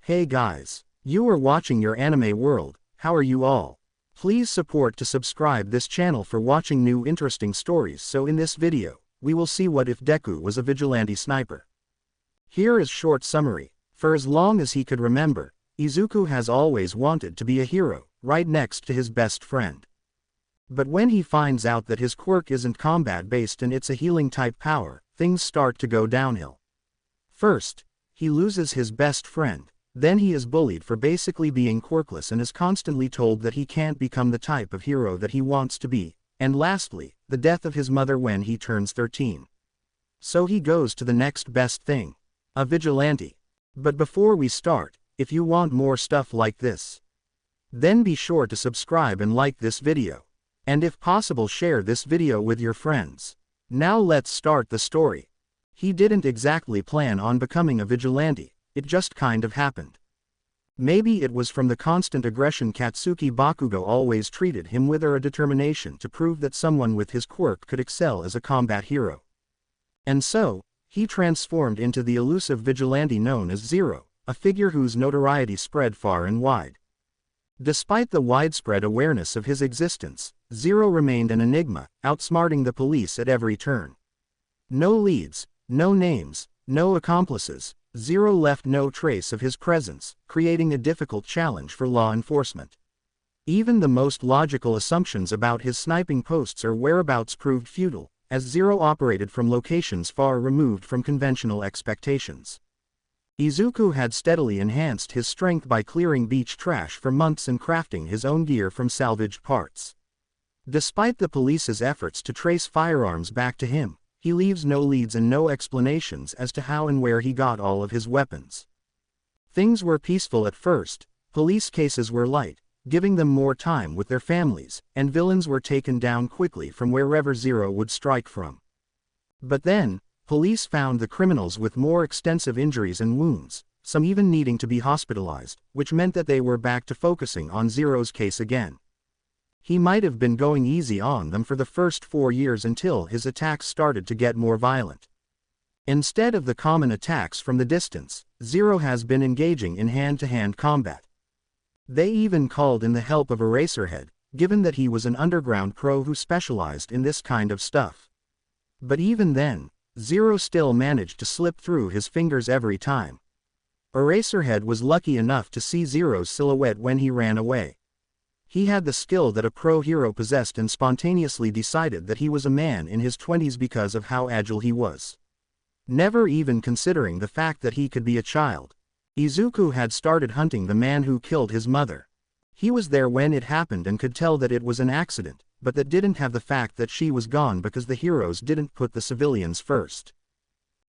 Hey guys, you are watching your anime world. How are you all? Please support to subscribe this channel for watching new interesting stories. So in this video, we will see what if Deku was a vigilante sniper. Here is short summary. For as long as he could remember, Izuku has always wanted to be a hero, right next to his best friend. But when he finds out that his quirk isn't combat-based and it's a healing type power, things start to go downhill. First, he loses his best friend, then he is bullied for basically being quirkless and is constantly told that he can't become the type of hero that he wants to be, and lastly, the death of his mother when he turns 13. So he goes to the next best thing, a vigilante. But before we start, if you want more stuff like this, then be sure to subscribe and like this video. And if possible, share this video with your friends. Now let's start the story. He didn't exactly plan on becoming a vigilante, it just kind of happened. Maybe it was from the constant aggression Katsuki Bakugo always treated him with, or a determination to prove that someone with his quirk could excel as a combat hero. And so, he transformed into the elusive vigilante known as Zero, a figure whose notoriety spread far and wide. Despite the widespread awareness of his existence, Zero remained an enigma, outsmarting the police at every turn. No leads, no names, no accomplices, Zero left no trace of his presence, creating a difficult challenge for law enforcement. Even the most logical assumptions about his sniping posts or whereabouts proved futile, as Zero operated from locations far removed from conventional expectations. Izuku had steadily enhanced his strength by clearing beach trash for months and crafting his own gear from salvaged parts. Despite the police's efforts to trace firearms back to him, he leaves no leads and no explanations as to how and where he got all of his weapons. Things were peaceful at first, police cases were light, giving them more time with their families, and villains were taken down quickly from wherever Zero would strike from. But then, police found the criminals with more extensive injuries and wounds, some even needing to be hospitalized, which meant that they were back to focusing on Zero's case again. He might have been going easy on them for the first 4 years until his attacks started to get more violent. Instead of the common attacks from the distance, Zero has been engaging in hand-to-hand combat. They even called in the help of Eraserhead, given that he was an underground pro who specialized in this kind of stuff. But even then, Zero still managed to slip through his fingers every time. Eraserhead was lucky enough to see Zero's silhouette when he ran away. He had the skill that a pro hero possessed and spontaneously decided that he was a man in his 20s because of how agile he was. Never even considering the fact that he could be a child, Izuku had started hunting the man who killed his mother. He was there when it happened and could tell that it was an accident, but that didn't have the fact that she was gone because the heroes didn't put the civilians first.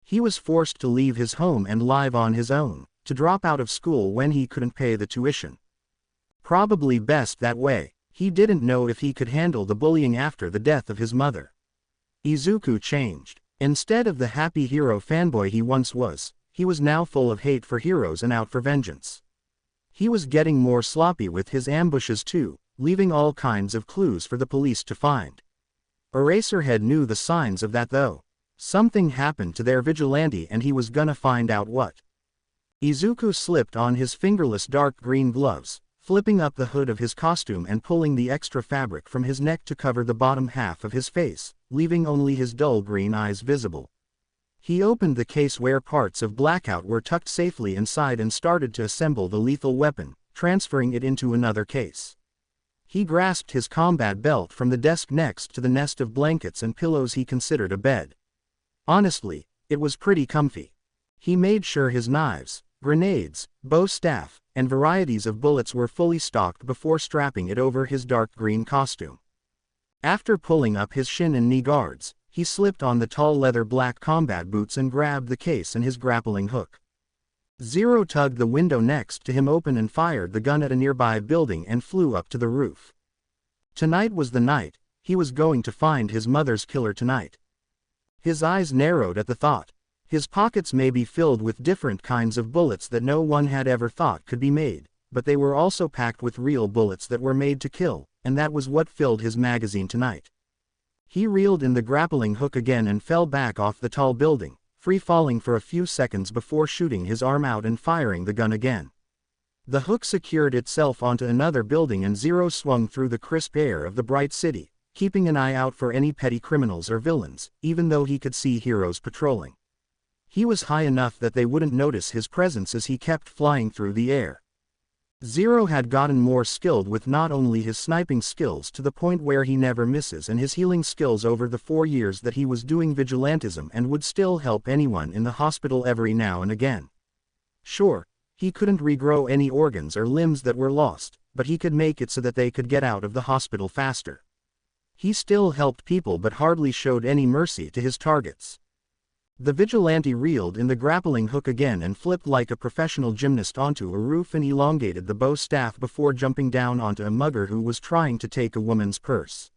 He was forced to leave his home and live on his own, to drop out of school when he couldn't pay the tuition. Probably best that way. He didn't know if he could handle the bullying after the death of his mother. Izuku changed. Instead of the happy hero fanboy he once was, he was now full of hate for heroes and out for vengeance. He was getting more sloppy with his ambushes too, leaving all kinds of clues for the police to find. Eraserhead knew the signs of that though. Something happened to their vigilante and he was gonna find out what. Izuku slipped on his fingerless dark green gloves, flipping up the hood of his costume and pulling the extra fabric from his neck to cover the bottom half of his face, leaving only his dull green eyes visible. He opened the case where parts of Blackout were tucked safely inside and started to assemble the lethal weapon, transferring it into another case. He grasped his combat belt from the desk next to the nest of blankets and pillows he considered a bed. Honestly, it was pretty comfy. He made sure his knives, grenades, bow staff, and varieties of bullets were fully stocked before strapping it over his dark green costume. After pulling up his shin and knee guards, he slipped on the tall leather black combat boots and grabbed the case and his grappling hook. Zero tugged the window next to him open and fired the gun at a nearby building and flew up to the roof. Tonight was the night. He was going to find his mother's killer tonight. His eyes narrowed at the thought. His pockets may be filled with different kinds of bullets that no one had ever thought could be made, but they were also packed with real bullets that were made to kill, and that was what filled his magazine tonight. He reeled in the grappling hook again and fell back off the tall building, free falling for a few seconds before shooting his arm out and firing the gun again. The hook secured itself onto another building and Zero swung through the crisp air of the bright city, keeping an eye out for any petty criminals or villains, even though he could see heroes patrolling. He was high enough that they wouldn't notice his presence as he kept flying through the air. Zero had gotten more skilled with not only his sniping skills to the point where he never misses and his healing skills over the 4 years that he was doing vigilantism and would still help anyone in the hospital every now and again. Sure, he couldn't regrow any organs or limbs that were lost, but he could make it so that they could get out of the hospital faster. He still helped people but hardly showed any mercy to his targets. The Vigilante reeled in the grappling hook again and flipped like a professional gymnast onto a roof and elongated the bow staff before jumping down onto a mugger who was trying to take a woman's purse.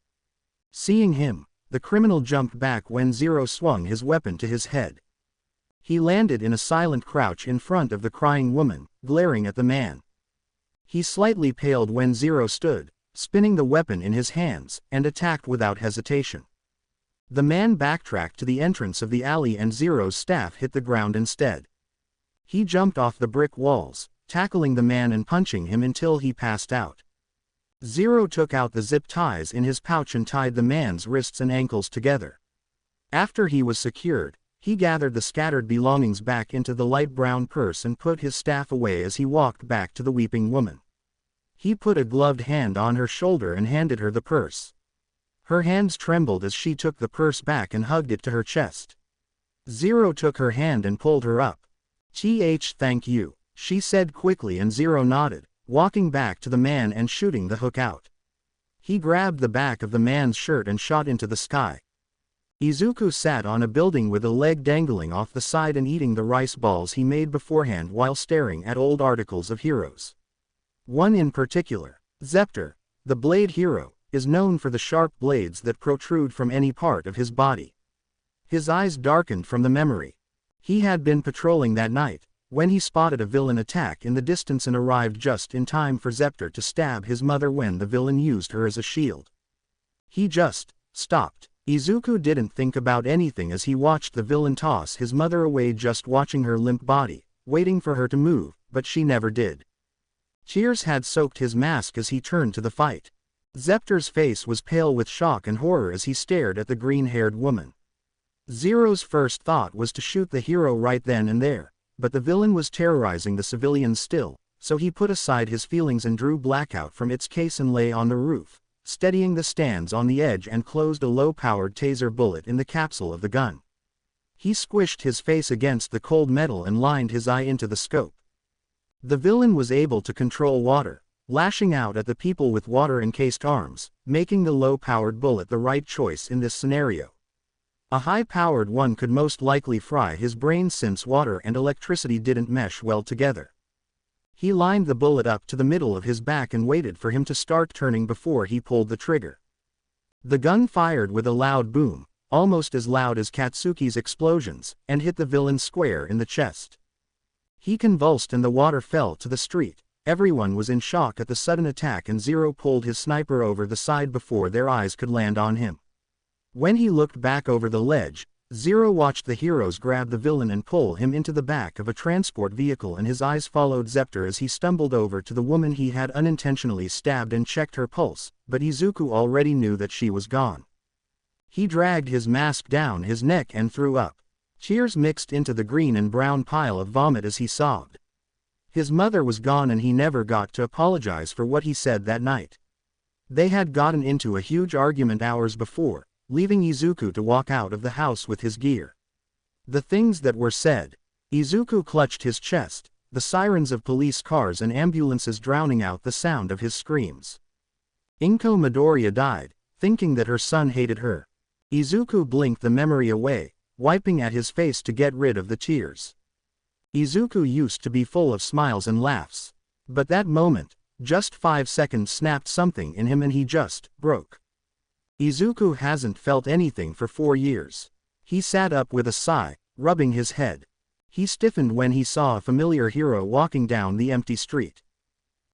Seeing him, the criminal jumped back when Zero swung his weapon to his head. He landed in a silent crouch in front of the crying woman, glaring at the man. He slightly paled when Zero stood, spinning the weapon in his hands, and attacked without hesitation. The man backtracked to the entrance of the alley and Zero's staff hit the ground instead. He jumped off the brick walls, tackling the man and punching him until he passed out. Zero took out the zip ties in his pouch and tied the man's wrists and ankles together. After he was secured, he gathered the scattered belongings back into the light brown purse and put his staff away as he walked back to the weeping woman. He put a gloved hand on her shoulder and handed her the purse. Her hands trembled as she took the purse back and hugged it to her chest. Zero took her hand and pulled her up. Thank you, she said quickly and Zero nodded, walking back to the man and shooting the hook out. He grabbed the back of the man's shirt and shot into the sky. Izuku sat on a building with a leg dangling off the side and eating the rice balls he made beforehand while staring at old articles of heroes. One in particular, Zepter, the blade hero, is known for the sharp blades that protrude from any part of his body. His eyes darkened from the memory. He had been patrolling that night, when he spotted a villain attack in the distance and arrived just in time for Zepter to stab his mother when the villain used her as a shield. He just stopped. Izuku didn't think about anything as he watched the villain toss his mother away, just watching her limp body, waiting for her to move, but she never did. Tears had soaked his mask as he turned to the fight. Zepter's face was pale with shock and horror as he stared at the green-haired woman. Zero's first thought was to shoot the hero right then and there, but the villain was terrorizing the civilians still, so he put aside his feelings and drew Blackout from its case and lay on the roof, steadying the stands on the edge and closed a low-powered taser bullet in the capsule of the gun. He squished his face against the cold metal and lined his eye into the scope. The villain was able to control water, lashing out at the people with water-encased arms, making the low-powered bullet the right choice in this scenario. A high-powered one could most likely fry his brain since water and electricity didn't mesh well together. He lined the bullet up to the middle of his back and waited for him to start turning before he pulled the trigger. The gun fired with a loud boom, almost as loud as Katsuki's explosions, and hit the villain square in the chest. He convulsed and the water fell to the street. Everyone was in shock at the sudden attack and Zero pulled his sniper over the side before their eyes could land on him. When he looked back over the ledge, Zero watched the heroes grab the villain and pull him into the back of a transport vehicle, and his eyes followed Zepter as he stumbled over to the woman he had unintentionally stabbed and checked her pulse, but Izuku already knew that she was gone. He dragged his mask down his neck and threw up. Tears mixed into the green and brown pile of vomit as he sobbed. His mother was gone and he never got to apologize for what he said that night. They had gotten into a huge argument hours before, leaving Izuku to walk out of the house with his gear. The things that were said. Izuku clutched his chest, the sirens of police cars and ambulances drowning out the sound of his screams. Inko Midoriya died, thinking that her son hated her. Izuku blinked the memory away, wiping at his face to get rid of the tears. Izuku used to be full of smiles and laughs. But that moment, just 5 seconds, snapped something in him and he just broke. Izuku hasn't felt anything for 4 years. He sat up with a sigh, rubbing his head. He stiffened when he saw a familiar hero walking down the empty street.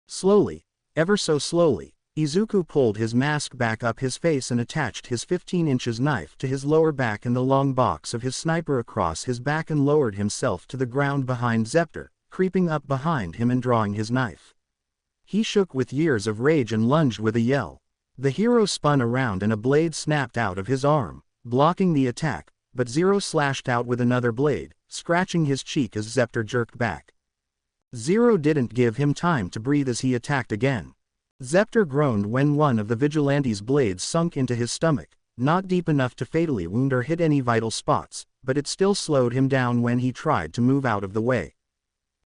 Slowly, ever so slowly, Izuku pulled his mask back up his face and attached his 15-inch knife to his lower back and the long box of his sniper across his back and lowered himself to the ground behind Zepter, creeping up behind him and drawing his knife. He shook with years of rage and lunged with a yell. The hero spun around and a blade snapped out of his arm, blocking the attack, but Zero slashed out with another blade, scratching his cheek as Zepter jerked back. Zero didn't give him time to breathe as he attacked again. Zepter groaned when one of the Vigilante's blades sunk into his stomach, not deep enough to fatally wound or hit any vital spots, but it still slowed him down when he tried to move out of the way.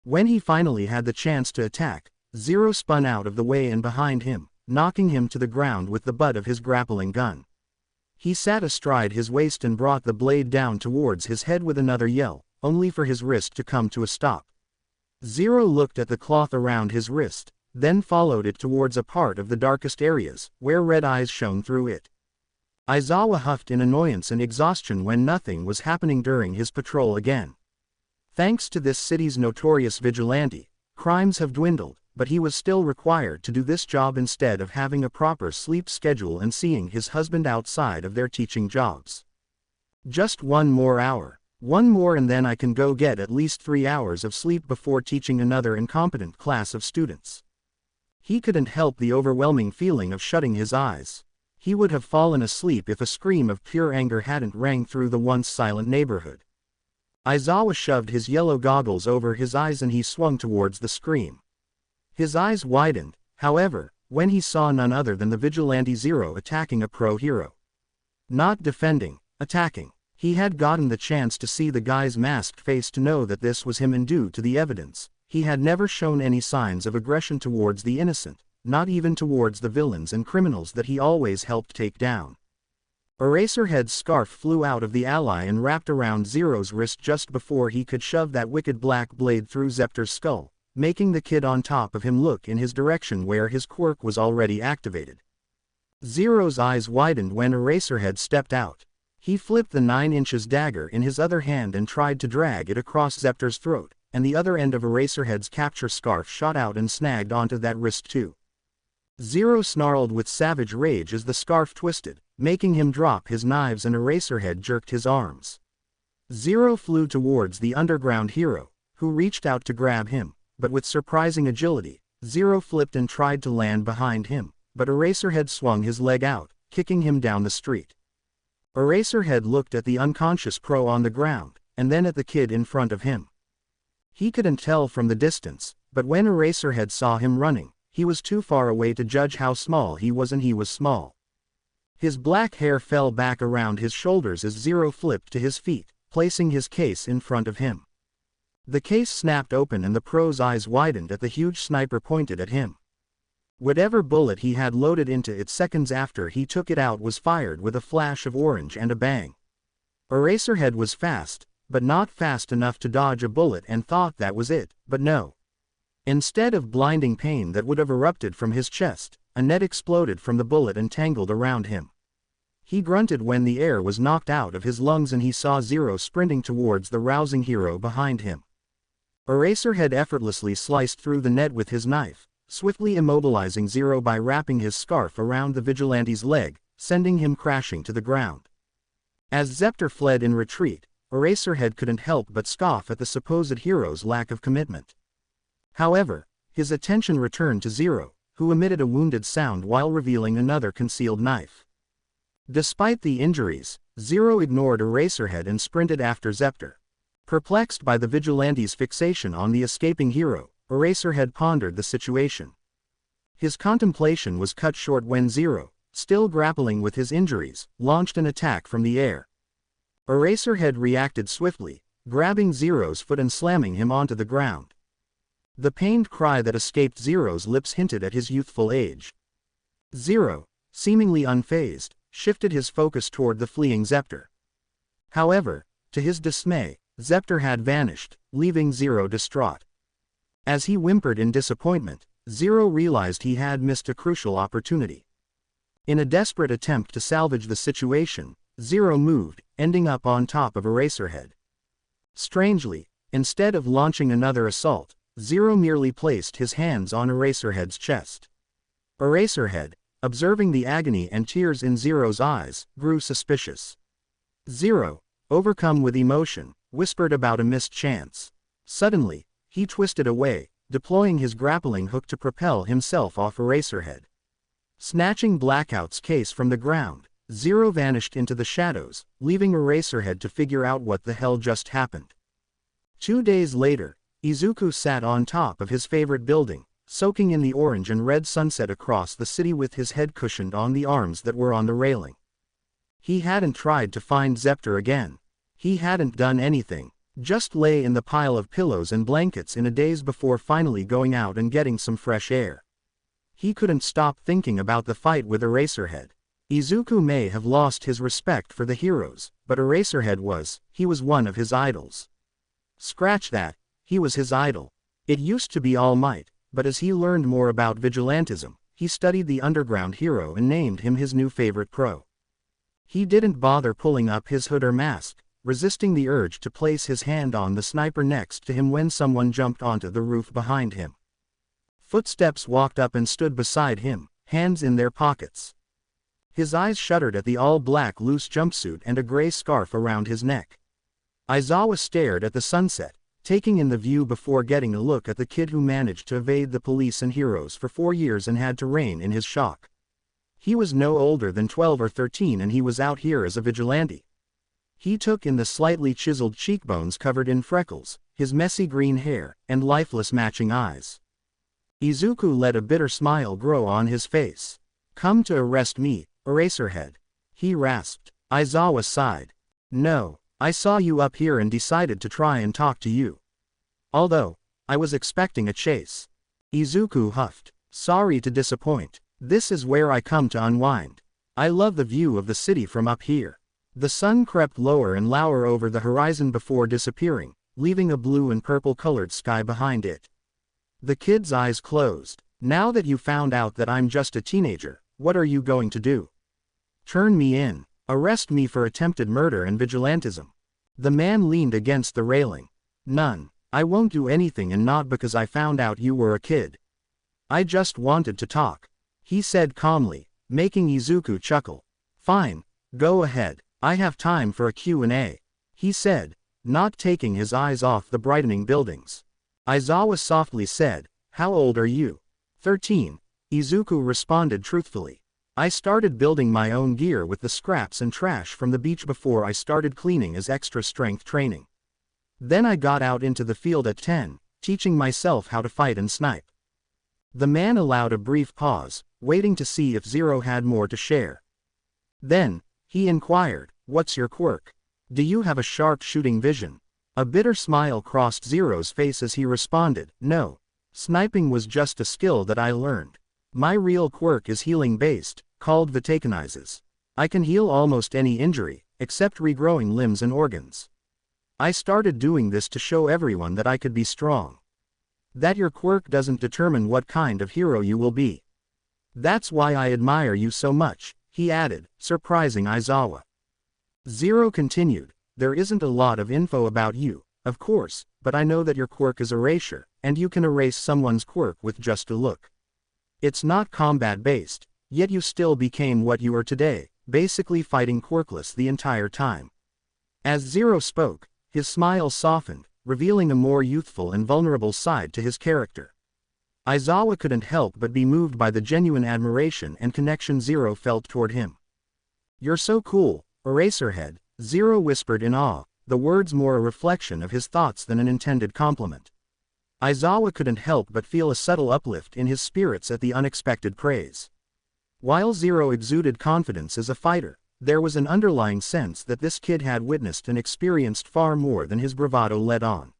When he finally had the chance to attack, Zero spun out of the way and behind him, knocking him to the ground with the butt of his grappling gun. He sat astride his waist and brought the blade down towards his head with another yell, only for his wrist to come to a stop. Zero looked at the cloth around his wrist, then followed it towards a part of the darkest areas, where red eyes shone through it. Aizawa huffed in annoyance and exhaustion when nothing was happening during his patrol again. Thanks to this city's notorious vigilante, crimes have dwindled, but he was still required to do this job instead of having a proper sleep schedule and seeing his husband outside of their teaching jobs. Just one more hour. One more and then I can go get at least 3 hours of sleep before teaching another incompetent class of students. He couldn't help the overwhelming feeling of shutting his eyes. He would have fallen asleep if a scream of pure anger hadn't rang through the once silent neighborhood. Aizawa shoved his yellow goggles over his eyes and he swung towards the scream. His eyes widened, however, when he saw none other than the Vigilante Zero attacking a pro hero. Not defending, attacking. He had gotten the chance to see the guy's masked face to know that this was him, and due to the evidence, he had never shown any signs of aggression towards the innocent, not even towards the villains and criminals that he always helped take down. Eraserhead's scarf flew out of the ally and wrapped around Zero's wrist just before he could shove that wicked black blade through Zepter's skull, making the kid on top of him look in his direction where his quirk was already activated. Zero's eyes widened when Eraserhead stepped out. He flipped the 9-inch dagger in his other hand and tried to drag it across Zepter's throat, and the other end of Eraserhead's capture scarf shot out and snagged onto that wrist too. Zero snarled with savage rage as the scarf twisted, making him drop his knives, and Eraserhead jerked his arms. Zero flew towards the underground hero, who reached out to grab him, but with surprising agility, Zero flipped and tried to land behind him, but Eraserhead swung his leg out, kicking him down the street. Eraserhead looked at the unconscious pro on the ground, and then at the kid in front of him. He couldn't tell from the distance, but when Eraserhead saw him running, he was too far away to judge how small he was, and he was small. His black hair fell back around his shoulders as Zero flipped to his feet, placing his case in front of him. The case snapped open and the pro's eyes widened at the huge sniper pointed at him. Whatever bullet he had loaded into it seconds after he took it out was fired with a flash of orange and a bang. Eraserhead was fast, but not fast enough to dodge a bullet, and thought that was it, but no. Instead of blinding pain that would have erupted from his chest, a net exploded from the bullet and tangled around him. He grunted when the air was knocked out of his lungs and he saw Zero sprinting towards the rousing hero behind him. Eraserhead effortlessly sliced through the net with his knife, swiftly immobilizing Zero by wrapping his scarf around the Vigilante's leg, sending him crashing to the ground. As Zepter fled in retreat, Eraserhead couldn't help but scoff at the supposed hero's lack of commitment. However, his attention returned to Zero, who emitted a wounded sound while revealing another concealed knife. Despite the injuries, Zero ignored Eraserhead and sprinted after Zepter. Perplexed by the Vigilante's fixation on the escaping hero, Eraserhead pondered the situation. His contemplation was cut short when Zero, still grappling with his injuries, launched an attack from the air. Eraserhead reacted swiftly, grabbing Zero's foot and slamming him onto the ground. The pained cry that escaped Zero's lips hinted at his youthful age. Zero, seemingly unfazed, shifted his focus toward the fleeing Zepter. However, to his dismay, Zepter had vanished, leaving Zero distraught. As he whimpered in disappointment, Zero realized he had missed a crucial opportunity. In a desperate attempt to salvage the situation, Zero moved, ending up on top of Eraserhead. Strangely, instead of launching another assault, Zero merely placed his hands on Eraserhead's chest. Eraserhead, observing the agony and tears in Zero's eyes, grew suspicious. Zero, overcome with emotion, whispered about a missed chance. Suddenly, He twisted away, deploying his grappling hook to propel himself off Eraserhead. Snatching Blackout's case from the ground, Zero vanished into the shadows, leaving Eraserhead to figure out what the hell just happened. 2 days later, Izuku sat on top of his favorite building, soaking in the orange and red sunset across the city with his head cushioned on the arms that were on the railing. He hadn't tried to find Zepter again. He hadn't done anything, just lay in the pile of pillows and blankets in a daze before finally going out and getting some fresh air. He couldn't stop thinking about the fight with Eraserhead. Izuku may have lost his respect for the heroes, but Eraserhead he was one of his idols. Scratch that, he was his idol. It used to be All Might, but as he learned more about vigilantism, he studied the underground hero and named him his new favorite pro. He didn't bother pulling up his hood or mask, resisting the urge to place his hand on the sniper next to him when someone jumped onto the roof behind him. Footsteps walked up and stood beside him, hands in their pockets. His eyes shuddered at the all-black loose jumpsuit and a gray scarf around his neck. Aizawa stared at the sunset, taking in the view before getting a look at the kid who managed to evade the police and heroes for 4 years and had to rein in his shock. He was no older than 12 or 13 and he was out here as a vigilante. He took in the slightly chiseled cheekbones covered in freckles, his messy green hair, and lifeless matching eyes. Izuku let a bitter smile grow on his face. "Come to arrest me, Eraserhead," he rasped. Aizawa sighed. "No, I saw you up here and decided to try and talk to you. Although, I was expecting a chase." Izuku huffed. "Sorry to disappoint. This is where I come to unwind. I love the view of the city from up here." The sun crept lower and lower over the horizon before disappearing, leaving a blue and purple-colored sky behind it. The kid's eyes closed. "Now that you found out that I'm just a teenager, what are you going to do? Turn me in? Arrest me for attempted murder and vigilantism?" The man leaned against the railing. "None. I won't do anything, and not because I found out you were a kid. I just wanted to talk," he said calmly, making Izuku chuckle. "Fine, go ahead. I have time for a Q&A," he said, not taking his eyes off the brightening buildings. Aizawa softly said, "How old are you?" 13, Izuku responded truthfully. "I started building my own gear with the scraps and trash from the beach before I started cleaning as extra strength training. Then I got out into the field at 10, teaching myself how to fight and snipe." The man allowed a brief pause, waiting to see if Zero had more to share. Then, he inquired, "What's your quirk? Do you have a sharp shooting vision?" A bitter smile crossed Zero's face as he responded, "No. Sniping was just a skill that I learned. My real quirk is healing-based, called Vitakinizes. I can heal almost any injury, except regrowing limbs and organs. I started doing this to show everyone that I could be strong. That your quirk doesn't determine what kind of hero you will be. That's why I admire you so much," he added, surprising Aizawa. Zero continued, "There isn't a lot of info about you, of course, but I know that your quirk is erasure, and you can erase someone's quirk with just a look. It's not combat-based, yet you still became what you are today, basically fighting quirkless the entire time." As Zero spoke, his smile softened, revealing a more youthful and vulnerable side to his character. Aizawa couldn't help but be moved by the genuine admiration and connection Zero felt toward him. "You're so cool, Eraserhead," Zero whispered in awe, the words more a reflection of his thoughts than an intended compliment. Aizawa couldn't help but feel a subtle uplift in his spirits at the unexpected praise. While Zero exuded confidence as a fighter, there was an underlying sense that this kid had witnessed and experienced far more than his bravado let on.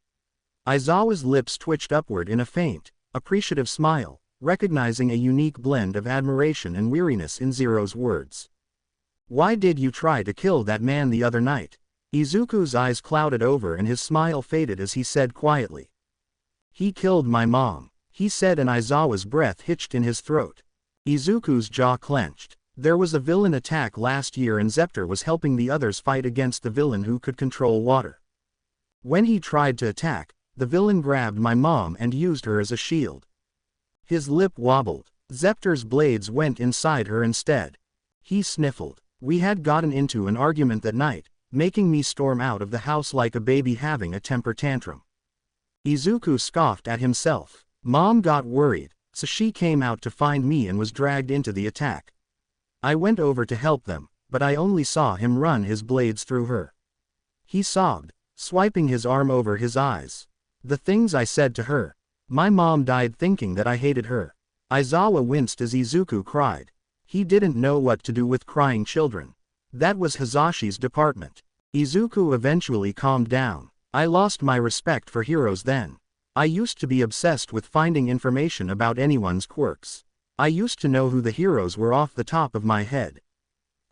Aizawa's lips twitched upward in a faint, appreciative smile, recognizing a unique blend of admiration and weariness in Zero's words. "Why did you try to kill that man the other night?" Izuku's eyes clouded over and his smile faded as he said quietly. "He killed my mom," he said, and Aizawa's breath hitched in his throat. Izuku's jaw clenched. There was a villain attack last year and Zepter was helping the others fight against the villain who could control water. When he tried to attack, the villain grabbed my mom and used her as a shield. His lip wobbled. Zepter's blades went inside her instead. He sniffled. "We had gotten into an argument that night, making me storm out of the house like a baby having a temper tantrum. Izuku scoffed at himself. Mom got worried, so she came out to find me and was dragged into the attack. I went over to help them, but I only saw him run his blades through her. He sobbed, swiping his arm over his eyes. The things I said to her. My mom died thinking that I hated her. Aizawa winced as Izuku cried. He didn't know what to do with crying children. That was Hazashi's department. Izuku eventually calmed down. I lost my respect for heroes then. I used to be obsessed with finding information about anyone's quirks. I used to know who the heroes were off the top of my head.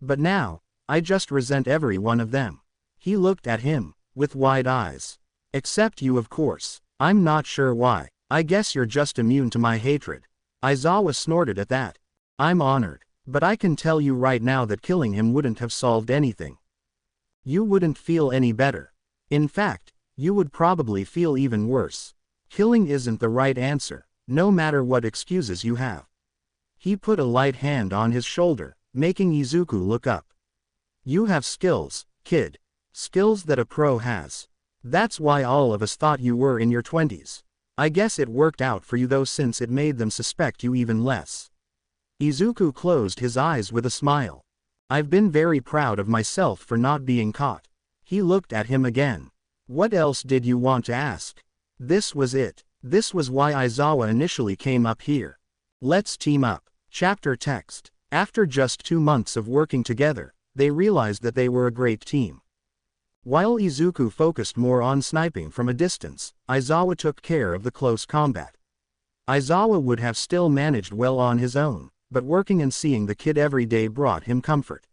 But now, I just resent every one of them. He looked at him, with wide eyes. Except you, of course. I'm not sure why. I guess you're just immune to my hatred. Aizawa snorted at that. I'm honored, but I can tell you right now that killing him wouldn't have solved anything. You wouldn't feel any better. In fact, you would probably feel even worse. Killing isn't the right answer, no matter what excuses you have. He put a light hand on his shoulder, making Izuku look up. You have skills, kid. Skills that a pro has. That's why all of us thought you were in your 20s. I guess it worked out for you though, since it made them suspect you even less. Izuku closed his eyes with a smile. I've been very proud of myself for not being caught. He looked at him again. What else did you want to ask? This was it. This was why Aizawa initially came up here. Let's team up. Chapter text. After just 2 months of working together, they realized that they were a great team. While Izuku focused more on sniping from a distance, Aizawa took care of the close combat. Aizawa would have still managed well on his own, but working and seeing the kid every day brought him comfort.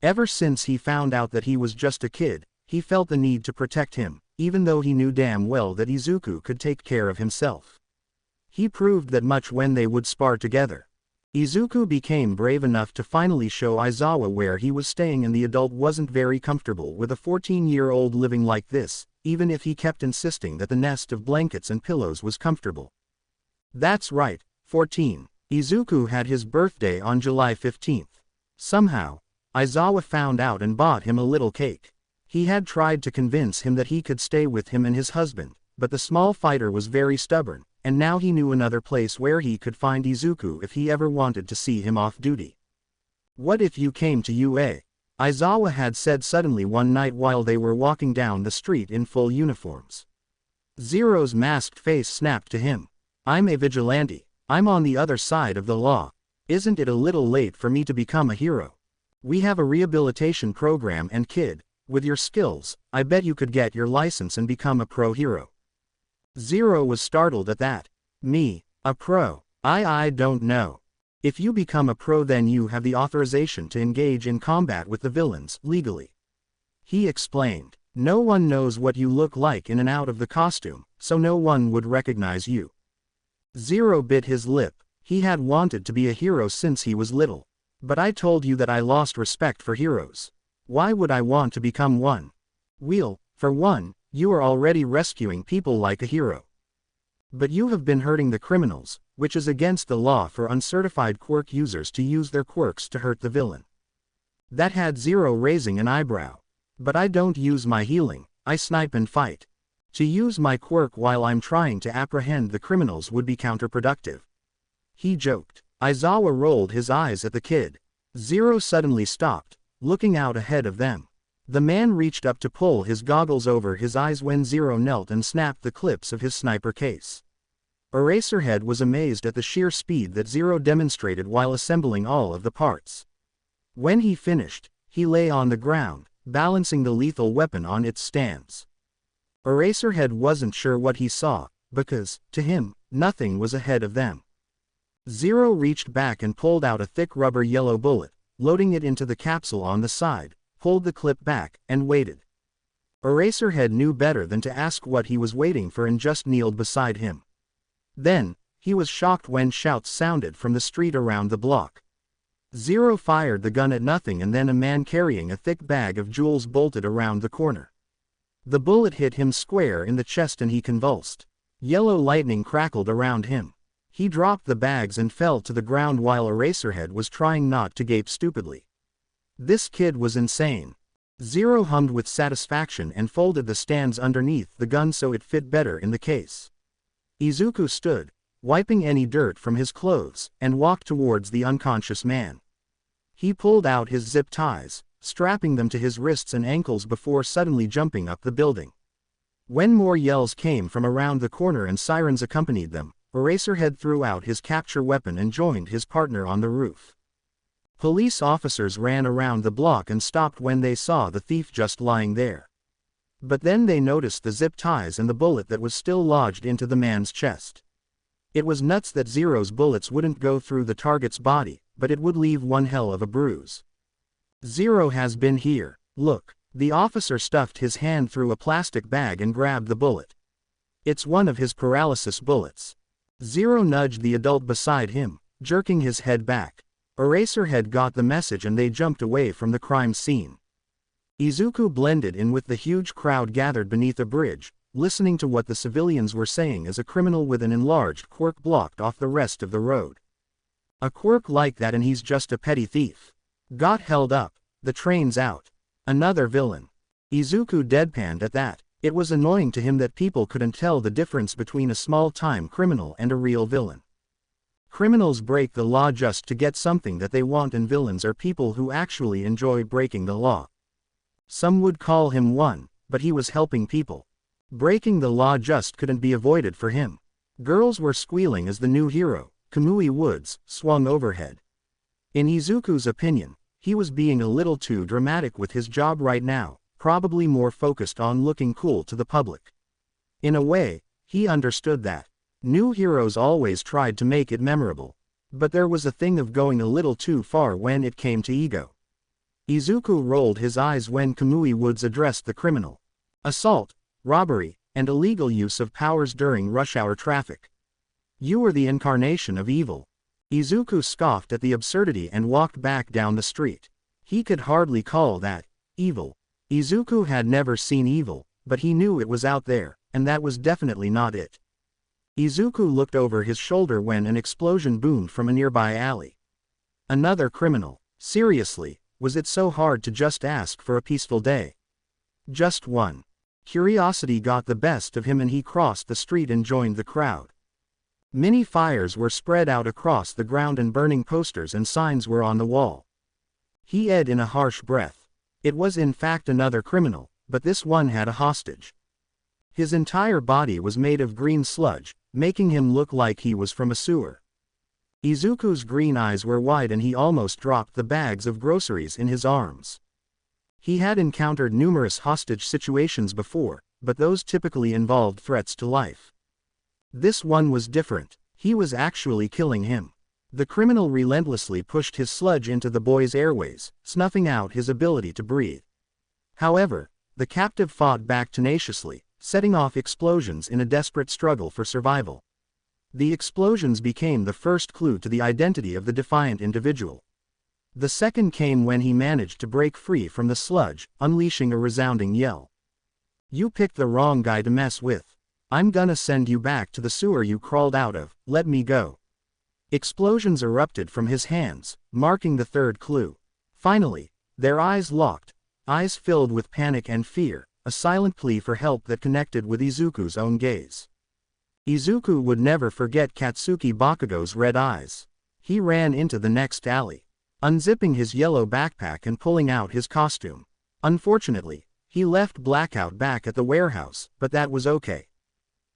Ever since he found out that he was just a kid, he felt the need to protect him, even though he knew damn well that Izuku could take care of himself. He proved that much when they would spar together. Izuku became brave enough to finally show Aizawa where he was staying, and the adult wasn't very comfortable with a 14-year-old living like this, even if he kept insisting that the nest of blankets and pillows was comfortable. That's right, 14. Izuku had his birthday on July 15th. Somehow, Aizawa found out and bought him a little cake. He had tried to convince him that he could stay with him and his husband, but the small fighter was very stubborn, and now he knew another place where he could find Izuku if he ever wanted to see him off duty. What if you came to UA? Aizawa had said suddenly one night while they were walking down the street in full uniforms. Zero's masked face snapped to him. I'm a vigilante. I'm on the other side of the law. Isn't it a little late for me to become a hero? We have a rehabilitation program, and kid, with your skills, I bet you could get your license and become a pro hero. Zero was startled at that. Me, a pro? I don't know. If you become a pro, then you have the authorization to engage in combat with the villains, legally. He explained. No one knows what you look like in and out of the costume, so no one would recognize you. Zero bit his lip. He had wanted to be a hero since he was little. But I told you that I lost respect for heroes. Why would I want to become one? Well, for one, you are already rescuing people like a hero. But you have been hurting the criminals, which is against the law for uncertified quirk users to use their quirks to hurt the villain. That had Zero raising an eyebrow. But I don't use my healing, I snipe and fight. To use my quirk while I'm trying to apprehend the criminals would be counterproductive. He joked. Aizawa rolled his eyes at the kid. Zero suddenly stopped, looking out ahead of them. The man reached up to pull his goggles over his eyes when Zero knelt and snapped the clips of his sniper case. Eraserhead was amazed at the sheer speed that Zero demonstrated while assembling all of the parts. When he finished, he lay on the ground, balancing the lethal weapon on its stance. Eraserhead wasn't sure what he saw, because, to him, nothing was ahead of them. Zero reached back and pulled out a thick rubber yellow bullet, loading it into the capsule on the side, pulled the clip back, and waited. Eraserhead knew better than to ask what he was waiting for and just kneeled beside him. Then, he was shocked when shouts sounded from the street around the block. Zero fired the gun at nothing, and then a man carrying a thick bag of jewels bolted around the corner. The bullet hit him square in the chest and he convulsed. Yellow lightning crackled around him. He dropped the bags and fell to the ground while Eraserhead was trying not to gape stupidly. This kid was insane. Zero hummed with satisfaction and folded the stands underneath the gun so it fit better in the case. Izuku stood, wiping any dirt from his clothes, and walked towards the unconscious man. He pulled out his zip ties, strapping them to his wrists and ankles before suddenly jumping up the building. When more yells came from around the corner and sirens accompanied them, Eraserhead threw out his capture weapon and joined his partner on the roof. Police officers ran around the block and stopped when they saw the thief just lying there. But then they noticed the zip ties and the bullet that was still lodged into the man's chest. It was nuts that Zero's bullets wouldn't go through the target's body, but it would leave one hell of a bruise. Zero has been here, look. The officer stuffed his hand through a plastic bag and grabbed the bullet. It's one of his paralysis bullets. Zero nudged the adult beside him, jerking his head back. Eraserhead got the message and they jumped away from the crime scene. Izuku blended in with the huge crowd gathered beneath a bridge, listening to what the civilians were saying as a criminal with an enlarged quirk blocked off the rest of the road. A quirk like that and he's just a petty thief. Got held up. The train's out. Another villain. Izuku deadpanned at that. It was annoying to him that people couldn't tell the difference between a small-time criminal and a real villain. Criminals break the law just to get something that they want, and villains are people who actually enjoy breaking the law. Some would call him one, but he was helping people. Breaking the law just couldn't be avoided for him. Girls were squealing as the new hero, Kamui Woods, swung overhead. In Izuku's opinion, he was being a little too dramatic with his job right now, probably more focused on looking cool to the public. In a way, he understood that. New heroes always tried to make it memorable. But there was a thing of going a little too far when it came to ego. Izuku rolled his eyes when Kamui Woods addressed the criminal. Assault, robbery, and illegal use of powers during rush hour traffic. You are the incarnation of evil. Izuku scoffed at the absurdity and walked back down the street. He could hardly call that evil. Izuku had never seen evil, but he knew it was out there, and that was definitely not it. Izuku looked over his shoulder when an explosion boomed from a nearby alley. Another criminal. Seriously, was it so hard to just ask for a peaceful day? Just one. Curiosity got the best of him and he crossed the street and joined the crowd. Many fires were spread out across the ground and burning posters and signs were on the wall. He said in a harsh breath. It was in fact another criminal, but this one had a hostage. His entire body was made of green sludge, making him look like he was from a sewer. Izuku's green eyes were wide and he almost dropped the bags of groceries in his arms. He had encountered numerous hostage situations before, but those typically involved threats to life. This one was different. He was actually killing him. The criminal relentlessly pushed his sludge into the boy's airways, snuffing out his ability to breathe. However, the captive fought back tenaciously, setting off explosions in a desperate struggle for survival. The explosions became the first clue to the identity of the defiant individual. The second came when he managed to break free from the sludge, unleashing a resounding yell. You picked the wrong guy to mess with. I'm gonna send you back to the sewer you crawled out of, let me go. Explosions erupted from his hands, marking the third clue. Finally, their eyes locked, eyes filled with panic and fear, a silent plea for help that connected with Izuku's own gaze. Izuku would never forget Katsuki Bakugo's red eyes. He ran into the next alley, unzipping his yellow backpack and pulling out his costume. Unfortunately, he left Blackout back at the warehouse, but that was okay.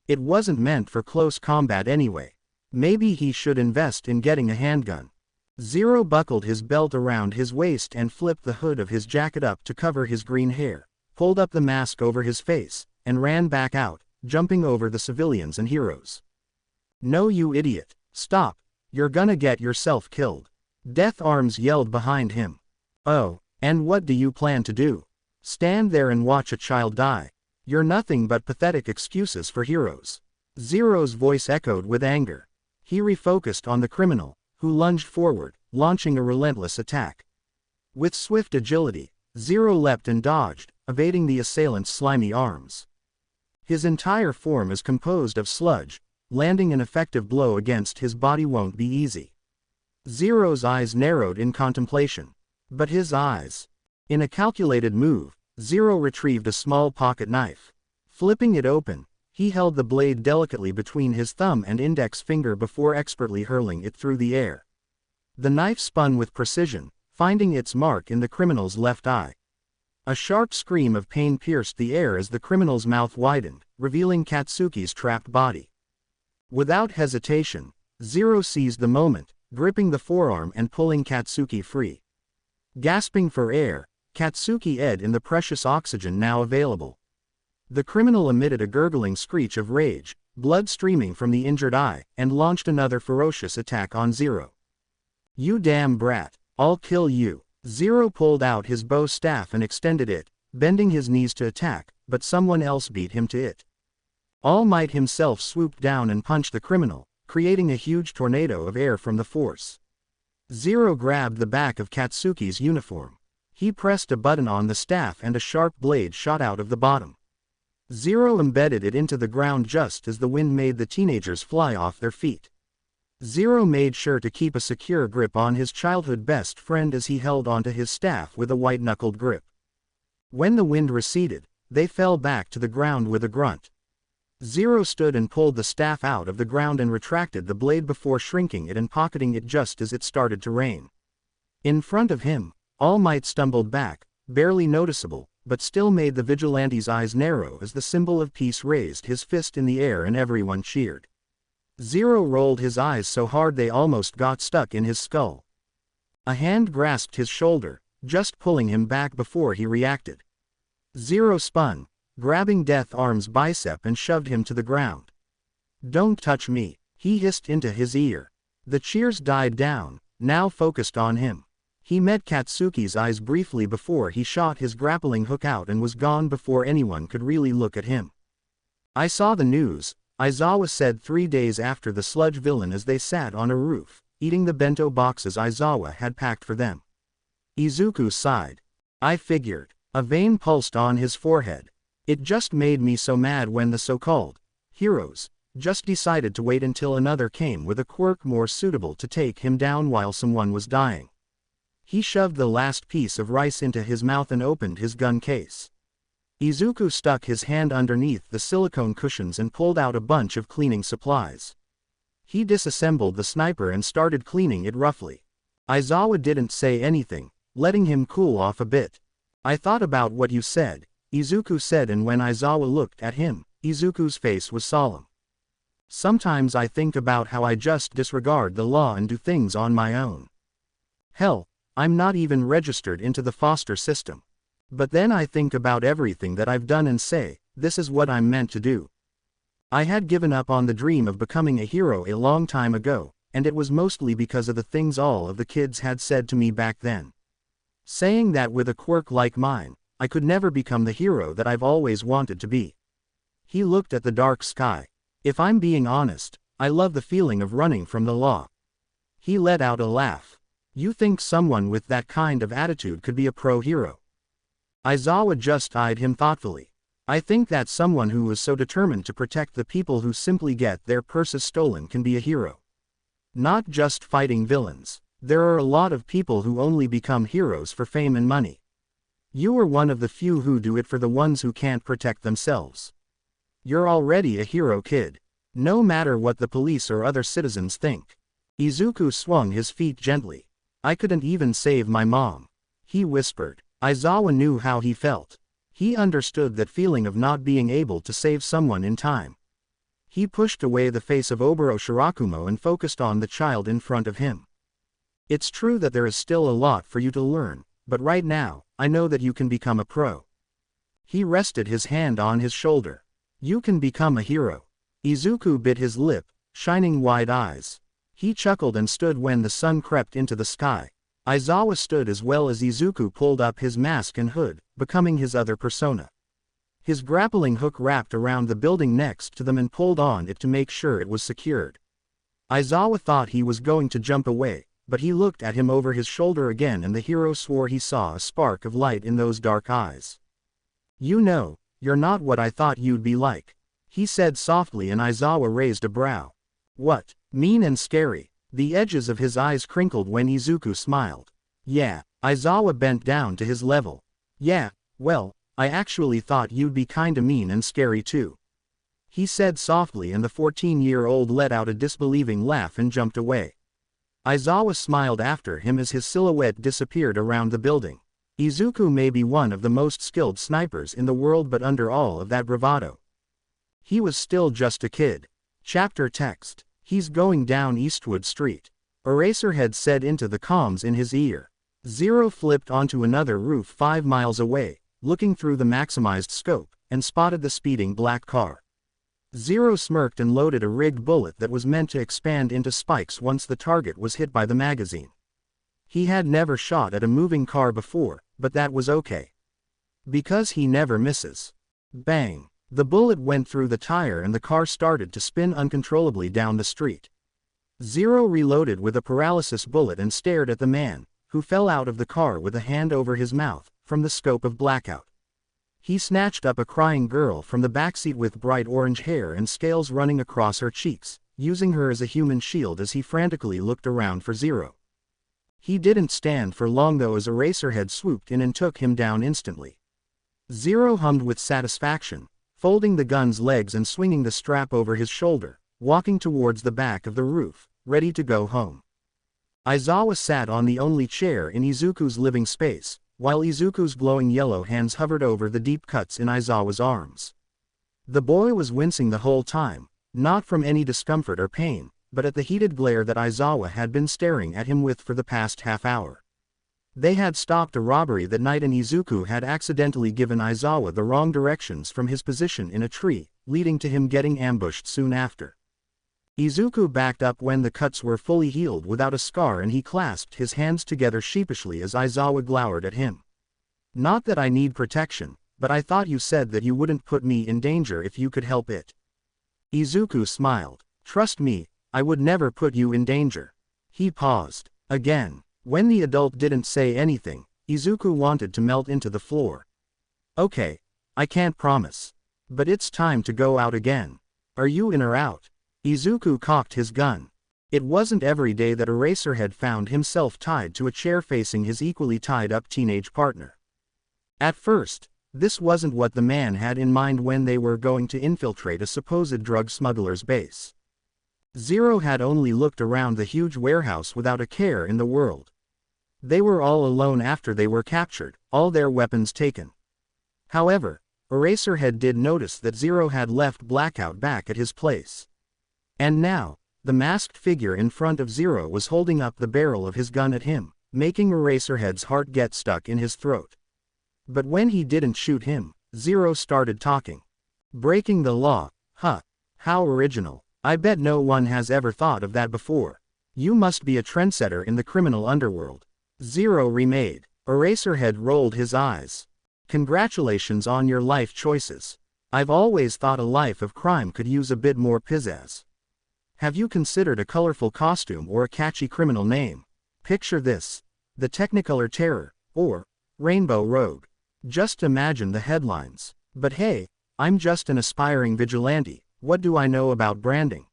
It wasn't meant for close combat anyway. Maybe he should invest in getting a handgun. Zero buckled his belt around his waist and flipped the hood of his jacket up to cover his green hair, pulled up the mask over his face, and ran back out, jumping over the civilians and heroes. No, you idiot. Stop. You're gonna get yourself killed. Death Arms yelled behind him. Oh, and what do you plan to do? Stand there and watch a child die? You're nothing but pathetic excuses for heroes. Zero's voice echoed with anger. He refocused on the criminal, who lunged forward, launching a relentless attack. With swift agility, Zero leapt and dodged, evading the assailant's slimy arms. His entire form is composed of sludge, landing an effective blow against his body won't be easy. Zero's eyes narrowed in contemplation. But his eyes. In a calculated move, Zero retrieved a small pocket knife. Flipping it open, he held the blade delicately between his thumb and index finger before expertly hurling it through the air. The knife spun with precision, finding its mark in the criminal's left eye. A sharp scream of pain pierced the air as the criminal's mouth widened, revealing Katsuki's trapped body. Without hesitation, Zero seized the moment, gripping the forearm and pulling Katsuki free. Gasping for air, Katsuki edged in the precious oxygen now available. The criminal emitted a gurgling screech of rage, blood streaming from the injured eye, and launched another ferocious attack on Zero. "You damn brat, I'll kill you." Zero pulled out his bow staff and extended it, bending his knees to attack, but someone else beat him to it. All Might himself swooped down and punched the criminal, creating a huge tornado of air from the force. Zero grabbed the back of Katsuki's uniform. He pressed a button on the staff and a sharp blade shot out of the bottom. Zero embedded it into the ground just as the wind made the teenagers fly off their feet. Zero made sure to keep a secure grip on his childhood best friend as he held onto his staff with a white-knuckled grip. When the wind receded, they fell back to the ground with a grunt. Zero stood and pulled the staff out of the ground and retracted the blade before shrinking it and pocketing it just as it started to rain. In front of him, All Might stumbled back, barely noticeable, but still made the vigilante's eyes narrow as the symbol of peace raised his fist in the air and everyone cheered. Zero rolled his eyes so hard they almost got stuck in his skull. A hand grasped his shoulder, just pulling him back before he reacted. Zero spun, grabbing Death Arm's bicep and shoved him to the ground. "Don't touch me," he hissed into his ear. The cheers died down, now focused on him. He met Katsuki's eyes briefly before he shot his grappling hook out and was gone before anyone could really look at him. "I saw the news," Aizawa said 3 days after the sludge villain as they sat on a roof, eating the bento boxes Aizawa had packed for them. Izuku sighed. "I figured." A vein pulsed on his forehead. "It just made me so mad when the so-called heroes just decided to wait until another came with a quirk more suitable to take him down while someone was dying." He shoved the last piece of rice into his mouth and opened his gun case. Izuku stuck his hand underneath the silicone cushions and pulled out a bunch of cleaning supplies. He disassembled the sniper and started cleaning it roughly. Aizawa didn't say anything, letting him cool off a bit. "I thought about what you said," Izuku said, and when Aizawa looked at him, Izuku's face was solemn. "Sometimes I think about how I just disregard the law and do things on my own. Hell, I'm not even registered into the foster system. But then I think about everything that I've done and say, this is what I'm meant to do. I had given up on the dream of becoming a hero a long time ago, and it was mostly because of the things all of the kids had said to me back then. Saying that with a quirk like mine, I could never become the hero that I've always wanted to be." He looked at the dark sky. "If I'm being honest, I love the feeling of running from the law." He let out a laugh. "You think someone with that kind of attitude could be a pro-hero?" Aizawa just eyed him thoughtfully. "I think that someone who is so determined to protect the people who simply get their purses stolen can be a hero. Not just fighting villains. There are a lot of people who only become heroes for fame and money. You are one of the few who do it for the ones who can't protect themselves. You're already a hero, kid. No matter what the police or other citizens think." Izuku swung his feet gently. "I couldn't even save my mom," he whispered. Aizawa knew how he felt. He understood that feeling of not being able to save someone in time. He pushed away the face of Oboro Shirakumo and focused on the child in front of him. "It's true that there is still a lot for you to learn, but right now, I know that you can become a pro." He rested his hand on his shoulder. "You can become a hero." Izuku bit his lip, shining wide eyes. He chuckled and stood when the sun crept into the sky. Aizawa stood as well as Izuku pulled up his mask and hood, becoming his other persona. His grappling hook wrapped around the building next to them and pulled on it to make sure it was secured. Aizawa thought he was going to jump away, but he looked at him over his shoulder again and the hero swore he saw a spark of light in those dark eyes. "You know, you're not what I thought you'd be like," he said softly, and Aizawa raised a brow. "What? Mean and scary?" The edges of his eyes crinkled when Izuku smiled. "Yeah, Aizawa bent down to his level. Yeah, well, I actually thought you'd be kinda mean and scary too. He said softly, and the 14-year-old let out a disbelieving laugh and jumped away. Aizawa smiled after him as his silhouette disappeared around the building. Izuku may be one of the most skilled snipers in the world, but under all of that bravado, he was still just a kid. Chapter text. He's going down Eastwood Street. Eraserhead said into the comms in his ear. Zero flipped onto another roof 5 miles away, looking through the maximized scope, and spotted the speeding black car. Zero smirked and loaded a rigged bullet that was meant to expand into spikes once the target was hit by the magazine. He had never shot at a moving car before, but that was okay, because he never misses. Bang! The bullet went through the tire and the car started to spin uncontrollably down the street. Zero reloaded with a paralysis bullet and stared at the man, who fell out of the car with a hand over his mouth, from the scope of Blackout. He snatched up a crying girl from the backseat with bright orange hair and scales running across her cheeks, using her as a human shield as he frantically looked around for Zero. He didn't stand for long though, as Eraserhead swooped in and took him down instantly. Zero hummed with satisfaction, folding the gun's legs and swinging the strap over his shoulder, walking towards the back of the roof, ready to go home. Aizawa sat on the only chair in Izuku's living space, while Izuku's glowing yellow hands hovered over the deep cuts in Aizawa's arms. The boy was wincing the whole time, not from any discomfort or pain, but at the heated glare that Aizawa had been staring at him with for the past half hour. They had stopped a robbery that night and Izuku had accidentally given Aizawa the wrong directions from his position in a tree, leading to him getting ambushed soon after. Izuku backed up when the cuts were fully healed without a scar, and he clasped his hands together sheepishly as Aizawa glowered at him. Not that I need protection, but I thought you said that you wouldn't put me in danger if you could help it. Izuku smiled. Trust me, I would never put you in danger. He paused. Again. When the adult didn't say anything, Izuku wanted to melt into the floor. Okay, I can't promise, but it's time to go out again. Are you in or out? Izuku cocked his gun. It wasn't every day that Eraserhead found himself tied to a chair facing his equally tied-up teenage partner. At first, this wasn't what the man had in mind when they were going to infiltrate a supposed drug smuggler's base. Zero had only looked around the huge warehouse without a care in the world. They were all alone after they were captured, all their weapons taken. However, Eraserhead did notice that Zero had left Blackout back at his place. And now, the masked figure in front of Zero was holding up the barrel of his gun at him, making Eraserhead's heart get stuck in his throat. But when he didn't shoot him, Zero started talking. Breaking the law, huh? How original. I bet no one has ever thought of that before. You must be a trendsetter in the criminal underworld. Zero remade. Eraserhead rolled his eyes. Congratulations on your life choices. I've always thought a life of crime could use a bit more pizzazz. Have you considered a colorful costume or a catchy criminal name? Picture this: the Technicolor Terror, or Rainbow Rogue. Just imagine the headlines. But hey, I'm just an aspiring vigilante, what do I know about branding?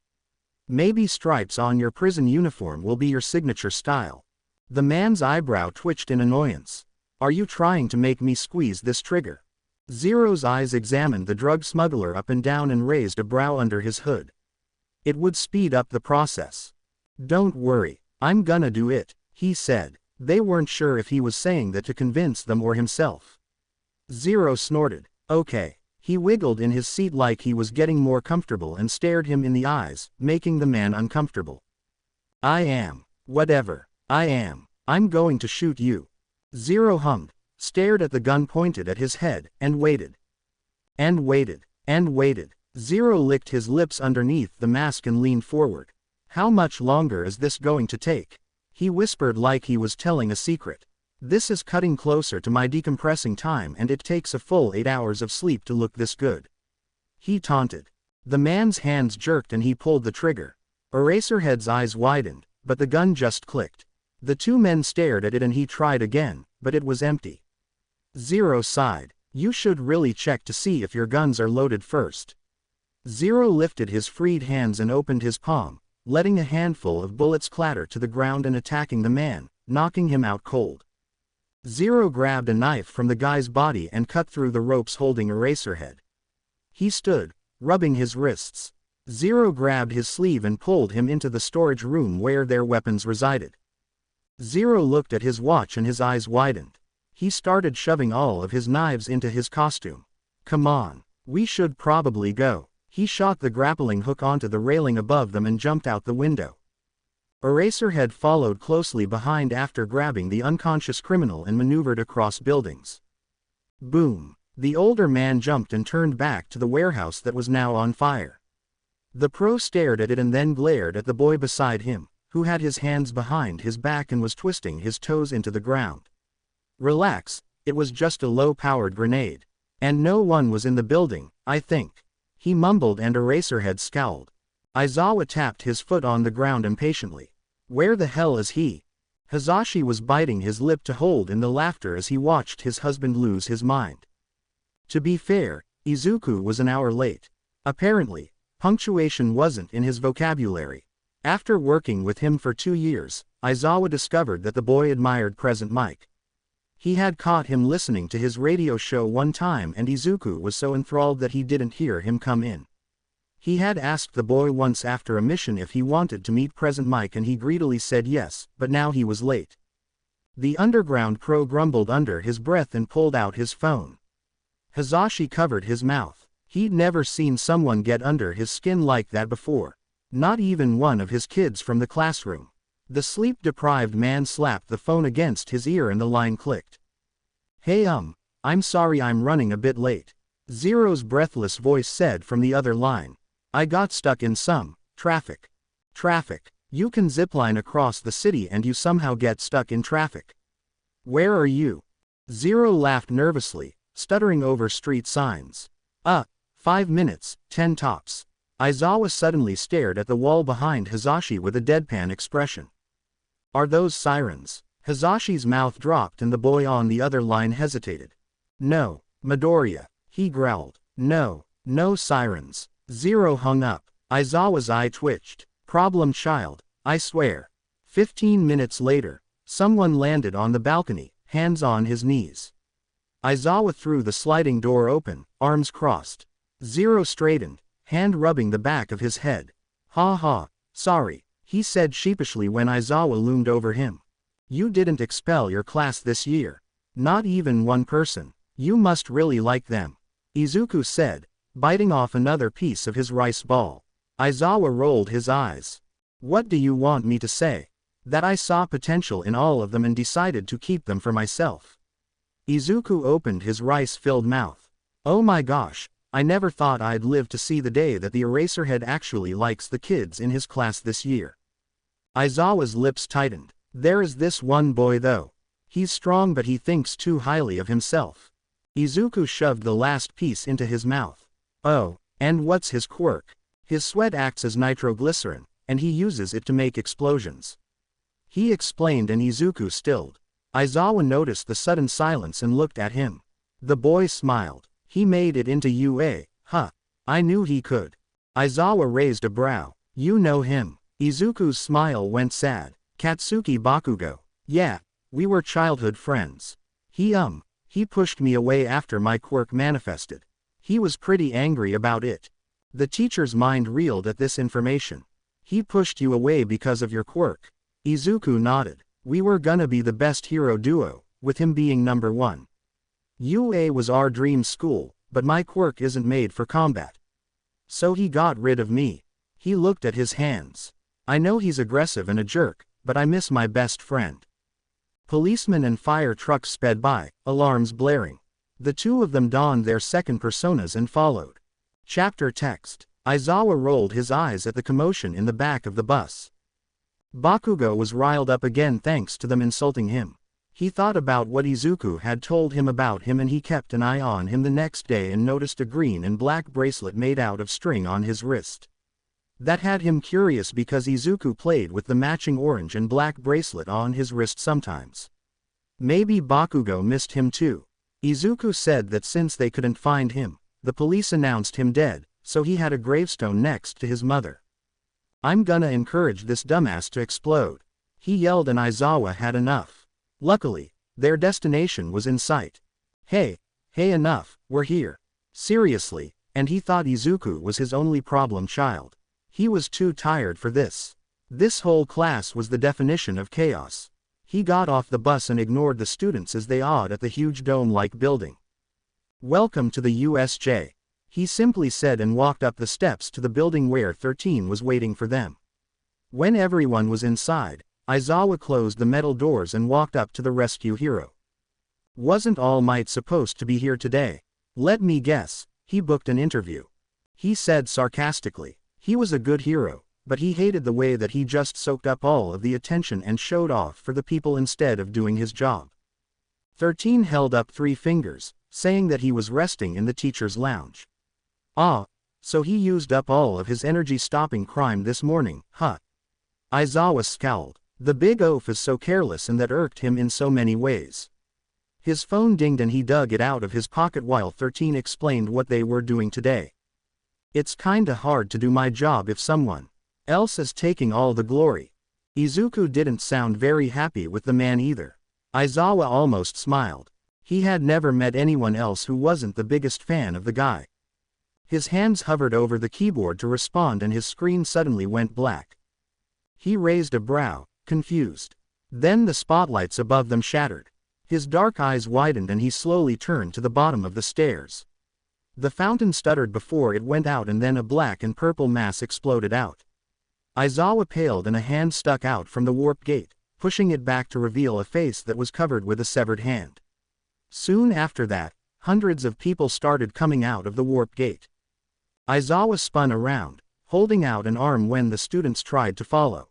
Maybe stripes on your prison uniform will be your signature style. The man's eyebrow twitched in annoyance. Are you trying to make me squeeze this trigger? Zero's eyes examined the drug smuggler up and down and raised a brow under his hood. It would speed up the process. Don't worry, I'm gonna do it, he said. They weren't sure if he was saying that to convince them or himself. Zero snorted. Okay. He wiggled in his seat like he was getting more comfortable and stared him in the eyes, making the man uncomfortable. I am. Whatever. I am. I'm going to shoot you. Zero hummed, stared at the gun pointed at his head, and waited. And waited. And waited. Zero licked his lips underneath the mask and leaned forward. How much longer is this going to take? He whispered like he was telling a secret. This is cutting closer to my decompressing time, and it takes a full 8 hours of sleep to look this good. He taunted. The man's hands jerked and he pulled the trigger. Eraserhead's eyes widened, but the gun just clicked. The two men stared at it and he tried again, but it was empty. Zero sighed. You should really check to see if your guns are loaded first. Zero lifted his freed hands and opened his palm, letting a handful of bullets clatter to the ground and attacking the man, knocking him out cold. Zero grabbed a knife from the guy's body and cut through the ropes holding Eraserhead. He stood, rubbing his wrists. Zero grabbed his sleeve and pulled him into the storage room where their weapons resided. Zero looked at his watch and his eyes widened. He started shoving all of his knives into his costume. Come on, we should probably go. He shot the grappling hook onto the railing above them and jumped out the window. Eraserhead followed closely behind after grabbing the unconscious criminal and maneuvered across buildings. Boom! The older man jumped and turned back to the warehouse that was now on fire. The pro stared at it and then glared at the boy beside him, who had his hands behind his back and was twisting his toes into the ground. Relax, it was just a low-powered grenade. And no one was in the building, I think. He mumbled and Eraserhead scowled. Aizawa tapped his foot on the ground impatiently. Where the hell is he? Hazashi was biting his lip to hold in the laughter as he watched his husband lose his mind. To be fair, Izuku was an hour late. Apparently, punctuation wasn't in his vocabulary. After working with him for 2 years, Aizawa discovered that the boy admired Present Mic. He had caught him listening to his radio show one time and Izuku was so enthralled that he didn't hear him come in. He had asked the boy once after a mission if he wanted to meet Present Mic and he greedily said yes, but now he was late. The underground pro grumbled under his breath and pulled out his phone. Hazashi covered his mouth. He'd never seen someone get under his skin like that before. Not even one of his kids from the classroom. The sleep-deprived man slapped the phone against his ear and the line clicked. Hey I'm sorry I'm running a bit late. Zero's breathless voice said from the other line. I got stuck in some traffic. Traffic. You can zipline across the city and you somehow get stuck in traffic. Where are you? Zero laughed nervously, stuttering over street signs. 5 minutes, 10 tops. Aizawa suddenly stared at the wall behind Hazashi with a deadpan expression. Are those sirens? Hazashi's mouth dropped and the boy on the other line hesitated. No, Midoriya, he growled. No sirens. Zero hung up. Aizawa's eye twitched. Problem child, I swear. 15 minutes later, someone landed on the balcony, hands on his knees. Aizawa threw the sliding door open, arms crossed. Zero straightened, hand rubbing the back of his head. Ha ha, sorry, he said sheepishly when Aizawa loomed over him. You didn't expel your class this year. Not even one person. You must really like them. Izuku said, biting off another piece of his rice ball. Aizawa rolled his eyes. What do you want me to say? That I saw potential in all of them and decided to keep them for myself. Izuku opened his rice-filled mouth. Oh my gosh, I never thought I'd live to see the day that the Eraserhead actually likes the kids in his class this year. Aizawa's lips tightened. There is this one boy though. He's strong but he thinks too highly of himself. Izuku shoved the last piece into his mouth. Oh, and what's his quirk? His sweat acts as nitroglycerin, and he uses it to make explosions. He explained and Izuku stilled. Aizawa noticed the sudden silence and looked at him. The boy smiled. He made it into UA, huh? I knew he could. Aizawa raised a brow. You know him. Izuku's smile went sad. Katsuki Bakugo. Yeah, we were childhood friends. He pushed me away after my quirk manifested. He was pretty angry about it. The teacher's mind reeled at this information. He pushed you away because of your quirk. Izuku nodded. We were gonna be the best hero duo, with him being number 1. UA was our dream school, but my quirk isn't made for combat. So he got rid of me. He looked at his hands. I know he's aggressive and a jerk, but I miss my best friend. Policemen and fire trucks sped by, alarms blaring. The two of them donned their second personas and followed. Chapter text. Aizawa rolled his eyes at the commotion in the back of the bus. Bakugo was riled up again thanks to them insulting him. He thought about what Izuku had told him about him and he kept an eye on him the next day and noticed a green and black bracelet made out of string on his wrist. That had him curious because Izuku played with the matching orange and black bracelet on his wrist sometimes. Maybe Bakugo missed him too. Izuku said that since they couldn't find him, the police announced him dead, so he had a gravestone next to his mother. I'm gonna encourage this dumbass to explode. He yelled and Aizawa had enough. Luckily, Their destination was in sight. Hey, enough, we're here. Seriously, and he thought Izuku was his only problem child. He was too tired for this. This whole class was the definition of chaos. He got off the bus and ignored the students as they awed at the huge dome-like building. "Welcome to the USJ," he simply said and walked up the steps to the building where 13 was waiting for them. When everyone was inside, Aizawa closed the metal doors and walked up to the rescue hero. "Wasn't All Might supposed to be here today? Let me guess, he booked an interview," he said sarcastically. He was a good hero, but he hated the way that he just soaked up all of the attention and showed off for the people instead of doing his job. 13 held up 3 fingers, saying that he was resting in the teacher's lounge. "Ah, so he used up all of his energy stopping crime this morning, huh?" Aizawa scowled. The big oaf is so careless, and that irked him in so many ways. His phone dinged and he dug it out of his pocket while 13 explained what they were doing today. "It's kinda hard to do my job if someone else is taking all the glory." Izuku didn't sound very happy with the man either. Aizawa almost smiled. He had never met anyone else who wasn't the biggest fan of the guy. His hands hovered over the keyboard to respond and his screen suddenly went black. He raised a brow, confused. Then the spotlights above them shattered. His dark eyes widened and he slowly turned to the bottom of the stairs. The fountain stuttered before it went out and then a black and purple mass exploded out. Aizawa paled and a hand stuck out from the warp gate, pushing it back to reveal a face that was covered with a severed hand. Soon after that, hundreds of people started coming out of the warp gate. Aizawa spun around, holding out an arm when the students tried to follow.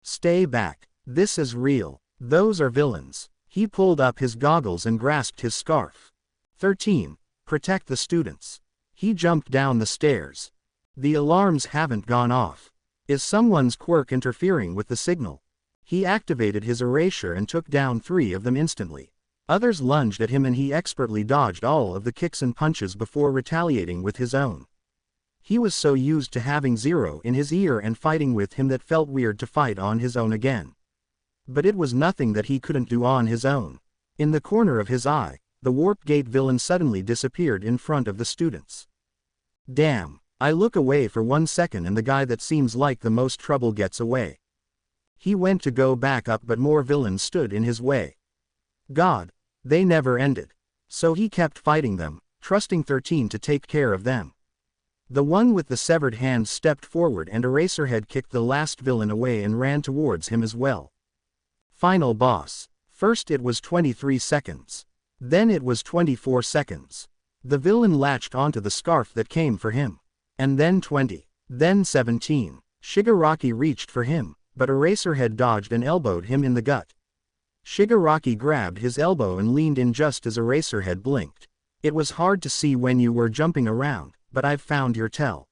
"Stay back, this is real, those are villains." He pulled up his goggles and grasped his scarf. 13. Protect the students. He jumped down the stairs. The alarms haven't gone off. Is someone's quirk interfering with the signal? He activated his erasure and took down 3 of them instantly. Others lunged at him and he expertly dodged all of the kicks and punches before retaliating with his own. He was so used to having Zero in his ear and fighting with him that felt weird to fight on his own again. But it was nothing that he couldn't do on his own. In the corner of his eye, the warp gate villain suddenly disappeared in front of the students. Damn, I look away for 1 second and the guy that seems like the most trouble gets away. He went to go back up but more villains stood in his way. God, they never ended. So he kept fighting them, trusting 13 to take care of them. The one with the severed hand stepped forward and Eraserhead kicked the last villain away and ran towards him as well. Final boss. First it was 23 seconds. Then it was 24 seconds. The villain latched onto the scarf that came for him. And then 20. Then 17. Shigaraki reached for him, but Eraserhead dodged and elbowed him in the gut. Shigaraki grabbed his elbow and leaned in just as Eraserhead blinked. It was hard to see when you were jumping around, but I've found your tell.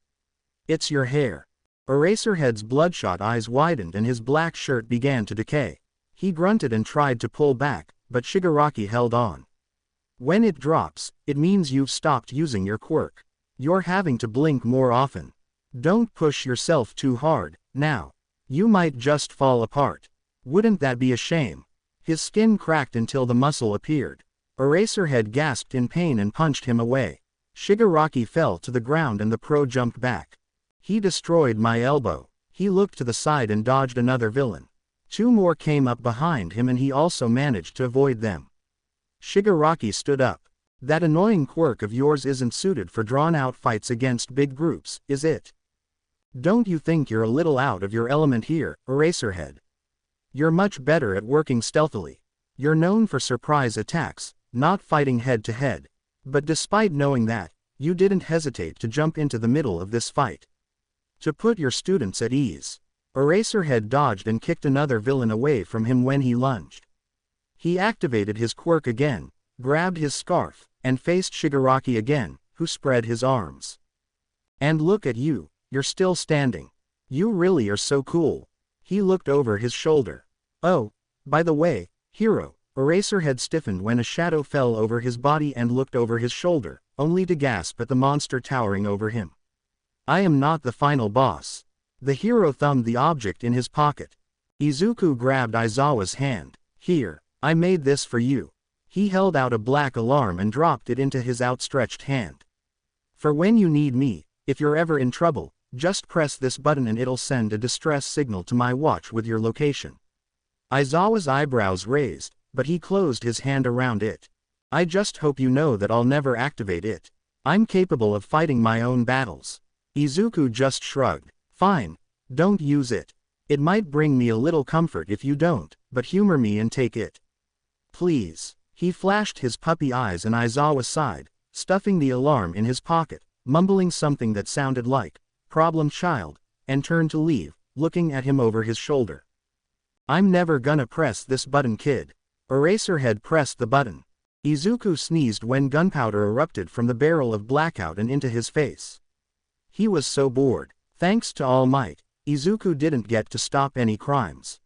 It's your hair. Eraserhead's bloodshot eyes widened and his black shirt began to decay. He grunted and tried to pull back, but Shigaraki held on. When it drops, it means you've stopped using your quirk. You're having to blink more often. Don't push yourself too hard, now. You might just fall apart. Wouldn't that be a shame? His skin cracked until the muscle appeared. Eraserhead gasped in pain and punched him away. Shigaraki fell to the ground and the pro jumped back. He destroyed my elbow. He looked to the side and dodged another villain. 2 more came up behind him and he also managed to avoid them. Shigaraki stood up. That annoying quirk of yours isn't suited for drawn-out fights against big groups, is it? Don't you think you're a little out of your element here, Eraserhead? You're much better at working stealthily. You're known for surprise attacks, not fighting head-to-head. But despite knowing that, you didn't hesitate to jump into the middle of this fight. To put your students at ease. Eraserhead dodged and kicked another villain away from him when he lunged. He activated his quirk again, grabbed his scarf, and faced Shigaraki again, who spread his arms. And look at you, you're still standing. You really are so cool. He looked over his shoulder. Oh, by the way, hero. Eraserhead stiffened when a shadow fell over his body and looked over his shoulder, only to gasp at the monster towering over him. I am not the final boss. The hero thumbed the object in his pocket. Izuku grabbed Aizawa's hand. Here, I made this for you. He held out a black alarm and dropped it into his outstretched hand. For when you need me, if you're ever in trouble, just press this button and it'll send a distress signal to my watch with your location. Aizawa's eyebrows raised, but he closed his hand around it. I just hope you know that I'll never activate it. I'm capable of fighting my own battles. Izuku just shrugged. Fine, don't use it. It might bring me a little comfort if you don't, but humor me and take it. Please. He flashed his puppy eyes and Aizawa sighed, stuffing the alarm in his pocket, mumbling something that sounded like, "Problem child," and turned to leave, looking at him over his shoulder. I'm never gonna press this button, kid. Eraserhead pressed the button. Izuku sneezed when gunpowder erupted from the barrel of Blackout and into his face. He was so bored. Thanks to All Might, Izuku didn't get to stop any crimes.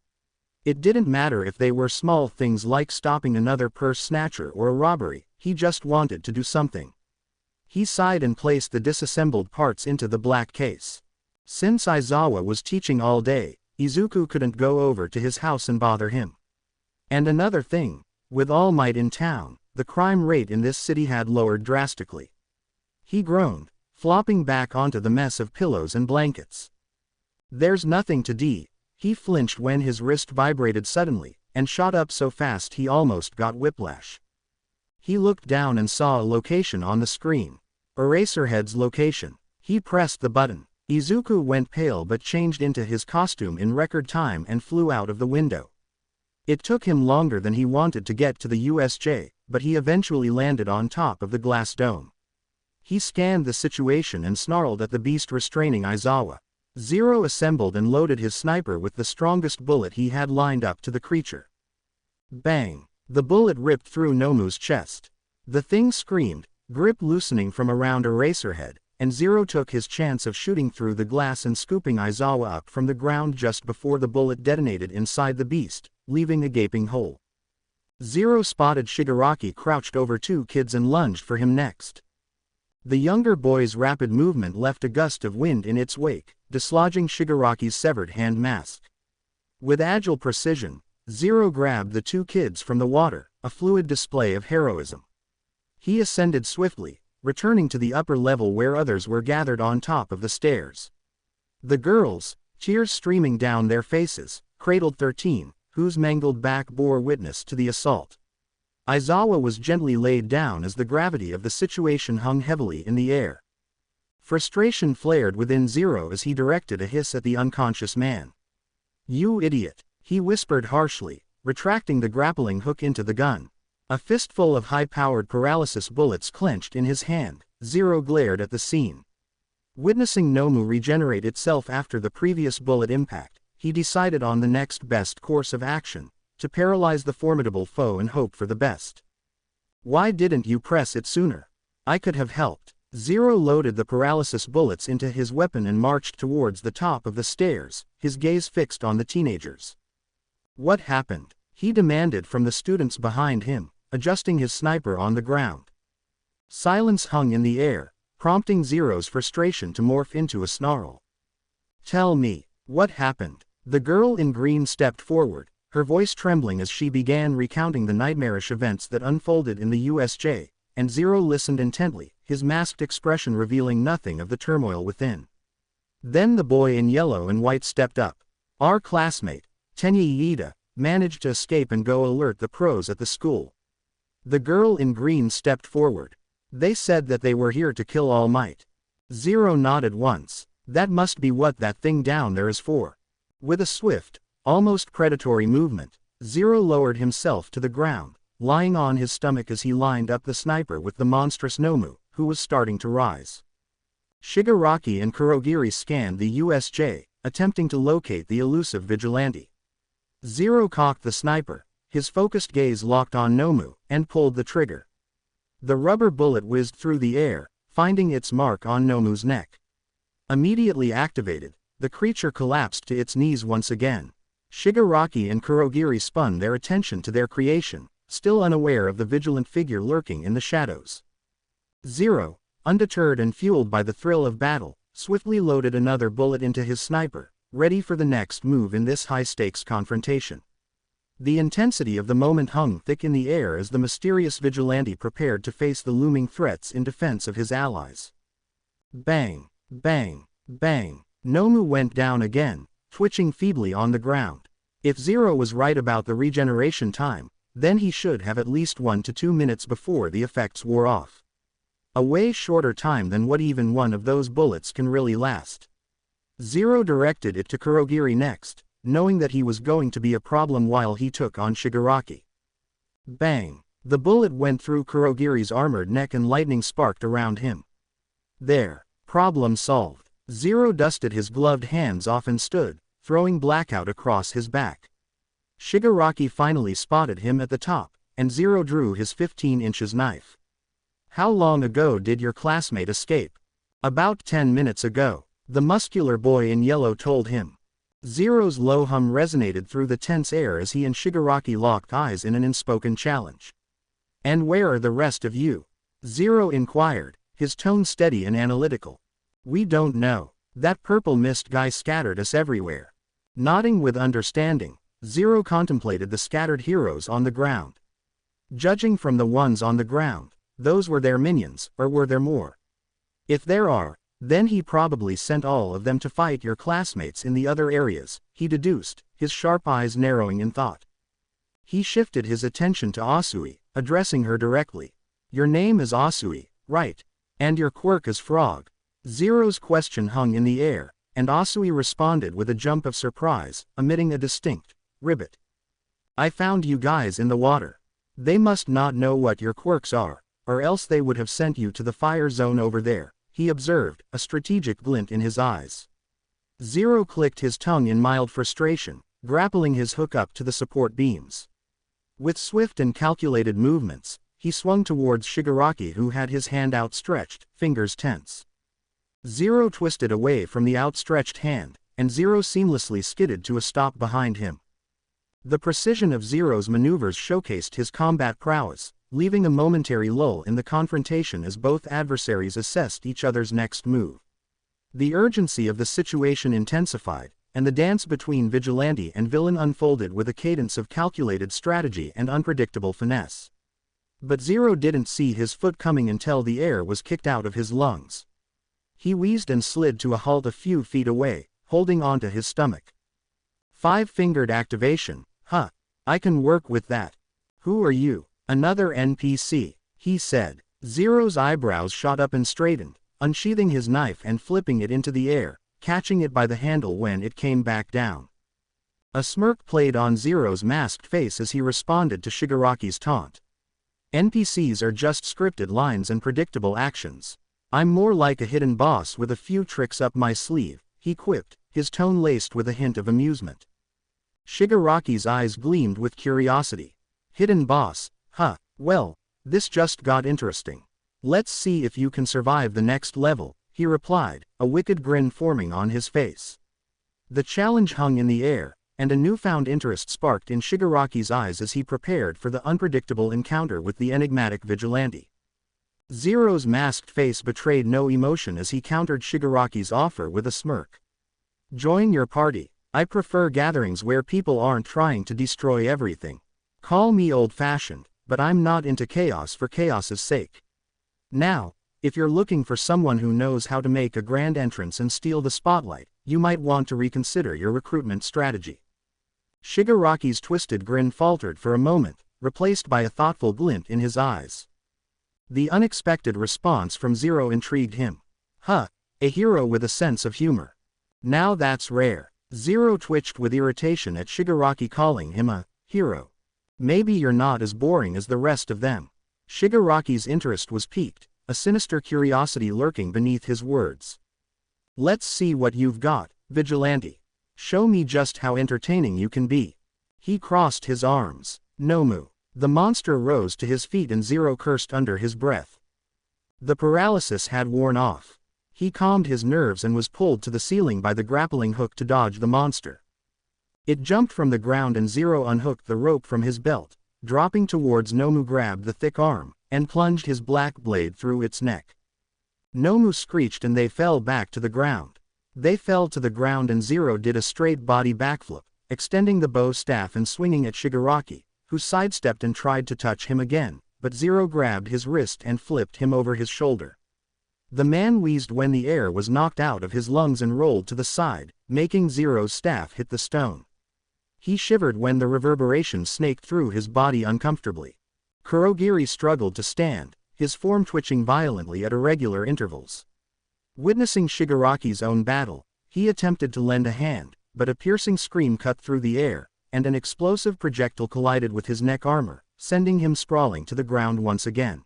It didn't matter if they were small things like stopping another purse snatcher or a robbery, he just wanted to do something. He sighed and placed the disassembled parts into the black case. Since Aizawa was teaching all day, Izuku couldn't go over to his house and bother him. And another thing, with All Might in town, the crime rate in this city had lowered drastically. He groaned, flopping back onto the mess of pillows and blankets. There's nothing to do. He flinched when his wrist vibrated suddenly, and shot up so fast he almost got whiplash. He looked down and saw a location on the screen. Eraserhead's location. He pressed the button. Izuku went pale but changed into his costume in record time and flew out of the window. It took him longer than he wanted to get to the USJ, but he eventually landed on top of the glass dome. He scanned the situation and snarled at the beast restraining Aizawa. Zero assembled and loaded his sniper with the strongest bullet he had lined up to the creature. Bang! The bullet ripped through Nomu's chest. The thing screamed, grip loosening from around Eraserhead, and Zero took his chance of shooting through the glass and scooping Aizawa up from the ground just before the bullet detonated inside the beast, leaving a gaping hole. Zero spotted Shigaraki crouched over two kids and lunged for him next. The younger boy's rapid movement left a gust of wind in its wake, dislodging Shigaraki's severed hand mask. With agile precision, Zero grabbed the two kids from the water, a fluid display of heroism. He ascended swiftly, returning to the upper level where others were gathered on top of the stairs. The girls, tears streaming down their faces, cradled 13, whose mangled back bore witness to the assault. Aizawa was gently laid down as the gravity of the situation hung heavily in the air. Frustration flared within Zero as he directed a hiss at the unconscious man. "You idiot," he whispered harshly, retracting the grappling hook into the gun. A fistful of high-powered paralysis bullets clenched in his hand. Zero glared at the scene. Witnessing Nomu regenerate itself after the previous bullet impact, he decided on the next best course of action, to paralyze the formidable foe and hope for the best. "Why didn't you press it sooner? I could have helped." Zero loaded the paralysis bullets into his weapon and marched towards the top of the stairs, his gaze fixed on the teenagers. "What happened?" he demanded from the students behind him, adjusting his sniper on the ground. Silence hung in the air, prompting Zero's frustration to morph into a snarl. "Tell me, what happened?" The girl in green stepped forward, her voice trembling as she began recounting the nightmarish events that unfolded in the USJ, and Zero listened intently, his masked expression revealing nothing of the turmoil within. Then the boy in yellow and white stepped up. "Our classmate, Tenya Iida, managed to escape and go alert the pros at the school." The girl in green stepped forward. "They said that they were here to kill All Might." Zero nodded once. "That must be what that thing down there is for." With a swift, almost predatory movement, Zero lowered himself to the ground, lying on his stomach as he lined up the sniper with the monstrous Nomu, who was starting to rise. Shigaraki and Kurogiri scanned the USJ, attempting to locate the elusive Vigilante. Zero cocked the sniper, his focused gaze locked on Nomu, and pulled the trigger. The rubber bullet whizzed through the air, finding its mark on Nomu's neck. Immediately activated, the creature collapsed to its knees once again. Shigaraki and Kurogiri spun their attention to their creation, still unaware of the vigilant figure lurking in the shadows. Zero, undeterred and fueled by the thrill of battle, swiftly loaded another bullet into his sniper, ready for the next move in this high-stakes confrontation. The intensity of the moment hung thick in the air as the mysterious Vigilante prepared to face the looming threats in defense of his allies. Bang, bang, bang. Nomu went down again, twitching feebly on the ground. If Zero was right about the regeneration time, then he should have at least 1 to 2 minutes before the effects wore off. A way shorter time than what even one of those bullets can really last. Zero directed it to Kurogiri next, knowing that he was going to be a problem while he took on Shigaraki. Bang! The bullet went through Kurogiri's armored neck and lightning sparked around him. There. Problem solved. Zero dusted his gloved hands off and stood, throwing Blackout across his back. Shigaraki finally spotted him at the top, and Zero drew his 15-inch knife. How long ago did your classmate escape? About 10 minutes ago, the muscular boy in yellow told him. Zero's low hum resonated through the tense air as he and Shigaraki locked eyes in an unspoken challenge. And where are the rest of you? Zero inquired, his tone steady and analytical. We don't know. That purple mist guy scattered us everywhere. Nodding with understanding, Zero contemplated the scattered heroes on the ground. Judging from the ones on the ground, those were their minions, or were there more? If there are, then he probably sent all of them to fight your classmates in the other areas, he deduced, his sharp eyes narrowing in thought. He shifted his attention to Asui, addressing her directly. Your name is Asui, right? And your quirk is Frog. Zero's question hung in the air, and Asui responded with a jump of surprise, emitting a distinct ribbit. I found you guys in the water. They must not know what your quirks are, or else they would have sent you to the fire zone over there, he observed, a strategic glint in his eyes. Zero clicked his tongue in mild frustration, grappling his hook up to the support beams. With swift and calculated movements, he swung towards Shigaraki who had his hand outstretched, fingers tense. Zero twisted away from the outstretched hand, and Zero seamlessly skidded to a stop behind him. The precision of Zero's maneuvers showcased his combat prowess, leaving a momentary lull in the confrontation as both adversaries assessed each other's next move. The urgency of the situation intensified, and the dance between vigilante and villain unfolded with a cadence of calculated strategy and unpredictable finesse. But Zero didn't see his foot coming until the air was kicked out of his lungs. He wheezed and slid to a halt a few feet away, holding onto his stomach. Five-fingered activation, huh? I can work with that. Who are you? Another NPC, he said. Zero's eyebrows shot up and straightened, unsheathing his knife and flipping it into the air, catching it by the handle when it came back down. A smirk played on Zero's masked face as he responded to Shigaraki's taunt. NPCs are just scripted lines and predictable actions. I'm more like a hidden boss with a few tricks up my sleeve, he quipped, his tone laced with a hint of amusement. Shigaraki's eyes gleamed with curiosity. Hidden boss? Huh, well, this just got interesting. Let's see if you can survive the next level, he replied, a wicked grin forming on his face. The challenge hung in the air, and a newfound interest sparked in Shigaraki's eyes as he prepared for the unpredictable encounter with the enigmatic vigilante. Zero's masked face betrayed no emotion as he countered Shigaraki's offer with a smirk. Join your party. I prefer gatherings where people aren't trying to destroy everything. Call me old-fashioned, but I'm not into chaos for chaos's sake. Now, if you're looking for someone who knows how to make a grand entrance and steal the spotlight, you might want to reconsider your recruitment strategy. Shigaraki's twisted grin faltered for a moment, replaced by a thoughtful glint in his eyes. The unexpected response from Zero intrigued him. Huh, a hero with a sense of humor. Now that's rare. Zero twitched with irritation at Shigaraki calling him a hero. Maybe you're not as boring as the rest of them. Shigaraki's interest was piqued, a sinister curiosity lurking beneath his words. Let's see what you've got, Vigilante. Show me just how entertaining you can be. He crossed his arms. Nomu. The monster rose to his feet and Zero cursed under his breath. The paralysis had worn off. He calmed his nerves and was pulled to the ceiling by the grappling hook to dodge the monster. It jumped from the ground and Zero unhooked the rope from his belt, dropping towards Nomu grabbed the thick arm, and plunged his black blade through its neck. Nomu screeched and they fell back to the ground. They fell to the ground and Zero did a straight body backflip, extending the bow staff and swinging at Shigaraki, who sidestepped and tried to touch him again, but Zero grabbed his wrist and flipped him over his shoulder. The man wheezed when the air was knocked out of his lungs and rolled to the side, making Zero's staff hit the stone. He shivered when the reverberation snaked through his body uncomfortably. Kurogiri struggled to stand, his form twitching violently at irregular intervals. Witnessing Shigaraki's own battle, he attempted to lend a hand, but a piercing scream cut through the air, and an explosive projectile collided with his neck armor, sending him sprawling to the ground once again.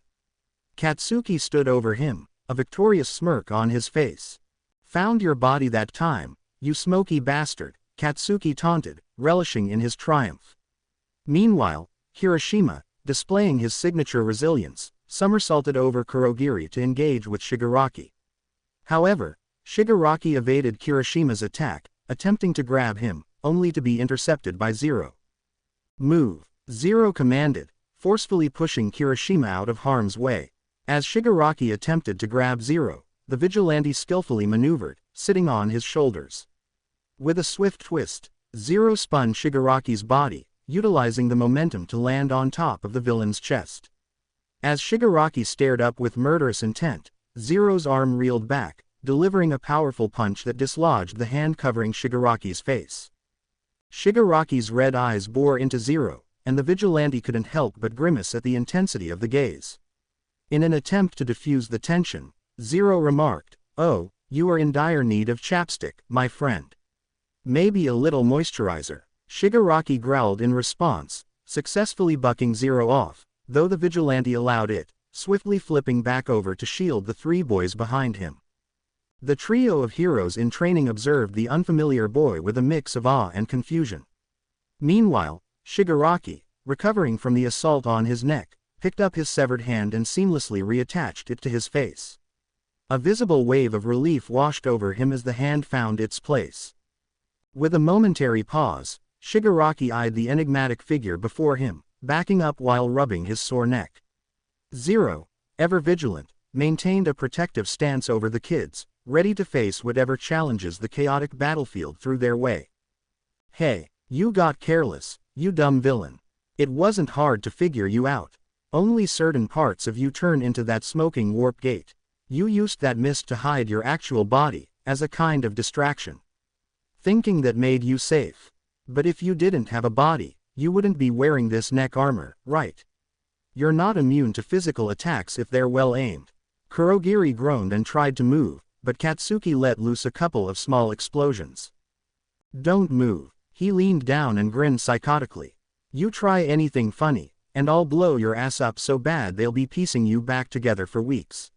Katsuki stood over him, a victorious smirk on his face. "Found your body that time, you smoky bastard," Katsuki taunted, relishing in his triumph. Meanwhile, Kirishima, displaying his signature resilience, somersaulted over Kurogiri to engage with Shigaraki. However, Shigaraki evaded Kirishima's attack, attempting to grab him, only to be intercepted by Zero. "Move," Zero commanded, forcefully pushing Kirishima out of harm's way. As Shigaraki attempted to grab Zero, the Vigilante skillfully maneuvered, sitting on his shoulders. With a swift twist, Zero spun Shigaraki's body, utilizing the momentum to land on top of the villain's chest. As Shigaraki stared up with murderous intent, Zero's arm reeled back, delivering a powerful punch that dislodged the hand covering Shigaraki's face. Shigaraki's red eyes bore into Zero, and the Vigilante couldn't help but grimace at the intensity of the gaze. In an attempt to diffuse the tension, Zero remarked, "Oh, you are in dire need of chapstick, my friend. Maybe a little moisturizer." Shigaraki growled in response, successfully bucking Zero off, though the Vigilante allowed it, swiftly flipping back over to shield the three boys behind him. The trio of heroes in training observed the unfamiliar boy with a mix of awe and confusion. Meanwhile, Shigaraki, recovering from the assault on his neck, picked up his severed hand and seamlessly reattached it to his face. A visible wave of relief washed over him as the hand found its place. With a momentary pause, Shigaraki eyed the enigmatic figure before him, backing up while rubbing his sore neck. Zero, ever vigilant, maintained a protective stance over the kids, ready to face whatever challenges the chaotic battlefield threw their way. "Hey, you got careless, you dumb villain. It wasn't hard to figure you out. Only certain parts of you turn into that smoking warp gate. You used that mist to hide your actual body, as a kind of distraction. Thinking that made you safe. But if you didn't have a body, you wouldn't be wearing this neck armor, right? You're not immune to physical attacks if they're well aimed." Kurogiri groaned and tried to move, but Katsuki let loose a couple of small explosions. "Don't move," he leaned down and grinned psychotically. "You try anything funny, and I'll blow your ass up so bad they'll be piecing you back together for weeks."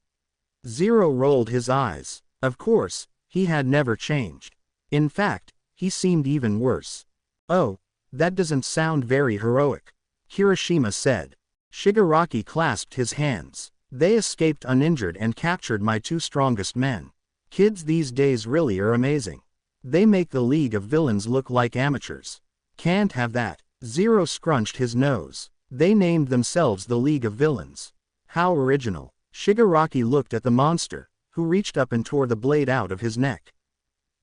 Zero rolled his eyes. Of course, he had never changed. In fact, he seemed even worse. "Oh, that doesn't sound very heroic," Kirishima said. Shigaraki clasped his hands. "They escaped uninjured and captured my two strongest men. Kids these days really are amazing. They make the League of Villains look like amateurs. Can't have that." Zero scrunched his nose. "They named themselves the League of Villains. How original." Shigaraki looked at the monster, who reached up and tore the blade out of his neck.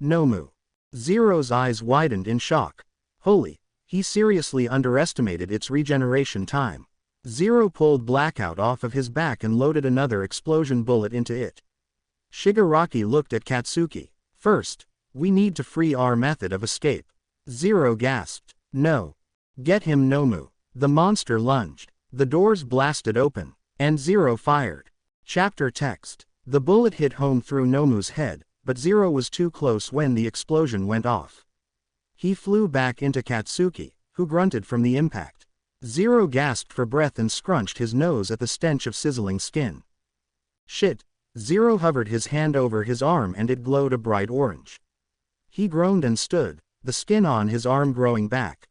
"Nomu." Zero's eyes widened in shock. Holy, he seriously underestimated its regeneration time. Zero pulled Blackout off of his back and loaded another explosion bullet into it. Shigaraki looked at Katsuki. "First, we need to free our method of escape." Zero gasped. "No. Get him, Nomu." The monster lunged. The doors blasted open, and Zero fired. Chapter text. The bullet hit home through Nomu's head, but Zero was too close when the explosion went off. He flew back into Katsuki, who grunted from the impact. Zero gasped for breath and scrunched his nose at the stench of sizzling skin. "Shit." Zero hovered his hand over his arm and it glowed a bright orange. He groaned and stood, the skin on his arm growing back.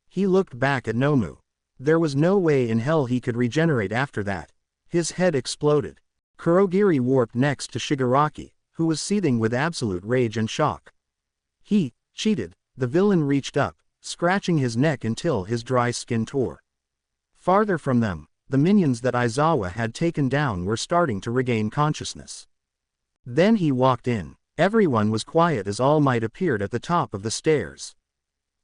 He looked back at Nomu. There was no way in hell he could regenerate after that. His head exploded. Kurogiri warped next to Shigaraki, who was seething with absolute rage and shock. He cheated. The villain reached up, scratching his neck until his dry skin tore. Farther from them, the minions that Aizawa had taken down were starting to regain consciousness. Then he walked in. Everyone was quiet as All Might appeared at the top of the stairs.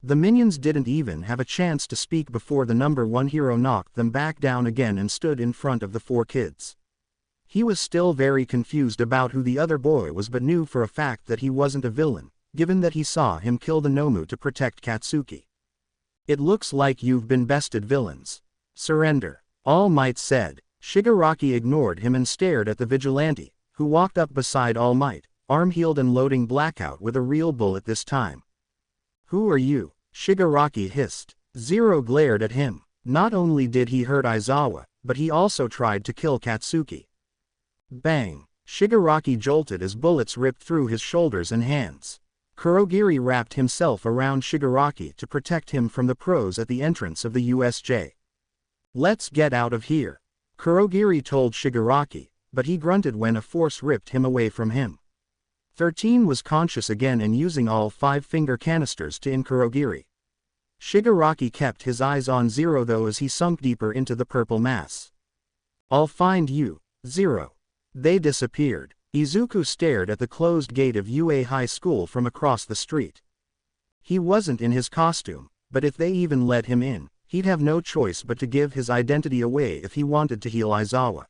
The minions didn't even have a chance to speak before the number 1 hero knocked them back down again and stood in front of the 4 kids. He was still very confused about who the other boy was, but knew for a fact that he wasn't a villain, given that he saw him kill the Nomu to protect Katsuki. "It looks like you've been bested, villains. Surrender," All Might said. Shigaraki ignored him and stared at the Vigilante, who walked up beside All Might, arm-heeled and loading Blackout with a real bullet this time. "Who are you?" Shigaraki hissed. Zero glared at him. Not only did he hurt Aizawa, but he also tried to kill Katsuki. Bang! Shigaraki jolted as bullets ripped through his shoulders and hands. Kurogiri wrapped himself around Shigaraki to protect him from the pros at the entrance of the USJ. "Let's get out of here," Kurogiri told Shigaraki, but he grunted when a force ripped him away from him. 13 was conscious again and using all 5-finger canisters to in Kurogiri. Shigaraki kept his eyes on Zero though as he sunk deeper into the purple mass. "I'll find you, Zero." They disappeared. Izuku stared at the closed gate of UA High School from across the street. He wasn't in his costume, but if they even let him in, he'd have no choice but to give his identity away if he wanted to heal Aizawa.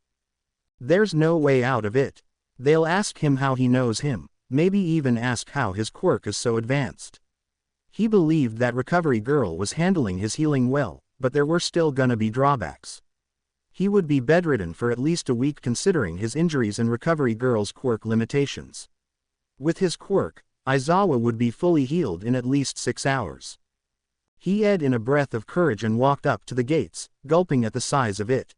There's no way out of it. They'll ask him how he knows him, maybe even ask how his quirk is so advanced. He believed that Recovery Girl was handling his healing well, but there were still gonna be drawbacks. He would be bedridden for at least a week considering his injuries and Recovery Girl's quirk limitations. With his quirk, Aizawa would be fully healed in at least 6 hours. He edged in a breath of courage and walked up to the gates, gulping at the size of it.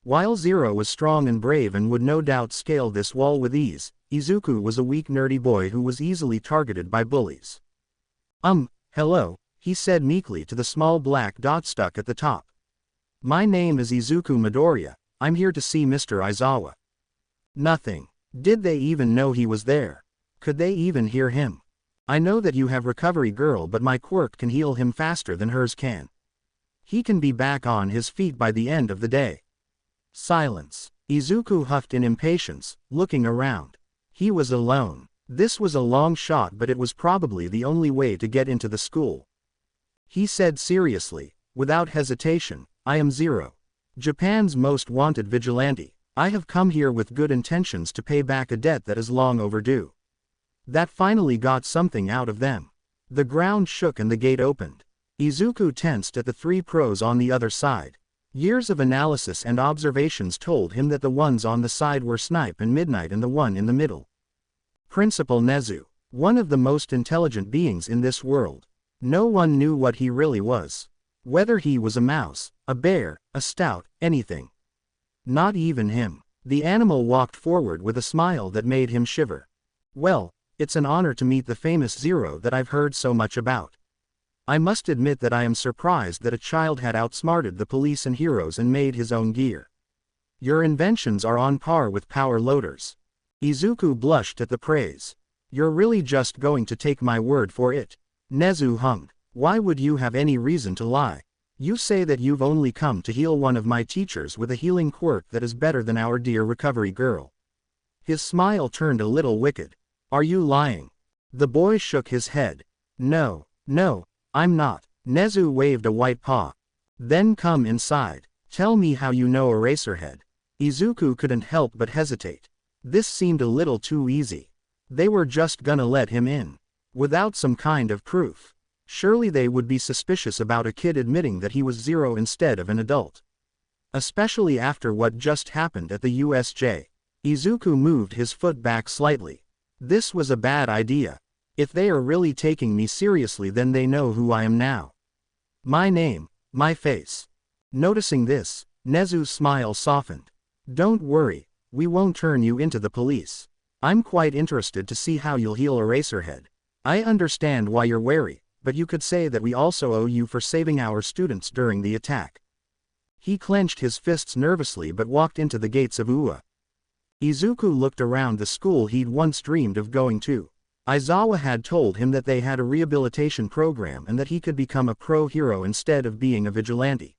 While Zero was strong and brave and would no doubt scale this wall with ease, Izuku was a weak nerdy boy who was easily targeted by bullies. Hello," he said meekly to the small black dot stuck at the top. "My name is Izuku Midoriya, I'm here to see Mr. Aizawa." Nothing. Did they even know he was there? Could they even hear him? "I know that you have Recovery Girl, but my quirk can heal him faster than hers can. He can be back on his feet by the end of the day." Silence. Izuku huffed in impatience, looking around. He was alone. This was a long shot, but it was probably the only way to get into the school. He said seriously, without hesitation, "I am Zero, Japan's most wanted vigilante. I have come here with good intentions to pay back a debt that is long overdue." That finally got something out of them. The ground shook and the gate opened. Izuku tensed at the 3 pros on the other side. Years of analysis and observations told him that the ones on the side were Snipe and Midnight and the one in the middle, Principal Nezu, one of the most intelligent beings in this world. No one knew what he really was. Whether he was a mouse, a bear, a stout, anything. Not even him. The animal walked forward with a smile that made him shiver. "Well, it's an honor to meet the famous Zero that I've heard so much about. I must admit that I am surprised that a child had outsmarted the police and heroes and made his own gear. Your inventions are on par with power loaders." Izuku blushed at the praise. "You're really just going to take my word for it?" Nezu hummed. "Why would you have any reason to lie? You say that you've only come to heal one of my teachers with a healing quirk that is better than our dear Recovery Girl." His smile turned a little wicked. "Are you lying?" The boy shook his head. No, I'm not." Nezu waved a white paw. "Then come inside. Tell me how you know Eraserhead." Izuku couldn't help but hesitate. This seemed a little too easy. They were just gonna let him in. Without some kind of proof. Surely they would be suspicious about a kid admitting that he was Zero instead of an adult. Especially after what just happened at the USJ. Izuku moved his foot back slightly. This was a bad idea. If they are really taking me seriously, then they know who I am now. My name, my face. Noticing this, Nezu's smile softened. "Don't worry, we won't turn you into the police. I'm quite interested to see how you'll heal Eraserhead. I understand why you're wary, but you could say that we also owe you for saving our students during the attack." He clenched his fists nervously but walked into the gates of UA. Izuku looked around the school he'd once dreamed of going to. Aizawa had told him that they had a rehabilitation program and that he could become a pro hero instead of being a vigilante.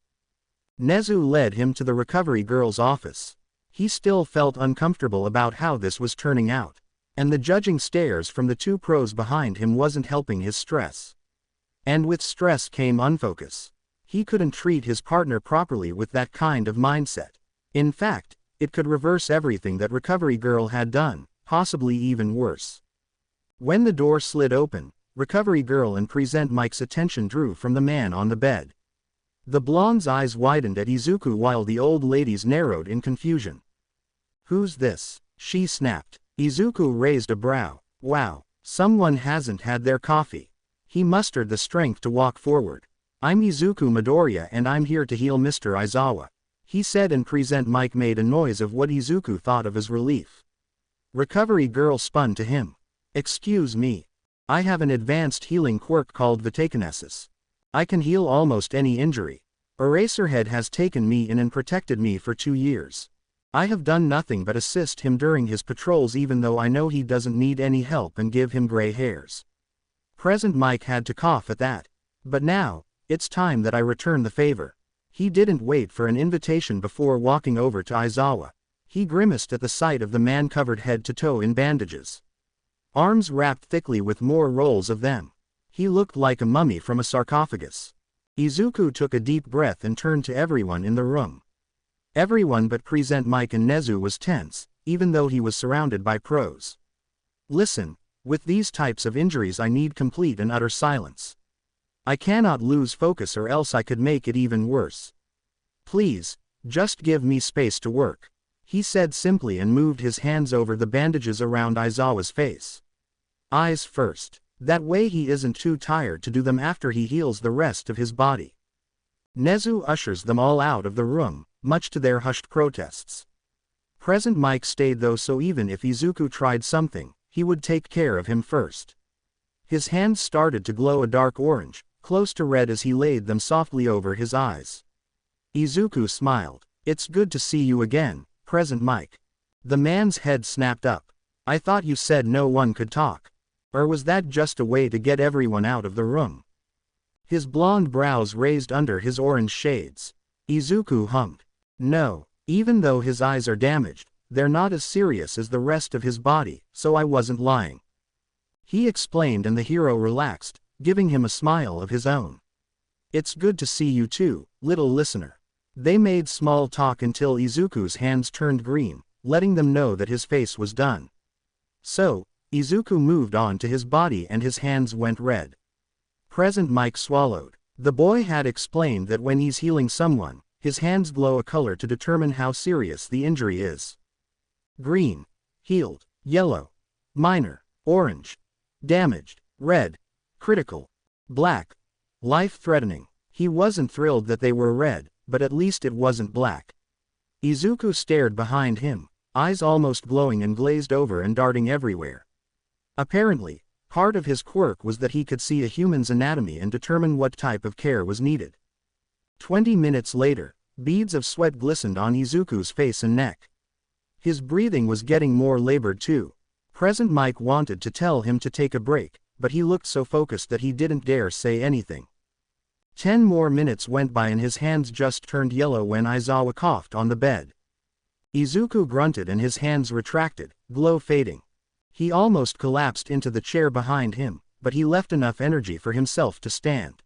Nezu led him to the Recovery Girl's office. He still felt uncomfortable about how this was turning out, and the judging stares from the 2 pros behind him wasn't helping his stress. And with stress came unfocus. He couldn't treat his partner properly with that kind of mindset. In fact, it could reverse everything that Recovery Girl had done, possibly even worse. When the door slid open, Recovery Girl and Present Mike's attention drew from the man on the bed. The blonde's eyes widened at Izuku while the old lady's narrowed in confusion. "Who's this?" she snapped. Izuku raised a brow. "Wow, someone hasn't had their coffee." He mustered the strength to walk forward. "I'm Izuku Midoriya and I'm here to heal Mr. Aizawa," he said, and Present Mike made a noise of what Izuku thought of as relief. Recovery Girl spun to him. "Excuse me. I have an advanced healing quirk called Vitakinesis. I can heal almost any injury. Eraserhead has taken me in and protected me for 2 years. I have done nothing but assist him during his patrols even though I know he doesn't need any help and give him gray hairs." Present Mike had to cough at that. "But now, it's time that I return the favor." He didn't wait for an invitation before walking over to Aizawa. He grimaced at the sight of the man covered head to toe in bandages. Arms wrapped thickly with more rolls of them. He looked like a mummy from a sarcophagus. Izuku took a deep breath and turned to everyone in the room. Everyone but Present Mike and Nezu was tense, even though he was surrounded by pros. "Listen, with these types of injuries I need complete and utter silence. I cannot lose focus or else I could make it even worse. Please, just give me space to work," he said simply and moved his hands over the bandages around Aizawa's face. "Eyes first. That way he isn't too tired to do them after he heals the rest of his body." Nezu ushers them all out of the room, much to their hushed protests. Present Mike stayed though, so even if Izuku tried something, he would take care of him first. His hands started to glow a dark orange, close to red as he laid them softly over his eyes. Izuku smiled. "It's good to see you again, Present Mike." The man's head snapped up. "I thought you said no one could talk. Or was that just a way to get everyone out of the room?" His blonde brows raised under his orange shades. Izuku hummed. "No, even though his eyes are damaged, they're not as serious as the rest of his body, so I wasn't lying," he explained, and the hero relaxed, giving him a smile of his own. "It's good to see you too, little listener." They made small talk until Izuku's hands turned green, letting them know that his face was done. So, Izuku moved on to his body and his hands went red. Present Mike swallowed. The boy had explained that when he's healing someone, his hands glow a color to determine how serious the injury is. Green, healed; yellow, minor; orange, damaged; red, critical; black, life-threatening. He wasn't thrilled that they were red, but at least it wasn't black. Izuku stared behind him, eyes almost glowing and glazed over and darting everywhere. Apparently, part of his quirk was that he could see a human's anatomy and determine what type of care was needed. 20 minutes later, beads of sweat glistened on Izuku's face and neck. His breathing was getting more labored too. Present Mike wanted to tell him to take a break, but he looked so focused that he didn't dare say anything. 10 more minutes went by and his hands just turned yellow when Aizawa coughed on the bed. Izuku grunted and his hands retracted, glow fading. He almost collapsed into the chair behind him, but he left enough energy for himself to stand.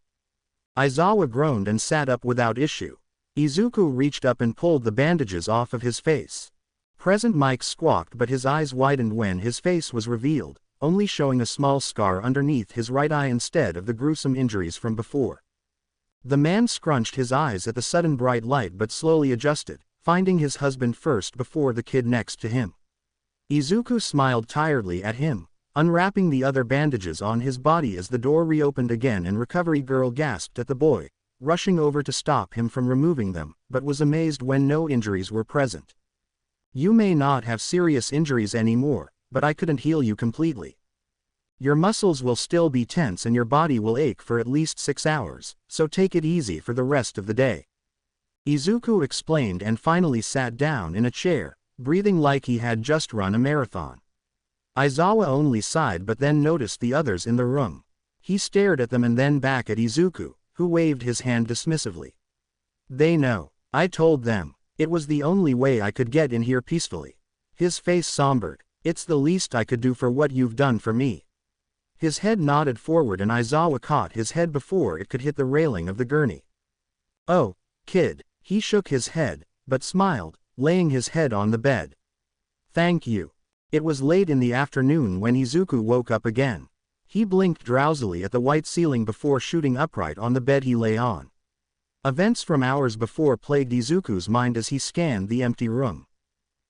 Aizawa groaned and sat up without issue. Izuku reached up and pulled the bandages off of his face. Present Mike squawked, but his eyes widened when his face was revealed, only showing a small scar underneath his right eye instead of the gruesome injuries from before. The man scrunched his eyes at the sudden bright light but slowly adjusted, finding his husband first before the kid next to him. Izuku smiled tiredly at him, unwrapping the other bandages on his body as the door reopened again and Recovery Girl gasped at the boy, rushing over to stop him from removing them, but was amazed when no injuries were present. "You may not have serious injuries anymore, but I couldn't heal you completely. Your muscles will still be tense and your body will ache for at least 6 hours, so take it easy for the rest of the day," Izuku explained and finally sat down in a chair, breathing like he had just run a marathon. Aizawa only sighed but then noticed the others in the room. He stared at them and then back at Izuku, who waved his hand dismissively. "They know. I told them. It was the only way I could get in here peacefully." His face sombered. "It's the least I could do for what you've done for me." His head nodded forward and Aizawa caught his head before it could hit the railing of the gurney. "Oh, kid," he shook his head, but smiled, laying his head on the bed. "Thank you." It was late in the afternoon when Izuku woke up again. He blinked drowsily at the white ceiling before shooting upright on the bed he lay on. Events from hours before plagued Izuku's mind as he scanned the empty room.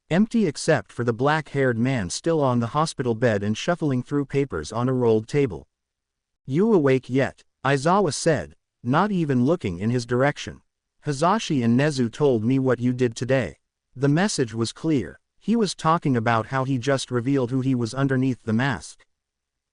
Empty except for the black-haired man still on the hospital bed and shuffling through papers on a rolled table. "You awake yet?" Aizawa said, not even looking in his direction. "Hazashi and Nezu told me what you did today." The message was clear. He was talking about how he just revealed who he was underneath the mask.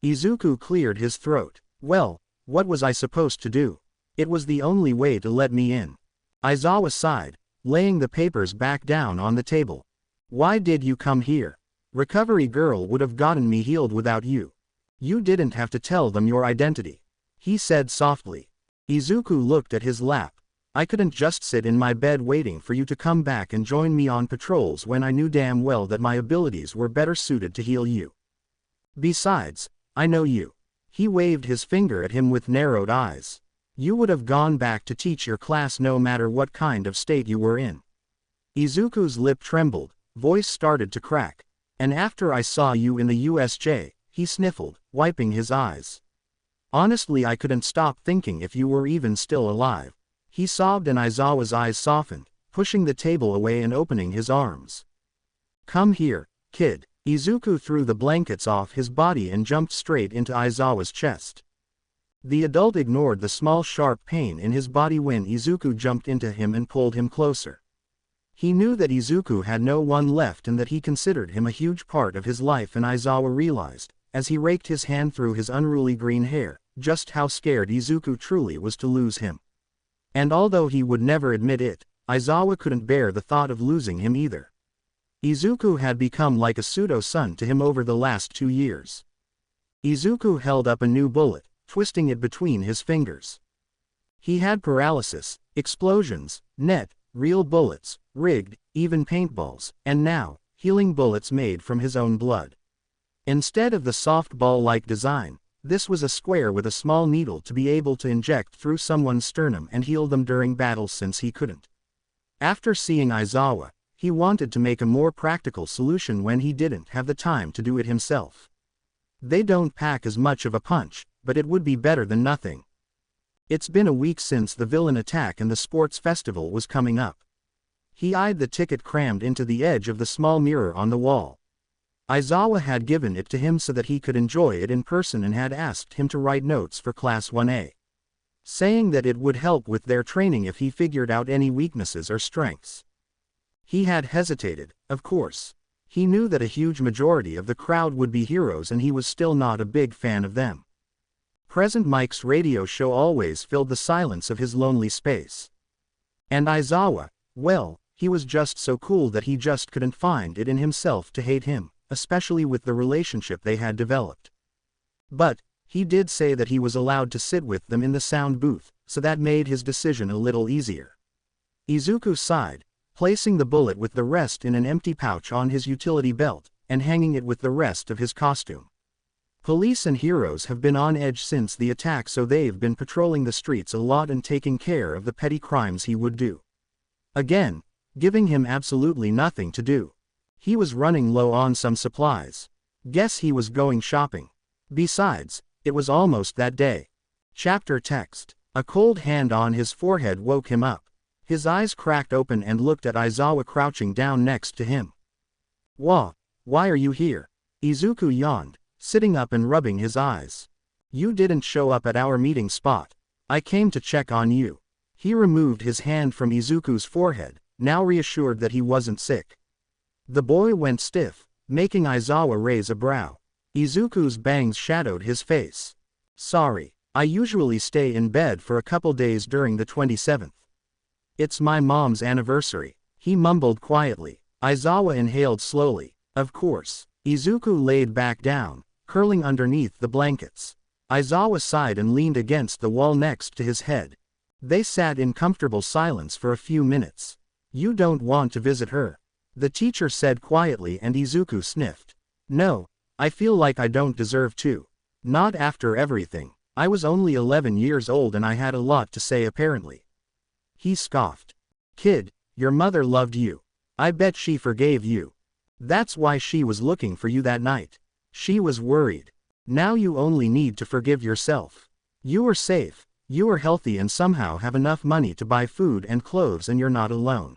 Izuku cleared his throat. "Well, what was I supposed to do? It was the only way to let me in." Aizawa sighed, laying the papers back down on the table. "Why did you come here? Recovery Girl would have gotten me healed without you. You didn't have to tell them your identity," he said softly. Izuku looked at his lap. "I couldn't just sit in my bed waiting for you to come back and join me on patrols when I knew damn well that my abilities were better suited to heal you. Besides, I know you." He waved his finger at him with narrowed eyes. "You would have gone back to teach your class no matter what kind of state you were in." Izuku's lip trembled, voice started to crack. "And after I saw you in the USJ, he sniffled, wiping his eyes. "Honestly, I couldn't stop thinking if you were even still alive." He sobbed and Aizawa's eyes softened, pushing the table away and opening his arms. "Come here, kid." Izuku threw the blankets off his body and jumped straight into Aizawa's chest. The adult ignored the small sharp pain in his body when Izuku jumped into him and pulled him closer. He knew that Izuku had no one left and that he considered him a huge part of his life, and Aizawa realized, as he raked his hand through his unruly green hair, just how scared Izuku truly was to lose him. And although he would never admit it, Aizawa couldn't bear the thought of losing him either. Izuku had become like a pseudo-son to him over the last 2 years. Izuku held up a new bullet, twisting it between his fingers. He had paralysis, explosions, net, real bullets, rigged, even paintballs, and now, healing bullets made from his own blood. Instead of the soft ball-like design, this was a square with a small needle to be able to inject through someone's sternum and heal them during battles since he couldn't. After seeing Aizawa, he wanted to make a more practical solution when he didn't have the time to do it himself. They don't pack as much of a punch, but it would be better than nothing. It's been a week since the villain attack and the sports festival was coming up. He eyed the ticket crammed into the edge of the small mirror on the wall. Aizawa had given it to him so that he could enjoy it in person and had asked him to write notes for Class 1A, saying that it would help with their training if he figured out any weaknesses or strengths. He had hesitated, of course. He knew that a huge majority of the crowd would be heroes and he was still not a big fan of them. Present Mike's radio show always filled the silence of his lonely space. And Aizawa, well, he was just so cool that he just couldn't find it in himself to hate him, especially with the relationship they had developed. But, he did say that he was allowed to sit with them in the sound booth, so that made his decision a little easier. Izuku sighed, placing the bullet with the rest in an empty pouch on his utility belt, and hanging it with the rest of his costume. Police and heroes have been on edge since the attack, so they've been patrolling the streets a lot and taking care of the petty crimes he would do. Again, giving him absolutely nothing to do. He was running low on some supplies. Guess he was going shopping. Besides, it was almost that day. Chapter text. A cold hand on his forehead woke him up. His eyes cracked open and looked at Aizawa crouching down next to him. Why are you here? Izuku yawned, sitting up and rubbing his eyes. You didn't show up at our meeting spot. I came to check on you. He removed his hand from Izuku's forehead, now reassured that he wasn't sick. The boy went stiff, making Aizawa raise a brow. Izuku's bangs shadowed his face. Sorry, I usually stay in bed for a couple days during the 27th. It's my mom's anniversary, he mumbled quietly. Aizawa inhaled slowly. Of course. Izuku laid back down, curling underneath the blankets. Aizawa sighed and leaned against the wall next to his head. They sat in comfortable silence for a few minutes. You don't want to visit her? The teacher said quietly, and Izuku sniffed. No, I feel like I don't deserve to. Not after everything. I was only 11 years old and I had a lot to say apparently. He scoffed. Kid, your mother loved you. I bet she forgave you. That's why she was looking for you that night. She was worried. Now you only need to forgive yourself. You are safe, you are healthy and somehow have enough money to buy food and clothes and you're not alone.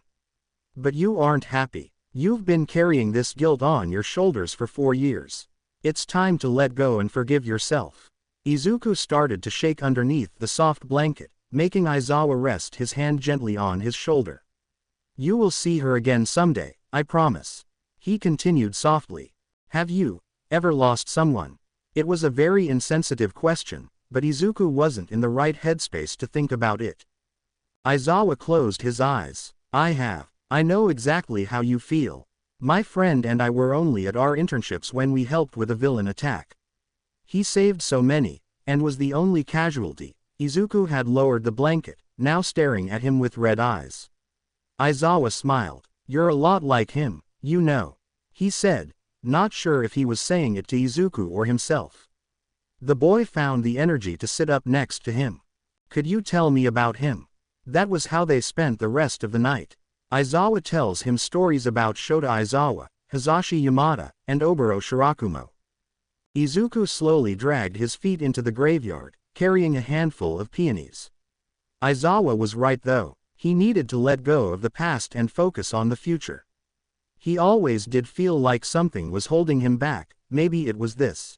But you aren't happy. You've been carrying this guilt on your shoulders for 4 years. It's time to let go and forgive yourself. Izuku started to shake underneath the soft blanket, making Aizawa rest his hand gently on his shoulder. You will see her again someday, I promise. He continued softly. Have you ever lost someone? It was a very insensitive question, but Izuku wasn't in the right headspace to think about it. Aizawa closed his eyes. I have. I know exactly how you feel. My friend and I were only at our internships when we helped with a villain attack. He saved so many, and was the only casualty. Izuku had lowered the blanket, now staring at him with red eyes. Aizawa smiled. You're a lot like him, you know. He said, not sure if he was saying it to Izuku or himself. The boy found the energy to sit up next to him. Could you tell me about him? That was how they spent the rest of the night. Aizawa tells him stories about Shota Aizawa, Hizashi Yamada, and Oboro Shirakumo. Izuku slowly dragged his feet into the graveyard, carrying a handful of peonies. Aizawa was right though. He needed to let go of the past and focus on the future. He always did feel like something was holding him back, maybe it was this.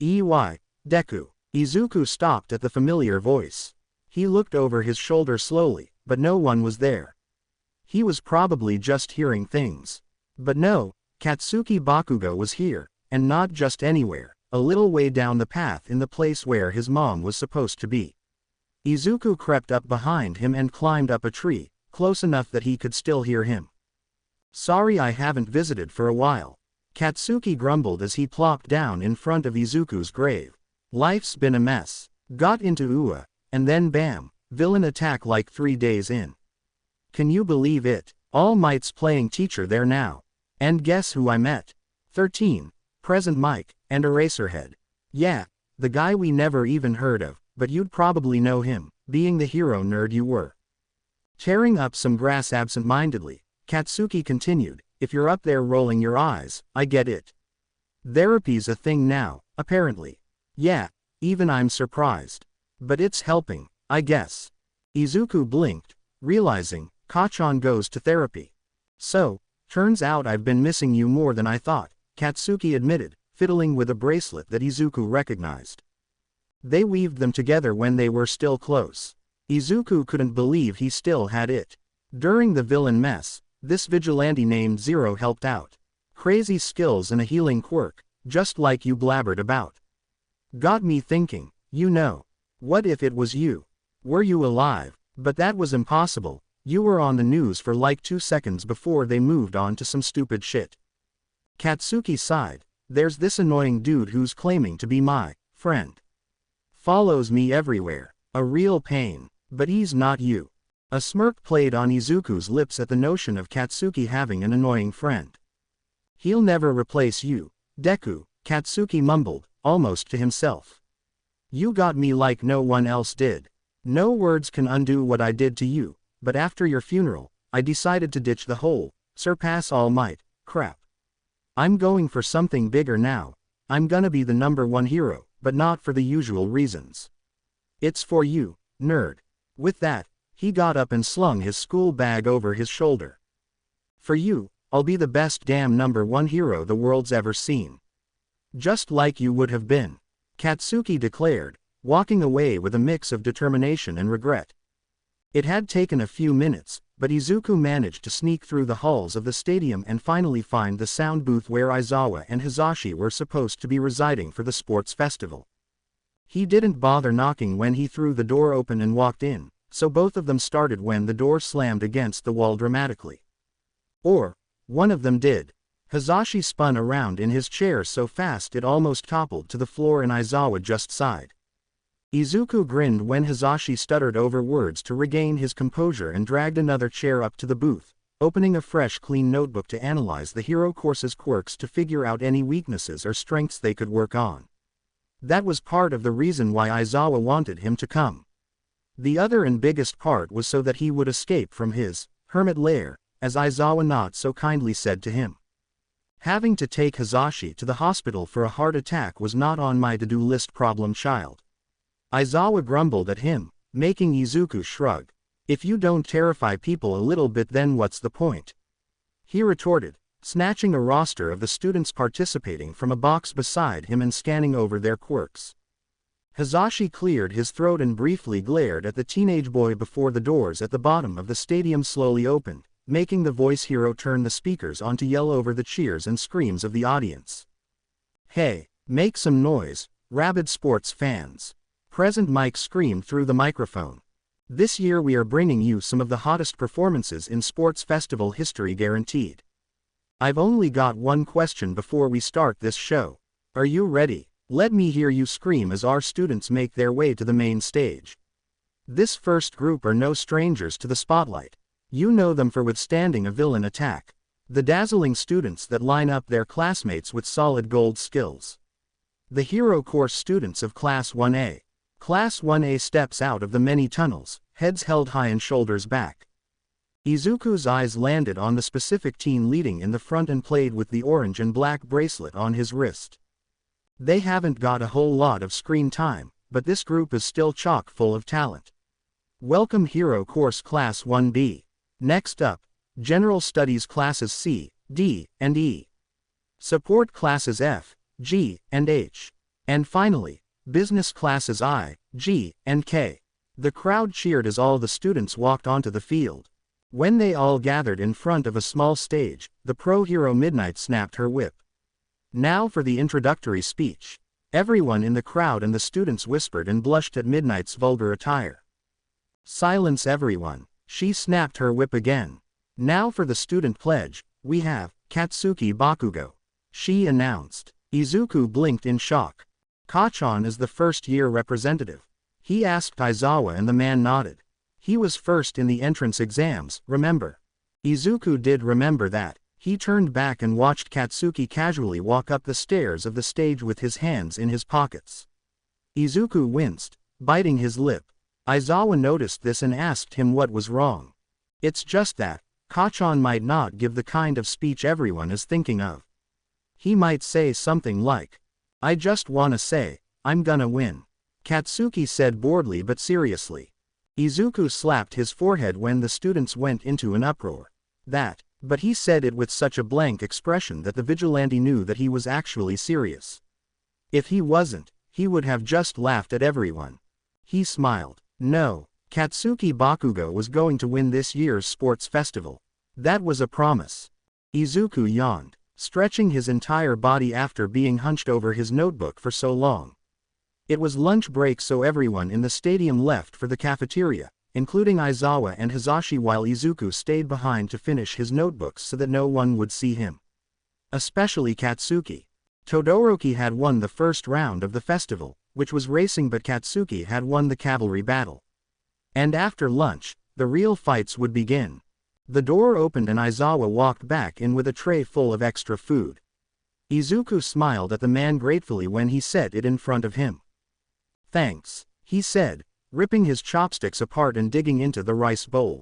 Deku. Izuku stopped at the familiar voice. He looked over his shoulder slowly, but no one was there. He was probably just hearing things. But no, Katsuki Bakugo was here, and not just anywhere, a little way down the path in the place where his mom was supposed to be. Izuku crept up behind him and climbed up a tree, close enough that he could still hear him. Sorry I haven't visited for a while. Katsuki grumbled as he plopped down in front of Izuku's grave. Life's been a mess. Got into UA, and then bam, villain attack like 3 days in. Can you believe it? All Might's playing teacher there now. And guess who I met? 13, Present Mike, and Eraserhead. Yeah, the guy we never even heard of, but you'd probably know him, being the hero nerd you were. Tearing up some grass absent-mindedly, Katsuki continued, if you're up there rolling your eyes, I get it. Therapy's a thing now, apparently. Yeah, even I'm surprised. But it's helping, I guess. Izuku blinked, realizing, Kachan goes to therapy. So, turns out I've been missing you more than I thought, Katsuki admitted, fiddling with a bracelet that Izuku recognized. They weaved them together when they were still close. Izuku couldn't believe he still had it. During the villain mess, this vigilante named Zero helped out. Crazy skills and a healing quirk, just like you blabbered about. Got me thinking, you know. What if it was you? Were you alive? But that was impossible. You were on the news for like 2 seconds before they moved on to some stupid shit. Katsuki sighed. There's this annoying dude who's claiming to be my friend. Follows me everywhere. A real pain. But he's not you. A smirk played on Izuku's lips at the notion of Katsuki having an annoying friend. He'll never replace you, Deku, Katsuki mumbled, almost to himself. You got me like no one else did. No words can undo what I did to you, but after your funeral, I decided to ditch the whole, surpass all might, crap. I'm going for something bigger now. I'm gonna be the #1 hero, but not for the usual reasons. It's for you, nerd. With that, he got up and slung his school bag over his shoulder. For you, I'll be the best damn #1 hero the world's ever seen. Just like you would have been, Katsuki declared, walking away with a mix of determination and regret. It had taken a few minutes, but Izuku managed to sneak through the halls of the stadium and finally find the sound booth where Aizawa and Hizashi were supposed to be residing for the sports festival. He didn't bother knocking when he threw the door open and walked in, so both of them started when the door slammed against the wall dramatically. Or, one of them did. Hizashi spun around in his chair so fast it almost toppled to the floor and Aizawa just sighed. Izuku grinned when Hizashi stuttered over words to regain his composure and dragged another chair up to the booth, opening a fresh clean notebook to analyze the hero course's quirks to figure out any weaknesses or strengths they could work on. That was part of the reason why Aizawa wanted him to come. The other and biggest part was so that he would escape from his hermit lair, as Aizawa not so kindly said to him. Having to take Hisashi to the hospital for a heart attack was not on my to-do list, problem child. Aizawa grumbled at him, making Izuku shrug. If you don't terrify people a little bit, then what's the point? He retorted, snatching a roster of the students participating from a box beside him and scanning over their quirks. Hisashi cleared his throat and briefly glared at the teenage boy before the doors at the bottom of the stadium slowly opened, making the voice hero turn the speakers on to yell over the cheers and screams of the audience. Hey, make some noise, rabid sports fans. Present Mike screamed through the microphone. This year we are bringing you some of the hottest performances in sports festival history, guaranteed. I've only got one question before we start this show. Are you ready? Let me hear you scream as our students make their way to the main stage. This first group are no strangers to the spotlight. You know them for withstanding a villain attack. The dazzling students that line up their classmates with solid gold skills. The hero course students of Class 1A. Class 1A steps out of the many tunnels, heads held high and shoulders back. Izuku's eyes landed on the specific teen leading in the front and played with the orange and black bracelet on his wrist. They haven't got a whole lot of screen time, but this group is still chock full of talent. Welcome Hero Course Class 1B. Next up, General Studies Classes C, D, and E. Support Classes F, G, and H. And finally, Business Classes I, G, and K. The crowd cheered as all the students walked onto the field. When they all gathered in front of a small stage, the pro-hero Midnight snapped her whip. Now for the introductory speech. Everyone in the crowd and the students whispered and blushed at Midnight's vulgar attire. Silence everyone. She snapped her whip again. Now for the student pledge, we have Katsuki Bakugo. She announced. Izuku blinked in shock. Kachan is the first-year representative. He asked Aizawa and the man nodded. He was first in the entrance exams, remember? Izuku did remember that. He turned back and watched Katsuki casually walk up the stairs of the stage with his hands in his pockets. Izuku winced, biting his lip. Aizawa noticed this and asked him what was wrong. It's just that, Kachan might not give the kind of speech everyone is thinking of. He might say something like, I just wanna say, I'm gonna win. Katsuki said boredly but seriously. Izuku slapped his forehead when the students went into an uproar. But he said it with such a blank expression that the Vigilante knew that he was actually serious. If he wasn't, he would have just laughed at everyone. He smiled. No, Katsuki Bakugo was going to win this year's sports festival. That was a promise. Izuku yawned, stretching his entire body after being hunched over his notebook for so long. It was lunch break, so everyone in the stadium left for the cafeteria, including Aizawa and Hisashi, while Izuku stayed behind to finish his notebooks so that no one would see him. Especially Katsuki. Todoroki had won the first round of the festival, which was racing, but Katsuki had won the cavalry battle. And after lunch, the real fights would begin. The door opened and Aizawa walked back in with a tray full of extra food. Izuku smiled at the man gratefully when he set it in front of him. Thanks, he said, ripping his chopsticks apart and digging into the rice bowl.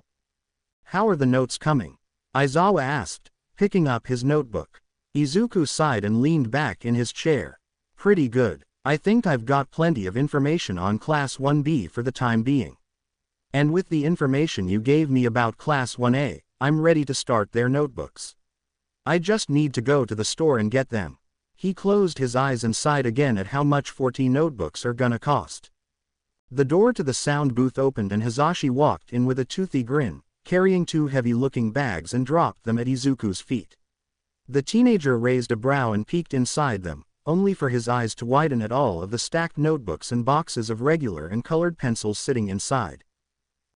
How are the notes coming? Aizawa asked, picking up his notebook. Izuku sighed and leaned back in his chair. Pretty good. I think I've got plenty of information on Class 1B for the time being. And with the information you gave me about Class 1A, I'm ready to start their notebooks. I just need to go to the store and get them. He closed his eyes and sighed again at how much 14 notebooks are gonna cost. The door to the sound booth opened and Hisashi walked in with a toothy grin, carrying 2 heavy-looking bags, and dropped them at Izuku's feet. The teenager raised a brow and peeked inside them, only for his eyes to widen at all of the stacked notebooks and boxes of regular and colored pencils sitting inside.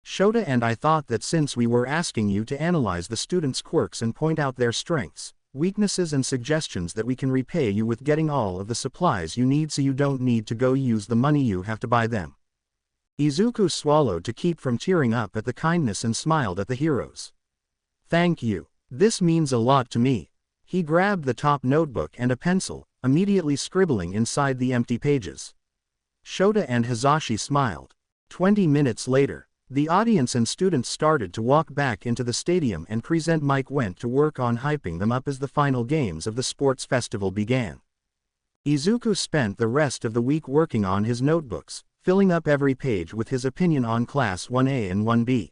Shota and I thought that since we were asking you to analyze the students' quirks and point out their strengths, weaknesses and suggestions, that we can repay you with getting all of the supplies you need so you don't need to go use the money you have to buy them. Izuku swallowed to keep from tearing up at the kindness and smiled at the heroes. Thank you. This means a lot to me. He grabbed the top notebook and a pencil, immediately scribbling inside the empty pages. Shota and Hisashi smiled. 20 minutes later, the audience and students started to walk back into the stadium and Mike went to work on hyping them up as the final games of the sports festival began. Izuku spent the rest of the week working on his notebooks, filling up every page with his opinion on Class 1A and 1B.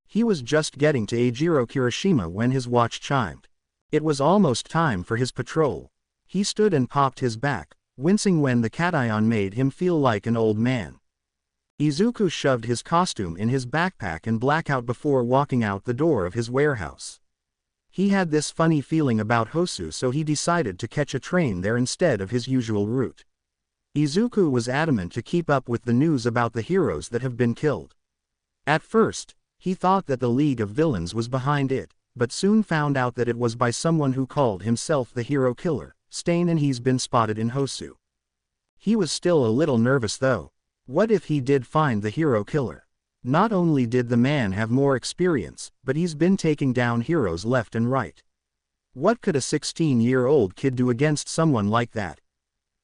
He was just getting to Eijiro Kirishima when his watch chimed. It was almost time for his patrol. He stood and popped his back, wincing when the cation made him feel like an old man. Izuku shoved his costume in his backpack and Blackout before walking out the door of his warehouse. He had this funny feeling about Hosu, so he decided to catch a train there instead of his usual route. Izuku was adamant to keep up with the news about the heroes that have been killed. At first, he thought that the League of Villains was behind it, but soon found out that it was by someone who called himself the Hero Killer, Stain, and he's been spotted in Hosu. He was still a little nervous though. What if he did find the Hero Killer? Not only did the man have more experience, but he's been taking down heroes left and right. What could a 16-year-old kid do against someone like that?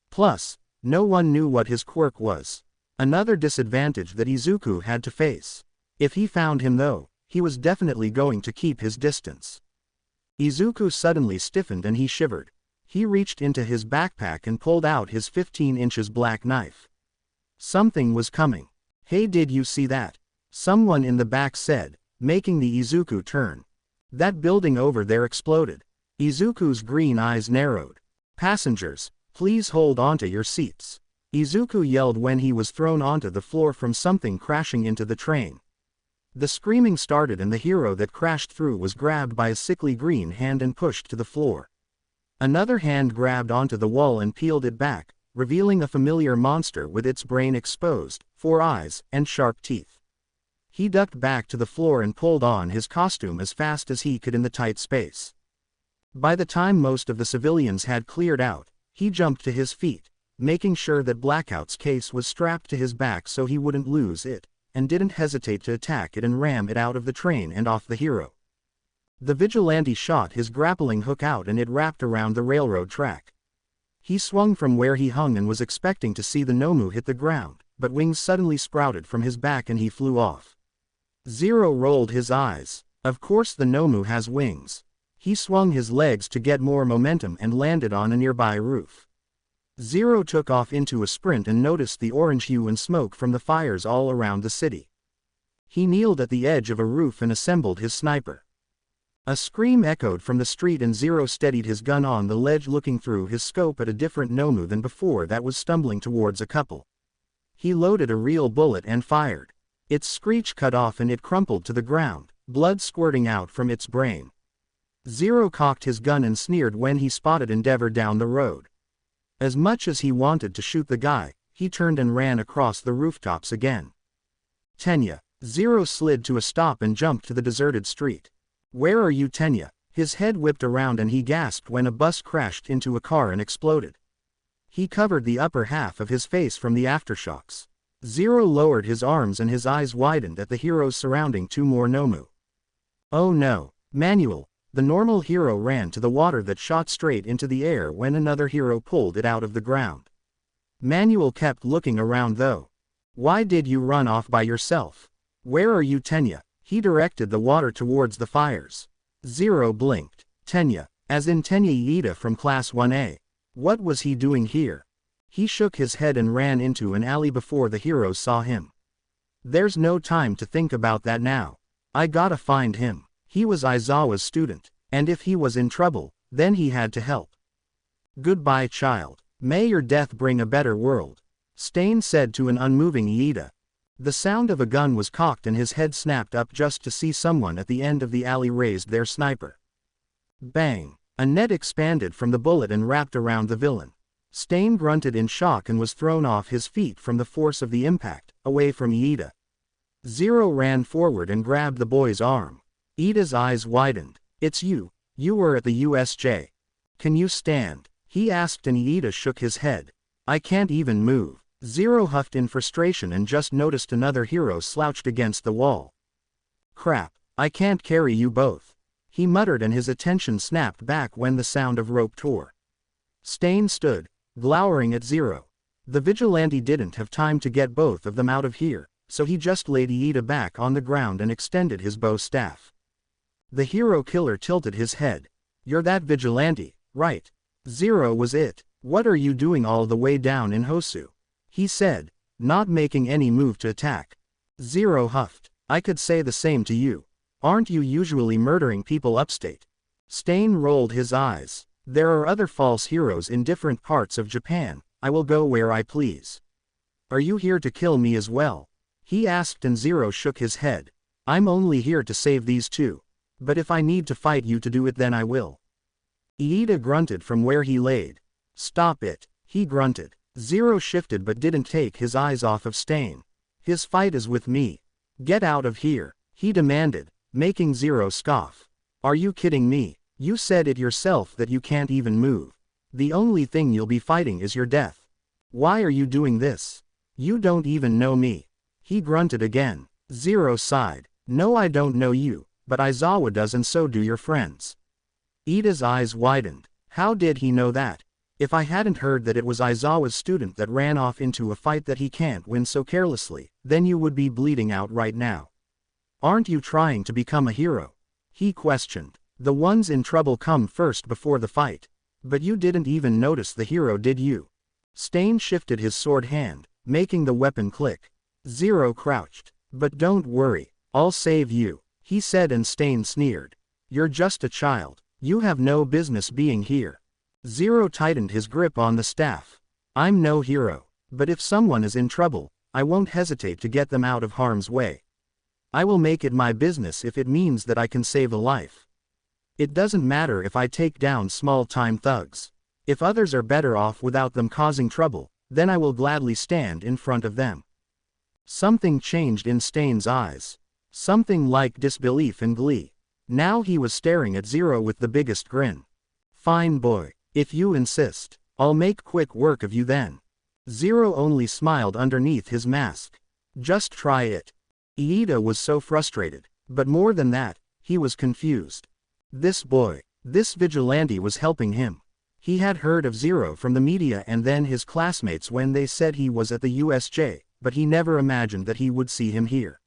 Plus, no one knew what his quirk was. Another disadvantage that Izuku had to face. If he found him though, he was definitely going to keep his distance. Izuku suddenly stiffened and he shivered. He reached into his backpack and pulled out his 15 inches black knife. Something was coming. Hey, did you see that? Someone in the back said, making the Izuku turn. That building over there exploded. Izuku's green eyes narrowed. Passengers, please hold onto your seats. Izuku yelled when he was thrown onto the floor from something crashing into the train. The screaming started and the hero that crashed through was grabbed by a sickly green hand and pushed to the floor. Another hand grabbed onto the wall and peeled it back, revealing a familiar monster with its brain exposed, 4 eyes, and sharp teeth. He ducked back to the floor and pulled on his costume as fast as he could in the tight space. By the time most of the civilians had cleared out, he jumped to his feet, making sure that Blackout's case was strapped to his back so he wouldn't lose it, and didn't hesitate to attack it and ram it out of the train and off the hero. The Vigilante shot his grappling hook out and it wrapped around the railroad track. He swung from where he hung and was expecting to see the Nomu hit the ground, but wings suddenly sprouted from his back and he flew off. Zero rolled his eyes. Of course the Nomu has wings. He swung his legs to get more momentum and landed on a nearby roof. Zero took off into a sprint and noticed the orange hue and smoke from the fires all around the city. He kneeled at the edge of a roof and assembled his sniper. A scream echoed from the street and Zero steadied his gun on the ledge, looking through his scope at a different Nomu than before that was stumbling towards a couple. He loaded a real bullet and fired. Its screech cut off and it crumpled to the ground, blood squirting out from its brain. Zero cocked his gun and sneered when he spotted Endeavor down the road. As much as he wanted to shoot the guy, he turned and ran across the rooftops again. Tenya. Zero slid to a stop and jumped to the deserted street. Where are you, Tenya? His head whipped around and he gasped when a bus crashed into a car and exploded. He covered the upper half of his face from the aftershocks. Zero lowered his arms and his eyes widened at the heroes surrounding 2 more Nomu. Oh no, Manuel. The normal hero ran to the water that shot straight into the air when another hero pulled it out of the ground. Manuel kept looking around though. Why did you run off by yourself? Where are you, Tenya? He directed the water towards the fires. Zero blinked. Tenya, as in Tenya Iida from Class 1A. What was he doing here? He shook his head and ran into an alley before the heroes saw him. There's no time to think about that now. I gotta find him. He was Aizawa's student, and if he was in trouble, then he had to help. Goodbye, child. May your death bring a better world. Stain said to an unmoving Iida. The sound of a gun was cocked and his head snapped up just to see someone at the end of the alley raised their sniper. Bang! A net expanded from the bullet and wrapped around the villain. Stain grunted in shock and was thrown off his feet from the force of the impact, away from Iida. Zero ran forward and grabbed the boy's arm. Iida's eyes widened. It's you. You were at the USJ. Can you stand? He asked and Iida shook his head. I can't even move. Zero huffed in frustration and just noticed another hero slouched against the wall. Crap, I can't carry you both. he muttered, and his attention snapped back when the sound of rope tore. Stain stood, glowering at Zero. The vigilante didn't have time to get both of them out of here, so he just laid Iida back on the ground and extended his bow staff. The hero killer tilted his head. "You're that vigilante, right?" Zero was it. "What are you doing all the way down in Hosu?" he said, not making any move to attack. Zero huffed. "I could say the same to you. Aren't you usually murdering people upstate?" Stain rolled his eyes. "There are other false heroes in different parts of Japan. I will go where I please." "Are you here to kill me as well?" he asked, and Zero shook his head. "I'm only here to save these two. But if I need to fight you to do it, then I will." Iida grunted from where he laid. "Stop it," he grunted. Zero shifted but didn't take his eyes off of Stain. "His fight is with me. Get out of here," he demanded, making Zero scoff. "Are you kidding me? You said it yourself that you can't even move. The only thing you'll be fighting is your death. Why are you doing this? You don't even know me." He grunted again. Zero sighed. "No, I don't know you, but Aizawa does, and so do your friends." Iida's eyes widened. How did he know that? If I hadn't heard that it was Aizawa's student that ran off into a fight that he can't win so carelessly, then you would be bleeding out right now. "Aren't you trying to become a hero?" he questioned. "The ones in trouble come first before the fight. But you didn't even notice the hero, did you?" Stain shifted his sword hand, making the weapon click. Zero crouched. "But don't worry, I'll save you," he said, and Stain sneered. "You're just a child. You have no business being here." Zero tightened his grip on the staff. "I'm no hero, but if someone is in trouble, I won't hesitate to get them out of harm's way. I will make it my business if it means that I can save a life. It doesn't matter if I take down small-time thugs. If others are better off without them causing trouble, then I will gladly stand in front of them." Something changed in Stain's eyes. Something like disbelief and glee. Now he was staring at Zero with the biggest grin. "Fine boy. If you insist, I'll make quick work of you then." Zero only smiled underneath his mask. "Just try it." Iida was so frustrated, but more than that, he was confused. This boy, this vigilante was helping him. He had heard of Zero from the media and then his classmates when they said he was at the USJ, but he never imagined that he would see him here.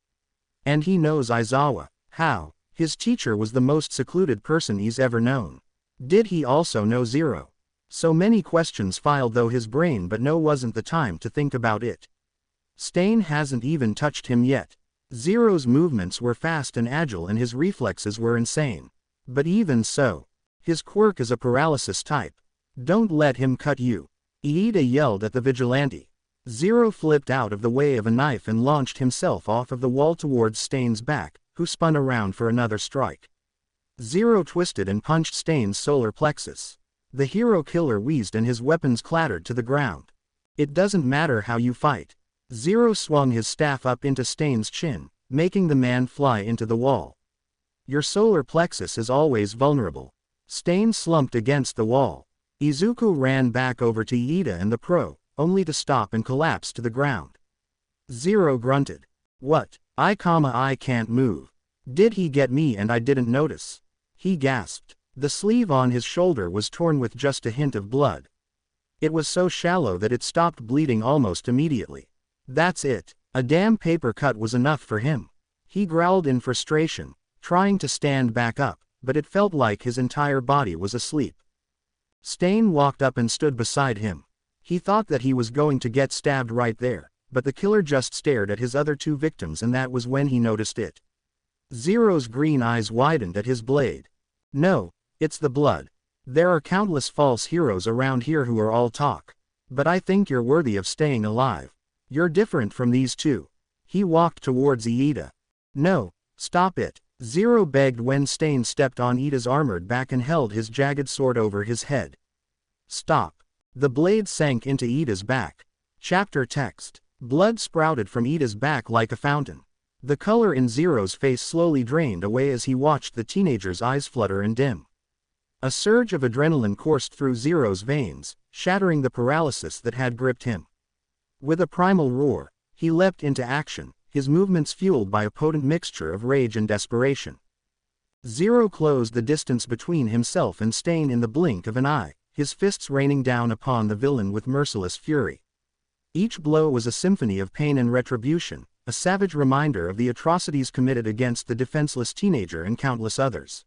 And he knows Aizawa. How? His teacher was the most secluded person he's ever known. Did he also know Zero? So many questions filed through his brain, but no, wasn't the time to think about it. Stain hasn't even touched him yet. Zero's movements were fast and agile and his reflexes were insane. But even so, his quirk is a paralysis type. "Don't let him cut you," Iida yelled at the vigilante. Zero flipped out of the way of a knife and launched himself off of the wall towards Stain's back, who spun around for another strike. Zero twisted and punched Stain's solar plexus. The hero killer wheezed and his weapons clattered to the ground. "It doesn't matter how you fight." Zero swung his staff up into Stain's chin, making the man fly into the wall. "Your solar plexus is always vulnerable." Stain slumped against the wall. Izuku ran back over to Iida and the pro, only to stop and collapse to the ground. Zero grunted. "What? I can't move. Did he get me and I didn't notice?" he gasped. The sleeve on his shoulder was torn with just a hint of blood. It was so shallow that it stopped bleeding almost immediately. That's it. A damn paper cut was enough for him. He growled in frustration, trying to stand back up, but it felt like his entire body was asleep. Stain walked up and stood beside him. He thought that he was going to get stabbed right there, but the killer just stared at his other two victims, and that was when he noticed it. Zero's green eyes widened at his blade. "No, it's the blood. There are countless false heroes around here who are all talk. But I think you're worthy of staying alive. You're different from these two." He walked towards Iida. "No, stop it," Zero begged when Stain stepped on Iida's armored back and held his jagged sword over his head. "Stop." The blade sank into Iida's back. Chapter text. Blood sprouted from Iida's back like a fountain. The color in Zero's face slowly drained away as he watched the teenager's eyes flutter and dim. A surge of adrenaline coursed through Zero's veins, shattering the paralysis that had gripped him. With a primal roar, he leapt into action, his movements fueled by a potent mixture of rage and desperation. Zero closed the distance between himself and Stain in the blink of an eye, his fists raining down upon the villain with merciless fury. Each blow was a symphony of pain and retribution, a savage reminder of the atrocities committed against the defenseless teenager and countless others.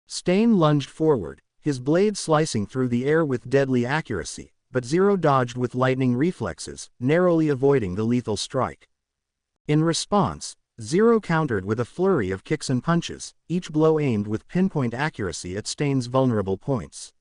Stain lunged forward, his blade slicing through the air with deadly accuracy, but Zero dodged with lightning reflexes, narrowly avoiding the lethal strike. In response, Zero countered with a flurry of kicks and punches, each blow aimed with pinpoint accuracy at Stain's vulnerable points.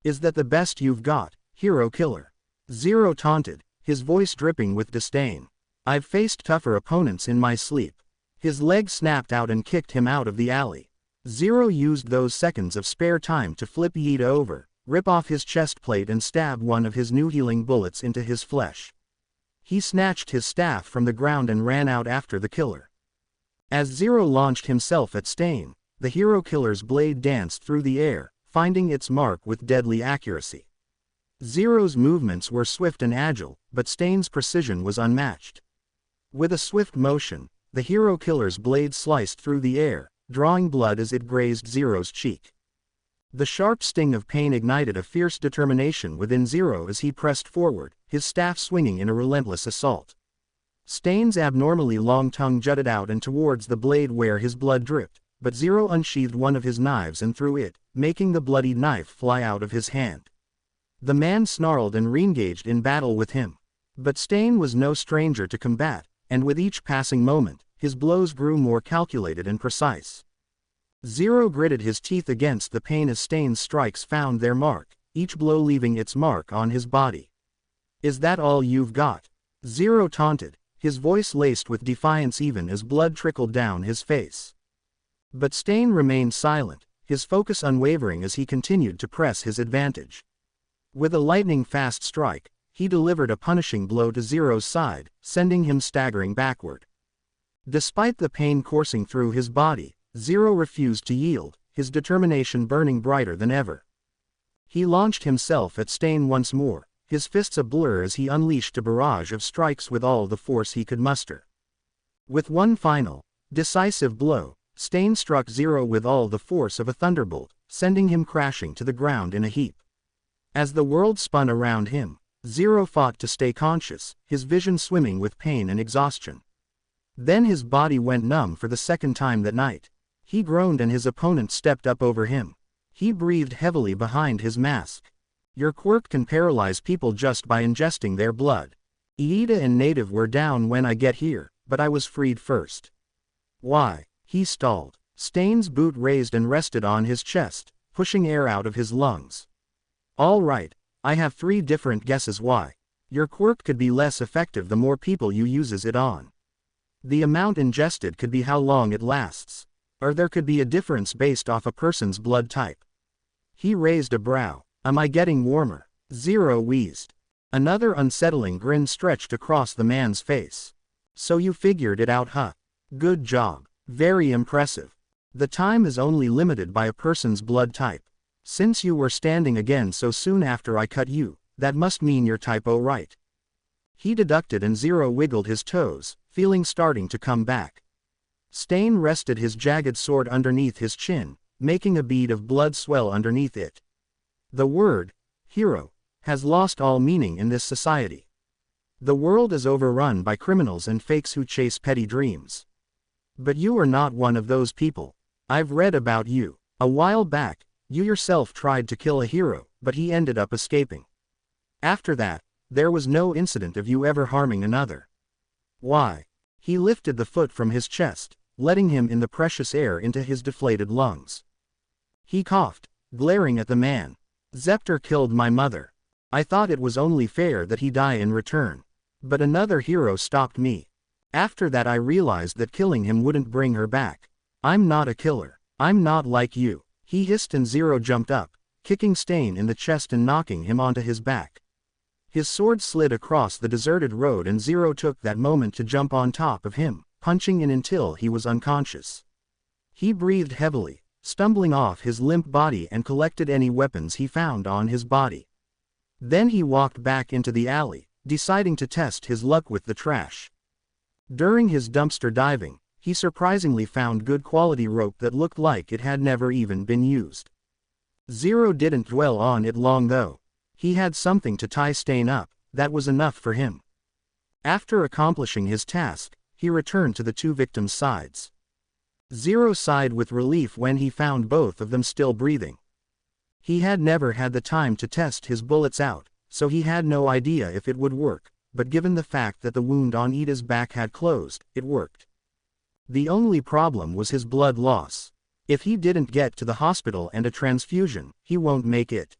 "Is that the best you've got, hero killer?" Zero taunted, his voice dripping with disdain. "I've faced tougher opponents in my sleep." His leg snapped out and kicked him out of the alley. Zero used those seconds of spare time to flip Yeet over, rip off his chest plate and stab one of his new healing bullets into his flesh. He snatched his staff from the ground and ran out after the killer. As Zero launched himself at Stain, the hero killer's blade danced through the air, finding its mark with deadly accuracy. Zero's movements were swift and agile, but Stain's precision was unmatched. With a swift motion, the hero killer's blade sliced through the air, drawing blood as it grazed Zero's cheek. The sharp sting of pain ignited a fierce determination within Zero as he pressed forward, his staff swinging in a relentless assault. Stain's abnormally long tongue jutted out and towards the blade where his blood dripped, but Zero unsheathed one of his knives and threw it, making the bloody knife fly out of his hand. The man snarled and re-engaged in battle with him. But Stain was no stranger to combat, and with each passing moment, his blows grew more calculated and precise. Zero gritted his teeth against the pain as Stain's strikes found their mark, each blow leaving its mark on his body. "Is that all you've got?" Zero taunted, his voice laced with defiance even as blood trickled down his face. But Stain remained silent, his focus unwavering as he continued to press his advantage. With a lightning-fast strike, he delivered a punishing blow to Zero's side, sending him staggering backward. Despite the pain coursing through his body, Zero refused to yield, his determination burning brighter than ever. He launched himself at Stain once more, his fists a blur as he unleashed a barrage of strikes with all the force he could muster. With one final, decisive blow, Stain struck Zero with all the force of a thunderbolt, sending him crashing to the ground in a heap. As the world spun around him, Zero fought to stay conscious, his vision swimming with pain and exhaustion. Then his body went numb for the second time that night. He groaned and his opponent stepped up over him. He breathed heavily behind his mask. "Your quirk can paralyze people just by ingesting their blood. Iida and Native were down when I get here, but I was freed first." "Why?" He stalled. Stain's boot raised and rested on his chest, pushing air out of his lungs. "All right, I have 3 different guesses why. Your quirk could be less effective the more people you uses it on. The amount ingested could be how long it lasts. Or there could be a difference based off a person's blood type." He raised a brow. "Am I getting warmer?" Zero wheezed. Another unsettling grin stretched across the man's face. "So you figured it out, huh? Good job. Very impressive. The time is only limited by a person's blood type. Since you were standing again so soon after I cut you, that must mean you're type O, right?" He deducted and Zero wiggled his toes, feeling starting to come back. Stain rested his jagged sword underneath his chin, making a bead of blood swell underneath it. "The word, hero, has lost all meaning in this society. The world is overrun by criminals and fakes who chase petty dreams. But you are not one of those people. I've read about you. A while back, you yourself tried to kill a hero, but he ended up escaping. After that, there was no incident of you ever harming another. Why?" He lifted the foot from his chest, letting him in the precious air into his deflated lungs. He coughed, glaring at the man. "Zepter killed my mother. I thought it was only fair that he die in return. But another hero stopped me. After that I realized that killing him wouldn't bring her back. I'm not a killer. I'm not like you." He hissed and Zero jumped up, kicking Stain in the chest and knocking him onto his back. His sword slid across the deserted road and Zero took that moment to jump on top of him, punching in until he was unconscious. He breathed heavily, stumbling off his limp body and collected any weapons he found on his body. Then he walked back into the alley, deciding to test his luck with the trash. During his dumpster diving, he surprisingly found good quality rope that looked like it had never even been used. Zero didn't dwell on it long though. He had something to tie Stain up, that was enough for him. After accomplishing his task, he returned to the two victims' sides. Zero sighed with relief when he found both of them still breathing. He had never had the time to test his bullets out, so he had no idea if it would work, but given the fact that the wound on Ida's back had closed, it worked. The only problem was his blood loss. If he didn't get to the hospital and a transfusion, he won't make it.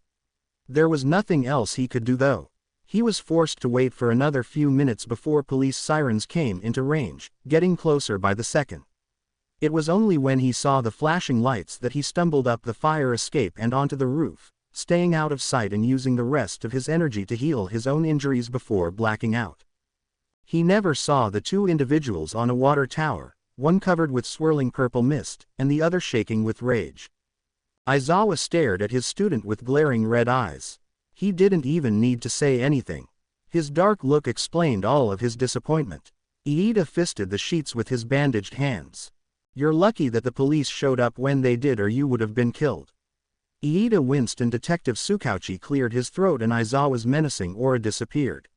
There was nothing else he could do though. He was forced to wait for another few minutes before police sirens came into range, getting closer by the second. It was only when he saw the flashing lights that he stumbled up the fire escape and onto the roof, staying out of sight and using the rest of his energy to heal his own injuries before blacking out. He never saw the two individuals on a water tower, one covered with swirling purple mist, and the other shaking with rage. Aizawa stared at his student with glaring red eyes. He didn't even need to say anything. His dark look explained all of his disappointment. Iida fisted the sheets with his bandaged hands. You're lucky that the police showed up when they did or you would have been killed. Iida winced and Detective Tsukauchi cleared his throat and Aizawa's menacing aura disappeared.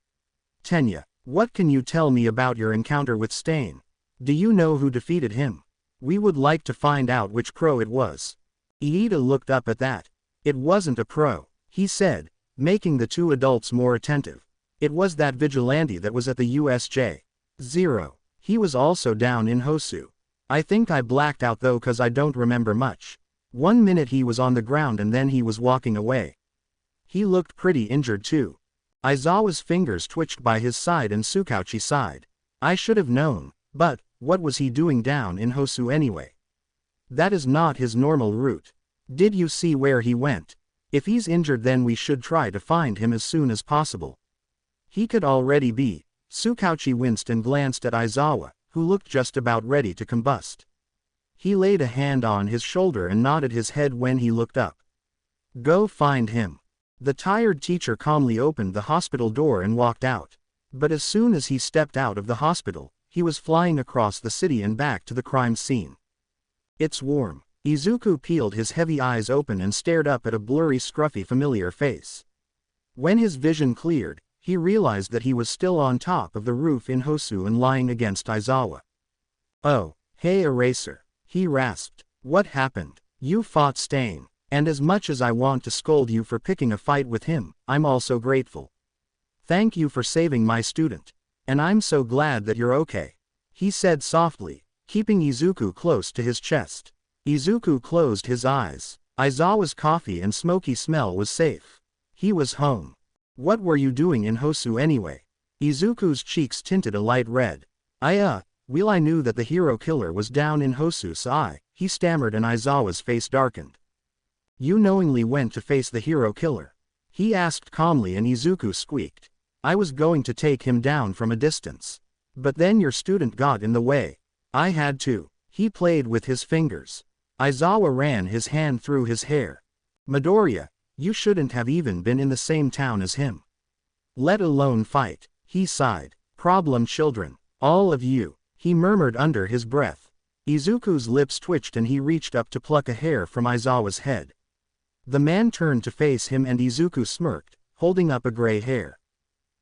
Tenya, what can you tell me about your encounter with Stain? Do you know who defeated him? We would like to find out which crow it was. Iida looked up at that. It wasn't a pro, he said, making the two adults more attentive. It was that vigilante that was at the USJ. Zero. He was also down in Hosu. I think I blacked out though cause I don't remember much. 1 minute he was on the ground and then he was walking away. He looked pretty injured too. Aizawa's fingers twitched by his side and Tsukauchi sighed. I should have known, but what was he doing down in Hosu anyway? That is not his normal route. Did you see where he went? If he's injured then we should try to find him as soon as possible. He could already be. Tsukauchi winced and glanced at Aizawa, who looked just about ready to combust. He laid a hand on his shoulder and nodded his head when he looked up. Go find him. The tired teacher calmly opened the hospital door and walked out. But as soon as he stepped out of the hospital, he was flying across the city and back to the crime scene. It's warm. Izuku peeled his heavy eyes open and stared up at a blurry, scruffy, familiar face. When his vision cleared, he realized that he was still on top of the roof in Hosu and lying against Aizawa. Oh, hey Eraser, he rasped. What happened? You fought Stain, and as much as I want to scold you for picking a fight with him, I'm also grateful. Thank you for saving my student. And I'm so glad that you're okay, he said softly, keeping Izuku close to his chest. Izuku closed his eyes. Aizawa's coffee and smoky smell was safe. He was home. What were you doing in Hosu anyway? Izuku's cheeks tinted a light red. I knew that the hero killer was down in Hosu so he stammered and Aizawa's face darkened. You knowingly went to face the hero killer? He asked calmly and Izuku squeaked. I was going to take him down from a distance. But then your student got in the way. I had to. He played with his fingers. Aizawa ran his hand through his hair. Midoriya, you shouldn't have even been in the same town as him. Let alone fight, he sighed. Problem children, all of you, he murmured under his breath. Izuku's lips twitched and he reached up to pluck a hair from Aizawa's head. The man turned to face him and Izuku smirked, holding up a gray hair.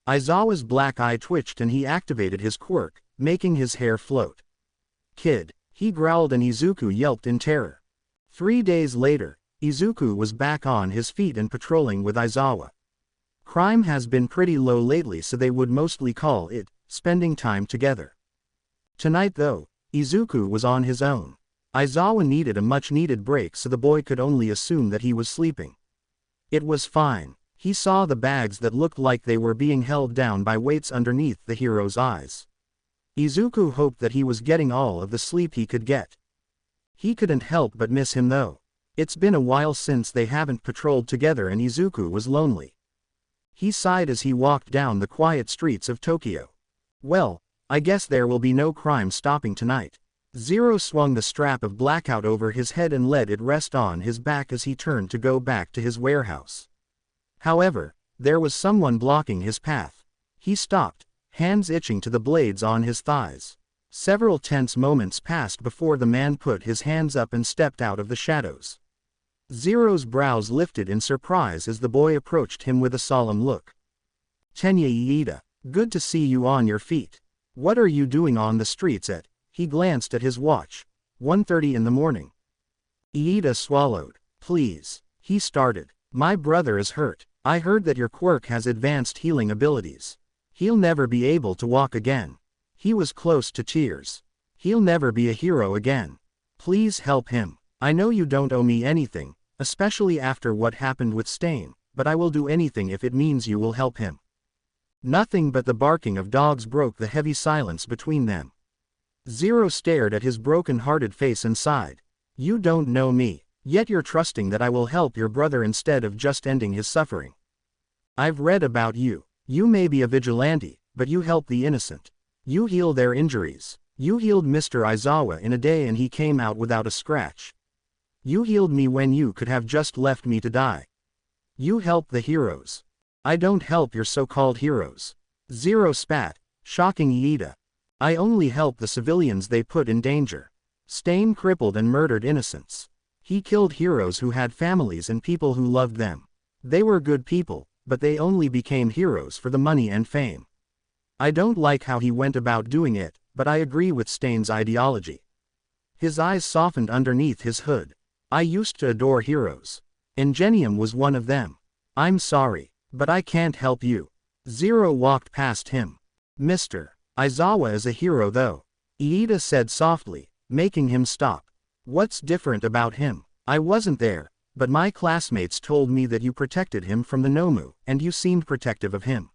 Aizawa's black eye twitched and he activated his quirk, making his hair float. Kid, he growled and Izuku yelped in terror. 3 days later, Izuku was back on his feet and patrolling with Aizawa. Crime has been pretty low lately so they would mostly call it spending time together. Tonight though, Izuku was on his own. Aizawa needed a much-needed break so the boy could only assume that he was sleeping. It was fine. He saw the bags that looked like they were being held down by weights underneath the hero's eyes. Izuku hoped that he was getting all of the sleep he could get. He couldn't help but miss him though. It's been a while since they haven't patrolled together and Izuku was lonely. He sighed as he walked down the quiet streets of Tokyo. Well, I guess there will be no crime stopping tonight. Zero swung the strap of Blackout over his head and let it rest on his back as he turned to go back to his warehouse. However, there was someone blocking his path. He stopped, hands itching to the blades on his thighs. Several tense moments passed before the man put his hands up and stepped out of the shadows. Zero's brows lifted in surprise as the boy approached him with a solemn look. Tenya Iida, good to see you on your feet. What are you doing on the streets at? He glanced at his watch. 1:30 in the morning. Iida swallowed. Please. He started. My brother is hurt. I heard that your quirk has advanced healing abilities. He'll never be able to walk again. He was close to tears. He'll never be a hero again. Please help him. I know you don't owe me anything, especially after what happened with Stain, but I will do anything if it means you will help him. Nothing but the barking of dogs broke the heavy silence between them. Zero stared at his broken-hearted face and sighed. You don't know me, yet you're trusting that I will help your brother instead of just ending his suffering. I've read about you. You may be a vigilante, but you help the innocent. You heal their injuries. You healed Mr. Aizawa in a day and he came out without a scratch. You healed me when you could have just left me to die. You help the heroes. I don't help your so-called heroes. Zero spat, shocking Iida. I only help the civilians they put in danger. Stain crippled and murdered innocents. He killed heroes who had families and people who loved them. They were good people, but they only became heroes for the money and fame. I don't like how he went about doing it, but I agree with Stain's ideology. His eyes softened underneath his hood. I used to adore heroes. Ingenium was one of them. I'm sorry, but I can't help you. Zero walked past him. Mr. Aizawa is a hero though, Iida said softly, making him stop. What's different about him? I wasn't there, but my classmates told me that you protected him from the Nomu, and you seemed protective of him.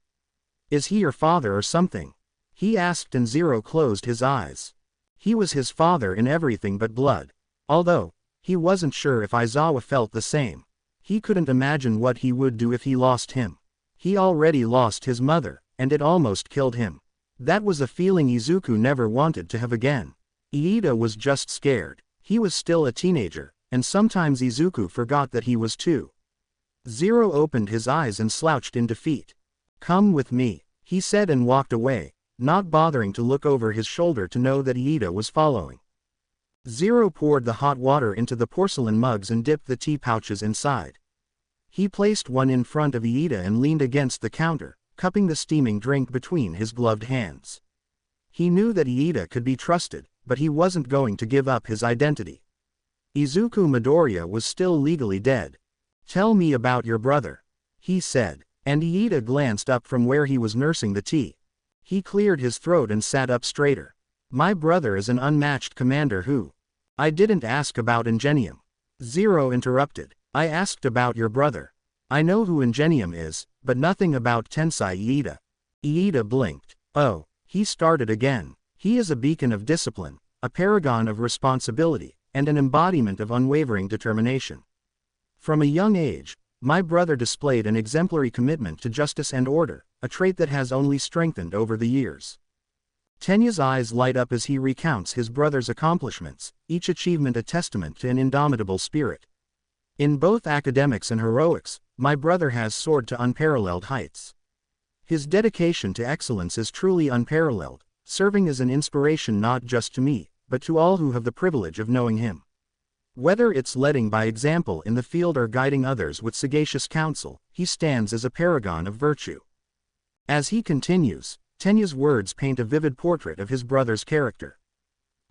Is he your father or something? He asked and Zero closed his eyes. He was his father in everything but blood. Although, he wasn't sure if Aizawa felt the same. He couldn't imagine what he would do if he lost him. He already lost his mother, and it almost killed him. That was a feeling Izuku never wanted to have again. Iida was just scared. He was still a teenager, and sometimes Izuku forgot that he was too. Zero opened his eyes and slouched in defeat. Come with me, he said and walked away, not bothering to look over his shoulder to know that Iida was following. Zero poured the hot water into the porcelain mugs and dipped the tea pouches inside. He placed one in front of Iida and leaned against the counter, cupping the steaming drink between his gloved hands. He knew that Iida could be trusted, but he wasn't going to give up his identity. Izuku Midoriya was still legally dead. Tell me about your brother, he said, and Iida glanced up from where he was nursing the tea. He cleared his throat and sat up straighter. My brother is an unmatched commander who... I didn't ask about Ingenium. Zero interrupted. I asked about your brother. I know who Ingenium is, but nothing about Tensai Iida. Iida blinked. Oh, he started again. He is a beacon of discipline, a paragon of responsibility, and an embodiment of unwavering determination. From a young age, my brother displayed an exemplary commitment to justice and order, a trait that has only strengthened over the years. Tenya's eyes light up as he recounts his brother's accomplishments, each achievement a testament to an indomitable spirit. In both academics and heroics, my brother has soared to unparalleled heights. His dedication to excellence is truly unparalleled, serving as an inspiration not just to me, but to all who have the privilege of knowing him. Whether it's leading by example in the field or guiding others with sagacious counsel, he stands as a paragon of virtue. As he continues, Tenya's words paint a vivid portrait of his brother's character.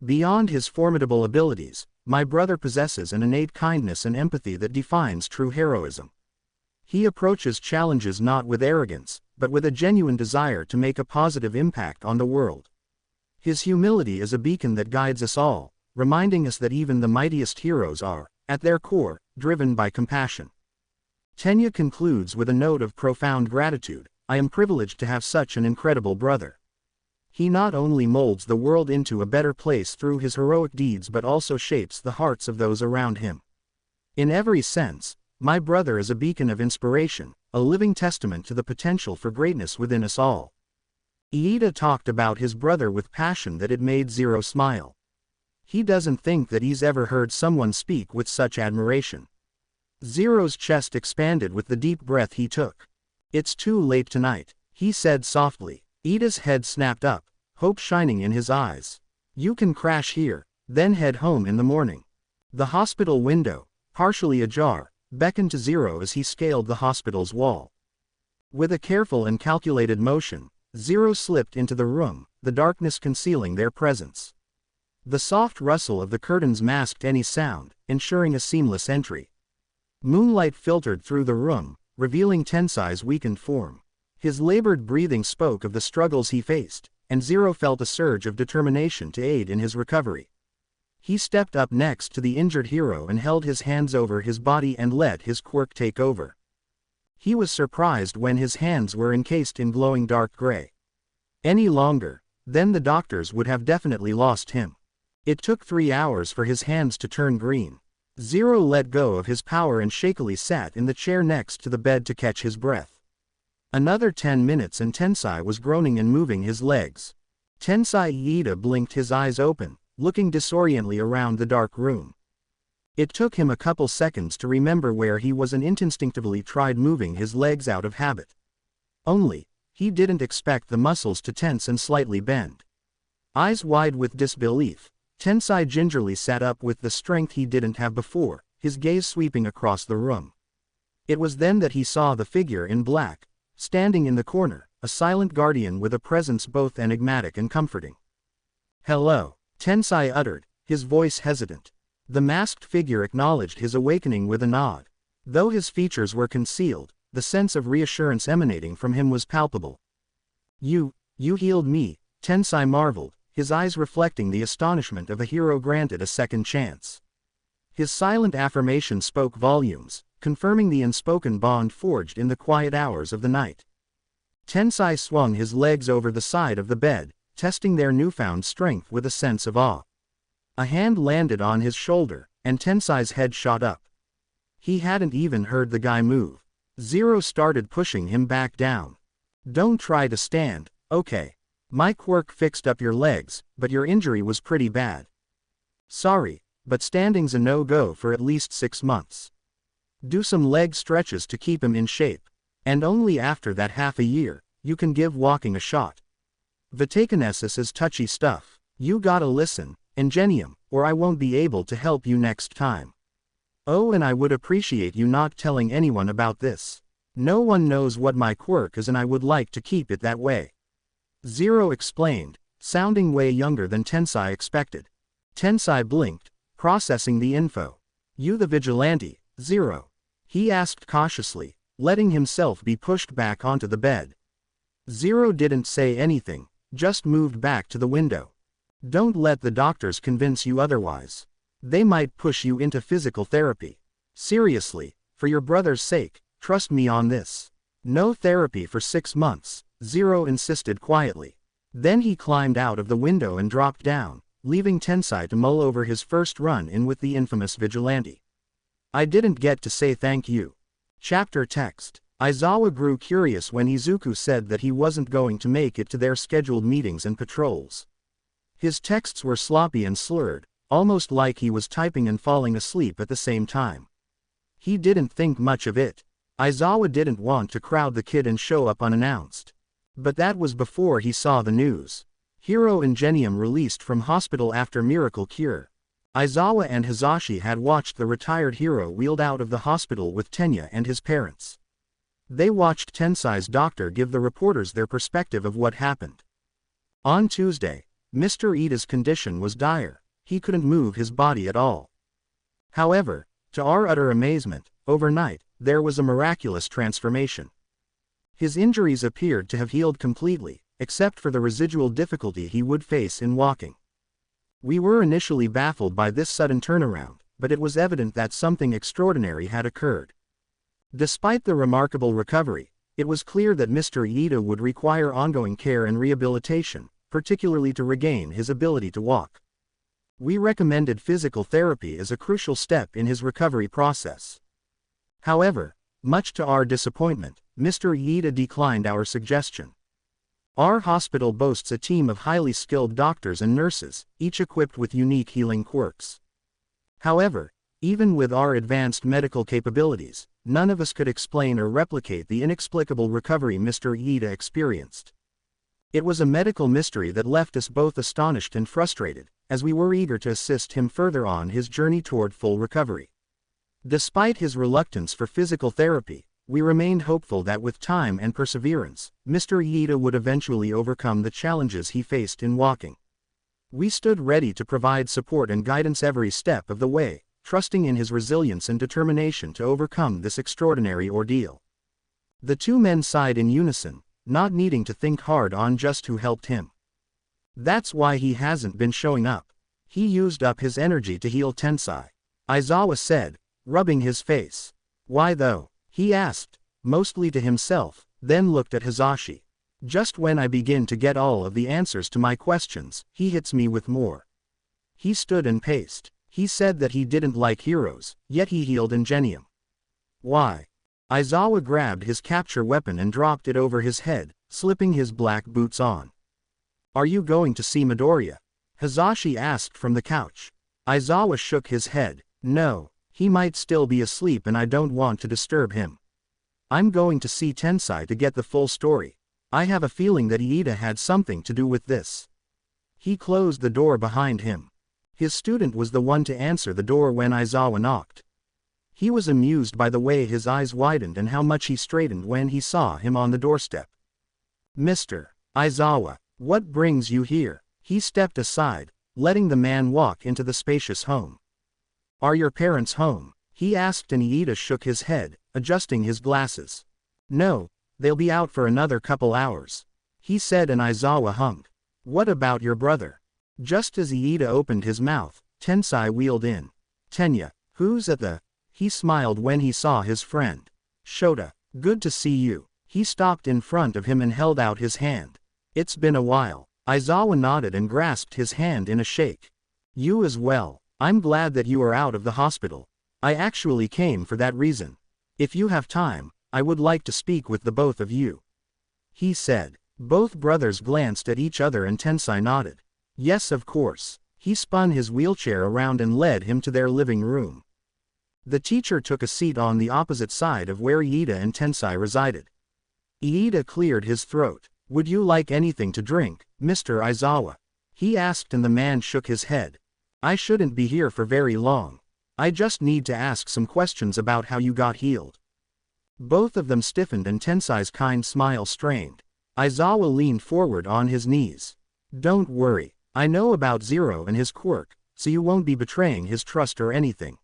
Beyond his formidable abilities, my brother possesses an innate kindness and empathy that defines true heroism. He approaches challenges not with arrogance, but with a genuine desire to make a positive impact on the world. His humility is a beacon that guides us all, reminding us that even the mightiest heroes are, at their core, driven by compassion. Tenya concludes with a note of profound gratitude. I am privileged to have such an incredible brother. He not only molds the world into a better place through his heroic deeds but also shapes the hearts of those around him. In every sense, my brother is a beacon of inspiration, a living testament to the potential for greatness within us all. Iida talked about his brother with passion that it made Zero smile. He doesn't think that he's ever heard someone speak with such admiration. Zero's chest expanded with the deep breath he took. It's too late tonight, he said softly. Iida's head snapped up, hope shining in his eyes. You can crash here, then head home in the morning. The hospital window, partially ajar, beckoned to Zero as he scaled the hospital's wall. With a careful and calculated motion, Zero slipped into the room, the darkness concealing their presence. The soft rustle of the curtains masked any sound, ensuring a seamless entry. Moonlight filtered through the room, revealing Tensai's weakened form. His labored breathing spoke of the struggles he faced, and Zero felt a surge of determination to aid in his recovery. He stepped up next to the injured hero and held his hands over his body and let his quirk take over. He was surprised when his hands were encased in glowing dark gray. Any longer, then the doctors would have definitely lost him. It took 3 hours for his hands to turn green. Zero let go of his power and shakily sat in the chair next to the bed to catch his breath. Another 10 minutes and Tensai was groaning and moving his legs. Tensai Iida blinked his eyes open, looking disorientedly around the dark room. It took him a couple seconds to remember where he was and instinctively tried moving his legs out of habit. Only, he didn't expect the muscles to tense and slightly bend. Eyes wide with disbelief, Tensai gingerly sat up with the strength he didn't have before, his gaze sweeping across the room. It was then that he saw the figure in black, standing in the corner, a silent guardian with a presence both enigmatic and comforting. "Hello," Tensai uttered, his voice hesitant. The masked figure acknowledged his awakening with a nod. Though his features were concealed, the sense of reassurance emanating from him was palpable. You healed me," Tensai marveled, his eyes reflecting the astonishment of a hero granted a second chance. His silent affirmation spoke volumes, confirming the unspoken bond forged in the quiet hours of the night. Tensai swung his legs over the side of the bed, testing their newfound strength with a sense of awe. A hand landed on his shoulder, and Tensai's head shot up. He hadn't even heard the guy move. Zero started pushing him back down. "Don't try to stand, okay? My quirk fixed up your legs, but your injury was pretty bad. Sorry, but standing's a no-go for at least 6 months. Do some leg stretches to keep him in shape. And only after that half a year, you can give walking a shot. Vitakinesis is touchy stuff. You gotta listen, Ingenium, or I won't be able to help you next time. Oh, and I would appreciate you not telling anyone about this. No one knows what my quirk is and I would like to keep it that way." Zero explained, sounding way younger than Tensai expected. Tensai blinked, processing the info. "You the Vigilante, Zero?" he asked cautiously, letting himself be pushed back onto the bed. Zero didn't say anything, just moved back to the window. "Don't let the doctors convince you otherwise. They might push you into physical therapy. Seriously, for your brother's sake, trust me on this. No therapy for 6 months, Zero insisted quietly. Then he climbed out of the window and dropped down, leaving Tensai to mull over his first run-in with the infamous Vigilante. "I didn't get to say thank you." Chapter text. Aizawa grew curious when Izuku said that he wasn't going to make it to their scheduled meetings and patrols. His texts were sloppy and slurred, almost like he was typing and falling asleep at the same time. He didn't think much of it. Aizawa didn't want to crowd the kid and show up unannounced. But that was before he saw the news. Hero Ingenium released from hospital after miracle cure. Aizawa and Hizashi had watched the retired hero wheeled out of the hospital with Tenya and his parents. They watched Tensai's doctor give the reporters their perspective of what happened. On Tuesday, Mr. Iida's condition was dire. He couldn't move his body at all. However, to our utter amazement, overnight, there was a miraculous transformation. His injuries appeared to have healed completely, except for the residual difficulty he would face in walking. We were initially baffled by this sudden turnaround, but it was evident that something extraordinary had occurred. Despite the remarkable recovery, it was clear that Mr. Iida would require ongoing care and rehabilitation, particularly to regain his ability to walk. We recommended physical therapy as a crucial step in his recovery process. However, much to our disappointment, Mr. Iida declined our suggestion. Our hospital boasts a team of highly skilled doctors and nurses, each equipped with unique healing quirks. However, even with our advanced medical capabilities, none of us could explain or replicate the inexplicable recovery Mr. Iida experienced. It was a medical mystery that left us both astonished and frustrated, as we were eager to assist him further on his journey toward full recovery. Despite his reluctance for physical therapy, we remained hopeful that with time and perseverance, Mr. Iida would eventually overcome the challenges he faced in walking. We stood ready to provide support and guidance every step of the way, trusting in his resilience and determination to overcome this extraordinary ordeal. The two men sighed in unison, not needing to think hard on just who helped him. That's why he hasn't been showing up. He used up his energy to heal Tensai, Aizawa said, rubbing his face. Why though? He asked, mostly to himself, then looked at Hisashi. Just when I begin to get all of the answers to my questions, he hits me with more. He stood and paced. He said that he didn't like heroes, yet he healed Ingenium. Why? Aizawa grabbed his capture weapon and dropped it over his head, slipping his black boots on. Are you going to see Midoriya? Hisashi asked from the couch. Aizawa shook his head. No, he might still be asleep and I don't want to disturb him. I'm going to see Tensai to get the full story. I have a feeling that Iida had something to do with this. He closed the door behind him. His student was the one to answer the door when Aizawa knocked. He was amused by the way his eyes widened and how much he straightened when he saw him on the doorstep. Mr. Aizawa, what brings you here? He stepped aside, letting the man walk into the spacious home. Are your parents home? He asked and Iida shook his head, adjusting his glasses. No, they'll be out for another couple hours. He said and Aizawa hummed. What about your brother? Just as Iida opened his mouth, Tensai wheeled in. Tenya, who's at the... He smiled when he saw his friend. Shota, good to see you. He stopped in front of him and held out his hand. It's been a while. Aizawa nodded and grasped his hand in a shake. You as well. I'm glad that you are out of the hospital. I actually came for that reason. If you have time, I would like to speak with the both of you. He said. Both brothers glanced at each other and Tensai nodded. Yes, of course. He spun his wheelchair around and led him to their living room. The teacher took a seat on the opposite side of where Iida and Tensai resided. Iida cleared his throat. Would you like anything to drink, Mr. Aizawa? He asked and the man shook his head. I shouldn't be here for very long. I just need to ask some questions about how you got healed. Both of them stiffened and Tensai's kind smile strained. Aizawa leaned forward on his knees. Don't worry, I know about Zero and his quirk, so you won't be betraying his trust or anything.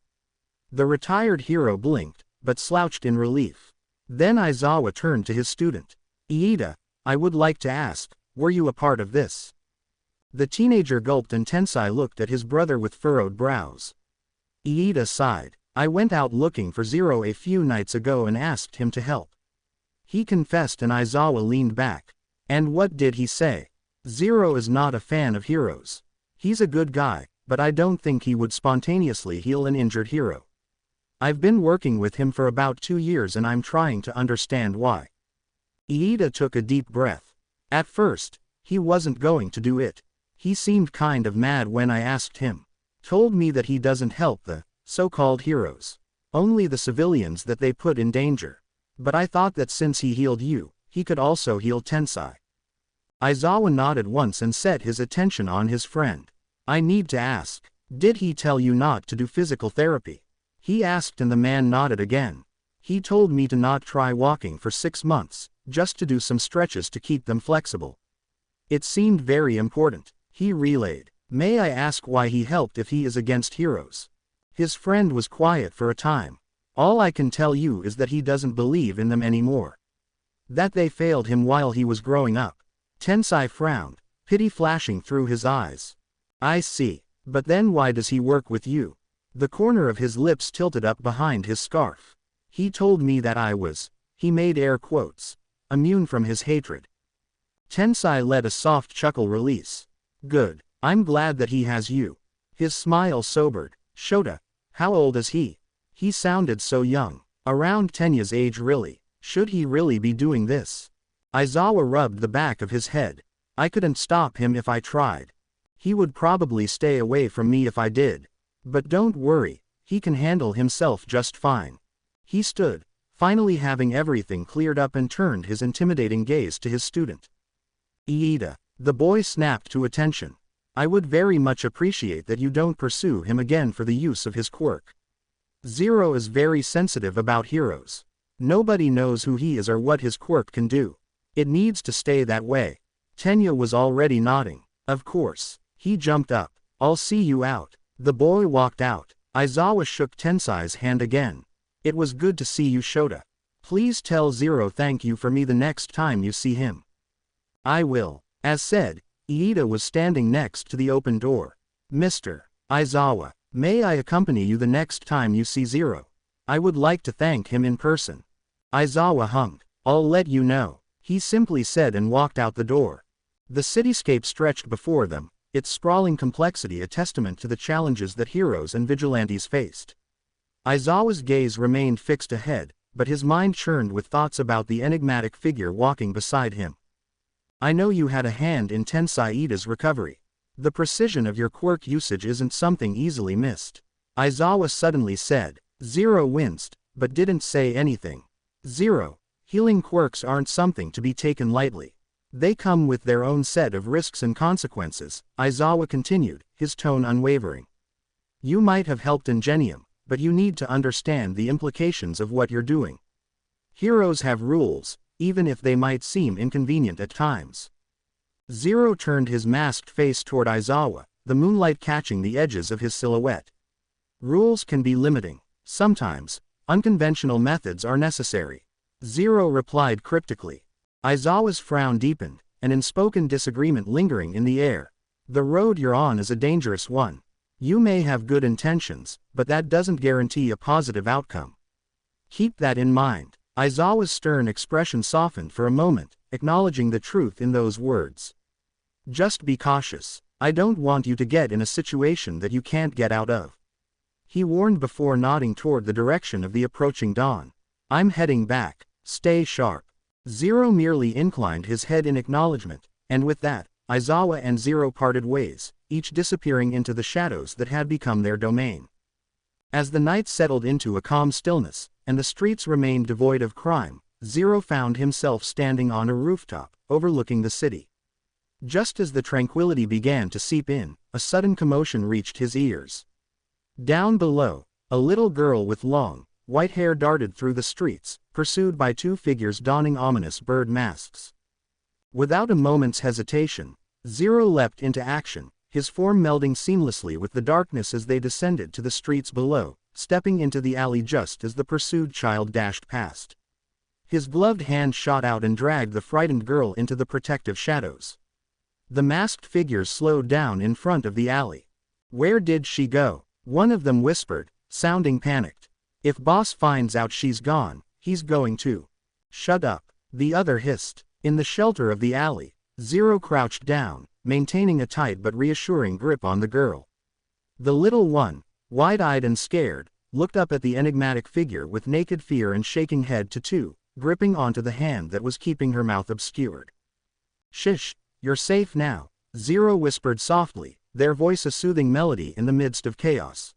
The retired hero blinked, but slouched in relief. Then Aizawa turned to his student. Iida, I would like to ask, were you a part of this? The teenager gulped and Tensai looked at his brother with furrowed brows. Iida sighed. I went out looking for Zero a few nights ago and asked him to help. He confessed and Aizawa leaned back. And what did he say? Zero is not a fan of heroes. He's a good guy, but I don't think he would spontaneously heal an injured hero. I've been working with him for about 2 years and I'm trying to understand why. Iida took a deep breath. At first, he wasn't going to do it. He seemed kind of mad when I asked him. Told me that he doesn't help the so-called heroes. Only the civilians that they put in danger. But I thought that since he healed you, he could also heal Tensai. Aizawa nodded once and set his attention on his friend. I need to ask, did he tell you not to do physical therapy? He asked and the man nodded again. He told me to not try walking for 6 months, just to do some stretches to keep them flexible. It seemed very important. He relayed. May I ask why he helped if he is against heroes? His friend was quiet for a time. All I can tell you is that he doesn't believe in them anymore. That they failed him while he was growing up. Tensai frowned, pity flashing through his eyes. I see. But then why does he work with you? The corner of his lips tilted up behind his scarf. He told me that I was, he made air quotes, immune from his hatred. Tensai let a soft chuckle release. Good, I'm glad that he has you. His smile sobered. Shota, how old is he? He sounded so young. Around Tenya's age really. Should he really be doing this? Aizawa rubbed the back of his head. I couldn't stop him if I tried. He would probably stay away from me if I did. But don't worry, he can handle himself just fine. He stood, finally having everything cleared up and turned his intimidating gaze to his student. Iida. The boy snapped to attention. I would very much appreciate that you don't pursue him again for the use of his quirk. Zero is very sensitive about heroes. Nobody knows who he is or what his quirk can do. It needs to stay that way. Tenya was already nodding. Of course. He jumped up. I'll see you out. The boy walked out. Aizawa shook Tensai's hand again. It was good to see you, Shota. Please tell Zero thank you for me the next time you see him. I will. As said, Iida was standing next to the open door. Mr. Aizawa, may I accompany you the next time you see Zero? I would like to thank him in person. Aizawa hummed. I'll let you know, he simply said and walked out the door. The cityscape stretched before them, its sprawling complexity a testament to the challenges that heroes and vigilantes faced. Aizawa's gaze remained fixed ahead, but his mind churned with thoughts about the enigmatic figure walking beside him. I know you had a hand in Tensai Iida's recovery. The precision of your quirk usage isn't something easily missed. Aizawa suddenly said. Zero winced, but didn't say anything. Zero, healing quirks aren't something to be taken lightly. They come with their own set of risks and consequences, Aizawa continued, his tone unwavering. You might have helped Ingenium, but you need to understand the implications of what you're doing. Heroes have rules, even if they might seem inconvenient at times. Zero turned his masked face toward Aizawa, the moonlight catching the edges of his silhouette. Rules can be limiting. Sometimes, unconventional methods are necessary. Zero replied cryptically. Aizawa's frown deepened, an unspoken disagreement lingering in the air. The road you're on is a dangerous one. You may have good intentions, but that doesn't guarantee a positive outcome. Keep that in mind. Aizawa's stern expression softened for a moment, acknowledging the truth in those words. Just be cautious. I don't want you to get in a situation that you can't get out of. He warned before nodding toward the direction of the approaching dawn. I'm heading back. Stay sharp. Zero merely inclined his head in acknowledgement, and with that, Aizawa and Zero parted ways, each disappearing into the shadows that had become their domain. As the night settled into a calm stillness, and the streets remained devoid of crime, Zero found himself standing on a rooftop, overlooking the city. Just as the tranquility began to seep in, a sudden commotion reached his ears. Down below, a little girl with long, white hair darted through the streets, pursued by two figures donning ominous bird masks. Without a moment's hesitation, Zero leapt into action, his form melding seamlessly with the darkness as they descended to the streets below, stepping into the alley just as the pursued child dashed past. His gloved hand shot out and dragged the frightened girl into the protective shadows. The masked figures slowed down in front of the alley. Where did she go? One of them whispered, sounding panicked. If boss finds out she's gone, he's going to. Shut up, the other hissed. In the shelter of the alley, Zero crouched down, maintaining a tight but reassuring grip on the girl. The little one, wide-eyed and scared, looked up at the enigmatic figure with naked fear and shaking head to toe, gripping onto the hand that was keeping her mouth obscured. Shish, you're safe now, Zero whispered softly, their voice a soothing melody in the midst of chaos.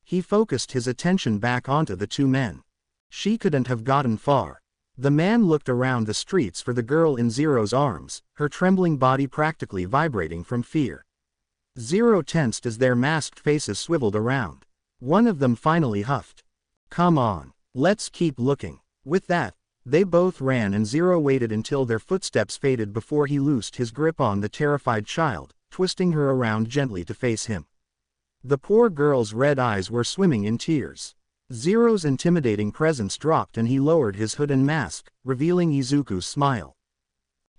He focused his attention back onto the two men. She couldn't have gotten far. The man looked around the streets for the girl in Zero's arms, her trembling body practically vibrating from fear. Zero tensed as their masked faces swiveled around. One of them finally huffed. Come on, let's keep looking. With that, they both ran and Zero waited until their footsteps faded before he loosed his grip on the terrified child, twisting her around gently to face him. The poor girl's red eyes were swimming in tears. Zero's intimidating presence dropped and he lowered his hood and mask, revealing Izuku's smile.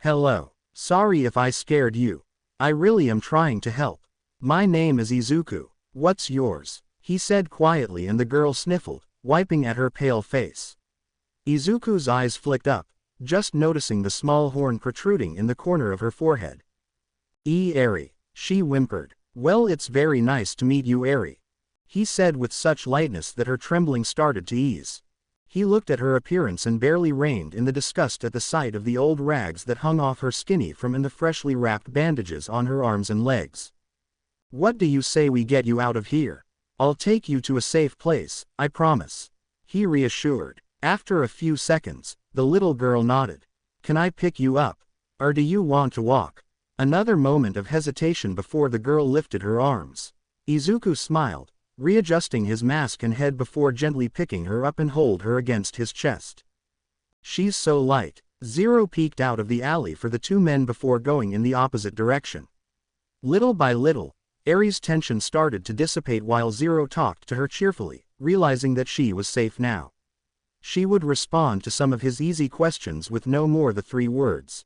Hello. Sorry if I scared you. I really am trying to help. My name is Izuku. What's yours? He said quietly and the girl sniffled, wiping at her pale face. Izuku's eyes flicked up, just noticing the small horn protruding in the corner of her forehead. Eri, she whimpered. Well, it's very nice to meet you, Eri. He said with such lightness that her trembling started to ease. He looked at her appearance and barely reined in the disgust at the sight of the old rags that hung off her skinny form and the freshly wrapped bandages on her arms and legs. What do you say we get you out of here? I'll take you to a safe place, I promise. He reassured. After a few seconds, the little girl nodded. Can I pick you up? Or do you want to walk? Another moment of hesitation before the girl lifted her arms. Izuku smiled, readjusting his mask and head before gently picking her up and hold her against his chest. She's so light. Zero peeked out of the alley for the two men before going in the opposite direction. Little by little, Eri's tension started to dissipate while Zero talked to her cheerfully, realizing that she was safe now. She would respond to some of his easy questions with no more than 3 words.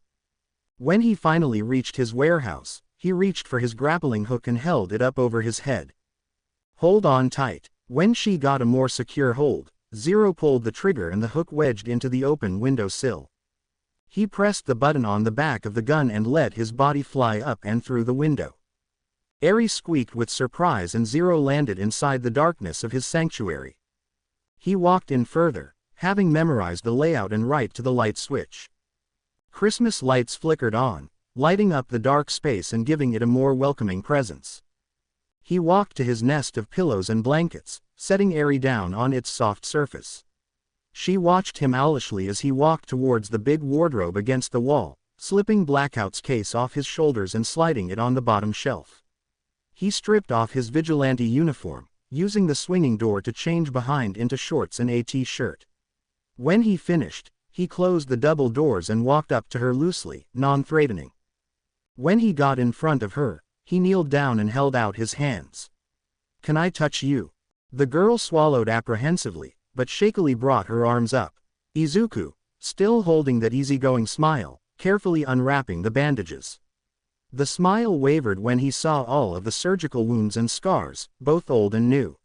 When he finally reached his warehouse, he reached for his grappling hook and held it up over his head. Hold on tight. When she got a more secure hold, Zero pulled the trigger and the hook wedged into the open window sill. He pressed the button on the back of the gun and let his body fly up and through the window. Eri squeaked with surprise and Zero landed inside the darkness of his sanctuary. He walked in further, having memorized the layout and right to the light switch. Christmas lights flickered on, lighting up the dark space and giving it a more welcoming presence. He walked to his nest of pillows and blankets, setting Eri down on its soft surface. She watched him owlishly as he walked towards the big wardrobe against the wall, slipping Blackout's case off his shoulders and sliding it on the bottom shelf. He stripped off his Vigilante uniform, using the swinging door to change behind into shorts and a t-shirt. When he finished, he closed the double doors and walked up to her loosely, non-threatening. When he got in front of her, he kneeled down and held out his hands. "Can I touch you?" The girl swallowed apprehensively, but shakily brought her arms up. Izuku, still holding that easygoing smile, carefully unwrapping the bandages. The smile wavered when he saw all of the surgical wounds and scars, both old and new.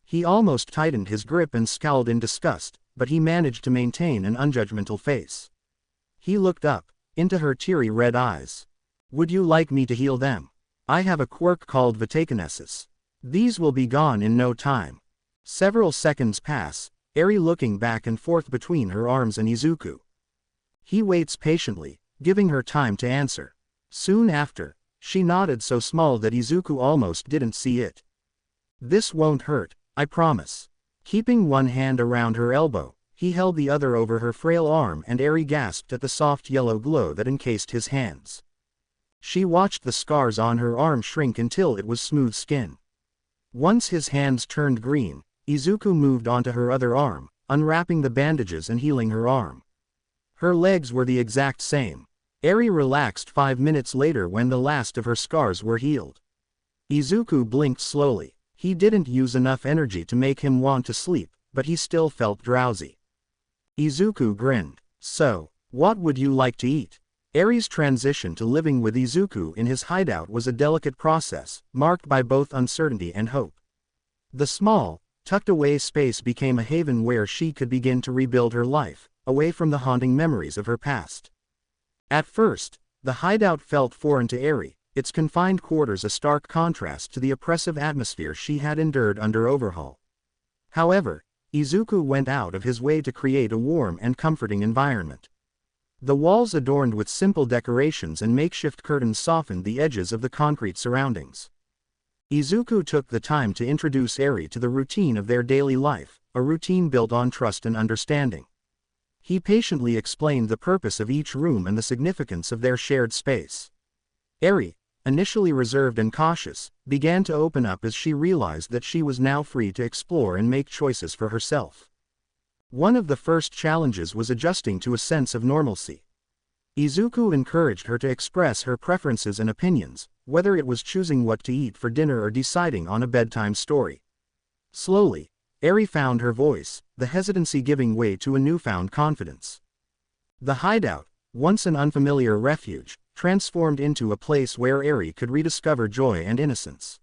He almost tightened his grip and scowled in disgust, but he managed to maintain an unjudgmental face. He looked up, into her teary red eyes. "Would you like me to heal them? I have a quirk called vitakinesis. These will be gone in no time." Several seconds pass, Eri looking back and forth between her arms and Izuku. He waits patiently, giving her time to answer. Soon after, she nodded so small that Izuku almost didn't see it. "This won't hurt, I promise." Keeping one hand around her elbow, he held the other over her frail arm and Eri gasped at the soft yellow glow that encased his hands. She watched the scars on her arm shrink until it was smooth skin. Once his hands turned green, Izuku moved onto her other arm, unwrapping the bandages and healing her arm. Her legs were the exact same. Eri relaxed 5 minutes later when the last of her scars were healed. Izuku blinked slowly. He didn't use enough energy to make him want to sleep, but he still felt drowsy. Izuku grinned. "So, what would you like to eat?" Eri's transition to living with Izuku in his hideout was a delicate process, marked by both uncertainty and hope. The small, tucked-away space became a haven where she could begin to rebuild her life, away from the haunting memories of her past. At first, the hideout felt foreign to Eri, its confined quarters a stark contrast to the oppressive atmosphere she had endured under overhaul. However, Izuku went out of his way to create a warm and comforting environment. The walls adorned with simple decorations and makeshift curtains softened the edges of the concrete surroundings. Izuku took the time to introduce Eri to the routine of their daily life, a routine built on trust and understanding. He patiently explained the purpose of each room and the significance of their shared space. Eri, initially reserved and cautious, began to open up as she realized that she was now free to explore and make choices for herself. One of the first challenges was adjusting to a sense of normalcy. Izuku encouraged her to express her preferences and opinions, whether it was choosing what to eat for dinner or deciding on a bedtime story. Slowly, Eri found her voice, the hesitancy giving way to a newfound confidence. The hideout, once an unfamiliar refuge, transformed into a place where Eri could rediscover joy and innocence.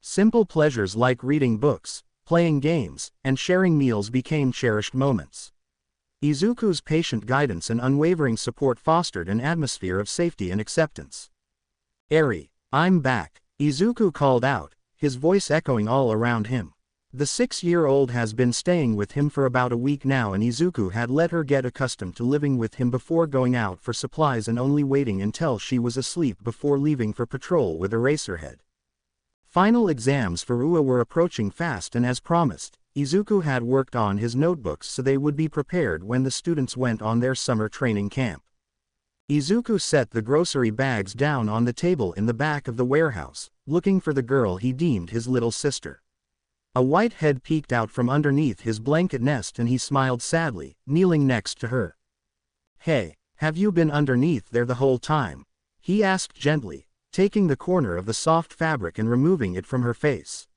Simple pleasures like reading books, playing games, and sharing meals became cherished moments. Izuku's patient guidance and unwavering support fostered an atmosphere of safety and acceptance. "Eri, I'm back," Izuku called out, his voice echoing all around him. The 6-year-old has been staying with him for about a week now and Izuku had let her get accustomed to living with him before going out for supplies and only waiting until she was asleep before leaving for patrol with Eraserhead. Final exams for UA were approaching fast and as promised, Izuku had worked on his notebooks so they would be prepared when the students went on their summer training camp. Izuku set the grocery bags down on the table in the back of the warehouse, looking for the girl he deemed his little sister. A white head peeked out from underneath his blanket nest and he smiled sadly, kneeling next to her. "Hey, have you been underneath there the whole time?" he asked gently, taking the corner of the soft fabric and removing it from her face.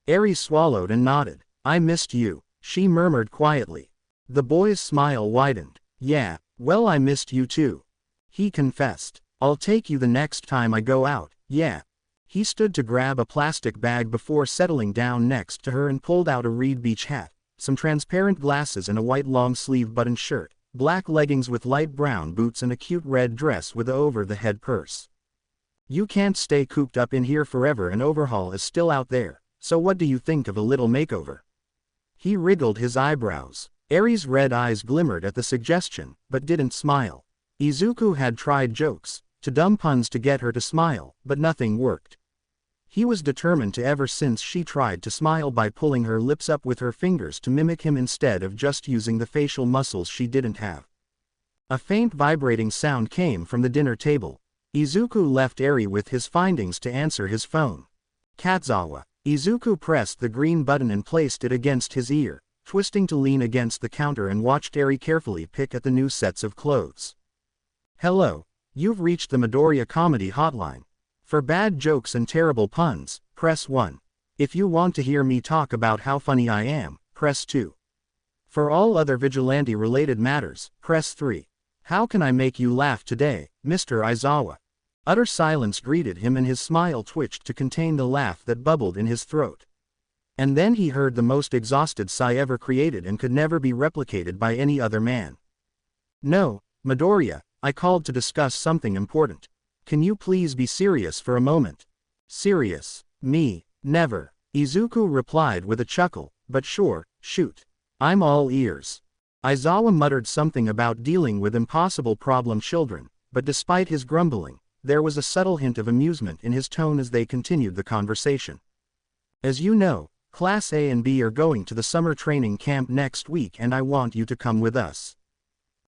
Eri swallowed and nodded. "I missed you," she murmured quietly. The boy's smile widened. "Yeah, well I missed you too," he confessed. "I'll take you the next time I go out, yeah." He stood to grab a plastic bag before settling down next to her and pulled out a reed beach hat, some transparent glasses and a white long-sleeve buttoned shirt, black leggings with light brown boots and a cute red dress with a over-the-head purse. "You can't stay cooped up in here forever and overhaul is still out there, so what do you think of a little makeover?" He wriggled his eyebrows. Eri's red eyes glimmered at the suggestion, but didn't smile. Izuku had tried jokes, to dumb puns to get her to smile, but nothing worked. He was determined to ever since she tried to smile by pulling her lips up with her fingers to mimic him instead of just using the facial muscles she didn't have. A faint vibrating sound came from the dinner table. Izuku left Eri with his findings to answer his phone. Katzawa. Izuku pressed the green button and placed it against his ear, twisting to lean against the counter and watched Eri carefully pick at the new sets of clothes. "Hello. You've reached the Midoriya Comedy Hotline. For bad jokes and terrible puns, press 1. If you want to hear me talk about how funny I am, press 2. For all other Vigilante-related matters, press 3. How can I make you laugh today, Mr. Aizawa?" Utter silence greeted him and his smile twitched to contain the laugh that bubbled in his throat. And then he heard the most exhausted sigh ever created and could never be replicated by any other man. "No, Midoriya, I called to discuss something important. Can you please be serious for a moment?" "Serious? Me? Never," Izuku replied with a chuckle, "but sure, shoot. I'm all ears." Aizawa muttered something about dealing with impossible problem children, but despite his grumbling, there was a subtle hint of amusement in his tone as they continued the conversation. "As you know, Class A and B are going to the summer training camp next week and I want you to come with us."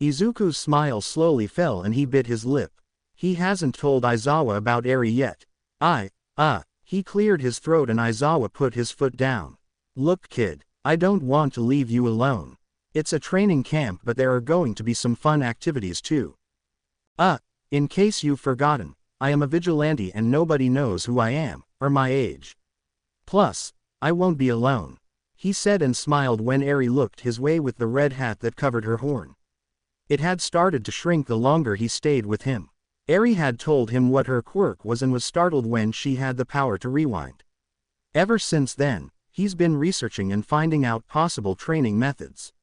Izuku's smile slowly fell and he bit his lip. He hasn't told Aizawa about Eri yet. He cleared his throat and Aizawa put his foot down. "Look kid, I don't want to leave you alone. It's a training camp but there are going to be some fun activities too. In case you've forgotten, I am a vigilante and nobody knows who I am, or my age. Plus, I won't be alone," he said and smiled when Eri looked his way with the red hat that covered her horn. It had started to shrink the longer he stayed with him. Eri had told him what her quirk was and was startled when she had the power to rewind. Ever since then, he's been researching and finding out possible training methods.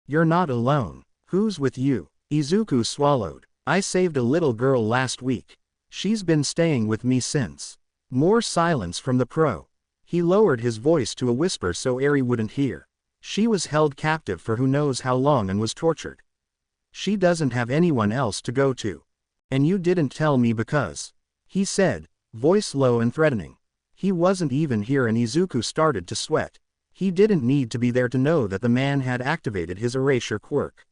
"You're not alone. Who's with you?" Izuku swallowed. "I saved a little girl last week. She's been staying with me since." More silence from the pro. He lowered his voice to a whisper so Eri wouldn't hear. "She was held captive for who knows how long and was tortured. She doesn't have anyone else to go to. And you didn't tell me because," he said, voice low and threatening. He wasn't even here and Izuku started to sweat. He didn't need to be there to know that the man had activated his erasure quirk.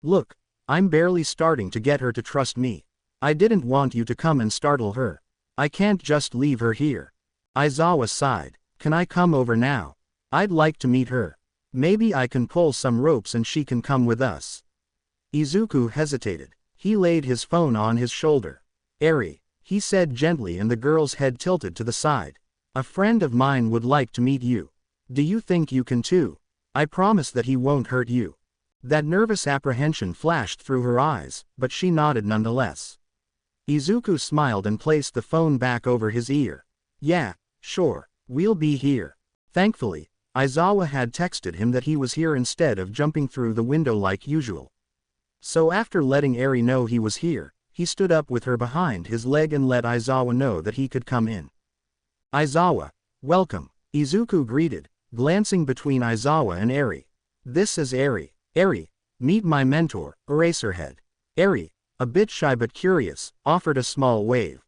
"Look, I'm barely starting to get her to trust me. I didn't want you to come and startle her. I can't just leave her here." Aizawa sighed. "Can I come over now? I'd like to meet her. Maybe I can pull some ropes and she can come with us." Izuku hesitated. He laid his phone on his shoulder. "Eri," he said gently and the girl's head tilted to the side. "A friend of mine would like to meet you. Do you think you can too? I promise that he won't hurt you." That nervous apprehension flashed through her eyes, but she nodded nonetheless. Izuku smiled and placed the phone back over his ear. "Yeah, sure, we'll be here." Thankfully, Aizawa had texted him that he was here instead of jumping through the window like usual. So after letting Eri know he was here, he stood up with her behind his leg and let Aizawa know that he could come in. "Aizawa, welcome," Izuku greeted, glancing between Aizawa and Eri. "This is Eri. Eri, meet my mentor, Eraserhead." Eri, a bit shy but curious, offered a small wave.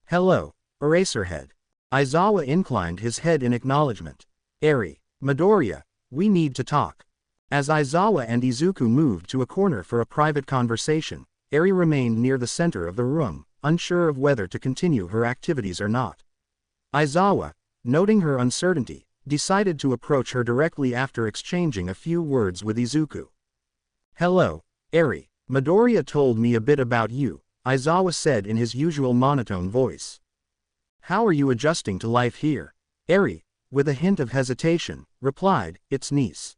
"Hello, Eraserhead." Aizawa inclined his head in acknowledgement. "Eri, Midoriya, we need to talk." As Aizawa and Izuku moved to a corner for a private conversation, Eri remained near the center of the room, unsure of whether to continue her activities or not. Aizawa, noting her uncertainty, decided to approach her directly after exchanging a few words with Izuku. "Hello, Eri. Midoriya told me a bit about you," Aizawa said in his usual monotone voice. "How are you adjusting to life here?" Eri, with a hint of hesitation, replied, "It's niece.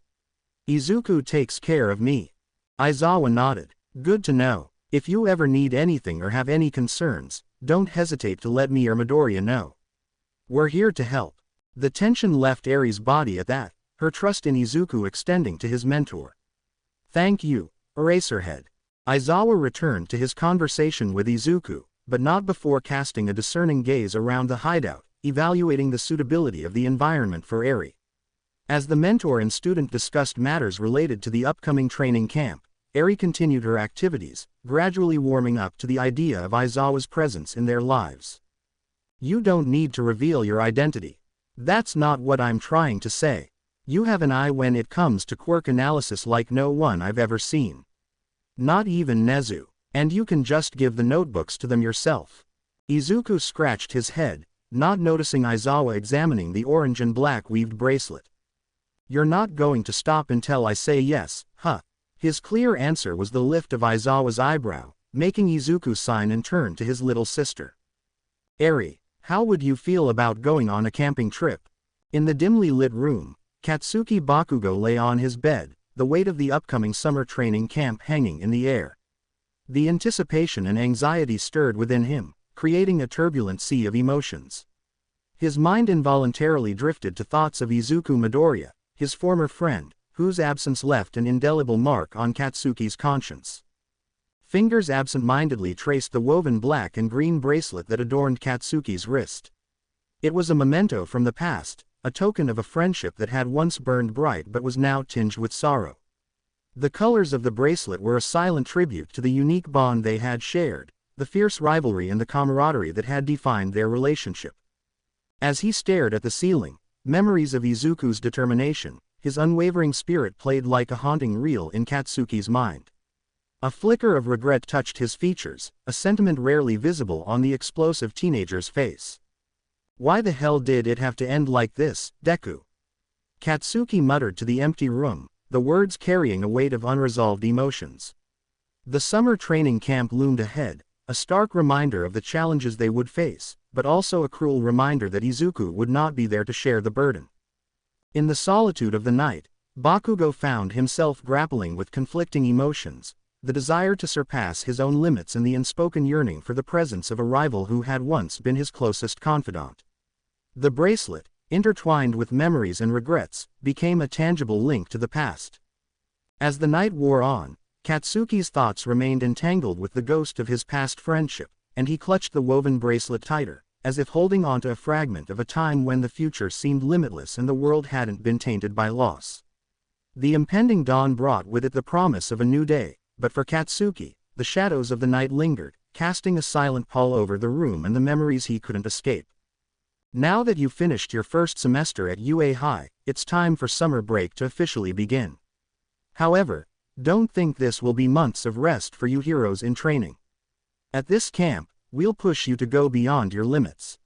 Izuku takes care of me." Aizawa nodded. "Good to know. If you ever need anything or have any concerns, don't hesitate to let me or Midoriya know. We're here to help." The tension left Eri's body at that, her trust in Izuku extending to his mentor. "Thank you, Eraserhead." Aizawa returned to his conversation with Izuku, but not before casting a discerning gaze around the hideout, evaluating the suitability of the environment for Eri. As the mentor and student discussed matters related to the upcoming training camp, Eri continued her activities, gradually warming up to the idea of Aizawa's presence in their lives. "You don't need to reveal your identity. That's not what I'm trying to say. You have an eye when it comes to quirk analysis like no one I've ever seen. Not even Nezu. And you can just give the notebooks to them yourself." Izuku scratched his head, not noticing Aizawa examining the orange and black weaved bracelet. "You're not going to stop until I say yes, huh?" His clear answer was the lift of Aizawa's eyebrow, making Izuku sign and turn to his little sister. "Eri, how would you feel about going on a camping trip?" In the dimly lit room, Katsuki Bakugo lay on his bed, the weight of the upcoming summer training camp hanging in the air. The anticipation and anxiety stirred within him, creating a turbulent sea of emotions. His mind involuntarily drifted to thoughts of Izuku Midoriya, his former friend, whose absence left an indelible mark on Katsuki's conscience. Fingers absent-mindedly traced the woven black and green bracelet that adorned Katsuki's wrist. It was a memento from the past, a token of a friendship that had once burned bright but was now tinged with sorrow. The colors of the bracelet were a silent tribute to the unique bond they had shared, the fierce rivalry and the camaraderie that had defined their relationship. As he stared at the ceiling, memories of Izuku's determination, his unwavering spirit played like a haunting reel in Katsuki's mind. A flicker of regret touched his features, a sentiment rarely visible on the explosive teenager's face. "Why the hell did it have to end like this, Deku?" Katsuki muttered to the empty room, the words carrying a weight of unresolved emotions. The summer training camp loomed ahead, a stark reminder of the challenges they would face, but also a cruel reminder that Izuku would not be there to share the burden. In the solitude of the night, Bakugo found himself grappling with conflicting emotions, the desire to surpass his own limits and the unspoken yearning for the presence of a rival who had once been his closest confidant. The bracelet, intertwined with memories and regrets, became a tangible link to the past. As the night wore on, Katsuki's thoughts remained entangled with the ghost of his past friendship, and he clutched the woven bracelet tighter, as if holding onto a fragment of a time when the future seemed limitless and the world hadn't been tainted by loss. The impending dawn brought with it the promise of a new day, but for Katsuki, the shadows of the night lingered, casting a silent pall over the room and the memories he couldn't escape. "Now that you've finished your first semester at UA High, it's time for summer break to officially begin. However, don't think this will be months of rest for you heroes in training. At this camp, we'll push you to go beyond your limits.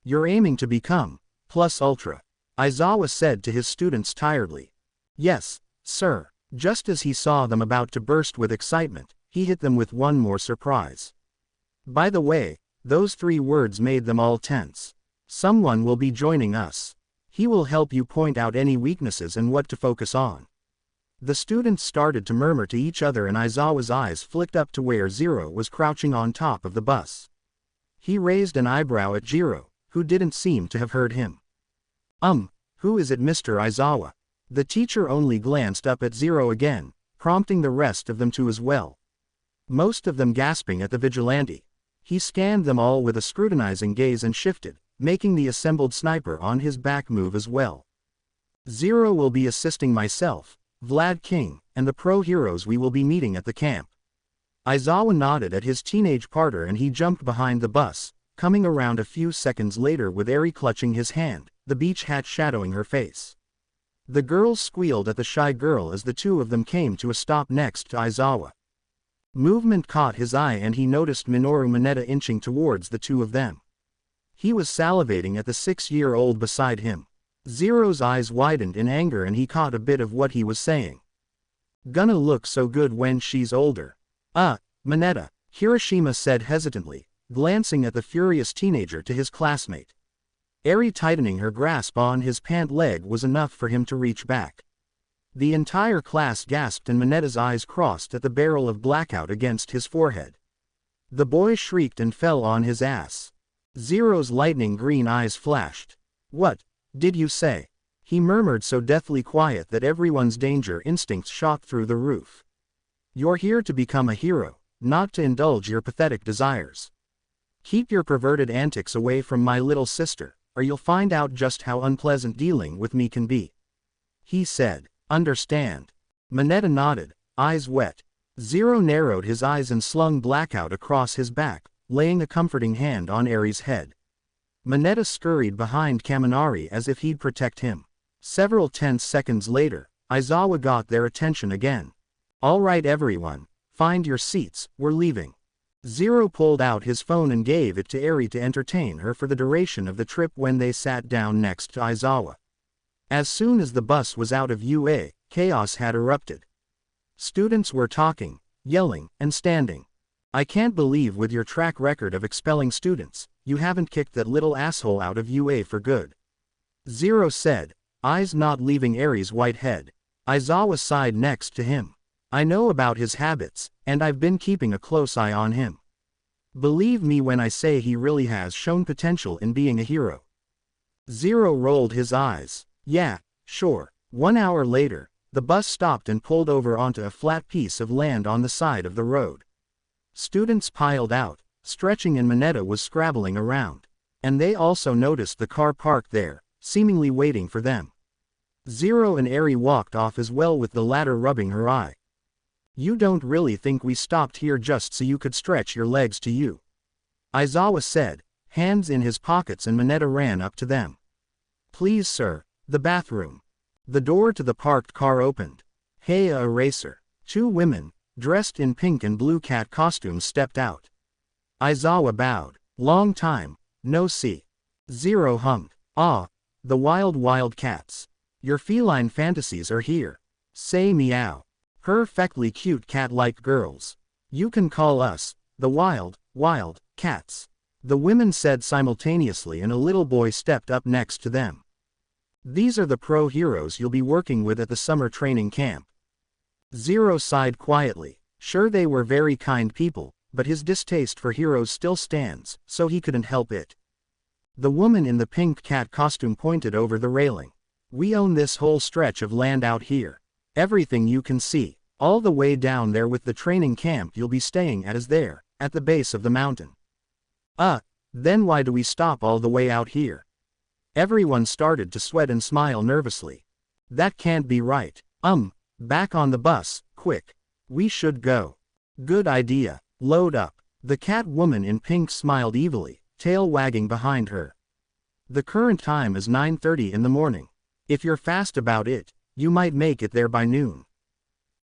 You're aiming to become plus ultra," Aizawa said to his students tiredly. "Yes, sir." Just as he saw them about to burst with excitement, he hit them with one more surprise. "By the way, those 3 words made them all tense. Someone will be joining us. He will help you point out any weaknesses and what to focus on." The students started to murmur to each other and Aizawa's eyes flicked up to where Zero was crouching on top of the bus. He raised an eyebrow at Jiro, who didn't seem to have heard him. Who is it, Mr. Aizawa?" The teacher only glanced up at Zero again, prompting the rest of them to as well. Most of them gasping at the Vigilante. He scanned them all with a scrutinizing gaze and shifted, making the assembled sniper on his back move as well. "Zero will be assisting myself, Vlad King, and the pro heroes we will be meeting at the camp." Aizawa nodded at his teenage partner and he jumped behind the bus, coming around a few seconds later with Eri clutching his hand, the beach hat shadowing her face. The girls squealed at the shy girl as the two of them came to a stop next to Aizawa. Movement caught his eye and he noticed Minoru Mineta inching towards the two of them. He was salivating at the 6-year-old beside him. Zero's eyes widened in anger and he caught a bit of what he was saying. Gonna look so good when she's older. Mineta, Hiroshima said hesitantly, glancing at the furious teenager to his classmate. Eri tightening her grasp on his pant leg was enough for him to reach back. The entire class gasped and Mineta's eyes crossed at the barrel of Blackout against his forehead. The boy shrieked and fell on his ass. Zero's lightning green eyes flashed. What did you say? He murmured so deathly quiet that everyone's danger instincts shot through the roof. You're here to become a hero, not to indulge your pathetic desires. Keep your perverted antics away from my little sister, or you'll find out just how unpleasant dealing with me can be. He said. Understand. Mineta nodded, eyes wet. Zero narrowed his eyes and slung Blackout across his back, laying a comforting hand on Eri's head. Mineta scurried behind Kaminari as if he'd protect him. Several tense seconds later, Aizawa got their attention again. All right everyone, find your seats, we're leaving. Zero pulled out his phone and gave it to Eri to entertain her for the duration of the trip when they sat down next to Aizawa. As soon as the bus was out of UA, chaos had erupted. Students were talking, yelling, and standing. I can't believe with your track record of expelling students, you haven't kicked that little asshole out of UA for good. Zero said, eyes not leaving Eri's white head. Aizawa sighed next to him. I know about his habits, and I've been keeping a close eye on him. Believe me when I say he really has shown potential in being a hero. Zero rolled his eyes. Yeah, sure. 1 hour later, the bus stopped and pulled over onto a flat piece of land on the side of the road. Students piled out, stretching and Mineta was scrabbling around. And they also noticed the car parked there, seemingly waiting for them. Zero and Eri walked off as well with the latter rubbing her eye. You don't really think we stopped here just so you could stretch your legs to you? Aizawa said, hands in his pockets, and Mineta ran up to them. Please sir. The bathroom. The door to the parked car opened. Hey, a eraser. 2 women, dressed in pink and blue cat costumes stepped out. Aizawa bowed. Long time, no see. Zero hummed. Ah, the wild cats. Your feline fantasies are here. Say meow. Perfectly cute cat-like girls. You can call us, the wild cats. The women said simultaneously and a little boy stepped up next to them. These are the pro heroes you'll be working with at the summer training camp. Zero sighed quietly. Sure, they were very kind people, but his distaste for heroes still stands, so he couldn't help it. The woman in the pink cat costume pointed over the railing. We own this whole stretch of land out here. Everything you can see, all the way down there with the training camp you'll be staying at is there, at the base of the mountain. Then why do we stop all the way out here? Everyone started to sweat and smile nervously. That can't be right. Back on the bus, quick. We should go. Good idea. Load up. The cat woman in pink smiled evilly, tail wagging behind her. The current time is 9:30 in the morning. If you're fast about it, you might make it there by noon.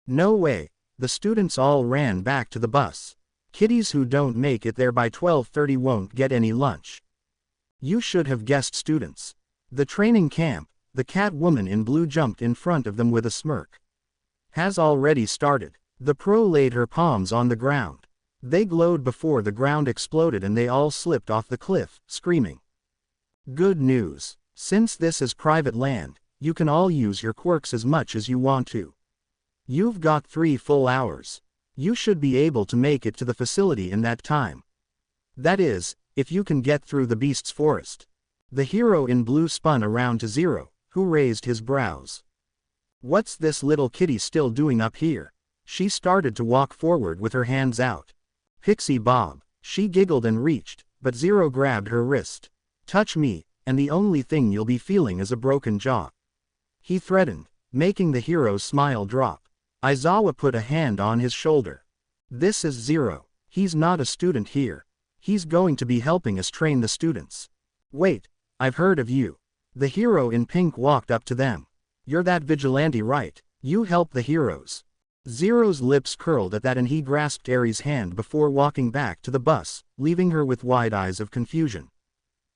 No way. The students all ran back to the bus. Kiddies who don't make it there by 12:30 won't get any lunch. You should have guessed students. The training camp, the cat woman in blue jumped in front of them with a smirk. Has already started. The pro laid her palms on the ground. They glowed before the ground exploded and they all slipped off the cliff, screaming. Good news. Since this is private land, you can all use your quirks as much as you want to. You've got 3 full hours. You should be able to make it to the facility in that time. That is, if you can get through the beast's forest. The hero in blue spun around to Zero, who raised his brows. What's this little kitty still doing up here? She started to walk forward with her hands out. Pixie Bob. She giggled and reached, but Zero grabbed her wrist. Touch me, and the only thing you'll be feeling is a broken jaw. He threatened, making the hero's smile drop. Aizawa put a hand on his shoulder. This is Zero. He's not a student here. He's going to be helping us train the students. Wait, I've heard of you. The hero in pink walked up to them. You're that vigilante, right? You help the heroes. Zero's lips curled at that and he grasped Eri's hand before walking back to the bus, leaving her with wide eyes of confusion.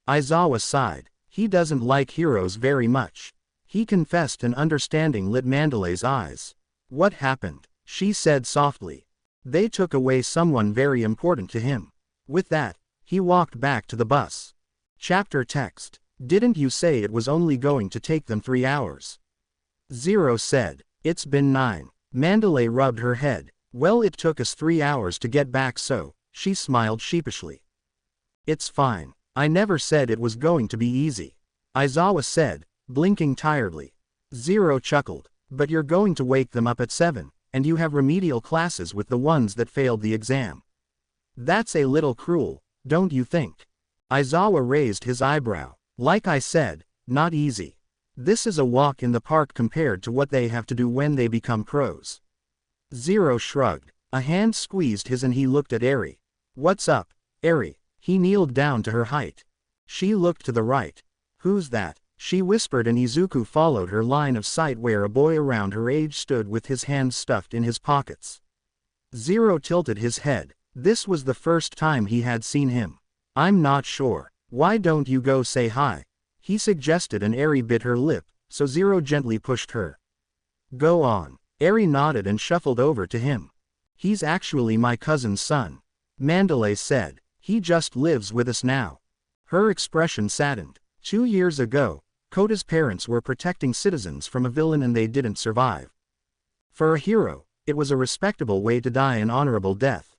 Aizawa sighed. He doesn't like heroes very much. He confessed, and understanding lit Mandalay's eyes. What happened? She said softly. They took away someone very important to him. With that, he walked back to the bus. Chapter text. Didn't you say it was only going to take them 3 hours? Zero said. It's been 9. Mandalay rubbed her head. Well, it took us 3 hours to get back, so, she smiled sheepishly. It's fine. I never said it was going to be easy. Aizawa said, blinking tiredly. Zero chuckled. But you're going to wake them up at 7, and you have remedial classes with the ones that failed the exam. That's a little cruel, don't you think? Aizawa raised his eyebrow. Like I said, not easy. This is a walk in the park compared to what they have to do when they become pros. Zero shrugged. A hand squeezed his and he looked at Eri. What's up, Eri? He kneeled down to her height. She looked to the right. Who's that? She whispered, and Izuku followed her line of sight where a boy around her age stood with his hands stuffed in his pockets. Zero tilted his head. This was the first time he had seen him. I'm not sure. Why don't you go say hi? He suggested, and Eri bit her lip, so Zero gently pushed her. Go on. Eri nodded and shuffled over to him. He's actually my cousin's son. Mandalay said. He just lives with us now. Her expression saddened. 2 years ago, Kota's parents were protecting citizens from a villain and they didn't survive. For a hero, it was a respectable way to die an honorable death.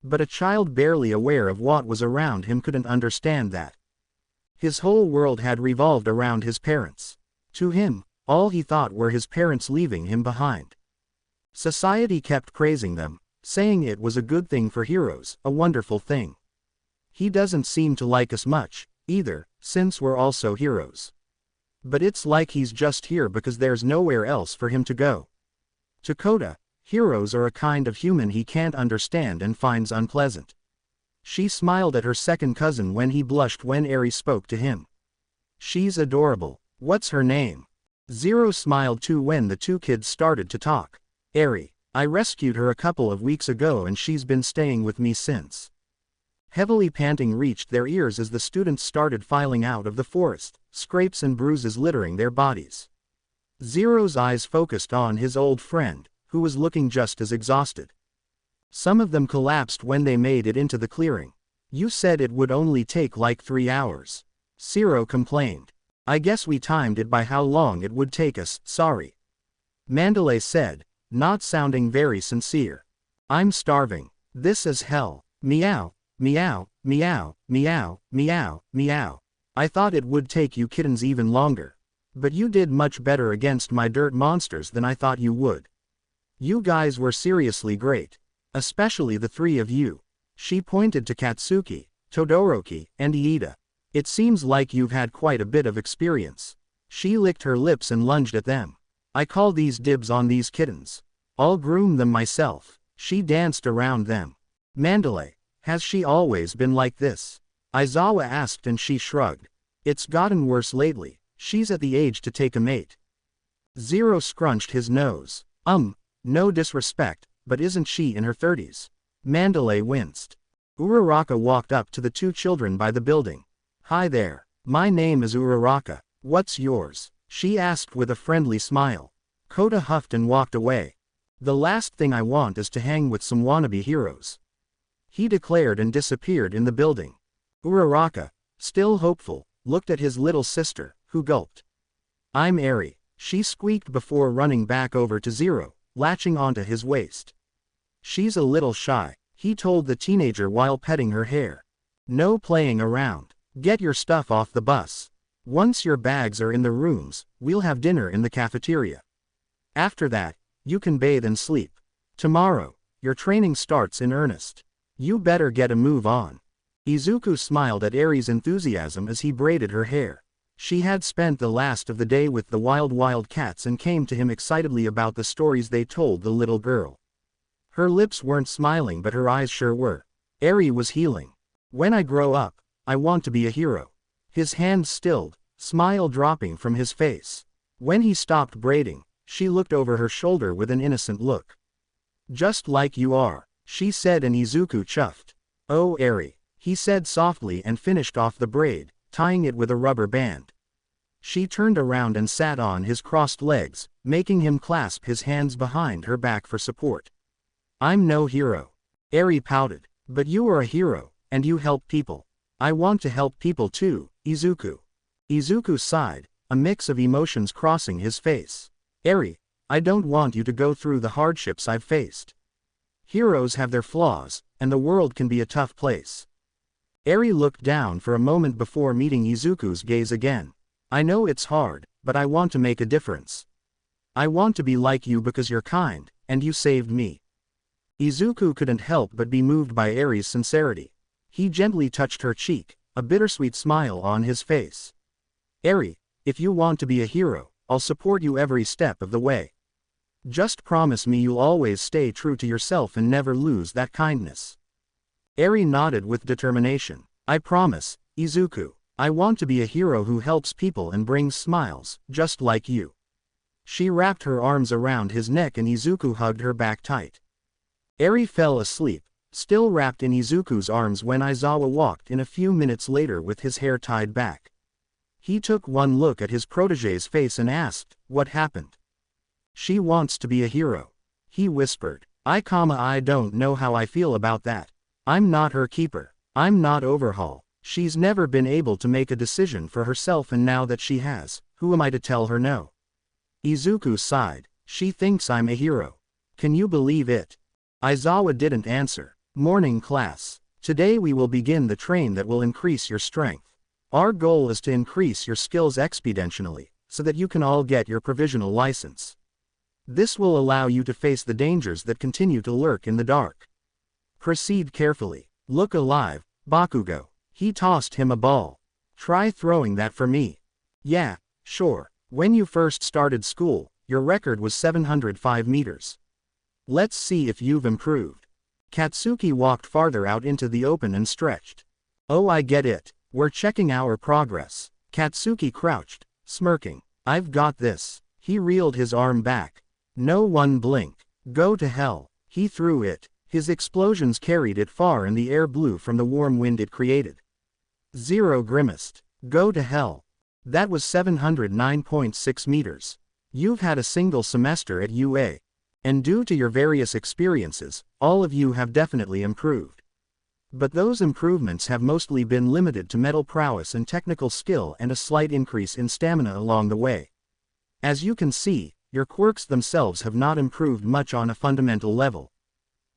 But a child barely aware of what was around him couldn't understand that. His whole world had revolved around his parents. To him, all he thought were his parents leaving him behind. Society kept praising them, saying it was a good thing for heroes, a wonderful thing. He doesn't seem to like us much, either, since we're also heroes. But it's like he's just here because there's nowhere else for him to go. To Kota, heroes are a kind of human he can't understand and finds unpleasant. She smiled at her second cousin when he blushed when Eri spoke to him. She's adorable. What's her name? Zero smiled too when the two kids started to talk. Eri. I rescued her a couple of weeks ago and she's been staying with me since. Heavily panting reached their ears as the students started filing out of the forest, scrapes and bruises littering their bodies. Zero's eyes focused on his old friend, who was looking just as exhausted. Some of them collapsed when they made it into the clearing. You said it would only take like 3 hours. Zero complained. I guess we timed it by how long it would take us, sorry. Mandalay said, not sounding very sincere. I'm starving. This is hell. Meow. Meow, meow, meow, meow, meow. I thought it would take you kittens even longer. But you did much better against my dirt monsters than I thought you would. You guys were seriously great. Especially the 3 of you. She pointed to Katsuki, Todoroki, and Iida. It seems like you've had quite a bit of experience. She licked her lips and lunged at them. I call these dibs on these kittens. I'll groom them myself. She danced around them. Mandalay. Has she always been like this? Aizawa asked and she shrugged. It's gotten worse lately. She's at the age to take a mate. Zero scrunched his nose. No disrespect, but isn't she in her 30s? Mandalay winced. Uraraka walked up to the 2 children by the building. Hi there. My name is Uraraka. What's yours? She asked with a friendly smile. Kota huffed and walked away. The last thing I want is to hang with some wannabe heroes. He declared and disappeared in the building. Uraraka, still hopeful, looked at his little sister, who gulped. I'm Eri, she squeaked before running back over to Zero, latching onto his waist. She's a little shy, he told the teenager while petting her hair. No playing around. Get your stuff off the bus. Once your bags are in the rooms, we'll have dinner in the cafeteria. After that, you can bathe and sleep. Tomorrow, your training starts in earnest. You better get a move on. Izuku smiled at Eri's enthusiasm as he braided her hair. She had spent the last of the day with the wild cats and came to him excitedly about the stories they told the little girl. Her lips weren't smiling but her eyes sure were. Eri was healing. When I grow up, I want to be a hero. His hands stilled, smile dropping from his face. When he stopped braiding, she looked over her shoulder with an innocent look. Just like you are, she said, and Izuku chuffed. Oh Eri, he said softly and finished off the braid, tying it with a rubber band. She turned around and sat on his crossed legs, making him clasp his hands behind her back for support. I'm no hero. Eri pouted. But you are a hero, and you help people. I want to help people too, Izuku. Izuku sighed, a mix of emotions crossing his face. Eri, I don't want you to go through the hardships I've faced. Heroes have their flaws, and the world can be a tough place. Eri looked down for a moment before meeting Izuku's gaze again. I know it's hard, but I want to make a difference. I want to be like you because you're kind, and you saved me. Izuku couldn't help but be moved by Eri's sincerity. He gently touched her cheek, a bittersweet smile on his face. Eri, if you want to be a hero, I'll support you every step of the way. Just promise me you'll always stay true to yourself and never lose that kindness. Eri nodded with determination. I promise, Izuku. I want to be a hero who helps people and brings smiles, just like you. She wrapped her arms around his neck and Izuku hugged her back tight. Eri fell asleep, still wrapped in Izuku's arms when Aizawa walked in a few minutes later with his hair tied back. He took one look at his protege's face and asked, what happened? She wants to be a hero. He whispered. I don't know how I feel about that. I'm not her keeper. I'm not Overhaul. She's never been able to make a decision for herself, and now that she has, who am I to tell her no? Izuku sighed. She thinks I'm a hero. Can you believe it? Aizawa didn't answer. Morning class. Today we will begin the train that will increase your strength. Our goal is to increase your skills exponentially, so that you can all get your provisional license. This will allow you to face the dangers that continue to lurk in the dark. Proceed carefully. Look alive, Bakugo. He tossed him a ball. Try throwing that for me. Yeah, sure. When you first started school, your record was 705 meters. Let's see if you've improved. Katsuki walked farther out into the open and stretched. Oh, I get it. We're checking our progress. Katsuki crouched, smirking. I've got this. He reeled his arm back. No one blink. Go to hell. He threw it. His explosions carried it far and the air blew from the warm wind it created. Zero grimaced. Go to hell. That was 709.6 meters. You've had a single semester at UA. And due to your various experiences, all of you have definitely improved. But those improvements have mostly been limited to mental prowess and technical skill and a slight increase in stamina along the way. As you can see, your quirks themselves have not improved much on a fundamental level.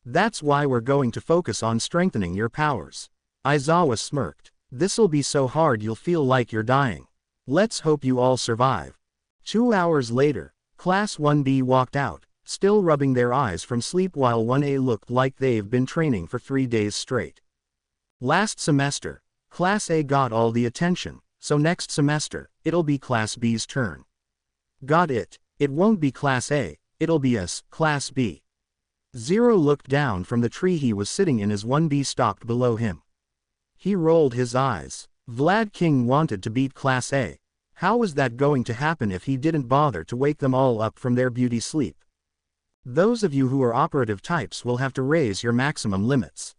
That's why we're going to focus on strengthening your powers. Aizawa smirked. This'll be so hard you'll feel like you're dying. Let's hope you all survive. 2 hours later, Class 1B walked out, still rubbing their eyes from sleep, while 1A looked like they've been training for 3 days straight. Last semester, Class A got all the attention, so next semester, it'll be Class B's turn. Got it? It won't be Class A, it'll be us, Class B. Zero looked down from the tree he was sitting in as 1B stopped below him. He rolled his eyes. Vlad King wanted to beat Class A. How was that going to happen if he didn't bother to wake them all up from their beauty sleep? Those of you who are operative types will have to raise your maximum limits.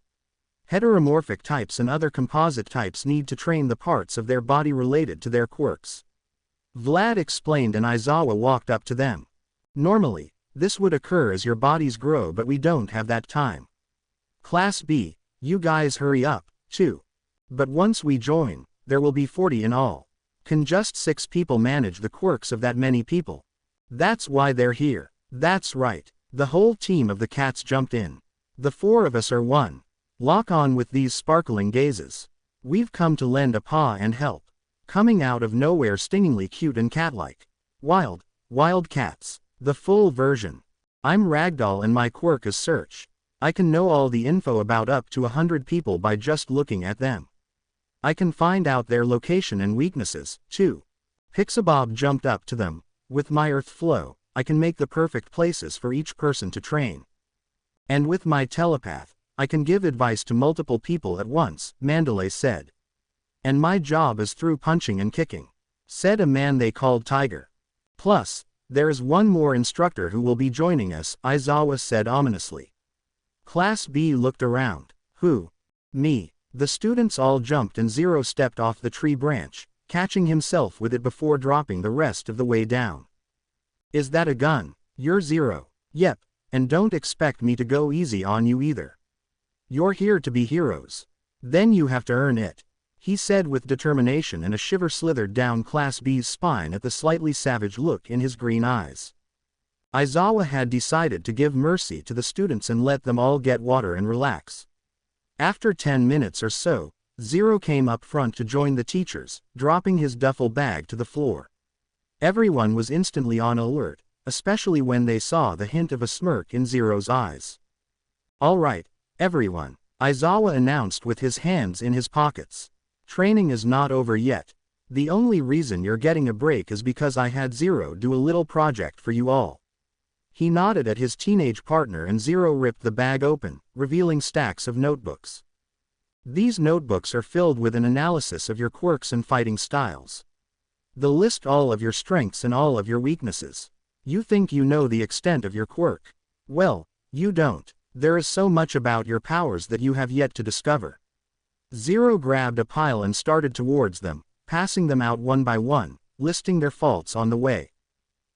Heteromorphic types and other composite types need to train the parts of their body related to their quirks. Vlad explained, and Aizawa walked up to them. Normally, this would occur as your bodies grow, but we don't have that time. Class B, you guys hurry up, too. But once we join, there will be 40 in all. Can just 6 people manage the quirks of that many people? That's why they're here. That's right. The whole team of the cats jumped in. The 4 of us are one. Lock on with these sparkling gazes. We've come to lend a paw and help. Coming out of nowhere, stingingly cute and cat-like. Wild cats. The full version. I'm Ragdoll and my quirk is Search. I can know all the info about up to 100 people by just looking at them. I can find out their location and weaknesses, too. Pixabob jumped up to them. With my Earth Flow, I can make the perfect places for each person to train. And with my Telepath, I can give advice to multiple people at once, Mandalay said. And my job is through punching and kicking, said a man they called Tiger. Plus, There is one more instructor who will be joining us, Aizawa said ominously. Class B looked around. Who? Me. The students all jumped and Zero stepped off the tree branch, catching himself with it before dropping the rest of the way down. Is that a gun? You're Zero. Yep, and don't expect me to go easy on you either. You're here to be heroes. Then you have to earn it, he said with determination, and a shiver slithered down Class B's spine at the slightly savage look in his green eyes. Aizawa had decided to give mercy to the students and let them all get water and relax. After 10 minutes or so, Zero came up front to join the teachers, dropping his duffel bag to the floor. Everyone was instantly on alert, especially when they saw the hint of a smirk in Zero's eyes. All right, everyone, Aizawa announced with his hands in his pockets. Training is not over yet. The only reason you're getting a break is because I had Zero do a little project for you all. He nodded at his teenage partner and Zero ripped the bag open, revealing stacks of notebooks. These notebooks are filled with an analysis of your quirks and fighting styles. They'll list all of your strengths and all of your weaknesses. You think you know the extent of your quirk? Well, you don't. There is so much about your powers that you have yet to discover. Zero grabbed a pile and started towards them, passing them out one by one, listing their faults on the way.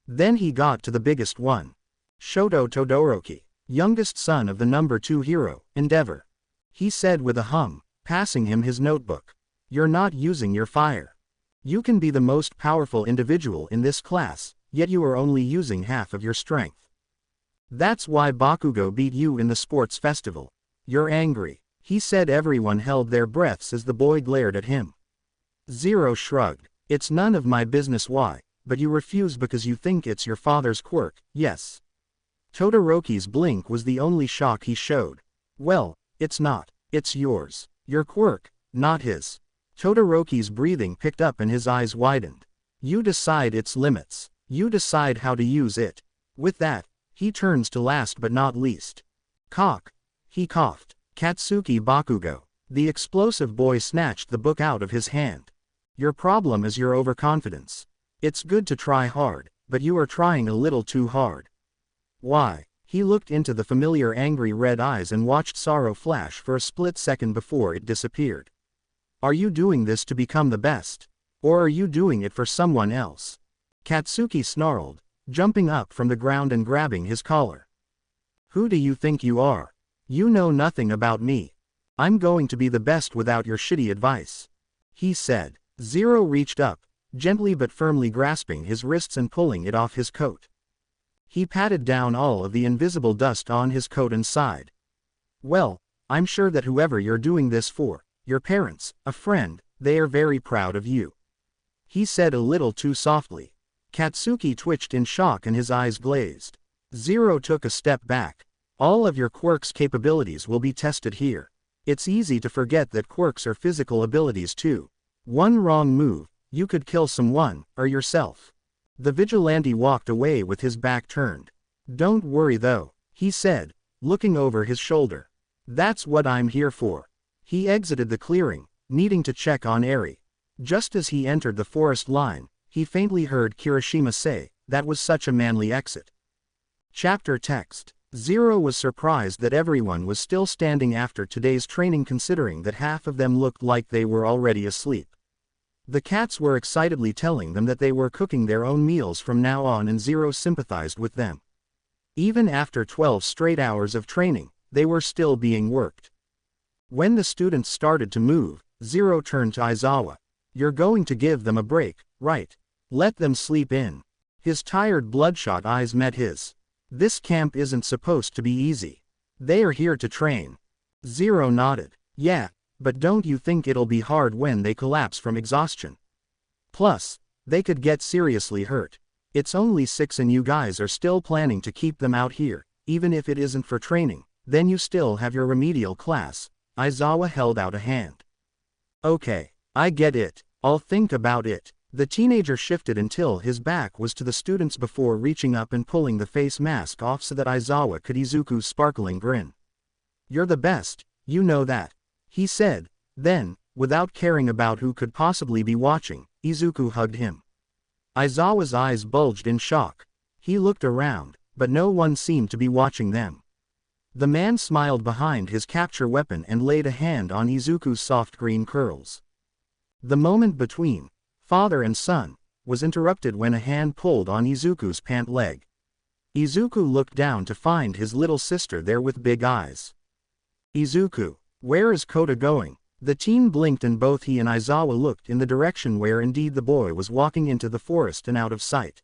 Then he got to the biggest one. Shoto Todoroki, youngest son of the number 2 hero, Endeavor. He said with a hum, passing him his notebook. You're not using your fire. You can be the most powerful individual in this class, yet you are only using half of your strength. That's why Bakugo beat you in the sports festival. You're angry, he said. Everyone held their breaths as the boy glared at him. Zero shrugged. It's none of my business why, but you refuse because you think it's your father's quirk, yes. Todoroki's blink was the only shock he showed. Well, it's not. It's yours. Your quirk, not his. Todoroki's breathing picked up and his eyes widened. You decide its limits. You decide how to use it. With that, he turns to last but not least. Cock. He coughed. Katsuki Bakugo. The explosive boy snatched the book out of his hand. Your problem is your overconfidence. It's good to try hard, but you are trying a little too hard. Why? He looked into the familiar angry red eyes and watched sorrow flash for a split second before it disappeared. Are you doing this to become the best? Or are you doing it for someone else? Katsuki snarled, jumping up from the ground and grabbing his collar. Who do you think you are? You know nothing about me. I'm going to be the best without your shitty advice, he said. Zero reached up, gently but firmly grasping his wrists and pulling it off his coat. He patted down all of the invisible dust on his coat and sighed. Well, I'm sure that whoever you're doing this for, your parents, a friend, they are very proud of you, he said a little too softly. Katsuki twitched in shock and his eyes glazed. Zero took a step back. All of your quirks' capabilities will be tested here. It's easy to forget that quirks are physical abilities too. One wrong move, you could kill someone, or yourself. The vigilante walked away with his back turned. Don't worry though, he said, looking over his shoulder. That's what I'm here for. He exited the clearing, needing to check on Eri. Just as he entered the forest line, he faintly heard Kirishima say, "That was such a manly exit." Chapter text. Zero was surprised that everyone was still standing after today's training, considering that half of them looked like they were already asleep. The cats were excitedly telling them that they were cooking their own meals from now on, and Zero sympathized with them. Even after 12 straight hours of training, they were still being worked. When the students started to move, Zero turned to Aizawa. You're going to give them a break, right? Let them sleep in. His tired bloodshot eyes met his. This camp isn't supposed to be easy. They are here to train. Zero nodded. Yeah, but don't you think it'll be hard when they collapse from exhaustion? Plus, they could get seriously hurt. It's only 6 and you guys are still planning to keep them out here, even if it isn't for training, then you still have your remedial class. Aizawa held out a hand. Okay, I get it, I'll think about it. The teenager shifted until his back was to the students before reaching up and pulling the face mask off so that Aizawa could Izuku's sparkling grin. You're the best, you know that, he said. Then, without caring about who could possibly be watching, Izuku hugged him. Aizawa's eyes bulged in shock. He looked around, but no one seemed to be watching them. The man smiled behind his capture weapon and laid a hand on Izuku's soft green curls. The moment between father and son was interrupted when a hand pulled on Izuku's pant leg. Izuku looked down to find his little sister there with big eyes. Izuku, where is Kota going? The teen blinked and both he and Aizawa looked in the direction where indeed the boy was walking into the forest and out of sight.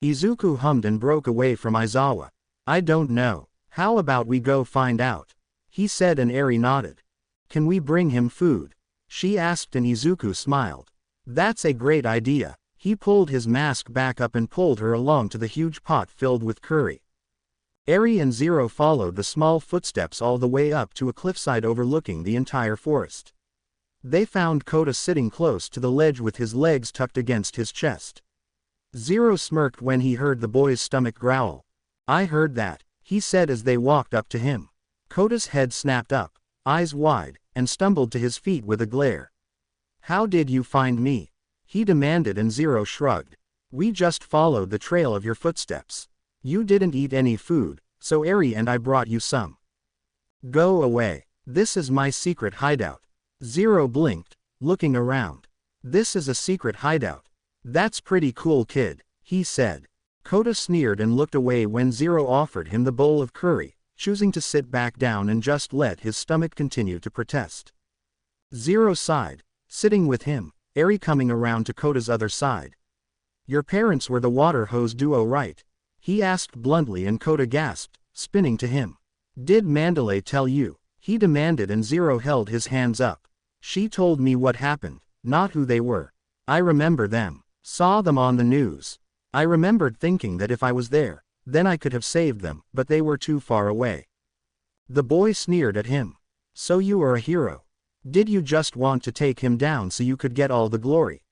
Izuku hummed and broke away from Aizawa. I don't know. How about we go find out? He said and Eri nodded. Can we bring him food? She asked and Izuku smiled. That's a great idea. He pulled his mask back up and pulled her along to the huge pot filled with curry. Eri and Zero followed the small footsteps all the way up to a cliffside overlooking the entire forest. They found Kota sitting close to the ledge with his legs tucked against his chest. Zero smirked when he heard the boy's stomach growl. I heard that, he said as they walked up to him. Kota's head snapped up, eyes wide, and stumbled to his feet with a glare. How did you find me? He demanded and Zero shrugged. We just followed the trail of your footsteps. You didn't eat any food, so Eri and I brought you some. Go away. This is my secret hideout. Zero blinked, looking around. This is a secret hideout. That's pretty cool, kid, he said. Kota sneered and looked away when Zero offered him the bowl of curry, choosing to sit back down and just let his stomach continue to protest. Zero sighed, sitting with him, Eri coming around to Kota's other side. Your parents were the water hose duo, right? He asked bluntly and Kota gasped, spinning to him. Did Mandalay tell you? He demanded and Zero held his hands up. She told me what happened, not who they were. I remember them. Saw them on the news. I remembered thinking that if I was there, then I could have saved them, but they were too far away. The boy sneered at him. So you are a hero. Did you just want to take him down so you could get all the glory?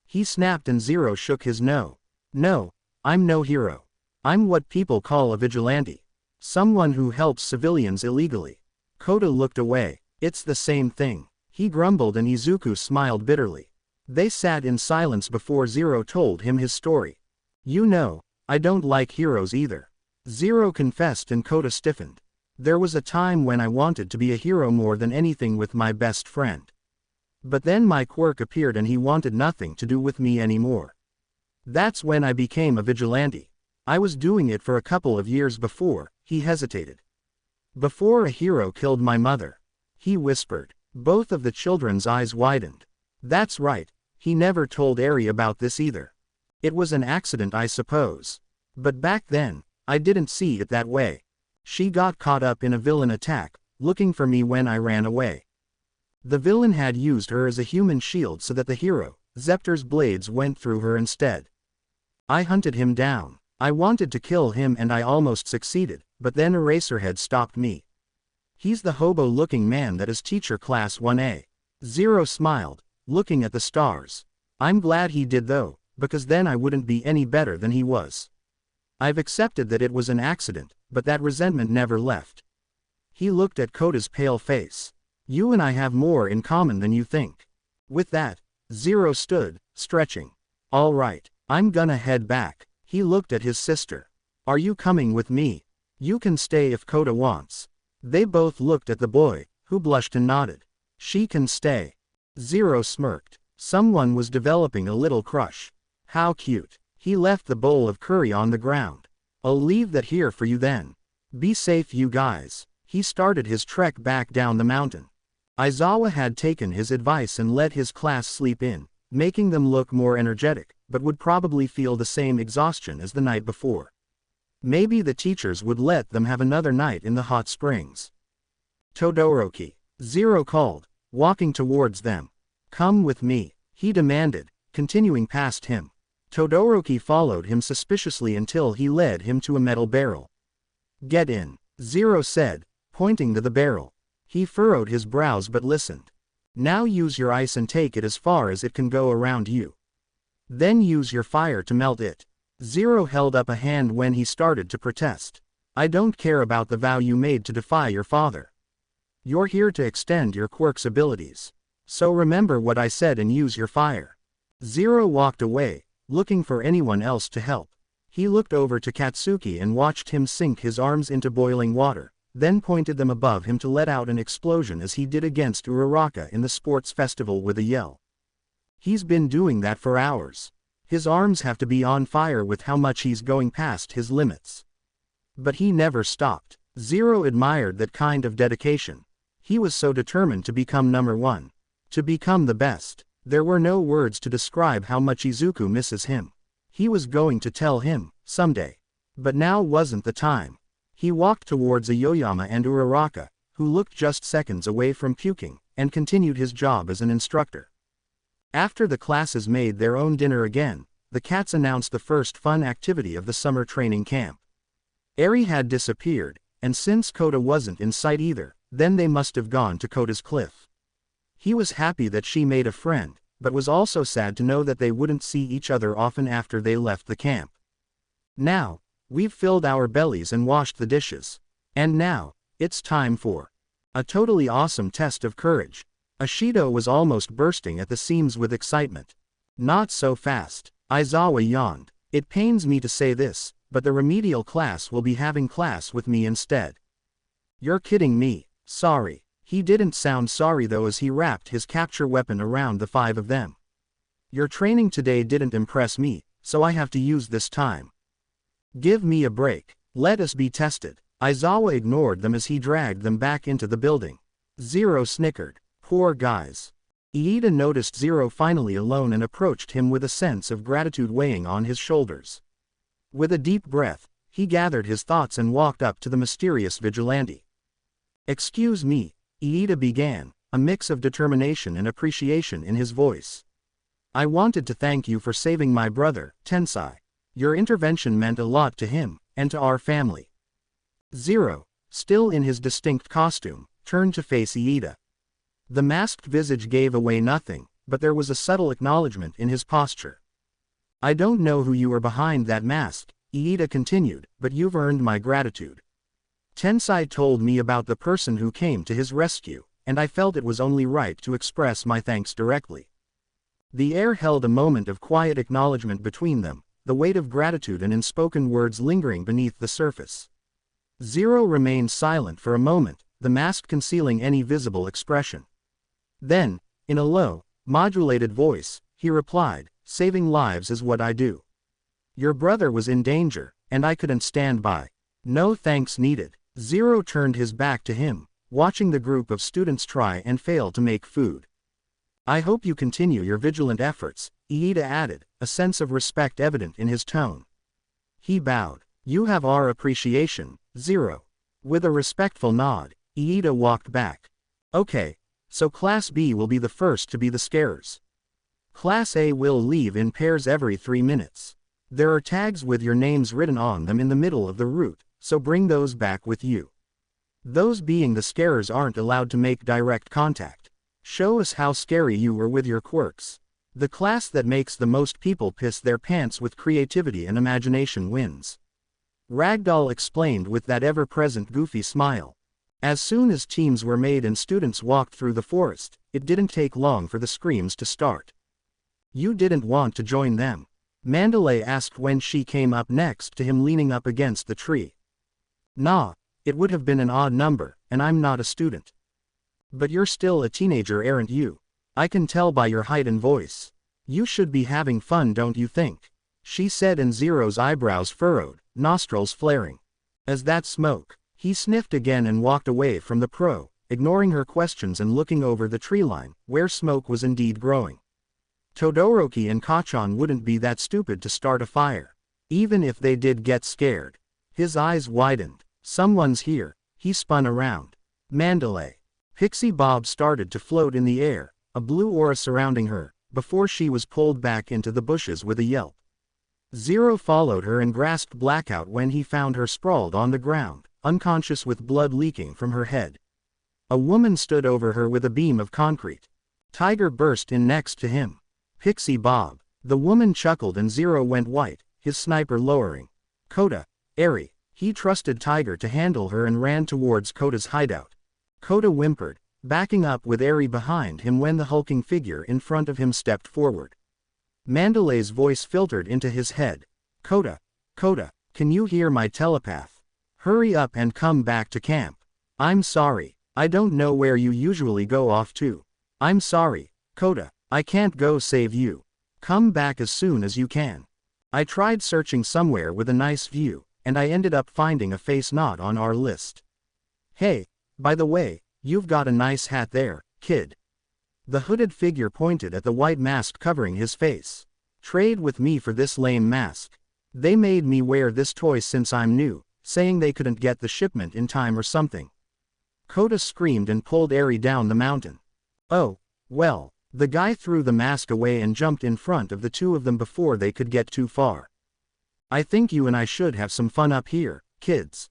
He snapped and Zero shook his no. No, I'm no hero. I'm what people call a vigilante. Someone who helps civilians illegally. Kota looked away. It's the same thing. He grumbled and Izuku smiled bitterly. They sat in silence before Zero told him his story. You know, I don't like heroes either. Zero confessed and Kota stiffened. There was a time when I wanted to be a hero more than anything with my best friend. But then my quirk appeared and he wanted nothing to do with me anymore. That's when I became a vigilante. I was doing it for a couple of years before, he hesitated. Before a hero killed my mother. He whispered. Both of the children's eyes widened. That's right, he never told Eri about this either. It was an accident, I suppose. But back then, I didn't see it that way. She got caught up in a villain attack, looking for me when I ran away. The villain had used her as a human shield so that the hero, Zepter's blades went through her instead. I hunted him down. I wanted to kill him and I almost succeeded, but then Eraserhead stopped me. He's the hobo-looking man that is teacher class 1A. Zero smiled, looking at the stars. I'm glad he did though, because then I wouldn't be any better than he was. I've accepted that it was an accident, but that resentment never left. He looked at Kota's pale face. You and I have more in common than you think. With that, Zero stood, stretching. All right, I'm gonna head back. He looked at his sister. Are you coming with me? You can stay if Kota wants. They both looked at the boy, who blushed and nodded. She can stay. Zero smirked. Someone was developing a little crush. How cute. He left the bowl of curry on the ground. I'll leave that here for you then. Be safe, you guys. He started his trek back down the mountain. Aizawa had taken his advice and let his class sleep in, making them look more energetic, but would probably feel the same exhaustion as the night before. Maybe the teachers would let them have another night in the hot springs. Todoroki. Zero called, walking towards them. Come with me, he demanded, continuing past him. Todoroki followed him suspiciously until he led him to a metal barrel. Get in, Zero said, pointing to the barrel. He furrowed his brows but listened. Now use your ice and take it as far as it can go around you. Then use your fire to melt it. Zero held up a hand when he started to protest. I don't care about the vow you made to defy your father. You're here to extend your quirk's abilities. So remember what I said and use your fire. Zero walked away, looking for anyone else to help. He looked over to Katsuki and watched him sink his arms into boiling water, then pointed them above him to let out an explosion as he did against Uraraka in the sports festival with a yell. He's been doing that for hours. His arms have to be on fire with how much he's going past his limits. But he never stopped. Zero admired that kind of dedication. He was so determined to become number one. To become the best. There were no words to describe how much Izuku misses him. He was going to tell him, someday. But now wasn't the time. He walked towards Aoyama and Uraraka, who looked just seconds away from puking, and continued his job as an instructor. After the classes made their own dinner again, the cats announced the first fun activity of the summer training camp. Eri had disappeared, and since Kota wasn't in sight either, then they must have gone to Kota's cliff. He was happy that she made a friend, but was also sad to know that they wouldn't see each other often after they left the camp. Now, we've filled our bellies and washed the dishes. And now, it's time for a totally awesome test of courage. Ashido was almost bursting at the seams with excitement. Not so fast. Aizawa yawned. It pains me to say this, but the remedial class will be having class with me instead. You're kidding me. Sorry. He didn't sound sorry though as he wrapped his capture weapon around the five of them. Your training today didn't impress me, so I have to use this time. Give me a break. Let us be tested. Aizawa ignored them as he dragged them back into the building. Zero snickered. Poor guys. Iida noticed Zero finally alone and approached him with a sense of gratitude weighing on his shoulders. With a deep breath, he gathered his thoughts and walked up to the mysterious Vigilante. Excuse me, Iida began, a mix of determination and appreciation in his voice. I wanted to thank you for saving my brother, Tensai. Your intervention meant a lot to him, and to our family. Zero, still in his distinct costume, turned to face Iida. The masked visage gave away nothing, but there was a subtle acknowledgement in his posture. I don't know who you are behind that mask, Iida continued, but you've earned my gratitude. Tensai told me about the person who came to his rescue, and I felt it was only right to express my thanks directly. The air held a moment of quiet acknowledgement between them, the weight of gratitude and unspoken words lingering beneath the surface. Zero remained silent for a moment, the mask concealing any visible expression. Then, in a low, modulated voice, he replied, saving lives is what I do. Your brother was in danger, and I couldn't stand by. No thanks needed. Zero turned his back to him, watching the group of students try and fail to make food. I hope you continue your vigilant efforts, Iida added, a sense of respect evident in his tone. He bowed. You have our appreciation, Zero. With a respectful nod, Iida walked back. Okay. So Class B will be the first to be the scarers. Class A will leave in pairs every 3 minutes. There are tags with your names written on them in the middle of the route, so bring those back with you. Those being the scarers aren't allowed to make direct contact. Show us how scary you were with your quirks. The class that makes the most people piss their pants with creativity and imagination wins. Ragdoll explained with that ever-present goofy smile. As soon as teams were made and students walked through the forest, it didn't take long for the screams to start. You didn't want to join them? Mandalay asked when she came up next to him leaning up against the tree. Nah, it would have been an odd number, and I'm not a student. But you're still a teenager, aren't you? I can tell by your height and voice. You should be having fun, don't you think? She said, and Zero's eyebrows furrowed, nostrils flaring. As that smoke. He sniffed again and walked away from the pro, ignoring her questions and looking over the tree line, where smoke was indeed growing. Todoroki and Kachan wouldn't be that stupid to start a fire. Even if they did get scared. His eyes widened. Someone's here. He spun around. Mandalay. Pixie Bob started to float in the air, a blue aura surrounding her, before she was pulled back into the bushes with a yelp. Zero followed her and grasped Blackout when he found her sprawled on the ground, unconscious with blood leaking from her head. A woman stood over her with a beam of concrete. Tiger burst in next to him. Pixie Bob. The woman chuckled and Zero went white, his sniper lowering. Kota. Eri. He trusted Tiger to handle her and ran towards Kota's hideout. Kota whimpered, backing up with Eri behind him when the hulking figure in front of him stepped forward. Mandalay's voice filtered into his head. Kota. Kota, can you hear my telepath? Hurry up and come back to camp. I'm sorry, I don't know where you usually go off to. I'm sorry, Kota, I can't go save you. Come back as soon as you can. I tried searching somewhere with a nice view, and I ended up finding a face not on our list. Hey, by the way, you've got a nice hat there, kid. The hooded figure pointed at the white mask covering his face. Trade with me for this lame mask. They made me wear this toy since I'm new, saying they couldn't get the shipment in time or something. Kota screamed and pulled Eri down the mountain. Oh, well, the guy threw the mask away and jumped in front of the two of them before they could get too far. I think you and I should have some fun up here, kids.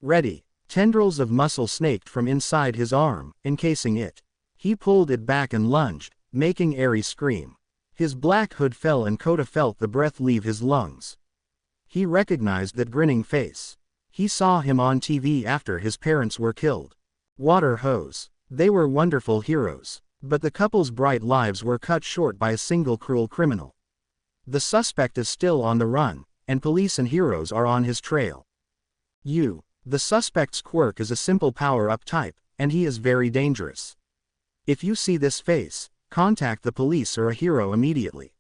Ready. Tendrils of muscle snaked from inside his arm, encasing it. He pulled it back and lunged, making Eri scream. His black hood fell and Kota felt the breath leave his lungs. He recognized that grinning face. He saw him on TV after his parents were killed. Water hose. They were wonderful heroes, but the couple's bright lives were cut short by a single cruel criminal. The suspect is still on the run, and police and heroes are on his trail. The suspect's quirk is a simple power-up type, and he is very dangerous. If you see this face, contact the police or a hero immediately.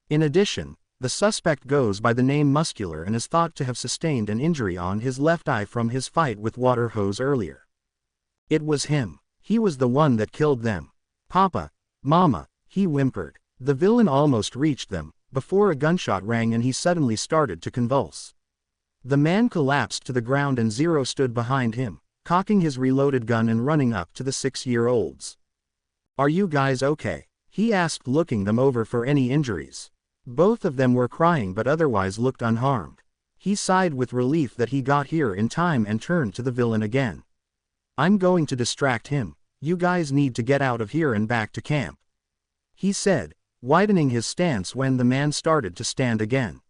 In addition, the suspect goes by the name Muscular and is thought to have sustained an injury on his left eye from his fight with Water Hose earlier. It was him. He was the one that killed them. Papa, Mama, he whimpered. The villain almost reached them, before a gunshot rang and he suddenly started to convulse. The man collapsed to the ground and Zero stood behind him, cocking his reloaded gun and running up to the 6-year-olds. Are you guys okay? He asked, looking them over for any injuries. Both of them were crying but otherwise looked unharmed. He sighed with relief that he got here in time and turned to the villain again. I'm going to distract him. You guys need to get out of here and back to camp, he said, widening his stance when the man started to stand again.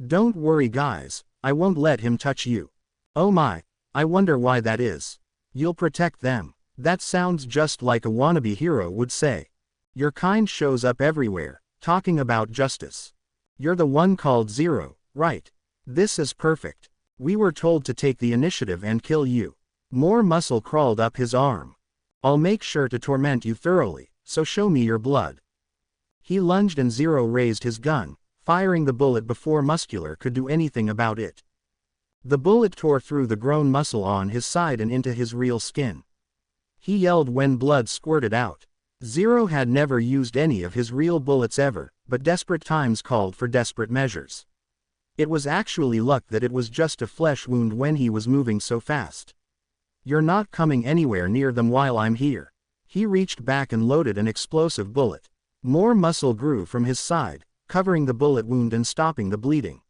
Don't worry guys, I won't let him touch you. Oh my, I wonder why that is. You'll protect them. That sounds just like a wannabe hero would say. Your kind shows up everywhere, talking about justice. You're the one called Zero, right? This is perfect. We were told to take the initiative and kill you. More muscle crawled up his arm. I'll make sure to torment you thoroughly, so show me your blood. He lunged and Zero raised his gun, firing the bullet before Muscular could do anything about it. The bullet tore through the grown muscle on his side and into his real skin. He yelled when blood squirted out. Zero had never used any of his real bullets ever, but desperate times called for desperate measures. It was actually luck that it was just a flesh wound when he was moving so fast. You're not coming anywhere near them while I'm here. He reached back and loaded an explosive bullet. More muscle grew from his side, covering the bullet wound and stopping the bleeding.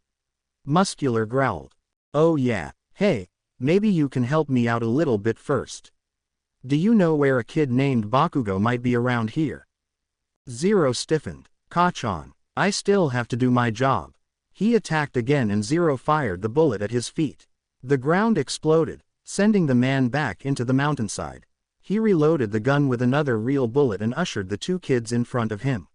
Muscular growled. Oh yeah, hey, maybe you can help me out a little bit first. Do you know where a kid named Bakugo might be around here? Zero stiffened. Kachan, I still have to do my job. He attacked again and Zero fired the bullet at his feet. The ground exploded, sending the man back into the mountainside. He reloaded the gun with another real bullet and ushered the two kids in front of him.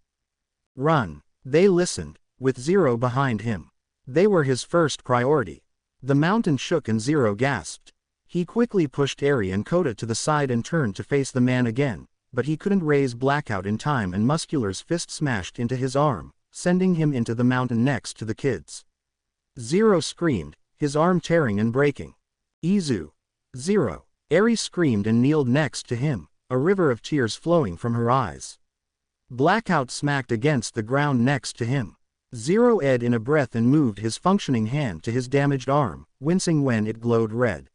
Run. They listened, with Zero behind him. They were his first priority. The mountain shook and Zero gasped. He quickly pushed Eri and Kota to the side and turned to face the man again, but he couldn't raise Blackout in time and Muscular's fist smashed into his arm, sending him into the mountain next to the kids. Zero screamed, his arm tearing and breaking. Izu. Zero. Eri screamed and kneeled next to him, a river of tears flowing from her eyes. Blackout smacked against the ground next to him. Zero ed in a breath and moved his functioning hand to his damaged arm, wincing when it glowed red.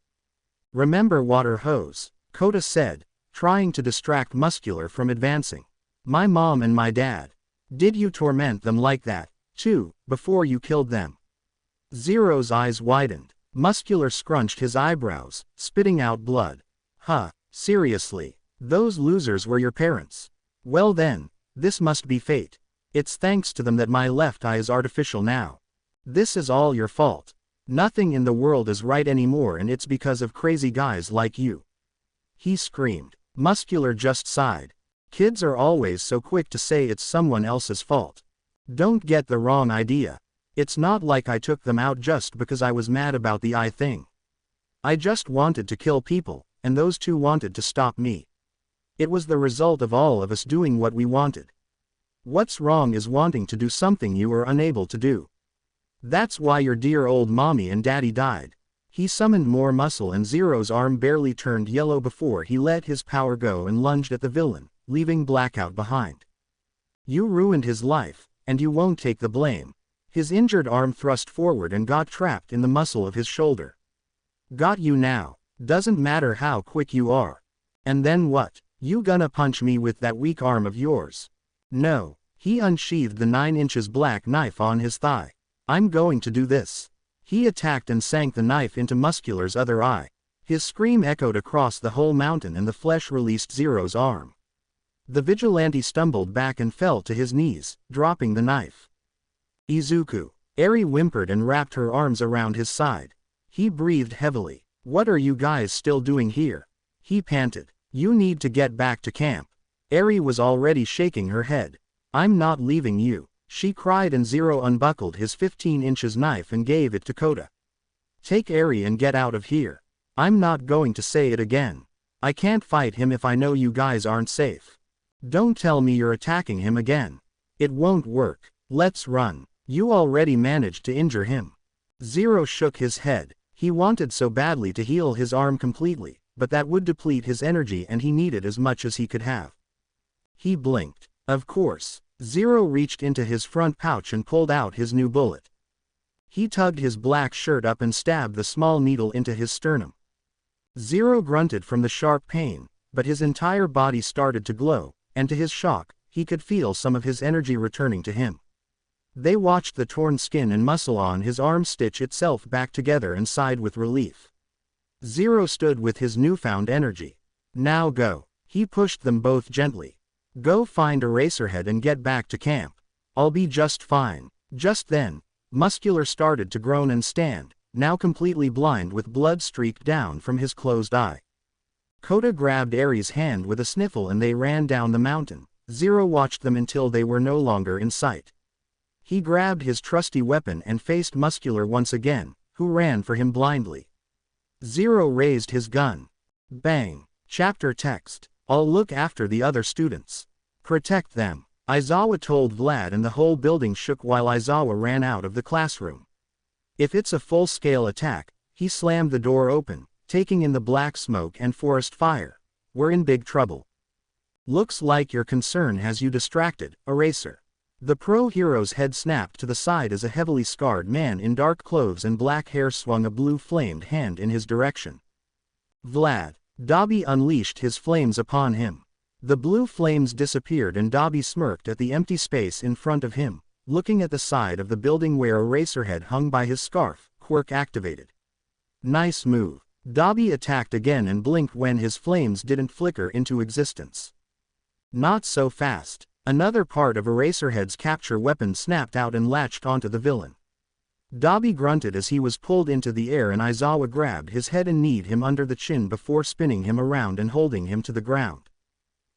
Remember Water Hose, Kota said, trying to distract Muscular from advancing. My mom and my dad. Did you torment them like that, too, before you killed them? Zero's eyes widened. Muscular scrunched his eyebrows, spitting out blood. Huh, seriously, those losers were your parents. Well then, this must be fate. It's thanks to them that my left eye is artificial now. This is all your fault. Nothing in the world is right anymore and it's because of crazy guys like you. He screamed. Muscular just sighed. Kids are always so quick to say it's someone else's fault. Don't get the wrong idea. It's not like I took them out just because I was mad about the eye thing. I just wanted to kill people, and those two wanted to stop me. It was the result of all of us doing what we wanted. What's wrong is wanting to do something you were unable to do. That's why your dear old mommy and daddy died. He summoned more muscle and Zero's arm barely turned yellow before he let his power go and lunged at the villain, leaving Blackout behind. You ruined his life, and you won't take the blame. His injured arm thrust forward and got trapped in the muscle of his shoulder. Got you now. Doesn't matter how quick you are. And then what? You gonna punch me with that weak arm of yours? No. He unsheathed the 9 inches black knife on his thigh. I'm going to do this. He attacked and sank the knife into Muscular's other eye. His scream echoed across the whole mountain and the flesh released Zero's arm. The Vigilante stumbled back and fell to his knees, dropping the knife. Izuku. Eri whimpered and wrapped her arms around his side. He breathed heavily. What are you guys still doing here? He panted. You need to get back to camp. Eri was already shaking her head. I'm not leaving you, she cried, and Zero unbuckled his 15 inches knife and gave it to Kota. Take Eri and get out of here. I'm not going to say it again. I can't fight him if I know you guys aren't safe. Don't tell me you're attacking him again. It won't work. Let's run. You already managed to injure him. Zero shook his head. He wanted so badly to heal his arm completely, but that would deplete his energy and he needed as much as he could have. He blinked. Of course. Zero reached into his front pouch and pulled out his new bullet. He tugged his black shirt up and stabbed the small needle into his sternum. Zero grunted from the sharp pain, but his entire body started to glow, and to his shock, he could feel some of his energy returning to him. They watched the torn skin and muscle on his arm stitch itself back together and sighed with relief. Zero stood with his newfound energy. Now go. He pushed them both gently. Go find Eraserhead and get back to camp. I'll be just fine. Just then, Muscular started to groan and stand, now completely blind with blood streaked down from his closed eye. Kota grabbed Eri's hand with a sniffle and they ran down the mountain. Zero watched them until they were no longer in sight. He grabbed his trusty weapon and faced Muscular once again, who ran for him blindly. Zero raised his gun. Bang. Chapter text. I'll look after the other students. Protect them. Aizawa told Vlad, and the whole building shook while Aizawa ran out of the classroom. If it's a full-scale attack, he slammed the door open, taking in the black smoke and forest fire. We're in big trouble. Looks like your concern has you distracted, Eraser. The pro-hero's head snapped to the side as a heavily scarred man in dark clothes and black hair swung a blue-flamed hand in his direction. Vlad. Dobby unleashed his flames upon him. The blue flames disappeared and Dobby smirked at the empty space in front of him, looking at the side of the building where Eraserhead hung by his scarf, quirk activated. Nice move. Dobby attacked again and blinked when his flames didn't flicker into existence. Not so fast. Another part of Eraserhead's capture weapon snapped out and latched onto the villain. Dobby grunted as he was pulled into the air and Aizawa grabbed his head and kneed him under the chin before spinning him around and holding him to the ground.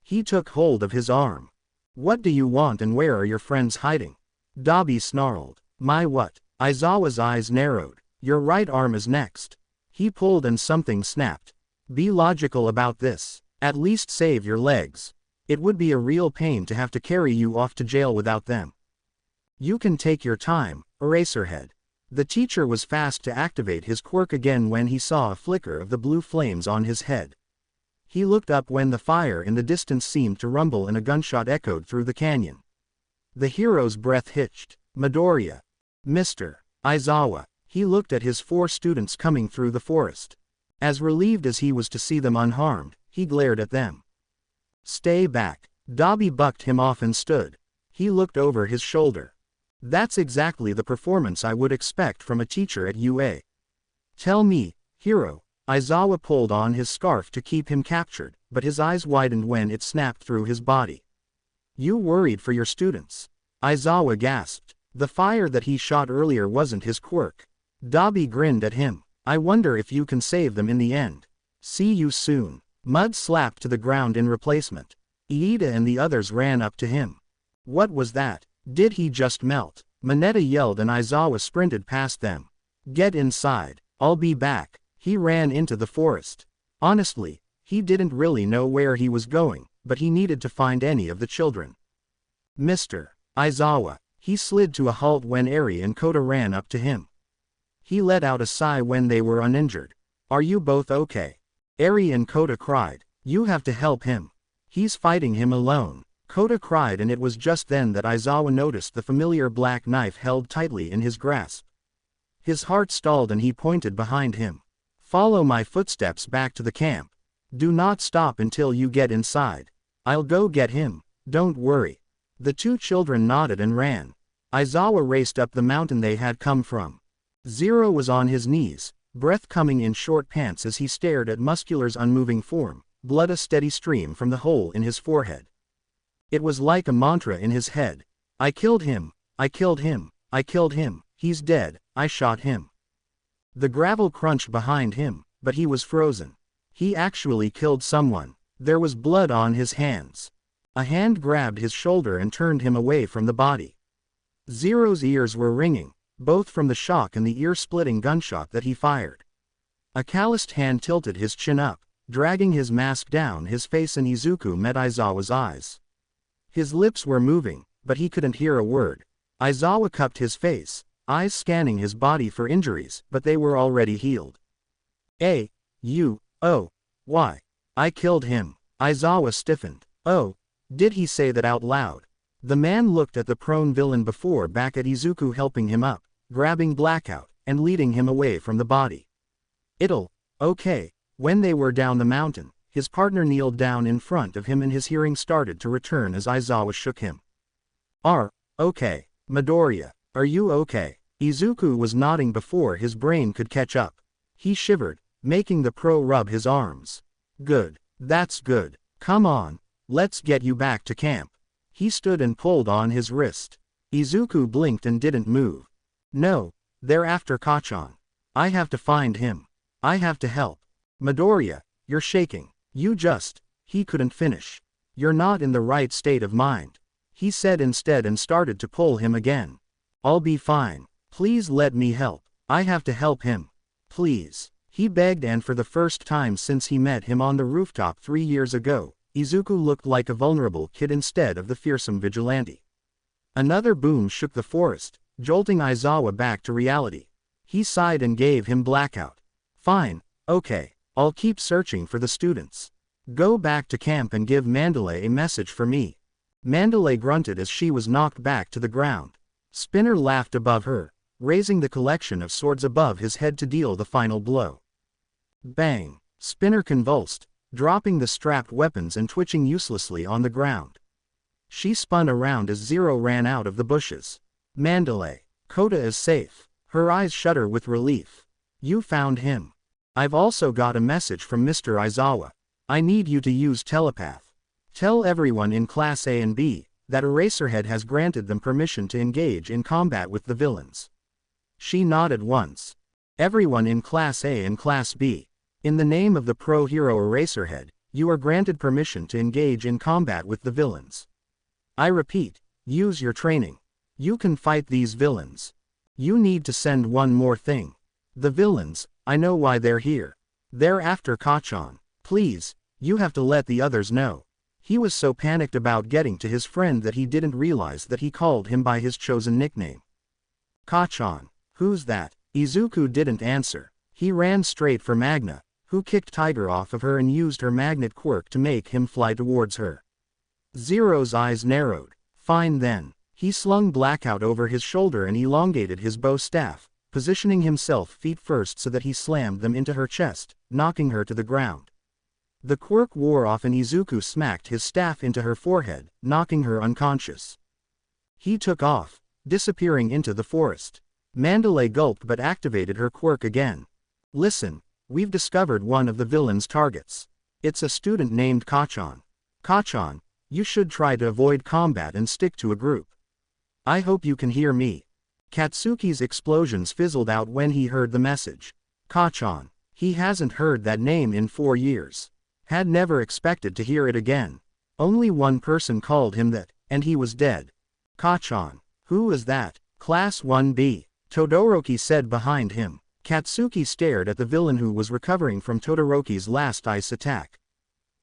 He took hold of his arm. What do you want and where are your friends hiding? Dobby snarled. My what? Aizawa's eyes narrowed. Your right arm is next. He pulled and something snapped. Be logical about this. At least save your legs. It would be a real pain to have to carry you off to jail without them. You can take your time, Eraserhead. The teacher was fast to activate his quirk again when he saw a flicker of the blue flames on his head. He looked up when the fire in the distance seemed to rumble and a gunshot echoed through the canyon. The hero's breath hitched. Midoriya. Mr. Aizawa. He looked at his 4 students coming through the forest. As relieved as he was to see them unharmed, he glared at them. Stay back. Dobby bucked him off and stood. He looked over his shoulder. That's exactly the performance I would expect from a teacher at UA. Tell me, hero. Aizawa pulled on his scarf to keep him captured, but his eyes widened when it snapped through his body. You worried for your students? Aizawa gasped. The fire that he shot earlier wasn't his quirk. Dobby grinned at him. I wonder if you can save them in the end. See you soon. Mud slapped to the ground in replacement. Iida and the others ran up to him. What was that? Did he just melt? Mineta yelled and Aizawa sprinted past them. Get inside, I'll be back. He ran into the forest. Honestly, he didn't really know where he was going, but he needed to find any of the children. Mr. Aizawa. He slid to a halt when Eri and Kota ran up to him. He let out a sigh when they were uninjured. Are you both okay? Eri and Kota cried. You have to help him. He's fighting him alone. Kota cried, and it was just then that Aizawa noticed the familiar black knife held tightly in his grasp. His heart stalled and he pointed behind him. Follow my footsteps back to the camp. Do not stop until you get inside. I'll go get him, don't worry. The two children nodded and ran. Aizawa raced up the mountain they had come from. Zero was on his knees, breath coming in short pants as he stared at Muscular's unmoving form, blood a steady stream from the hole in his forehead. It was like a mantra in his head. I killed him, I killed him, I killed him, he's dead, I shot him. The gravel crunched behind him, but he was frozen. He actually killed someone. There was blood on his hands. A hand grabbed his shoulder and turned him away from the body. Zero's ears were ringing, both from the shock and the ear-splitting gunshot that he fired. A calloused hand tilted his chin up, dragging his mask down his face, and Izuku met Aizawa's eyes. His lips were moving, but he couldn't hear a word. Aizawa cupped his face, eyes scanning his body for injuries, but they were already healed. Why? I killed him. Aizawa stiffened. Oh, did he say that out loud? The man looked at the prone villain before back at Izuku, helping him up, grabbing Blackout, and leading him away from the body. Okay. When they were down the mountain, his partner kneeled down in front of him and his hearing started to return as Aizawa shook him. Okay. Midoriya, are you okay? Izuku was nodding before his brain could catch up. He shivered, making the pro rub his arms. Good. That's good. Come on, let's get you back to camp. He stood and pulled on his wrist. Izuku blinked and didn't move. No, they're after Kacchan. I have to find him. I have to help. Midoriya, you're shaking. He couldn't finish. You're not in the right state of mind. He said instead and started to pull him again. I'll be fine. Please let me help. I have to help him. Please. He begged, and for the first time since he met him on the rooftop 3 years ago, Izuku looked like a vulnerable kid instead of the fearsome vigilante. Another boom shook the forest, jolting Aizawa back to reality. He sighed and gave him Blackout. Fine, okay, I'll keep searching for the students. Go back to camp and give Mandalay a message for me. Mandalay grunted as she was knocked back to the ground. Spinner laughed above her, raising the collection of swords above his head to deal the final blow. Bang! Spinner convulsed, dropping the strapped weapons and twitching uselessly on the ground. She spun around as Zero ran out of the bushes. Mandalay, Kota is safe. Her eyes shudder with relief. You found him. I've also got a message from Mr. Aizawa. I need you to use telepath. Tell everyone in Class A and B that Eraserhead has granted them permission to engage in combat with the villains. She nodded once. Everyone in Class A and Class B. In the name of the pro-hero Eraserhead, you are granted permission to engage in combat with the villains. I repeat, use your training. You can fight these villains. You need to send one more thing. The villains, I know why they're here. They're after Kacchan. Please, you have to let the others know. He was so panicked about getting to his friend that he didn't realize that he called him by his chosen nickname. Kacchan. Who's that? Izuku didn't answer. He ran straight for Magna, who kicked Tiger off of her and used her magnet quirk to make him fly towards her. Zero's eyes narrowed. Fine then. He slung Blackout over his shoulder and elongated his bow staff, positioning himself feet first so that he slammed them into her chest, knocking her to the ground. The quirk wore off and Izuku smacked his staff into her forehead, knocking her unconscious. He took off, disappearing into the forest. Mandalay gulped but activated her quirk again. Listen, we've discovered one of the villain's targets. It's a student named Kacchan. Kacchan, you should try to avoid combat and stick to a group. I hope you can hear me. Katsuki's explosions fizzled out when he heard the message. Kacchan. He hasn't heard that name in 4 years. Had never expected to hear it again. Only one person called him that, and he was dead. Kacchan. Who is that? Class 1B, Todoroki said behind him. Katsuki stared at the villain who was recovering from Todoroki's last ice attack.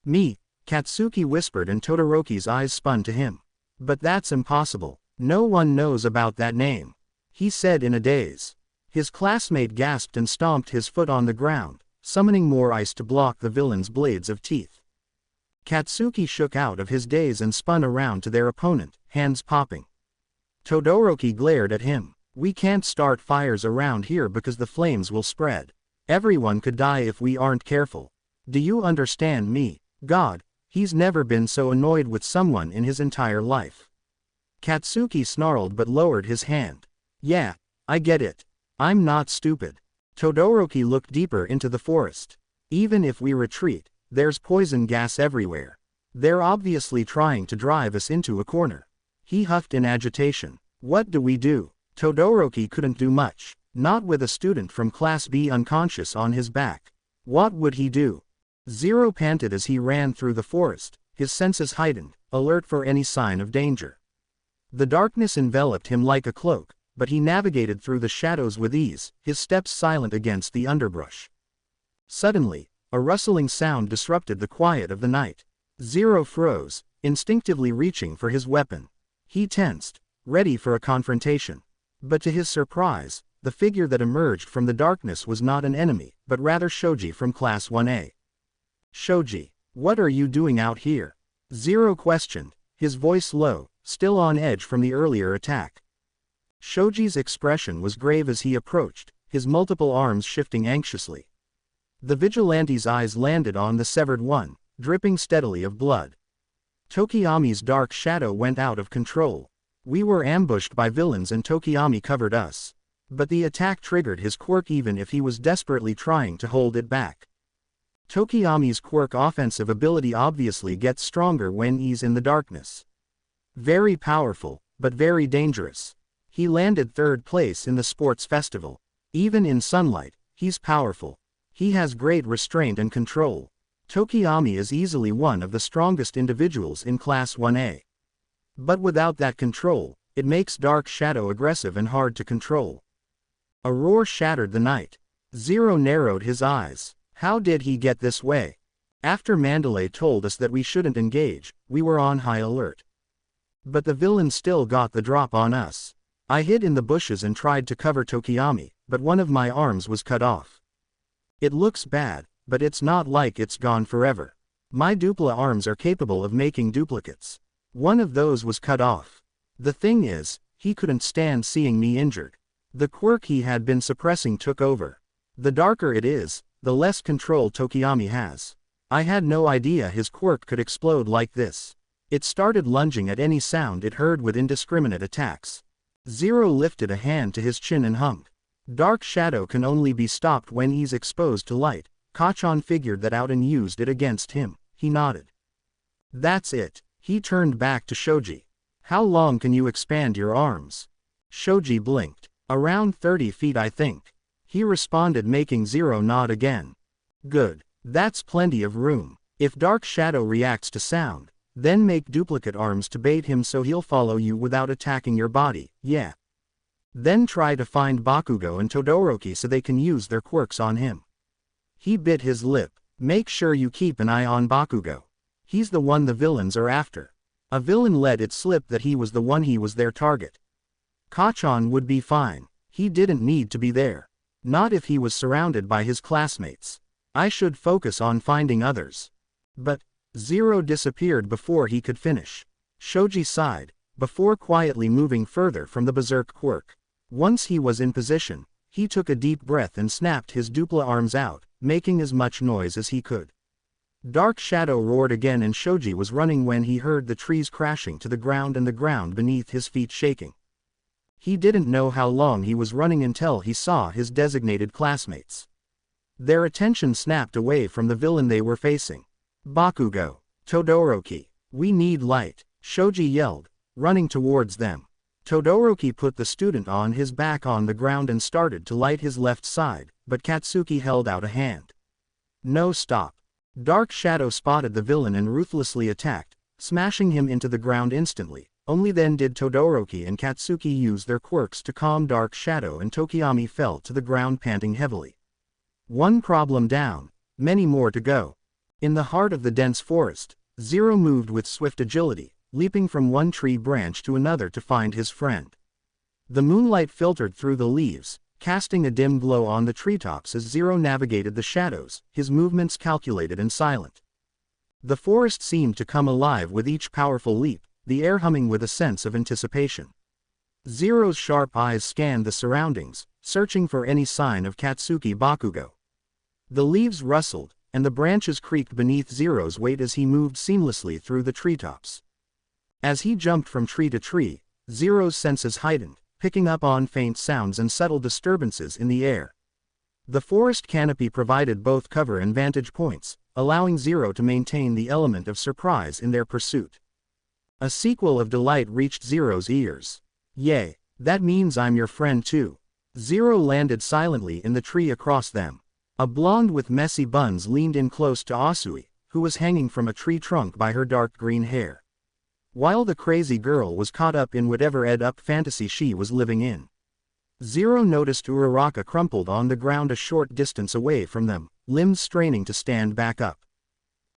Me, Katsuki whispered and Todoroki's eyes spun to him. But that's impossible. No one knows about that name, he said in a daze. His classmate gasped and stomped his foot on the ground, summoning more ice to block the villain's blades of teeth. Katsuki shook out of his daze and spun around to their opponent, hands popping. Todoroki glared at him. We can't start fires around here because the flames will spread. Everyone could die if we aren't careful. Do you understand me? God, he's never been so annoyed with someone in his entire life. Katsuki snarled but lowered his hand. Yeah, I get it. I'm not stupid. Todoroki looked deeper into the forest. Even if we retreat, there's poison gas everywhere. They're obviously trying to drive us into a corner. He huffed in agitation. What do we do? Todoroki couldn't do much, not with a student from Class B unconscious on his back. What would he do? Zero panted as he ran through the forest, his senses heightened, alert for any sign of danger. The darkness enveloped him like a cloak, but he navigated through the shadows with ease, his steps silent against the underbrush. Suddenly, a rustling sound disrupted the quiet of the night. Zero froze, instinctively reaching for his weapon. He tensed, ready for a confrontation. But to his surprise, the figure that emerged from the darkness was not an enemy, but rather Shoji from Class 1A. Shoji, what are you doing out here? Zero questioned, his voice low, still on edge from the earlier attack. Shoji's expression was grave as he approached, his multiple arms shifting anxiously. The vigilante's eyes landed on the severed one, dripping steadily of blood. Tokiyami's dark shadow went out of control. We were ambushed by villains and Tokiyami covered us. But the attack triggered his quirk even if he was desperately trying to hold it back. Tokiyami's quirk offensive ability obviously gets stronger when he's in the darkness. Very powerful, but very dangerous. He landed third place in the sports festival. Even in sunlight, he's powerful. He has great restraint and control. Tokiyami is easily one of the strongest individuals in Class 1A. But without that control, it makes Dark Shadow aggressive and hard to control. A roar shattered the night. Zero narrowed his eyes. How did he get this way? After Mandalay told us that we shouldn't engage, we were on high alert. But the villain still got the drop on us. I hid in the bushes and tried to cover Tokiyami, but one of my arms was cut off. It looks bad, but it's not like it's gone forever. My dupla arms are capable of making duplicates. One of those was cut off. The thing is, he couldn't stand seeing me injured. The quirk he had been suppressing took over. The darker it is, the less control Tokiyami has. I had no idea his quirk could explode like this. It started lunging at any sound it heard with indiscriminate attacks. Zero lifted a hand to his chin and hummed. Dark Shadow can only be stopped when he's exposed to light. Kachan figured that out and used it against him. He nodded. That's it. He turned back to Shoji. How long can you expand your arms? Shoji blinked. Around 30 feet I think. He responded making Zero nod again. Good. That's plenty of room. If Dark Shadow reacts to sound, then make duplicate arms to bait him so he'll follow you without attacking your body, yeah. Then try to find Bakugo and Todoroki so they can use their quirks on him. He bit his lip. Make sure you keep an eye on Bakugo. He's the one the villains are after. A villain let it slip that he was the one he was their target. Kachan would be fine. He didn't need to be there. Not if he was surrounded by his classmates. I should focus on finding others. But Zero disappeared before he could finish. Shoji sighed, before quietly moving further from the berserk quirk. Once he was in position, he took a deep breath and snapped his dupla arms out, making as much noise as he could. Dark Shadow roared again and Shoji was running when he heard the trees crashing to the ground and the ground beneath his feet shaking. He didn't know how long he was running until he saw his designated classmates. Their attention snapped away from the villain they were facing. Bakugo, Todoroki, we need light, Shoji yelled, running towards them. Todoroki put the student on his back on the ground and started to light his left side, but Katsuki held out a hand. No, stop. Dark Shadow spotted the villain and ruthlessly attacked, smashing him into the ground instantly, Only then did Todoroki and Katsuki use their quirks to calm Dark Shadow, and Tokiyami fell to the ground panting heavily. One problem down, many more to go. In the heart of the dense forest, Zero moved with swift agility, leaping from one tree branch to another to find his friend. The moonlight filtered through the leaves, casting a dim glow on the treetops as Zero navigated the shadows, his movements calculated and silent. The forest seemed to come alive with each powerful leap, the air humming with a sense of anticipation. Zero's sharp eyes scanned the surroundings, searching for any sign of Katsuki Bakugo. The leaves rustled, and the branches creaked beneath Zero's weight as he moved seamlessly through the treetops. As he jumped from tree to tree, Zero's senses heightened, picking up on faint sounds and subtle disturbances in the air. The forest canopy provided both cover and vantage points, allowing Zero to maintain the element of surprise in their pursuit. A sequel of delight reached Zero's ears. "Yay, that means I'm your friend too." Zero landed silently in the tree across them. A blonde with messy buns leaned in close to Asui, who was hanging from a tree trunk by her dark green hair. While the crazy girl was caught up in whatever ed-up fantasy she was living in. Zero noticed Uraraka crumpled on the ground a short distance away from them, limbs straining to stand back up.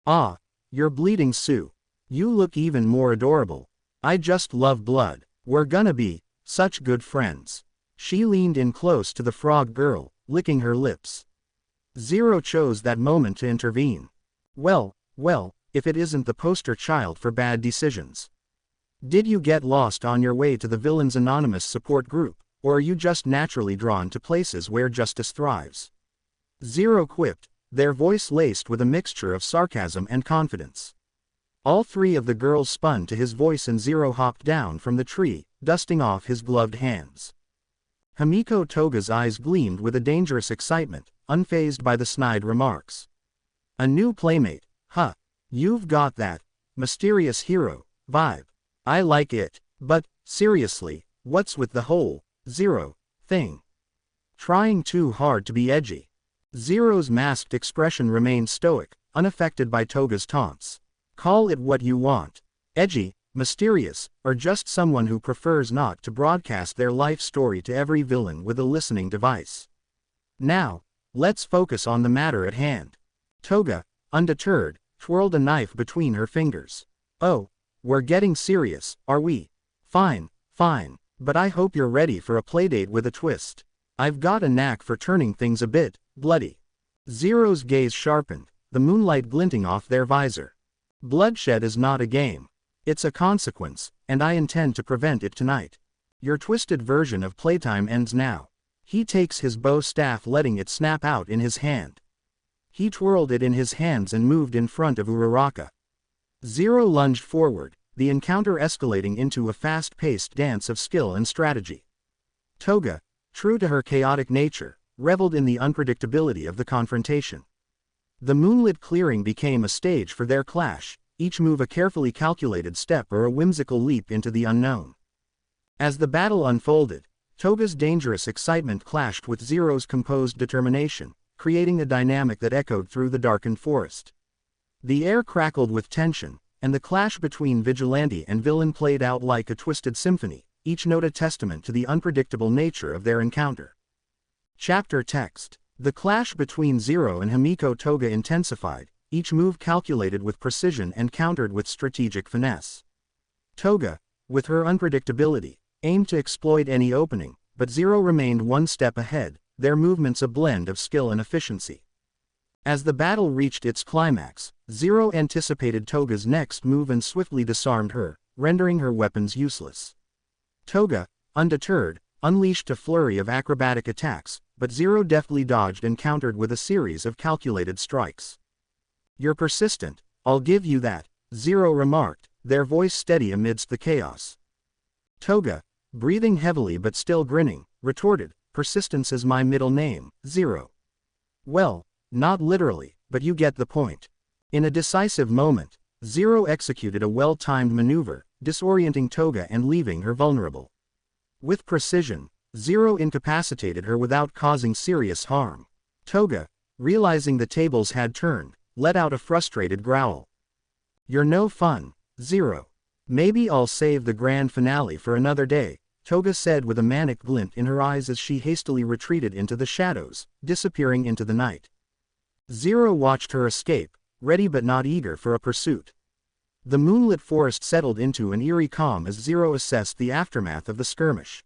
"Ah, you're bleeding, Sue. You look even more adorable. I just love blood. We're gonna be such good friends." She leaned in close to the frog girl, licking her lips. Zero chose that moment to intervene. Well, if it isn't the poster child for bad decisions. Did you get lost on your way to the Villains Anonymous support group, or are you just naturally drawn to places where justice thrives? Zero quipped, their voice laced with a mixture of sarcasm and confidence. All three of the girls spun to his voice and Zero hopped down from the tree, dusting off his gloved hands. Himiko Toga's eyes gleamed with a dangerous excitement, unfazed by the snide remarks. "A new playmate, huh? You've got that mysterious hero vibe. I like it. But, seriously, what's with the whole Zero thing? Trying too hard to be edgy?" Zero's masked expression remained stoic, unaffected by Toga's taunts. "Call it what you want. Edgy, mysterious, or just someone who prefers not to broadcast their life story to every villain with a listening device. Now, let's focus on the matter at hand." Toga, undeterred, twirled a knife between her fingers. "Oh, we're getting serious, are we? Fine, but I hope you're ready for a playdate with a twist. I've got a knack for turning things a bit bloody." Zero's gaze sharpened, the moonlight glinting off their visor. "Bloodshed is not a game. It's a consequence, and I intend to prevent it tonight. Your twisted version of playtime ends now." He takes his bow staff, letting it snap out in his hand. He twirled it in his hands and moved in front of Uraraka. Zero lunged forward, the encounter escalating into a fast-paced dance of skill and strategy. Toga, true to her chaotic nature, reveled in the unpredictability of the confrontation. The moonlit clearing became a stage for their clash, each move a carefully calculated step or a whimsical leap into the unknown. As the battle unfolded, Toga's dangerous excitement clashed with Zero's composed determination, creating a dynamic that echoed through the darkened forest. The air crackled with tension, and the clash between vigilante and villain played out like a twisted symphony, each note a testament to the unpredictable nature of their encounter. Chapter text. The clash between Zero and Himiko Toga intensified, each move calculated with precision and countered with strategic finesse. Toga, with her unpredictability, aimed to exploit any opening, but Zero remained one step ahead, their movements a blend of skill and efficiency. As the battle reached its climax, Zero anticipated Toga's next move and swiftly disarmed her, rendering her weapons useless. Toga, undeterred, unleashed a flurry of acrobatic attacks, but Zero deftly dodged and countered with a series of calculated strikes. "You're persistent, I'll give you that," Zero remarked, their voice steady amidst the chaos. Toga, breathing heavily but still grinning, retorted, "Persistence is my middle name, Zero." "Well, not literally, but you get the point." In a decisive moment, Zero executed a well-timed maneuver, disorienting Toga and leaving her vulnerable. With precision, Zero incapacitated her without causing serious harm. Toga, realizing the tables had turned, let out a frustrated growl. "You're no fun, Zero." Maybe I'll save the grand finale for another day, Toga said with a manic glint in her eyes as she hastily retreated into the shadows, disappearing into the night. Zero watched her escape, ready but not eager for a pursuit. The moonlit forest settled into an eerie calm as Zero assessed the aftermath of the skirmish.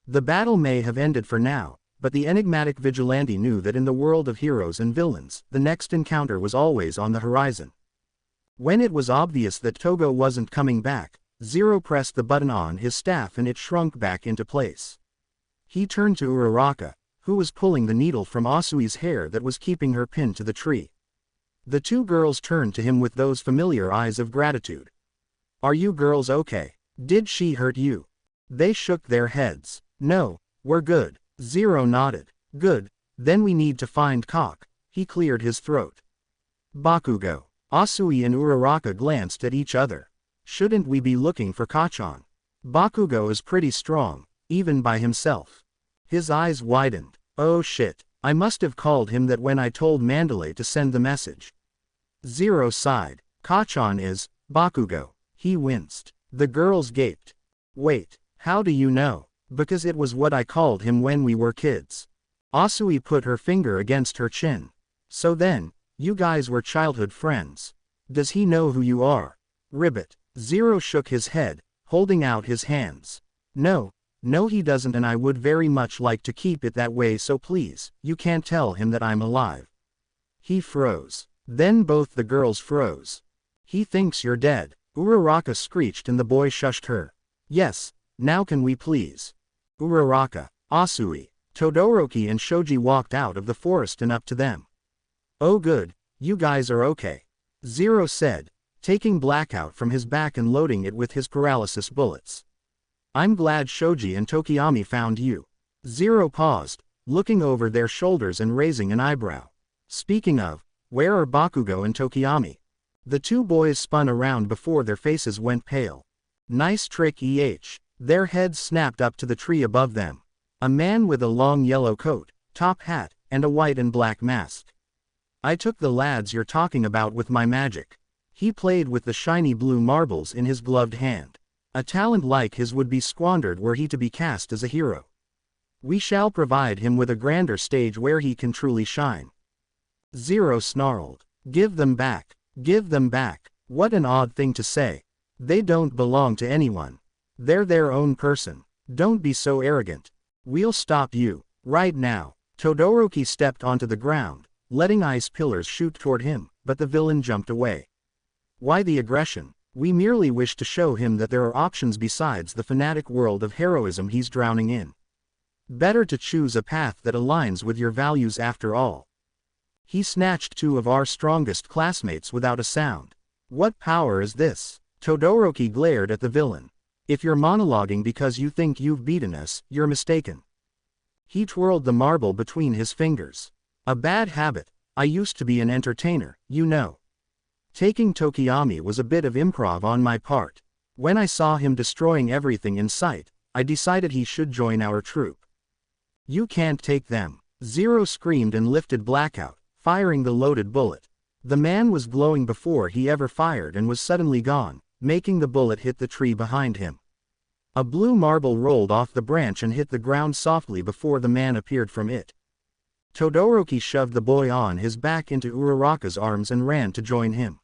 The battle may have ended for now, but the enigmatic Vigilante knew that in the world of heroes and villains, the next encounter was always on the horizon. When it was obvious that Toga wasn't coming back, Zero pressed the button on his staff and it shrunk back into place. He turned to Uraraka, who was pulling the needle from Asui's hair that was keeping her pinned to the tree. The two girls turned to him with those familiar eyes of gratitude. "Are you girls okay? Did she hurt you?" They shook their heads. "No, we're good." Zero nodded. "Good, then we need to find Cock." He cleared his throat. "Bakugo." Asui and Uraraka glanced at each other. "Shouldn't we be looking for Kachan? Bakugo is pretty strong, even by himself." His eyes widened. "Oh shit, I must have called him that when I told Mandalay to send the message." Zero sighed. "Kachan is Bakugo." He winced. The girls gaped. "Wait, how do you know?" "Because it was what I called him when we were kids." Asui put her finger against her chin. "So then, you guys were childhood friends. Does he know who you are?" Ribbit. Zero shook his head, holding out his hands. No, he doesn't, and I would very much like to keep it that way, so please, you can't tell him that I'm alive." He froze. Then both the girls froze. "He thinks you're dead," Uraraka screeched, and the boy shushed her. "Yes, now can we please?" Uraraka, Asui, Todoroki and Shoji walked out of the forest and up to them. "Oh good, you guys are okay," Zero said, taking Blackout from his back and loading it with his paralysis bullets. "I'm glad Shoji and Tokiyami found you." Zero paused, looking over their shoulders and raising an eyebrow. "Speaking of, where are Bakugo and Tokiyami?" The two boys spun around before their faces went pale. "Nice trick, Their heads snapped up to the tree above them. A man with a long yellow coat, top hat, and a white and black mask. "I took the lads you're talking about with my magic." He played with the shiny blue marbles in his gloved hand. "A talent like his would be squandered were he to be cast as a hero. We shall provide him with a grander stage where he can truly shine." Zero snarled. "Give them back. Give them back." What an odd thing to say. They don't belong to anyone. They're their own person. Don't be so arrogant. We'll stop you, right now. Todoroki stepped onto the ground, letting ice pillars shoot toward him, but the villain jumped away. "Why the aggression? We merely wish to show him that there are options besides the fanatic world of heroism he's drowning in. Better to choose a path that aligns with your values after all." He snatched two of our strongest classmates without a sound. "What power is this?" Todoroki glared at the villain. "If you're monologuing because you think you've beaten us, you're mistaken." He twirled the marble between his fingers. "A bad habit. I used to be an entertainer, you know. Taking Tokiyami was a bit of improv on my part. When I saw him destroying everything in sight, I decided he should join our troupe." "You can't take them." Zero screamed and lifted Blackout, firing the loaded bullet. The man was glowing before he ever fired and was suddenly gone, making the bullet hit the tree behind him. A blue marble rolled off the branch and hit the ground softly before the man appeared from it. Todoroki shoved the boy on his back into Uraraka's arms and ran to join him.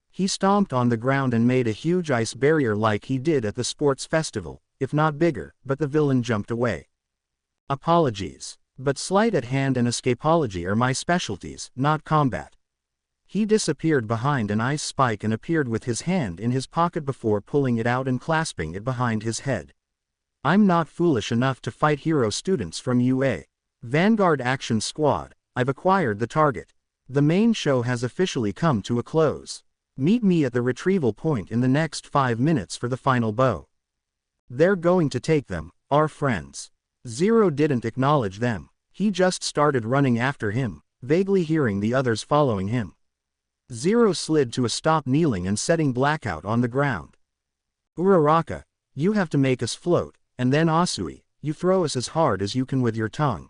He stomped on the ground and made a huge ice barrier like he did at the sports festival, if not bigger, but the villain jumped away. "Apologies. But sleight at hand and escapology are my specialties, not combat." He disappeared behind an ice spike and appeared with his hand in his pocket before pulling it out and clasping it behind his head. "I'm not foolish enough to fight hero students from UA. Vanguard Action Squad, I've acquired the target. The main show has officially come to a close. Meet me at the retrieval point in the next 5 minutes for the final bow. They're going to take them, our friends." Zero didn't acknowledge them. He just started running after him, vaguely hearing the others following him. Zero slid to a stop, kneeling and setting Blackout on the ground. "Uraraka, you have to make us float, and then Asui, you throw us as hard as you can with your tongue.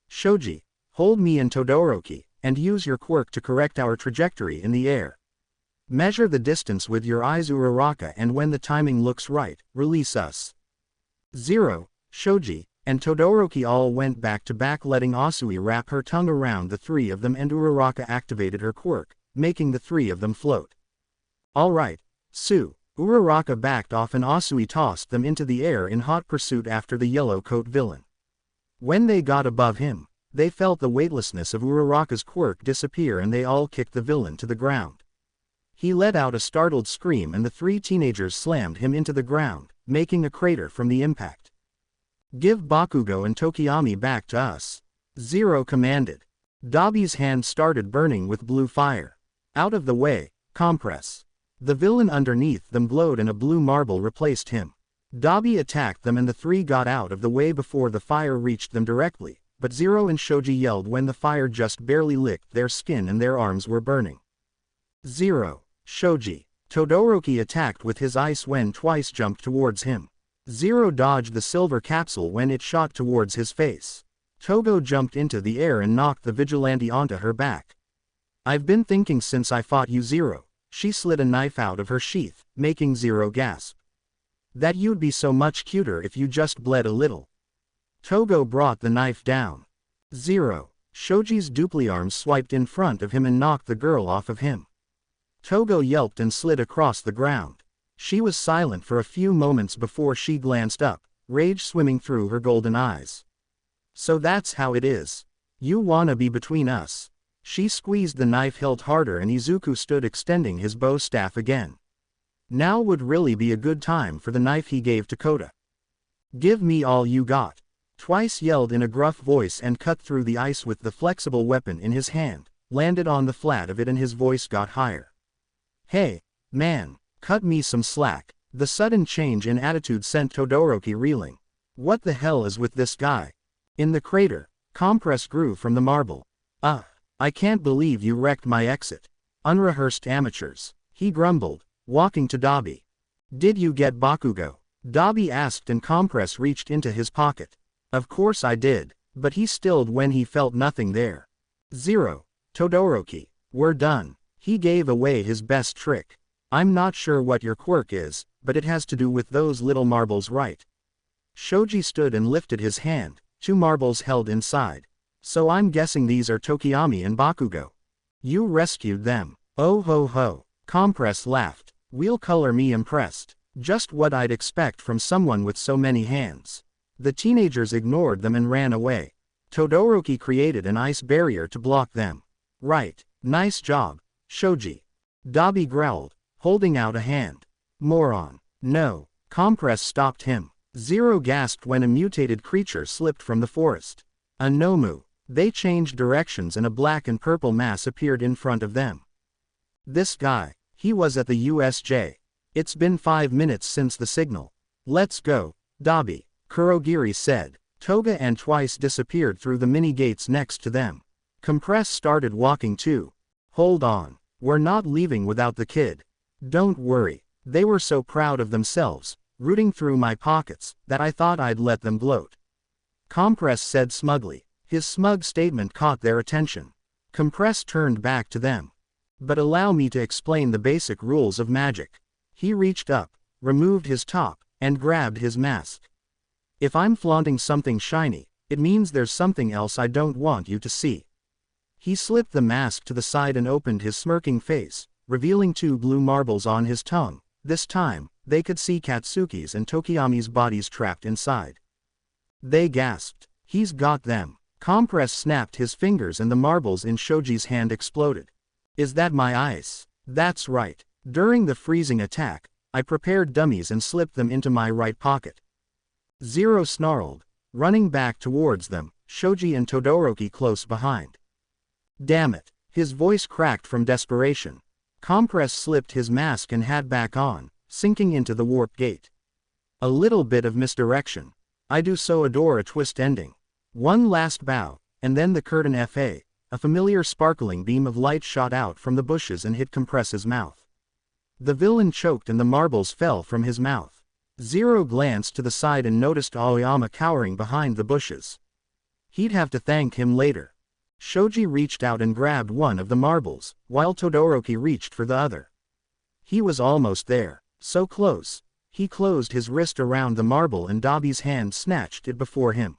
Shoji, hold me and Todoroki, and use your quirk to correct our trajectory in the air." Measure the distance with your eyes Uraraka, and when the timing looks right, release us. Zero, Shoji, and Todoroki all went back to back, letting Asui wrap her tongue around the three of them, and Uraraka activated her quirk, making the three of them float. Alright, Sue. Uraraka backed off and Asui tossed them into the air in hot pursuit after the yellow coat villain. When they got above him, they felt the weightlessness of Uraraka's quirk disappear and they all kicked the villain to the ground. He let out a startled scream and the three teenagers slammed him into the ground, making a crater from the impact. Give Bakugo and Tokiyami back to us. Zero commanded. Dabi's hand started burning with blue fire. Out of the way, compress. The villain underneath them glowed and a blue marble replaced him. Dabi attacked them and the three got out of the way before the fire reached them directly, but Zero and Shoji yelled when the fire just barely licked their skin and their arms were burning. Zero, Shoji. Todoroki attacked with his ice when Twice jumped towards him. Zero dodged the silver capsule when it shot towards his face. Togo jumped into the air and knocked the Vigilante onto her back. I've been thinking since I fought you, Zero. She slid a knife out of her sheath, making Zero gasp. That you'd be so much cuter if you just bled a little. Togo brought the knife down. Zero. Shoji's dupli arms swiped in front of him and knocked the girl off of him. Togo yelped and slid across the ground. She was silent for a few moments before she glanced up, rage swimming through her golden eyes. So that's how it is. You wanna be between us. She squeezed the knife hilt harder and Izuku stood extending his bow staff again. Now would really be a good time for the knife he gave to Kota. Give me all you got. Twice yelled in a gruff voice and cut through the ice with the flexible weapon in his hand, landed on the flat of it and his voice got higher. Hey, man, cut me some slack. The sudden change in attitude sent Todoroki reeling. What the hell is with this guy? In the crater, compress grew from the marble. I can't believe you wrecked my exit. Unrehearsed amateurs, he grumbled, walking to Dabi. Did you get Bakugo? Dabi asked and compress reached into his pocket. Of course I did, but he stilled when he felt nothing there. Zero, Todoroki, we're done. He gave away his best trick. I'm not sure what your quirk is, but it has to do with those little marbles, right? Shoji stood and lifted his hand, 2 marbles held inside. So I'm guessing these are Tokiyami and Bakugo. You rescued them. Oh ho ho. Compress laughed. We'll color me impressed. Just what I'd expect from someone with so many hands. The teenagers ignored them and ran away. Todoroki created an ice barrier to block them. Right. Nice job, Shoji. Dabi growled, holding out a hand. Moron. No. Compress stopped him. Zero gasped when a mutated creature slipped from the forest. A Nomu. They changed directions and a black and purple mass appeared in front of them. This guy. He was at the USJ. It's been 5 minutes since the signal. Let's go, Dabi, Kurogiri said. Toga and Twice disappeared through the mini gates next to them. Compress started walking too. Hold on. We're not leaving without the kid. Don't worry. They were so proud of themselves, rooting through my pockets, that I thought I'd let them gloat. Compress said smugly. His smug statement caught their attention. Compress turned back to them. But allow me to explain the basic rules of magic. He reached up, removed his top, and grabbed his mask. If I'm flaunting something shiny, it means there's something else I don't want you to see. He slipped the mask to the side and opened his smirking face, revealing 2 blue marbles on his tongue. This time, they could see Katsuki's and Tokiyami's bodies trapped inside. They gasped. He's got them. Compress snapped his fingers and the marbles in Shoji's hand exploded. Is that my ice? That's right. During the freezing attack, I prepared dummies and slipped them into my right pocket. Zero snarled, running back towards them, Shoji and Todoroki close behind. Damn it. His voice cracked from desperation. Compress slipped his mask and hat back on, sinking into the warp gate. A little bit of misdirection. I do so adore a twist ending. One last bow, and then the curtain fa. A familiar sparkling beam of light shot out from the bushes and hit Compress's mouth. The villain choked and the marbles fell from his mouth. Zero glanced to the side and noticed Aoyama cowering behind the bushes. He'd have to thank him later. Shoji reached out and grabbed one of the marbles, while Todoroki reached for the other. He was almost there. So close. He closed his wrist around the marble and Dabi's hand snatched it before him.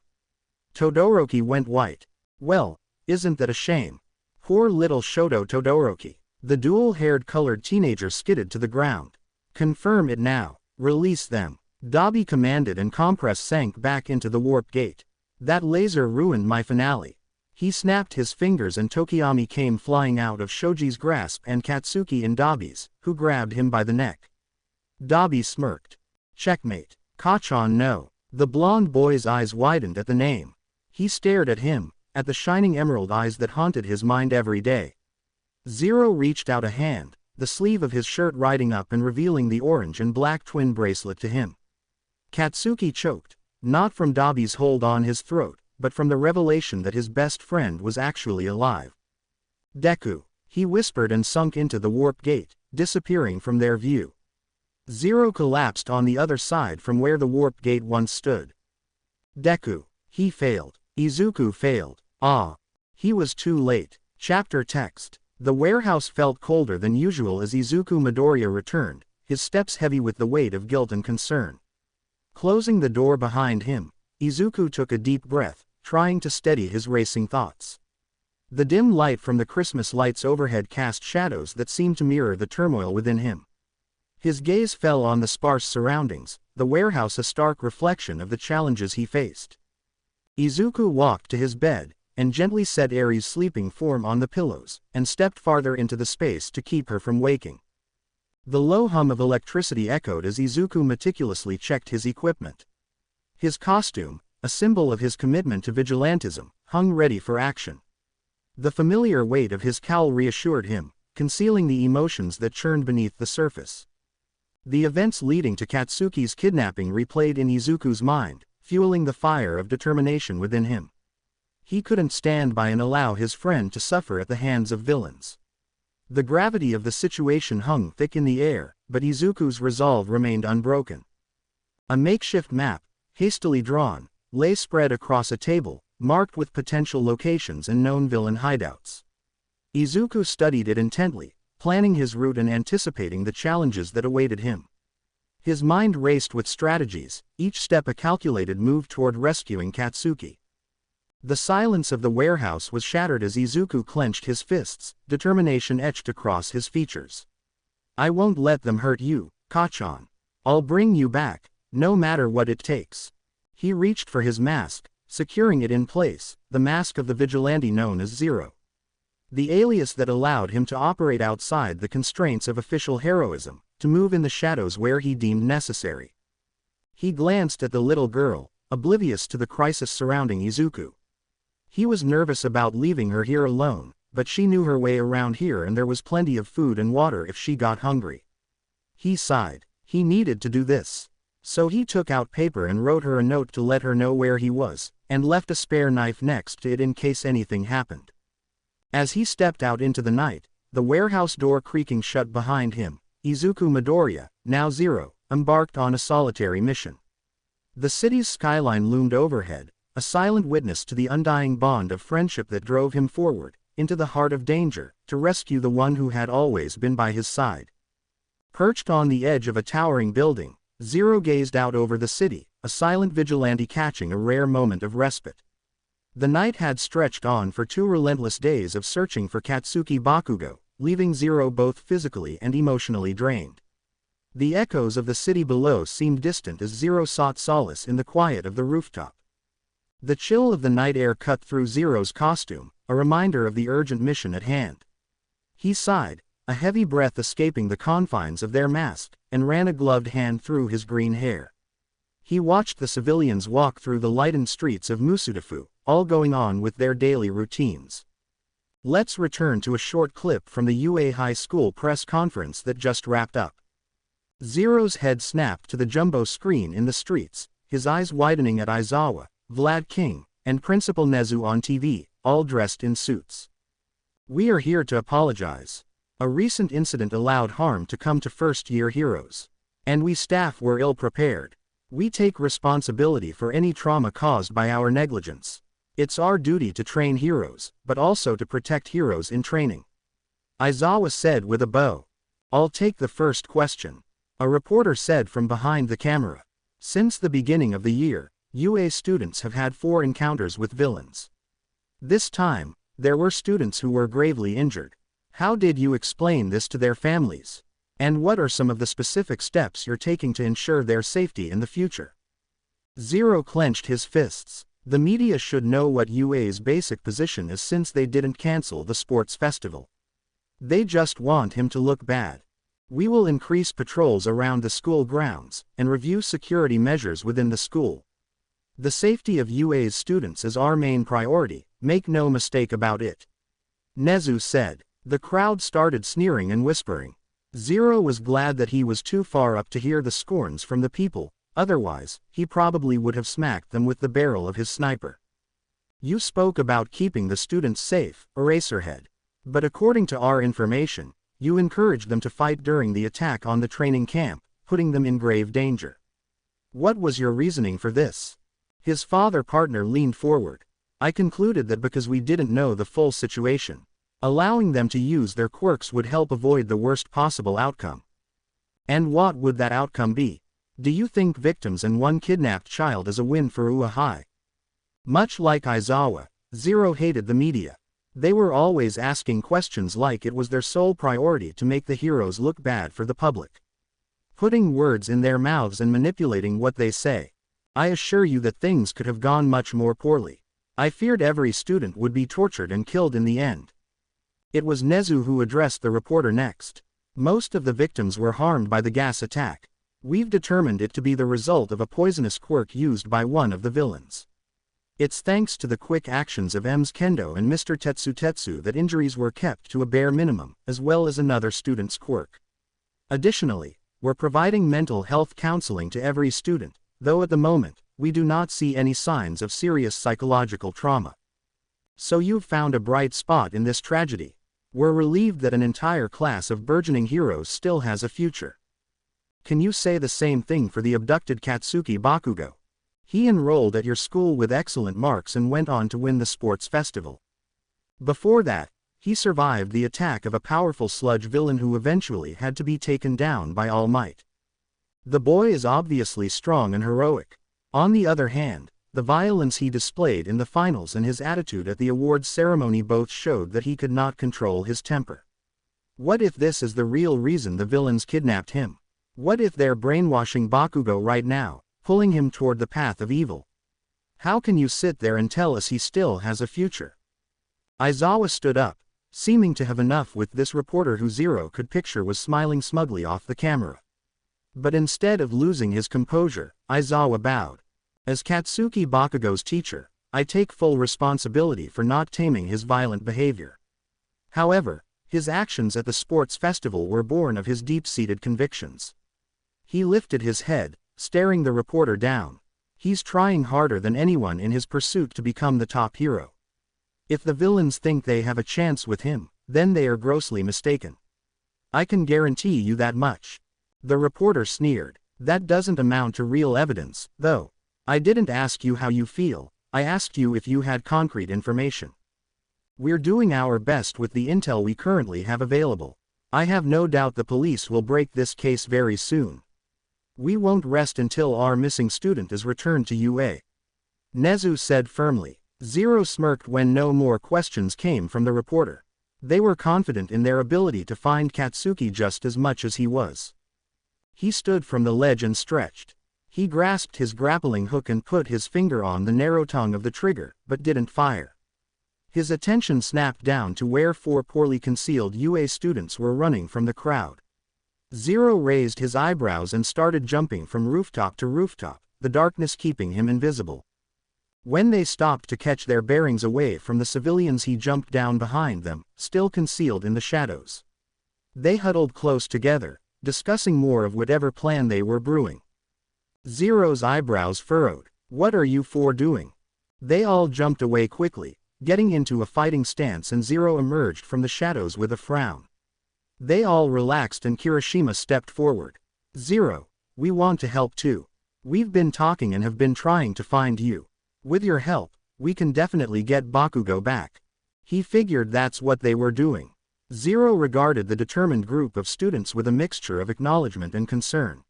Todoroki went white. Well, isn't that a shame? Poor little Shoto Todoroki. The dual-haired colored teenager skidded to the ground. Confirm it now. Release them. Dabi commanded and Compress sank back into the warp gate. That laser ruined my finale. He snapped his fingers and Tokiyami came flying out of Shoji's grasp and Katsuki in Dabi's, who grabbed him by the neck. Dabi smirked. Checkmate. Kachan no. The blonde boy's eyes widened at the name. He stared at him, at the shining emerald eyes that haunted his mind every day. Zero reached out a hand, the sleeve of his shirt riding up and revealing the orange and black twin bracelet to him. Katsuki choked, not from Dabi's hold on his throat, but from the revelation that his best friend was actually alive. Deku, he whispered and sunk into the warp gate, disappearing from their view. Zero collapsed on the other side from where the warp gate once stood. Deku, he failed. Izuku failed. Ah. He was too late. Chapter text. The warehouse felt colder than usual as Izuku Midoriya returned, his steps heavy with the weight of guilt and concern. Closing the door behind him, Izuku took a deep breath, trying to steady his racing thoughts. The dim light from the Christmas lights overhead cast shadows that seemed to mirror the turmoil within him. His gaze fell on the sparse surroundings, the warehouse a stark reflection of the challenges he faced. Izuku walked to his bed, and gently set Aries' sleeping form on the pillows, and stepped farther into the space to keep her from waking. The low hum of electricity echoed as Izuku meticulously checked his equipment. His costume, a symbol of his commitment to vigilantism, hung ready for action. The familiar weight of his cowl reassured him, concealing the emotions that churned beneath the surface. The events leading to Katsuki's kidnapping replayed in Izuku's mind, fueling the fire of determination within him. He couldn't stand by and allow his friend to suffer at the hands of villains. The gravity of the situation hung thick in the air, but Izuku's resolve remained unbroken. A makeshift map, hastily drawn, lay spread across a table, marked with potential locations and known villain hideouts. Izuku studied it intently, planning his route and anticipating the challenges that awaited him. His mind raced with strategies, each step a calculated move toward rescuing Katsuki. The silence of the warehouse was shattered as Izuku clenched his fists, determination etched across his features. I won't let them hurt you, Kachan. I'll bring you back, no matter what it takes. He reached for his mask, securing it in place, the mask of the vigilante known as Zero. The alias that allowed him to operate outside the constraints of official heroism, to move in the shadows where he deemed necessary. He glanced at the little girl, oblivious to the crisis surrounding Izuku. He was nervous about leaving her here alone, but she knew her way around here and there was plenty of food and water if she got hungry. He sighed. He needed to do this. So he took out paper and wrote her a note to let her know where he was, and left a spare knife next to it in case anything happened. As he stepped out into the night, the warehouse door creaking shut behind him, Izuku Midoriya, now Zero, embarked on a solitary mission. The city's skyline loomed overhead, a silent witness to the undying bond of friendship that drove him forward, into the heart of danger, to rescue the one who had always been by his side. Perched on the edge of a towering building, Zero gazed out over the city, a silent vigilante catching a rare moment of respite. The night had stretched on for 2 relentless days of searching for Katsuki Bakugo, leaving Zero both physically and emotionally drained. The echoes of the city below seemed distant as Zero sought solace in the quiet of the rooftop. The chill of the night air cut through Zero's costume, a reminder of the urgent mission at hand. He sighed, a heavy breath escaping the confines of their mask, and ran a gloved hand through his green hair. He watched the civilians walk through the lightened streets of Musudafu, all going on with their daily routines. Let's return to a short clip from the UA High School press conference that just wrapped up. Zero's head snapped to the jumbo screen in the streets, his eyes widening at Aizawa, Vlad King, and Principal Nezu on TV, all dressed in suits. We are here to apologize. A recent incident allowed harm to come to first-year heroes. And we staff were ill-prepared. We take responsibility for any trauma caused by our negligence. It's our duty to train heroes, but also to protect heroes in training. Aizawa said with a bow. I'll take the first question. A reporter said from behind the camera. Since the beginning of the year, UA students have had 4 encounters with villains. This time, there were students who were gravely injured. How did you explain this to their families? And what are some of the specific steps you're taking to ensure their safety in the future? Zero clenched his fists. The media should know what UA's basic position is since they didn't cancel the sports festival. They just want him to look bad. We will increase patrols around the school grounds, and review security measures within the school. The safety of UA's students is our main priority, make no mistake about it. Nezu said. The crowd started sneering and whispering. Zero was glad that he was too far up to hear the scorns from the people, otherwise, he probably would have smacked them with the barrel of his sniper. You spoke about keeping the students safe, Eraserhead. But according to our information, you encouraged them to fight during the attack on the training camp, putting them in grave danger. What was your reasoning for this? His father partner leaned forward. I concluded that because we didn't know the full situation, allowing them to use their quirks would help avoid the worst possible outcome. And what would that outcome be? Do you think victims and 1 kidnapped child is a win for UA High? Much like Aizawa, Zero hated the media. They were always asking questions like it was their sole priority to make the heroes look bad for the public. Putting words in their mouths and manipulating what they say. I assure you that things could have gone much more poorly. I feared every student would be tortured and killed in the end. It was Nezu who addressed the reporter next. Most of the victims were harmed by the gas attack. We've determined it to be the result of a poisonous quirk used by one of the villains. It's thanks to the quick actions of M's Kendo and Mr. Tetsu that injuries were kept to a bare minimum, as well as another student's quirk. Additionally, we're providing mental health counseling to every student, though at the moment, we do not see any signs of serious psychological trauma. So you've found a bright spot in this tragedy. We're relieved that an entire class of burgeoning heroes still has a future. Can you say the same thing for the abducted Katsuki Bakugo? He enrolled at your school with excellent marks and went on to win the sports festival. Before that, he survived the attack of a powerful sludge villain who eventually had to be taken down by All Might. The boy is obviously strong and heroic. On the other hand, the violence he displayed in the finals and his attitude at the awards ceremony both showed that he could not control his temper. What if this is the real reason the villains kidnapped him? What if they're brainwashing Bakugo right now, pulling him toward the path of evil? How can you sit there and tell us he still has a future? Aizawa stood up, seeming to have enough with this reporter who Zero could picture was smiling smugly off the camera. But instead of losing his composure, Aizawa bowed. As Katsuki Bakugo's teacher, I take full responsibility for not taming his violent behavior. However, his actions at the sports festival were born of his deep-seated convictions. He lifted his head, staring the reporter down. He's trying harder than anyone in his pursuit to become the top hero. If the villains think they have a chance with him, then they are grossly mistaken. I can guarantee you that much. The reporter sneered. That doesn't amount to real evidence, though. I didn't ask you how you feel, I asked you if you had concrete information. We're doing our best with the intel we currently have available. I have no doubt the police will break this case very soon. We won't rest until our missing student is returned to UA. Nezu said firmly. Zero smirked when no more questions came from the reporter. They were confident in their ability to find Katsuki just as much as he was. He stood from the ledge and stretched. He grasped his grappling hook and put his finger on the narrow tongue of the trigger, but didn't fire. His attention snapped down to where 4 poorly concealed UA students were running from the crowd. Zero raised his eyebrows and started jumping from rooftop to rooftop, the darkness keeping him invisible. When they stopped to catch their bearings away from the civilians, he jumped down behind them, still concealed in the shadows. They huddled close together, discussing more of whatever plan they were brewing. Zero's eyebrows furrowed. What are you 4 doing? They all jumped away quickly, getting into a fighting stance, and Zero emerged from the shadows with a frown. They all relaxed and Kirishima stepped forward. Zero, we want to help too. We've been talking and have been trying to find you. With your help, we can definitely get Bakugo back. He figured that's what they were doing. Zero regarded the determined group of students with a mixture of acknowledgement and concern.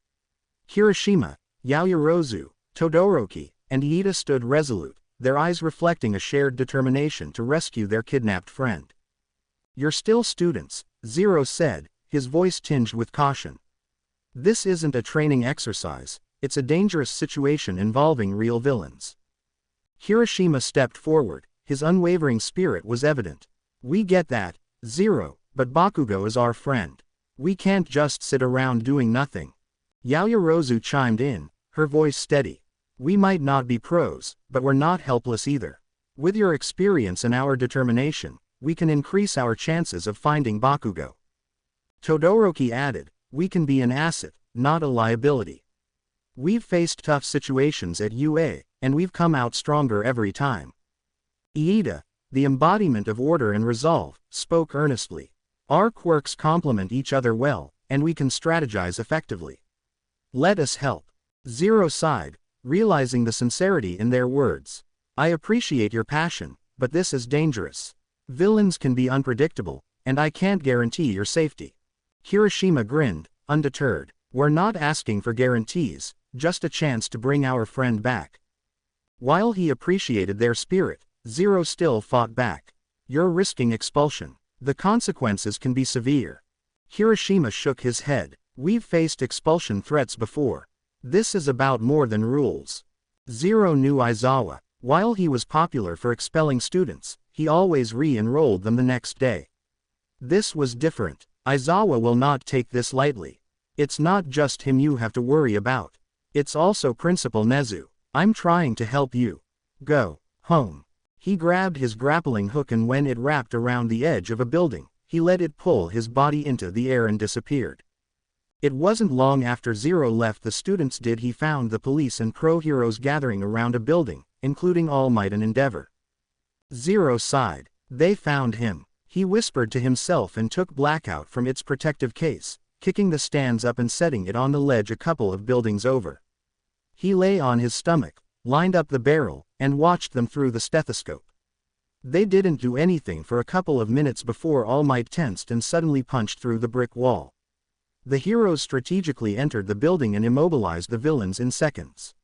Kirishima, Yaoyorozu, Todoroki, and Iida stood resolute, their eyes reflecting a shared determination to rescue their kidnapped friend. "You're still students," Zero said, his voice tinged with caution. "This isn't a training exercise, it's a dangerous situation involving real villains." Kirishima stepped forward, his unwavering spirit was evident. "We get that, Zero, but Bakugo is our friend. We can't just sit around doing nothing." Yaoyorozu chimed in, her voice steady. "We might not be pros, but we're not helpless either. With your experience and our determination, we can increase our chances of finding Bakugo." Todoroki added, "We can be an asset, not a liability. We've faced tough situations at UA, and we've come out stronger every time." Iida, the embodiment of order and resolve, spoke earnestly. "Our quirks complement each other well, and we can strategize effectively. Let us help." Zero sighed, realizing the sincerity in their words. "I appreciate your passion, but this is dangerous. Villains can be unpredictable, and I can't guarantee your safety." Kirishima grinned, undeterred. "We're not asking for guarantees, just a chance to bring our friend back." While he appreciated their spirit, Zero still fought back. "You're risking expulsion. The consequences can be severe." Kirishima shook his head. "We've faced expulsion threats before. This is about more than rules." Zero knew Aizawa. While he was popular for expelling students, he always re-enrolled them the next day. This was different. "Aizawa will not take this lightly. It's not just him you have to worry about. It's also Principal Nezu. I'm trying to help you. Go home." He grabbed his grappling hook, and when it wrapped around the edge of a building, he let it pull his body into the air and disappeared. It wasn't long after Zero left the students did he found the police and pro-heroes gathering around a building, including All Might and Endeavor. Zero sighed. They found him. He whispered to himself and took Blackout from its protective case, kicking the stands up and setting it on the ledge a couple of buildings over. He lay on his stomach, lined up the barrel, and watched them through the stethoscope. They didn't do anything for a couple of minutes before All Might tensed and suddenly punched through the brick wall. The heroes strategically entered the building and immobilized the villains in seconds.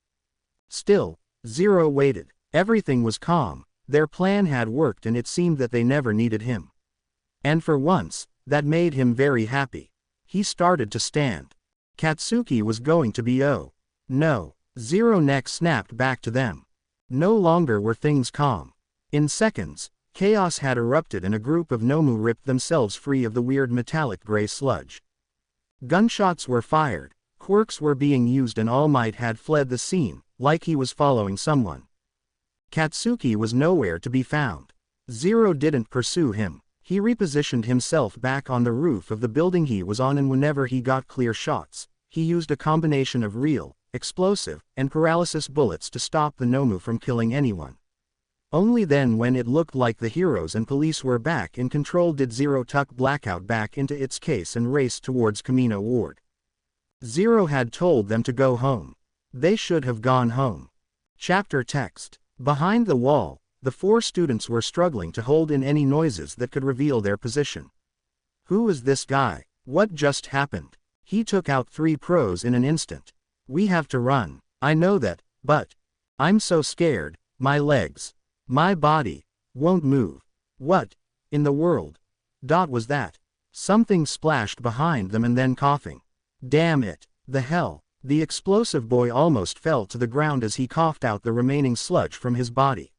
Still, Zero waited. Everything was calm, their plan had worked and it seemed that they never needed him. And for once, that made him very happy. He started to stand. Katsuki was going to be no. Zero neck snapped back to them. No longer were things calm. In seconds, chaos had erupted and a group of Nomu ripped themselves free of the weird metallic gray sludge. Gunshots were fired, quirks were being used and All Might had fled the scene, like he was following someone. Katsuki was nowhere to be found. Zero didn't pursue him. He repositioned himself back on the roof of the building he was on, and whenever he got clear shots, he used a combination of real, explosive, and paralysis bullets to stop the Nomu from killing anyone. Only then, when it looked like the heroes and police were back in control, did Zero tuck Blackout back into its case and race towards Kamino Ward. Zero had told them to go home. They should have gone home. Chapter text. Behind the wall, the four students were struggling to hold in any noises that could reveal their position. "Who is this guy? What just happened? He took out 3 pros in an instant. We have to run. I know that, but I'm so scared, my legs. My body won't move. What in the world? Was that?" Something splashed behind them and then coughing. "Damn it. The hell." The explosive boy almost fell to the ground as he coughed out the remaining sludge from his body.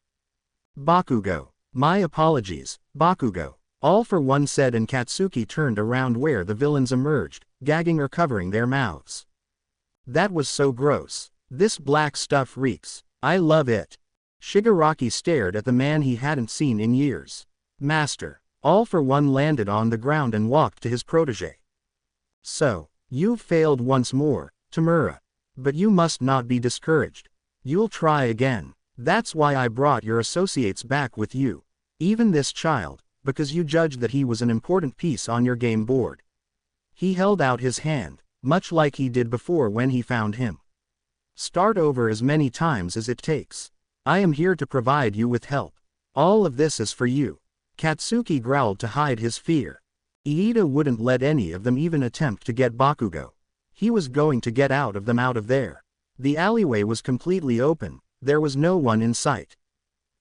"Bakugo. My apologies, Bakugo." All for one said, and Katsuki turned around where the villains emerged, gagging or covering their mouths. "That was so gross. This black stuff reeks. I love it." Shigaraki stared at the man he hadn't seen in years. "Master." All for one landed on the ground and walked to his protege. "So, you've failed once more, Tamura. But you must not be discouraged. You'll try again. That's why I brought your associates back with you. Even this child, because you judged that he was an important piece on your game board." He held out his hand, much like he did before when he found him. "Start over as many times as it takes. I am here to provide you with help. All of this is for you." Katsuki growled to hide his fear. Iida wouldn't let any of them even attempt to get Bakugo. He was going to get out of there. The alleyway was completely open, there was no one in sight.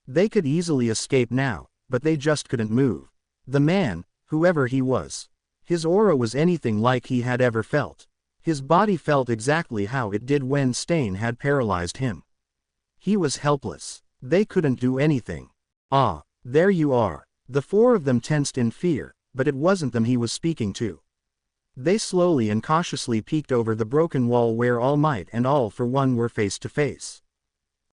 They could easily escape now, but they just couldn't move. The man, whoever he was. His aura was anything like he had ever felt. His body felt exactly how it did when Stain had paralyzed him. He was helpless. They couldn't do anything. Ah, there you are. The four of them tensed in fear, but it wasn't them he was speaking to. They slowly and cautiously peeked over the broken wall where All Might and All for One were face to face.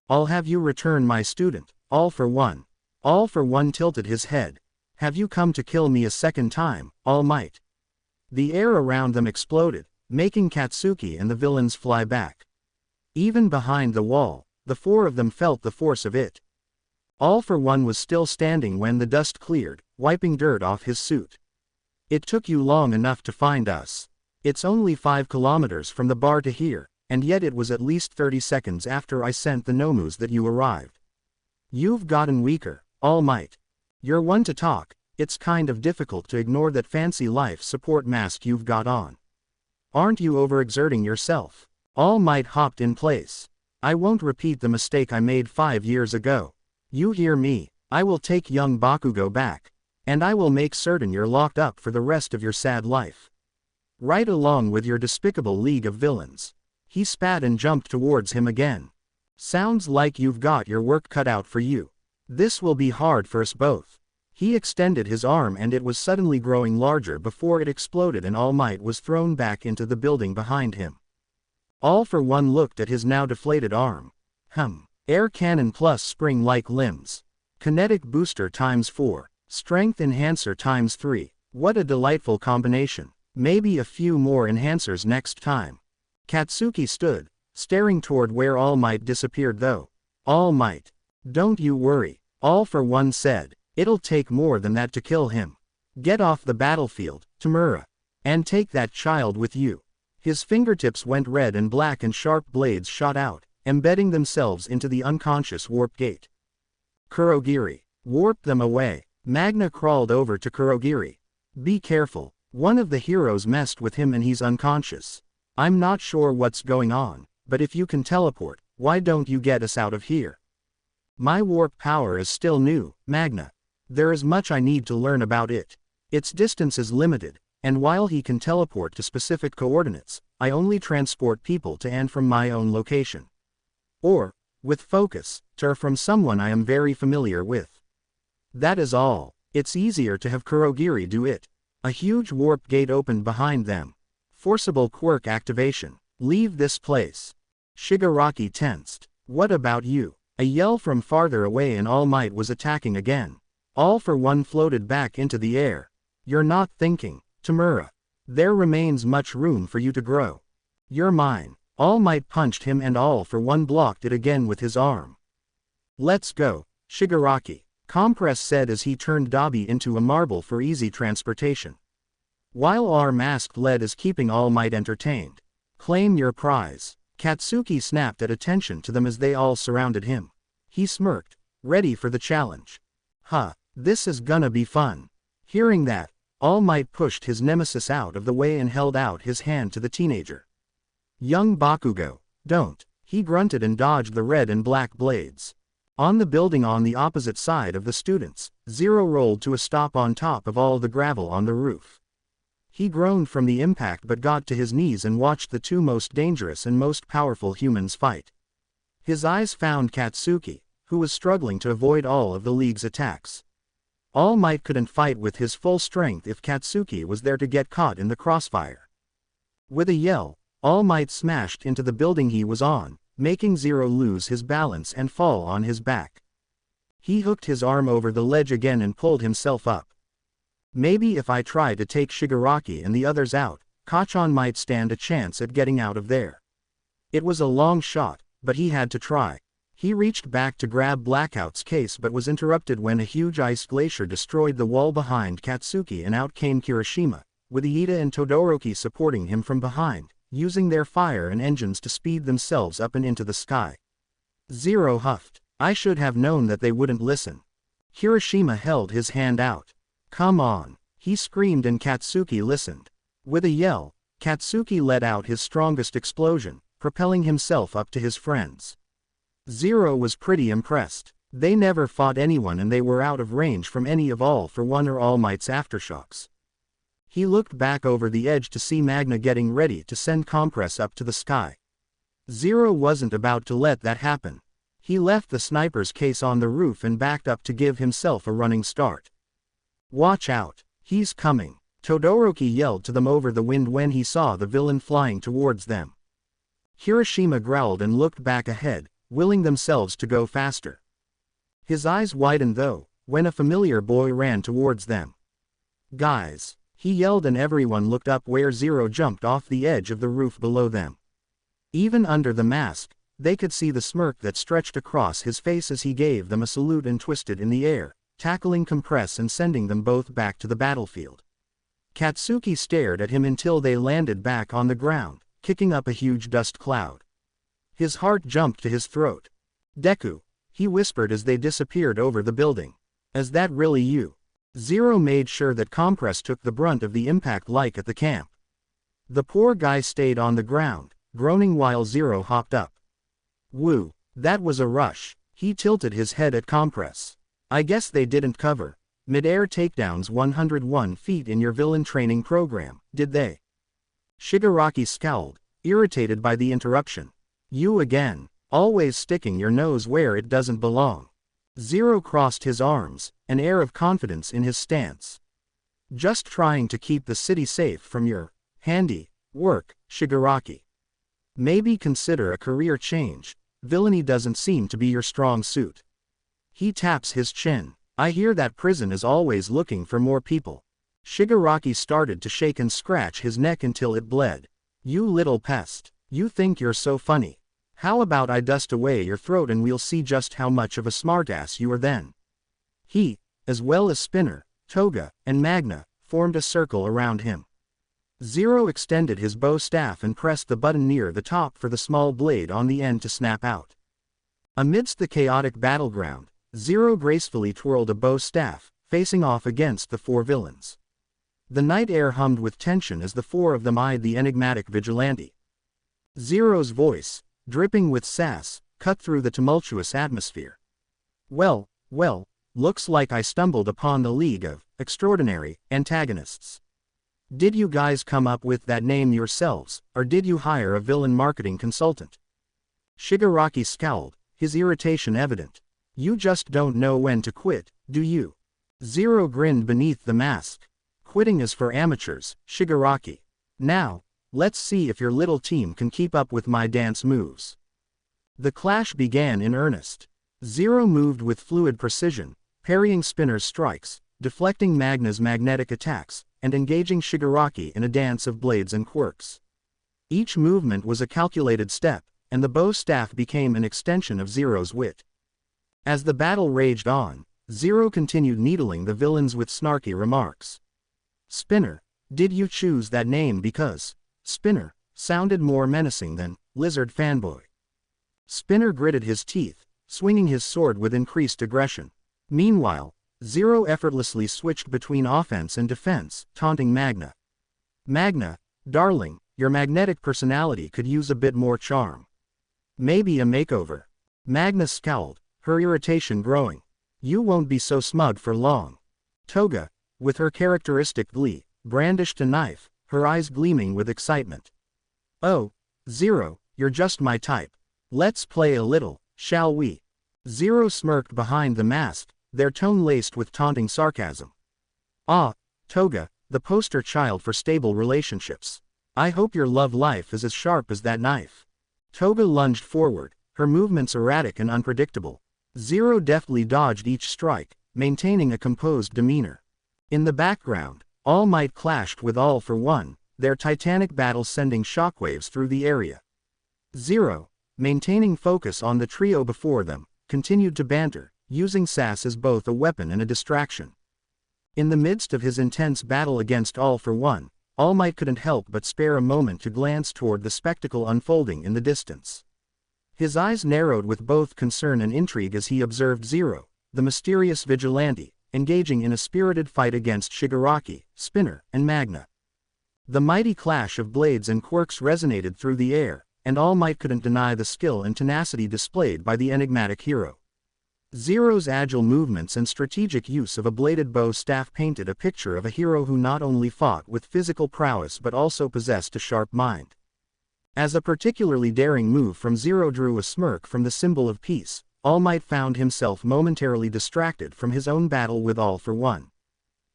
"I'll have you return my student, All for One." All for One tilted his head. "Have you come to kill me a second time, All Might?" The air around them exploded, making Katsuki and the villains fly back. Even behind the wall, the four of them felt the force of it. All for One was still standing when the dust cleared, wiping dirt off his suit. "It took you long enough to find us. It's only 5 kilometers from the bar to here, and yet it was at least 30 seconds after I sent the Nomus that you arrived. You've gotten weaker, All Might. You're one to talk, it's kind of difficult to ignore that fancy life support mask you've got on. Aren't you overexerting yourself?" All Might hopped in place. "I won't repeat the mistake I made 5 years ago. You hear me? I will take young Bakugo back. And I will make certain you're locked up for the rest of your sad life. Right along with your despicable league of villains." He spat and jumped towards him again. "Sounds like you've got your work cut out for you. This will be hard for us both." He extended his arm and it was suddenly growing larger before it exploded and All Might was thrown back into the building behind him. All for One looked at his now deflated arm. Air cannon plus spring-like limbs. Kinetic booster times 4. Strength enhancer times 3. What a delightful combination. Maybe a few more enhancers next time. Katsuki stood, staring toward where All Might disappeared though. "All Might. Don't you worry," All for One said. "It'll take more than that to kill him. Get off the battlefield, Tamura. And take that child with you." His fingertips went red and black and sharp blades shot out, embedding themselves into the unconscious warp gate. "Kurogiri. Warp them away." Magna crawled over to Kurogiri. "Be careful, one of the heroes messed with him and he's unconscious. I'm not sure what's going on, but if you can teleport, why don't you get us out of here?" "My warp power is still new, Magna. There is much I need to learn about it. Its distance is limited, and while he can teleport to specific coordinates, I only transport people to and from my own location. Or, with focus, to from someone I am very familiar with. That is all. It's easier to have Kurogiri do it." A huge warp gate opened behind them. Forcible quirk activation. "Leave this place." Shigaraki tensed. "What about you?" A yell from farther away and All Might was attacking again. All for One floated back into the air. "You're not thinking, Tamura. There remains much room for you to grow. You're mine." All Might punched him and All for One blocked it again with his arm. "Let's go, Shigaraki," Compress said as he turned Dabi into a marble for easy transportation. While our masked lead is keeping All Might entertained. "Claim your prize." Katsuki snapped at attention to them as they all surrounded him. He smirked, ready for the challenge. This is gonna be fun." Hearing that, All Might pushed his nemesis out of the way and held out his hand to the teenager. "Young Bakugo, don't." He grunted and dodged the red and black blades. On the building on the opposite side of the students, Zero rolled to a stop on top of all the gravel on the roof. He groaned from the impact but got to his knees and watched the two most dangerous and most powerful humans fight. His eyes found Katsuki, who was struggling to avoid all of the League's attacks. All Might couldn't fight with his full strength if Katsuki was there to get caught in the crossfire. With a yell, All Might smashed into the building he was on, making Zero lose his balance and fall on his back. He hooked his arm over the ledge again and pulled himself up. Maybe if I try to take Shigaraki and the others out, Kachan might stand a chance at getting out of there. It was a long shot, but he had to try. He reached back to grab Blackout's case but was interrupted when a huge ice glacier destroyed the wall behind Katsuki and out came Kirishima, with Iida and Todoroki supporting him from behind, using their fire and engines to speed themselves up and into the sky. Zero huffed. "I should have known that they wouldn't listen." Kirishima held his hand out. "Come on." He screamed and Katsuki listened. With a yell, Katsuki let out his strongest explosion, propelling himself up to his friends. Zero was pretty impressed. They never fought anyone and they were out of range from any of All for One or All Might's aftershocks. He looked back over the edge to see Magna getting ready to send Compress up to the sky. Zero wasn't about to let that happen. He left the sniper's case on the roof and backed up to give himself a running start. "Watch out, he's coming," Todoroki yelled to them over the wind when he saw the villain flying towards them. Hiroshima growled and looked back ahead, willing themselves to go faster. His eyes widened though, when a familiar boy ran towards them. "Guys," he yelled and everyone looked up where Zero jumped off the edge of the roof below them. Even under the mask, they could see the smirk that stretched across his face as he gave them a salute and twisted in the air, tackling Compress and sending them both back to the battlefield. Katsuki stared at him until they landed back on the ground, kicking up a huge dust cloud. His heart jumped to his throat. "Deku," he whispered as they disappeared over the building. "Is that really you?" Zero made sure that Compress took the brunt of the impact like at the camp. The poor guy stayed on the ground, groaning while Zero hopped up. "Woo, that was a rush." He tilted his head at Compress. "I guess they didn't cover mid-air takedowns 101 feet in your villain training program, did they?" Shigaraki scowled, irritated by the interruption. "You again, always sticking your nose where it doesn't belong." Zero crossed his arms, an air of confidence in his stance. "Just trying to keep the city safe from your handy work, Shigaraki. Maybe consider a career change. Villainy doesn't seem to be your strong suit." He taps his chin. "I hear that prison is always looking for more people." Shigaraki started to shake and scratch his neck until it bled. "You little pest, you think you're so funny. How about I dust away your throat and we'll see just how much of a smartass you are then." He, as well as Spinner, Toga, and Magna, formed a circle around him. Zero extended his bow staff and pressed the button near the top for the small blade on the end to snap out. Amidst the chaotic battleground, Zero gracefully twirled a bow staff, facing off against the four villains. The night air hummed with tension as the four of them eyed the enigmatic Vigilante. Zero's voice, dripping with sass, cut through the tumultuous atmosphere. Well, looks like I stumbled upon the League of Extraordinary Antagonists. Did you guys come up with that name yourselves, or did you hire a villain marketing consultant?" Shigaraki scowled, his irritation evident. "You just don't know when to quit, do you?" Zero grinned beneath the mask. "Quitting is for amateurs, Shigaraki. Now, let's see if your little team can keep up with my dance moves." The clash began in earnest. Zero moved with fluid precision, parrying Spinner's strikes, deflecting Magna's magnetic attacks, and engaging Shigaraki in a dance of blades and quirks. Each movement was a calculated step, and the bow staff became an extension of Zero's wit. As the battle raged on, Zero continued needling the villains with snarky remarks. "Spinner, did you choose that name because..." Spinner sounded more menacing than Lizard Fanboy. Spinner gritted his teeth, swinging his sword with increased aggression. Meanwhile, Zero effortlessly switched between offense and defense, taunting Magna. "Magna, darling, your magnetic personality could use a bit more charm. Maybe a makeover." Magna scowled, her irritation growing. "You won't be so smug for long." Toga, with her characteristic glee, brandished a knife, her eyes gleaming with excitement. "Oh, Zero, you're just my type. Let's play a little, shall we?" Zero smirked behind the mask, their tone laced with taunting sarcasm. "Ah, Toga, the poster child for stable relationships. I hope your love life is as sharp as that knife." Toga lunged forward, her movements erratic and unpredictable. Zero deftly dodged each strike, maintaining a composed demeanor. In the background, All Might clashed with All for One, their titanic battle sending shockwaves through the area. Zero, maintaining focus on the trio before them, continued to banter, using sass as both a weapon and a distraction. In the midst of his intense battle against All for One, All Might couldn't help but spare a moment to glance toward the spectacle unfolding in the distance. His eyes narrowed with both concern and intrigue as he observed Zero, the mysterious Vigilante, engaging in a spirited fight against Shigaraki, Spinner, and Magna. The mighty clash of blades and quirks resonated through the air, and All Might couldn't deny the skill and tenacity displayed by the enigmatic hero. Zero's agile movements and strategic use of a bladed bow staff painted a picture of a hero who not only fought with physical prowess but also possessed a sharp mind. As a particularly daring move from Zero drew a smirk from the symbol of peace, All Might found himself momentarily distracted from his own battle with All for One.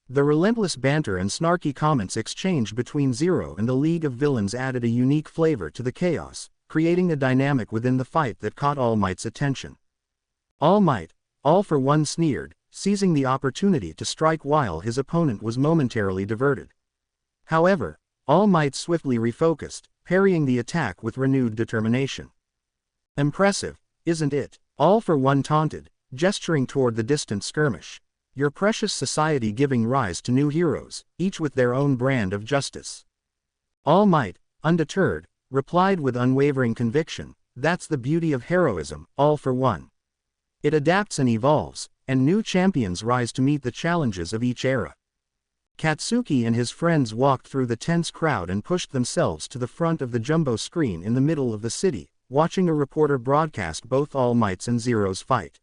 The relentless banter and snarky comments exchanged between Zero and the League of Villains added a unique flavor to the chaos, creating a dynamic within the fight that caught All Might's attention. All Might, All for One sneered, seizing the opportunity to strike while his opponent was momentarily diverted. However, All Might swiftly refocused, parrying the attack with renewed determination. "Impressive, isn't it?" All for One taunted, gesturing toward the distant skirmish. "Your precious society giving rise to new heroes, each with their own brand of justice." All Might, undeterred, replied with unwavering conviction, "That's the beauty of heroism, All for One. It adapts and evolves, and new champions rise to meet the challenges of each era." Katsuki and his friends walked through the tense crowd and pushed themselves to the front of the jumbo screen in the middle of the city, watching a reporter broadcast both All Might's and Zero's fight.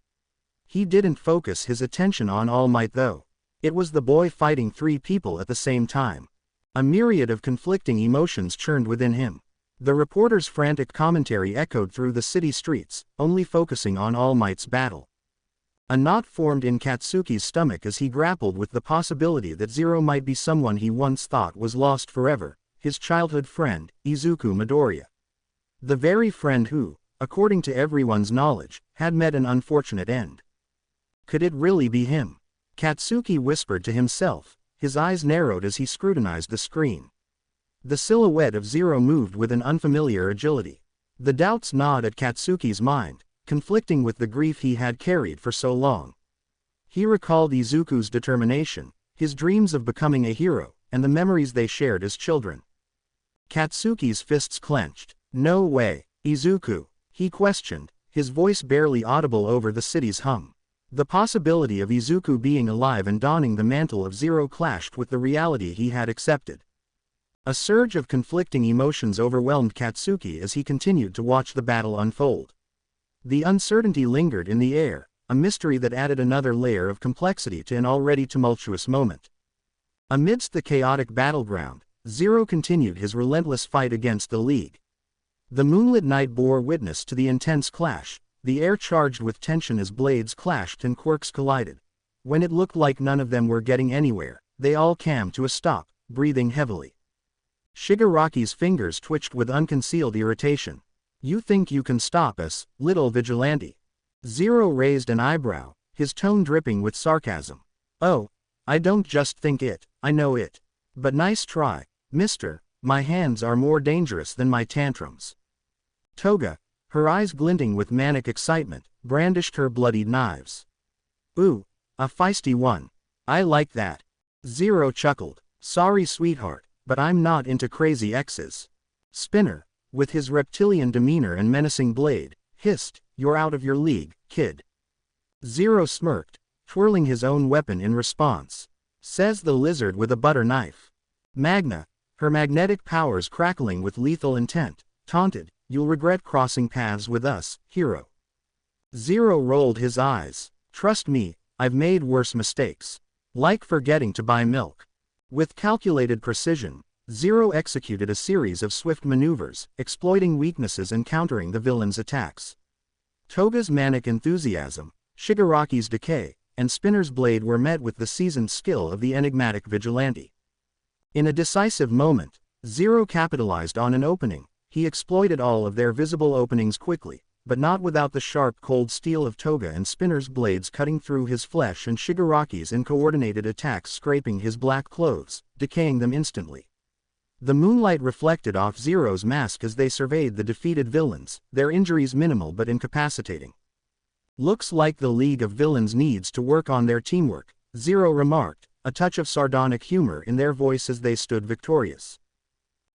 He didn't focus his attention on All Might though. It was the boy fighting three people at the same time. A myriad of conflicting emotions churned within him. The reporter's frantic commentary echoed through the city streets, only focusing on All Might's battle. A knot formed in Katsuki's stomach as he grappled with the possibility that Zero might be someone he once thought was lost forever, his childhood friend, Izuku Midoriya. The very friend who, according to everyone's knowledge, had met an unfortunate end. Could it really be him? Katsuki whispered to himself, his eyes narrowed as he scrutinized the screen. The silhouette of Zero moved with an unfamiliar agility. The doubts gnawed at Katsuki's mind, conflicting with the grief he had carried for so long. He recalled Izuku's determination, his dreams of becoming a hero, and the memories they shared as children. Katsuki's fists clenched. "No way, Izuku," he questioned, his voice barely audible over the city's hum. The possibility of Izuku being alive and donning the mantle of Zero clashed with the reality he had accepted. A surge of conflicting emotions overwhelmed Katsuki as he continued to watch the battle unfold. The uncertainty lingered in the air, a mystery that added another layer of complexity to an already tumultuous moment. Amidst the chaotic battleground, Zero continued his relentless fight against the League. The moonlit night bore witness to the intense clash, the air charged with tension as blades clashed and quirks collided. When it looked like none of them were getting anywhere, they all came to a stop, breathing heavily. Shigaraki's fingers twitched with unconcealed irritation. "You think you can stop us, little vigilante?" Zero raised an eyebrow, his tone dripping with sarcasm. "Oh, I don't just think it, I know it. But nice try, mister, my hands are more dangerous than my tantrums." Toga, her eyes glinting with manic excitement, brandished her bloodied knives. "Ooh, a feisty one. I like that." Zero chuckled. "Sorry sweetheart, but I'm not into crazy exes." Spinner, with his reptilian demeanor and menacing blade, hissed, "You're out of your league, kid." Zero smirked, twirling his own weapon in response. "Says the lizard with a butter knife." Magna, her magnetic powers crackling with lethal intent, taunted, "You'll regret crossing paths with us, hero." Zero rolled his eyes. "Trust me, I've made worse mistakes. Like forgetting to buy milk." With calculated precision, Zero executed a series of swift maneuvers, exploiting weaknesses and countering the villain's attacks. Toga's manic enthusiasm, Shigaraki's decay, and Spinner's blade were met with the seasoned skill of the enigmatic vigilante. In a decisive moment, Zero capitalized on an opening. He exploited all of their visible openings quickly, but not without the sharp cold steel of Toga and Spinner's blades cutting through his flesh and Shigaraki's uncoordinated attacks scraping his black clothes, decaying them instantly. The moonlight reflected off Zero's mask as they surveyed the defeated villains, their injuries minimal but incapacitating. "Looks like the League of Villains needs to work on their teamwork," Zero remarked, a touch of sardonic humor in their voice as they stood victorious.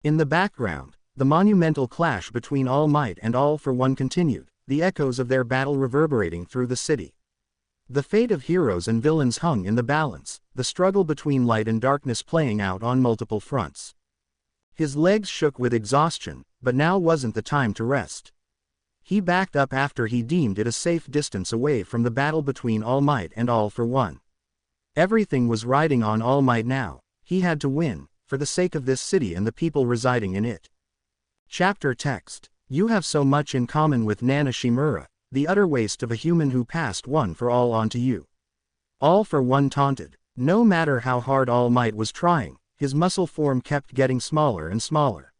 In the background, the monumental clash between All Might and All for One continued, the echoes of their battle reverberating through the city. The fate of heroes and villains hung in the balance, the struggle between light and darkness playing out on multiple fronts. His legs shook with exhaustion, but now wasn't the time to rest. He backed up after he deemed it a safe distance away from the battle between All Might and All for One. Everything was riding on All Might now. He had to win, for the sake of this city and the people residing in it. Chapter text. You have so much in common with Nana Shimura, the utter waste of a human who passed one for all onto you. All for One taunted. No matter how hard All Might was trying, his muscle form kept getting smaller and smaller.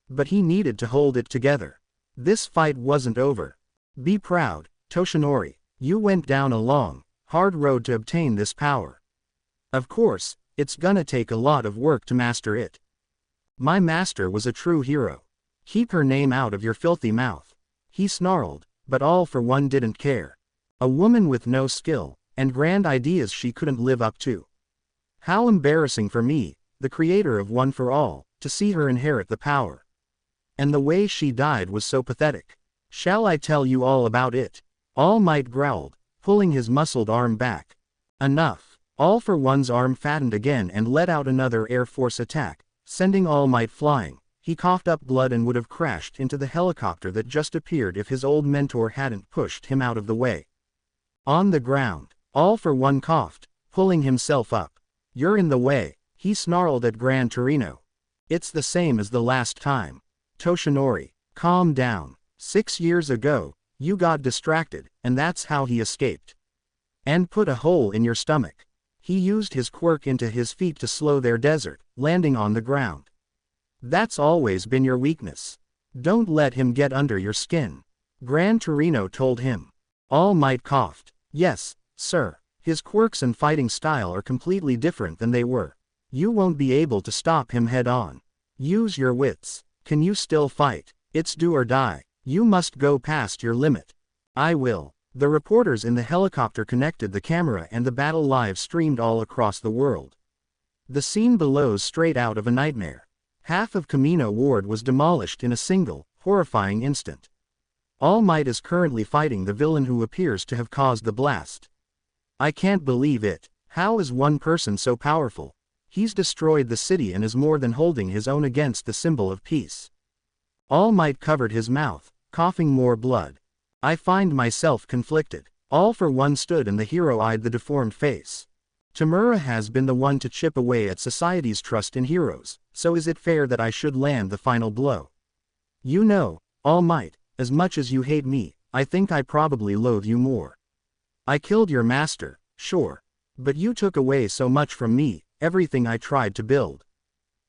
But he needed to hold it together. This fight wasn't over. Be proud, Toshinori. You went down a long, hard road to obtain this power. Of course, it's gonna take a lot of work to master it. My master was a true hero. Keep her name out of your filthy mouth. He snarled, but All for One didn't care. A woman with no skill, and grand ideas she couldn't live up to. How embarrassing for me, the creator of One for All, to see her inherit the power. And the way she died was so pathetic. Shall I tell you all about it? All Might growled, pulling his muscled arm back. Enough. All for One's arm fattened again and let out another Air Force attack, sending All Might flying. He coughed up blood and would have crashed into the helicopter that just appeared if his old mentor hadn't pushed him out of the way. On the ground, All for One coughed, pulling himself up. You're in the way, he snarled at Gran Torino. It's the same as the last time. Toshinori, calm down. 6 years ago, you got distracted, and that's how he escaped. And put a hole in your stomach. He used his quirk into his feet to slow their desert, landing on the ground. That's always been your weakness. Don't let him get under your skin. Gran Torino told him. All Might coughed. Yes, sir. His quirks and fighting style are completely different than they were. You won't be able to stop him head on. Use your wits. Can you still fight? It's do or die. You must go past your limit. I will. The reporters in the helicopter connected the camera and the battle live streamed all across the world. The scene below's straight out of a nightmare. Half of Camino Ward was demolished in a single, horrifying instant. All Might is currently fighting the villain who appears to have caused the blast. I can't believe it. How is one person so powerful? He's destroyed the city and is more than holding his own against the symbol of peace. All Might covered his mouth, coughing more blood. I find myself conflicted. All for One stood and the hero eyed the deformed face. Tamura has been the one to chip away at society's trust in heroes, so is it fair that I should land the final blow? You know, All Might, as much as you hate me, I think I probably loathe you more. I killed your master, sure. But you took away so much from me, everything I tried to build.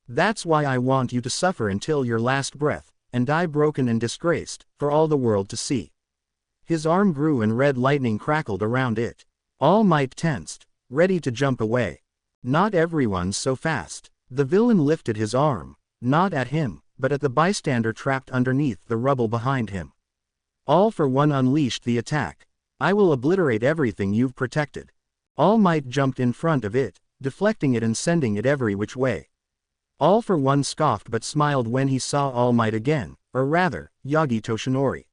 That's why I want you to suffer until your last breath, and die broken and disgraced, for all the world to see. His arm grew and red lightning crackled around it. All Might tensed, ready to jump away. Not everyone's so fast. The villain lifted his arm, not at him, but at the bystander trapped underneath the rubble behind him. All for One unleashed the attack. I will obliterate everything you've protected. All Might jumped in front of it, deflecting it and sending it every which way. All for One scoffed but smiled when he saw All Might again, or rather, Yagi Toshinori.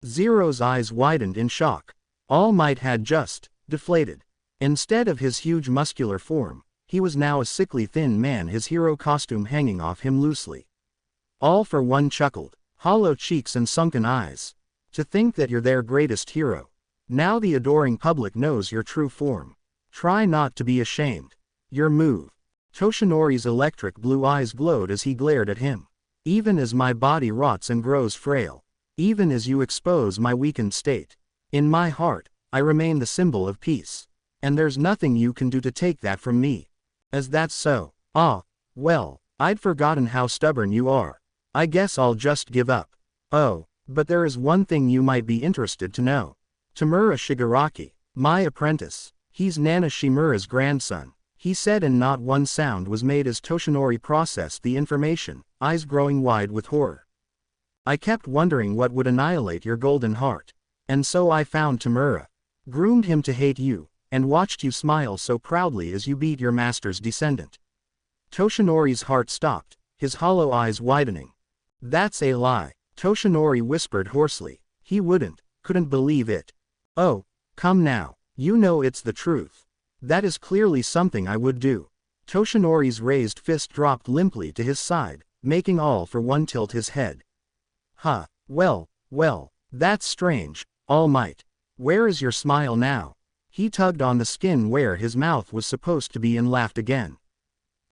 Zero's eyes widened in shock. All Might had just deflated. Instead of his huge muscular form, he was now a sickly thin man, his hero costume hanging off him loosely. All for One chuckled, hollow cheeks and sunken eyes. To think that you're their greatest hero. Now the adoring public knows your true form. Try not to be ashamed. Your move. Toshinori's electric blue eyes glowed as he glared at him. Even as my body rots and grows frail. Even as you expose my weakened state. In my heart, I remain the symbol of peace. And there's nothing you can do to take that from me. As that's so. Ah, well, I'd forgotten how stubborn you are. I guess I'll just give up. Oh, but there is one thing you might be interested to know. Tamura Shigaraki, my apprentice. He's Nana Shimura's grandson. He said, and not one sound was made as Toshinori processed the information, eyes growing wide with horror. I kept wondering what would annihilate your golden heart. And so I found Tamura. Groomed him to hate you, and watched you smile so proudly as you beat your master's descendant. Toshinori's heart stopped, his hollow eyes widening. That's a lie, Toshinori whispered hoarsely. He couldn't believe it. Oh, come now. You know it's the truth. That is clearly something I would do. Toshinori's raised fist dropped limply to his side, making All for One tilt his head. Huh, well, that's strange, All Might. Where is your smile now? He tugged on the skin where his mouth was supposed to be and laughed again.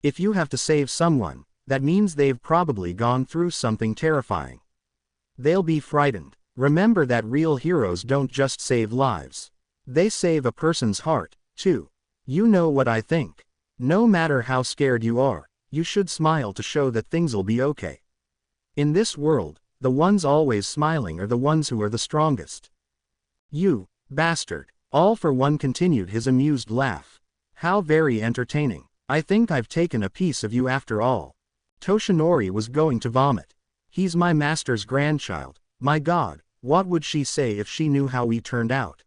If you have to save someone, that means they've probably gone through something terrifying. They'll be frightened. Remember that real heroes don't just save lives. They save a person's heart, too. You know what I think. No matter how scared you are, you should smile to show that things'll be okay. In this world, the ones always smiling are the ones who are the strongest. You bastard. All for One continued his amused laugh. How very entertaining. I think I've taken a piece of you after all. Toshinori was going to vomit. He's my master's grandchild. My God, what would she say if she knew how we turned out?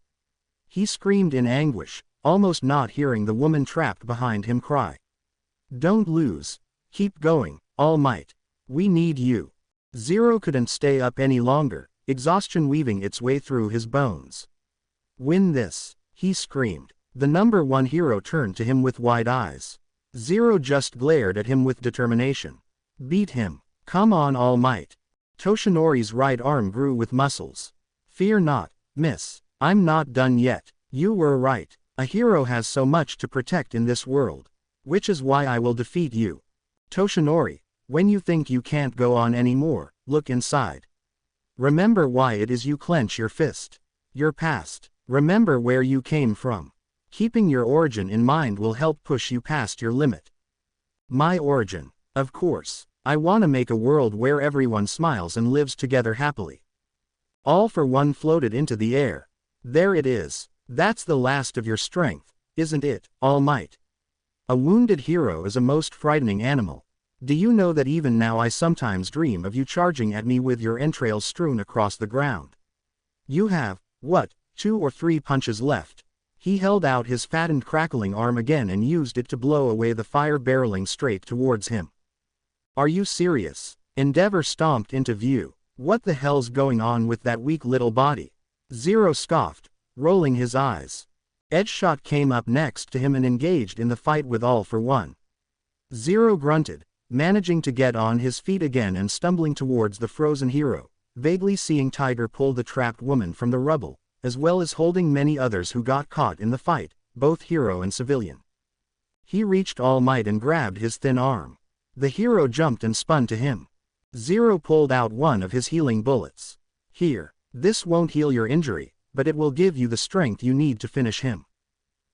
He screamed in anguish, almost not hearing the woman trapped behind him cry. Don't lose. Keep going, All Might. We need you. Zero couldn't stay up any longer, exhaustion weaving its way through his bones. Win this, he screamed. The number one hero turned to him with wide eyes. Zero just glared at him with determination. Beat him. Come on, All Might. Toshinori's right arm grew with muscles. Fear not, miss. I'm not done yet. You were right. A hero has so much to protect in this world. Which is why I will defeat you. Toshinori, when you think you can't go on anymore, look inside. Remember why it is you clench your fist. Your past. Remember where you came from. Keeping your origin in mind will help push you past your limit. My origin. Of course. I want to make a world where everyone smiles and lives together happily. All for One floated into the air. There it is. That's the last of your strength, isn't it, All Might? A wounded hero is a most frightening animal. Do you know that even now I sometimes dream of you charging at me with your entrails strewn across the ground? You have, what, 2 or 3 punches left. He held out his fattened crackling arm again and used it to blow away the fire barreling straight towards him. Are you serious? Endeavor stomped into view. What the hell's going on with that weak little body? Zero scoffed, rolling his eyes. Edgeshot came up next to him and engaged in the fight with All for One. Zero grunted, managing to get on his feet again and stumbling towards the frozen hero, vaguely seeing Tiger pull the trapped woman from the rubble, as well as holding many others who got caught in the fight, both hero and civilian. He reached All Might and grabbed his thin arm. The hero jumped and spun to him. Zero pulled out one of his healing bullets. Here, this won't heal your injury, but it will give you the strength you need to finish him.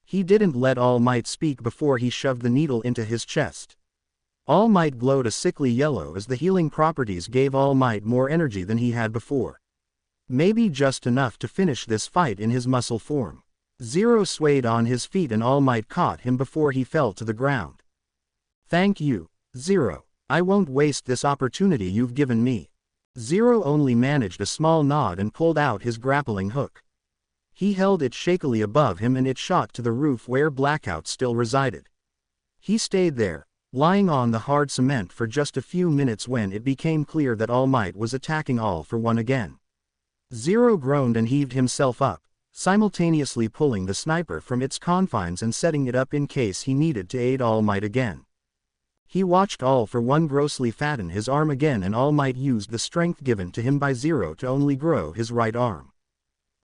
He didn't let All Might speak before he shoved the needle into his chest. All Might glowed a sickly yellow as the healing properties gave All Might more energy than he had before. Maybe just enough to finish this fight in his muscle form. Zero swayed on his feet and All Might caught him before he fell to the ground. Thank you, Zero. I won't waste this opportunity you've given me. Zero only managed a small nod and pulled out his grappling hook. He held it shakily above him and it shot to the roof where Blackout still resided. He stayed there, lying on the hard cement for just a few minutes when it became clear that All Might was attacking All for One again. Zero groaned and heaved himself up, simultaneously pulling the sniper from its confines and setting it up in case he needed to aid All Might again. He watched All for One grossly fatten his arm again and All Might used the strength given to him by Zero to only grow his right arm.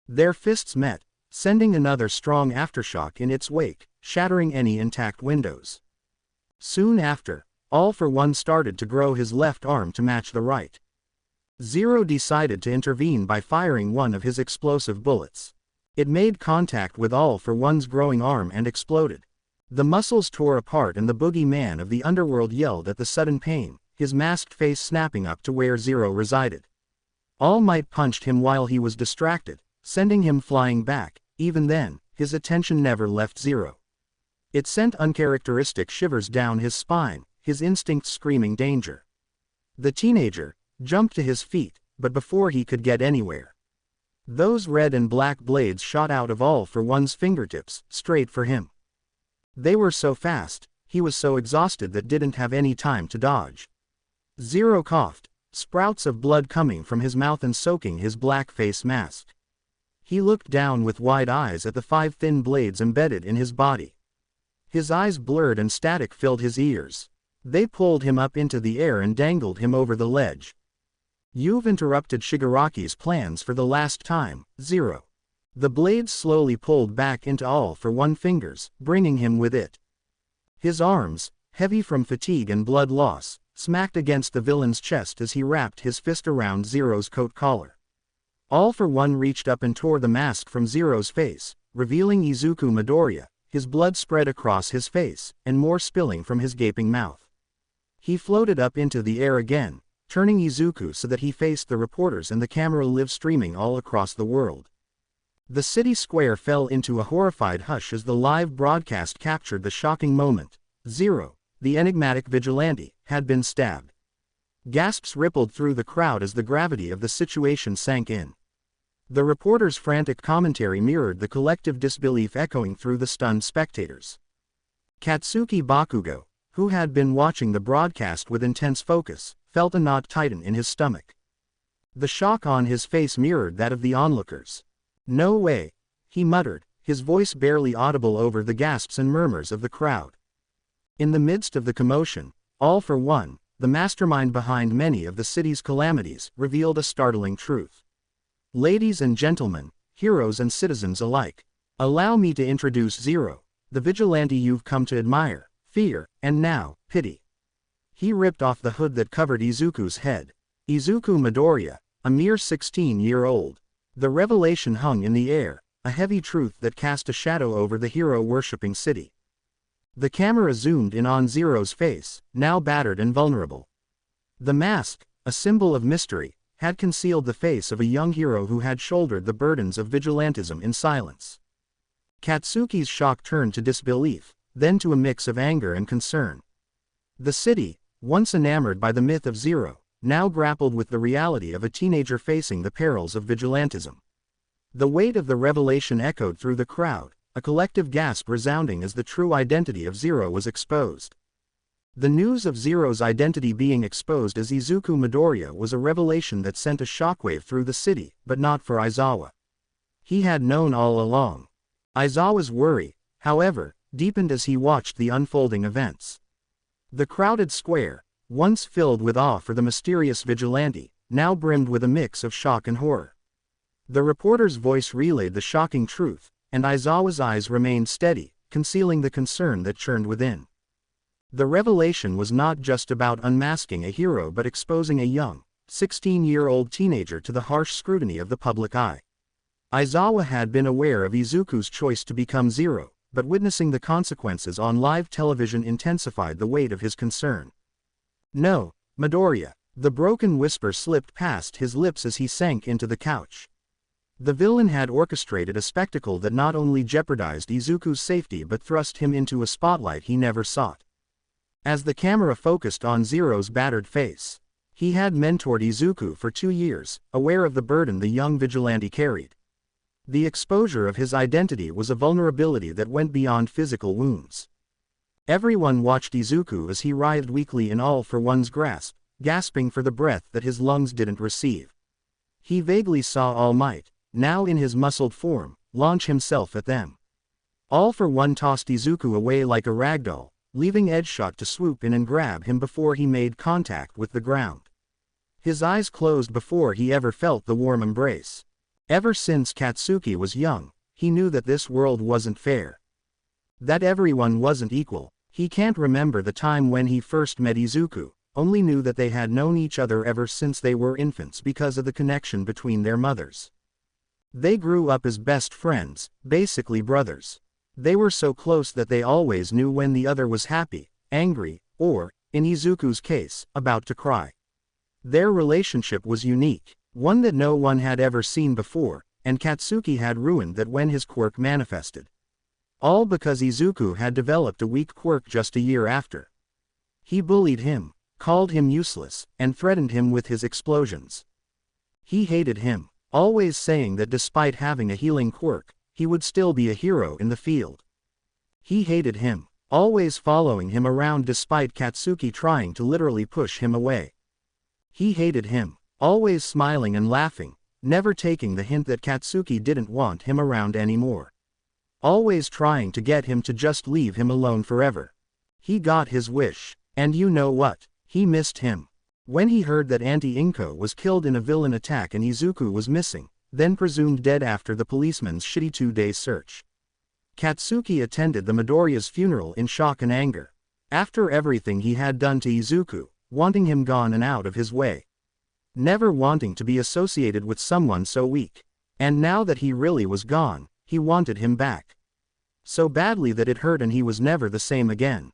Their fists met, sending another strong aftershock in its wake, shattering any intact windows. Soon after, All for One started to grow his left arm to match the right. Zero decided to intervene by firing one of his explosive bullets. It made contact with All for One's growing arm and exploded. The muscles tore apart and the boogeyman of the underworld yelled at the sudden pain, his masked face snapping up to where Zero resided. All Might punched him while he was distracted, sending him flying back. Even then, his attention never left Zero. It sent uncharacteristic shivers down his spine, his instincts screaming danger. The teenager jumped to his feet, but before he could get anywhere, those red and black blades shot out of All for One's fingertips, straight for him. They were so fast, he was so exhausted that didn't have any time to dodge. Zero coughed, sprouts of blood coming from his mouth and soaking his black face mask. He looked down with wide eyes at the 5 thin blades embedded in his body. His eyes blurred and static filled his ears. They pulled him up into the air and dangled him over the ledge. You've interrupted Shigaraki's plans for the last time, Zero. The blades slowly pulled back into All for One fingers, bringing him with it. His arms, heavy from fatigue and blood loss, smacked against the villain's chest as he wrapped his fist around Zero's coat collar. All for One reached up and tore the mask from Zero's face, revealing Izuku Midoriya, his blood spread across his face, and more spilling from his gaping mouth. He floated up into the air again, turning Izuku so that he faced the reporters and the camera live streaming all across the world. The city square fell into a horrified hush as the live broadcast captured the shocking moment. Zero, the enigmatic vigilante, had been stabbed. Gasps rippled through the crowd as the gravity of the situation sank in. The reporters' frantic commentary mirrored the collective disbelief echoing through the stunned spectators. Katsuki Bakugo, who had been watching the broadcast with intense focus, felt a knot tighten in his stomach. The shock on his face mirrored that of the onlookers. "No way," he muttered, his voice barely audible over the gasps and murmurs of the crowd. In the midst of the commotion, All for One, the mastermind behind many of the city's calamities, revealed a startling truth. "Ladies and gentlemen, heroes and citizens alike, allow me to introduce Zero, the vigilante you've come to admire, fear, and now, pity." He ripped off the hood that covered Izuku's head. Izuku Midoriya, a mere 16-year-old. The revelation hung in the air, a heavy truth that cast a shadow over the hero-worshipping city. The camera zoomed in on Zero's face, now battered and vulnerable. The mask, a symbol of mystery, had concealed the face of a young hero who had shouldered the burdens of vigilantism in silence. Katsuki's shock turned to disbelief, then to a mix of anger and concern. The city, once enamored by the myth of Zero, now grappled with the reality of a teenager facing the perils of vigilantism. The weight of the revelation echoed through the crowd, a collective gasp resounding as the true identity of Zero was exposed. The news of Zero's identity being exposed as Izuku Midoriya was a revelation that sent a shockwave through the city, but not for Aizawa. He had known all along. Aizawa's worry, however, deepened as he watched the unfolding events. The crowded square, once filled with awe for the mysterious vigilante, now brimmed with a mix of shock and horror. The reporter's voice relayed the shocking truth, and Aizawa's eyes remained steady, concealing the concern that churned within. The revelation was not just about unmasking a hero but exposing a young, 16-year-old teenager to the harsh scrutiny of the public eye. Aizawa had been aware of Izuku's choice to become Zero, but witnessing the consequences on live television intensified the weight of his concern. "No, Midoriya," the broken whisper slipped past his lips as he sank into the couch. The villain had orchestrated a spectacle that not only jeopardized Izuku's safety but thrust him into a spotlight he never sought. As the camera focused on Zero's battered face, he had mentored Izuku for 2 years, aware of the burden the young vigilante carried. The exposure of his identity was a vulnerability that went beyond physical wounds. Everyone watched Izuku as he writhed weakly in All for One's grasp, gasping for the breath that his lungs didn't receive. He vaguely saw All Might, now in his muscled form, launch himself at them. All for One tossed Izuku away like a ragdoll, leaving Edgeshot to swoop in and grab him before he made contact with the ground. His eyes closed before he ever felt the warm embrace. Ever since Katsuki was young, he knew that this world wasn't fair. That everyone wasn't equal. He can't remember the time when he first met Izuku, only knew that they had known each other ever since they were infants because of the connection between their mothers. They grew up as best friends, basically brothers. They were so close that they always knew when the other was happy, angry, or, in Izuku's case, about to cry. Their relationship was unique, one that no one had ever seen before, and Katsuki had ruined that when his quirk manifested. All because Izuku had developed a weak quirk just a year after. He bullied him, called him useless, and threatened him with his explosions. He hated him, always saying that despite having a healing quirk, he would still be a hero in the field. He hated him, always following him around despite Katsuki trying to literally push him away. He hated him, always smiling and laughing, never taking the hint that Katsuki didn't want him around anymore. Always trying to get him to just leave him alone forever. He got his wish. And you know what? He missed him. When he heard that Auntie Inko was killed in a villain attack and Izuku was missing, then presumed dead after the policeman's shitty 2-day search. Katsuki attended the Midoriya's funeral in shock and anger. After everything he had done to Izuku, wanting him gone and out of his way. Never wanting to be associated with someone so weak. And now that he really was gone, he wanted him back. So badly that it hurt and he was never the same again.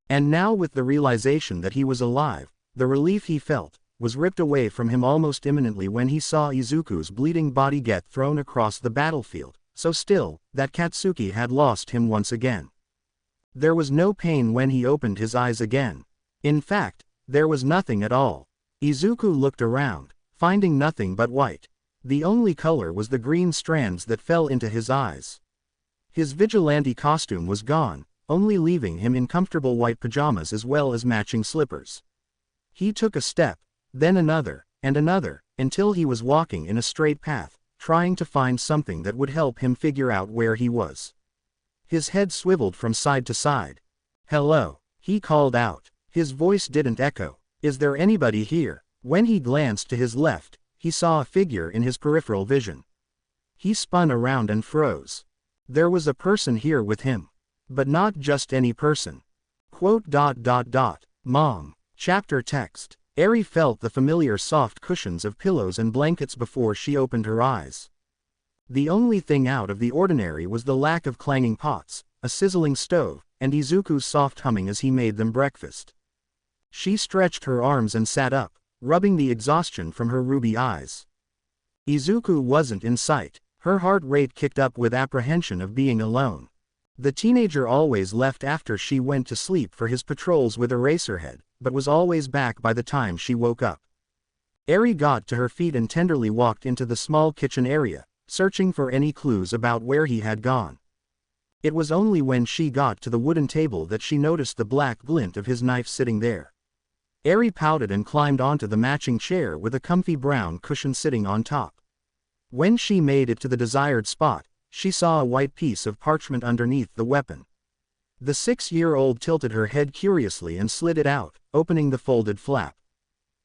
And now with the realization that he was alive, the relief he felt, was ripped away from him almost imminently when he saw Izuku's bleeding body get thrown across the battlefield, so still, that Katsuki had lost him once again. There was no pain when he opened his eyes again. In fact, there was nothing at all. Izuku looked around, finding nothing but white. The only color was the green strands that fell into his eyes. His vigilante costume was gone, only leaving him in comfortable white pajamas as well as matching slippers. He took a step, then another, and another, until he was walking in a straight path, trying to find something that would help him figure out where he was. His head swiveled from side to side. "Hello," he called out. His voice didn't echo. "Is there anybody here?" When he glanced to his left, he saw a figure in his peripheral vision. He spun around and froze. There was a person here with him. But not just any person. Mom. Chapter text. Eri felt the familiar soft cushions of pillows and blankets before she opened her eyes. The only thing out of the ordinary was the lack of clanging pots, a sizzling stove, and Izuku's soft humming as he made them breakfast. She stretched her arms and sat up, rubbing the exhaustion from her ruby eyes. Izuku wasn't in sight. Her heart rate kicked up with apprehension of being alone. The teenager always left after she went to sleep for his patrols with Eraserhead, but was always back by the time she woke up. Eri got to her feet and tenderly walked into the small kitchen area, searching for any clues about where he had gone. It was only when she got to the wooden table that she noticed the black glint of his knife sitting there. Eri pouted and climbed onto the matching chair with a comfy brown cushion sitting on top. When she made it to the desired spot, she saw a white piece of parchment underneath the weapon. The 6-year-old tilted her head curiously and slid it out, opening the folded flap.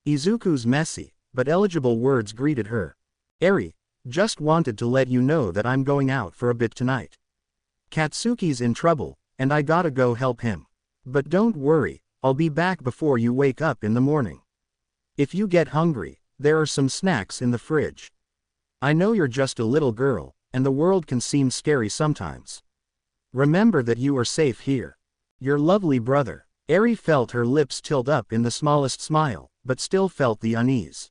Izuku's messy, but eligible words greeted her. "Eri, just wanted to let you know that I'm going out for a bit tonight. Katsuki's in trouble, and I gotta go help him. But don't worry, I'll be back before you wake up in the morning. If you get hungry, there are some snacks in the fridge. I know you're just a little girl, and the world can seem scary sometimes. Remember that you are safe here. Your lovely brother." Eri felt her lips tilt up in the smallest smile, but still felt the unease.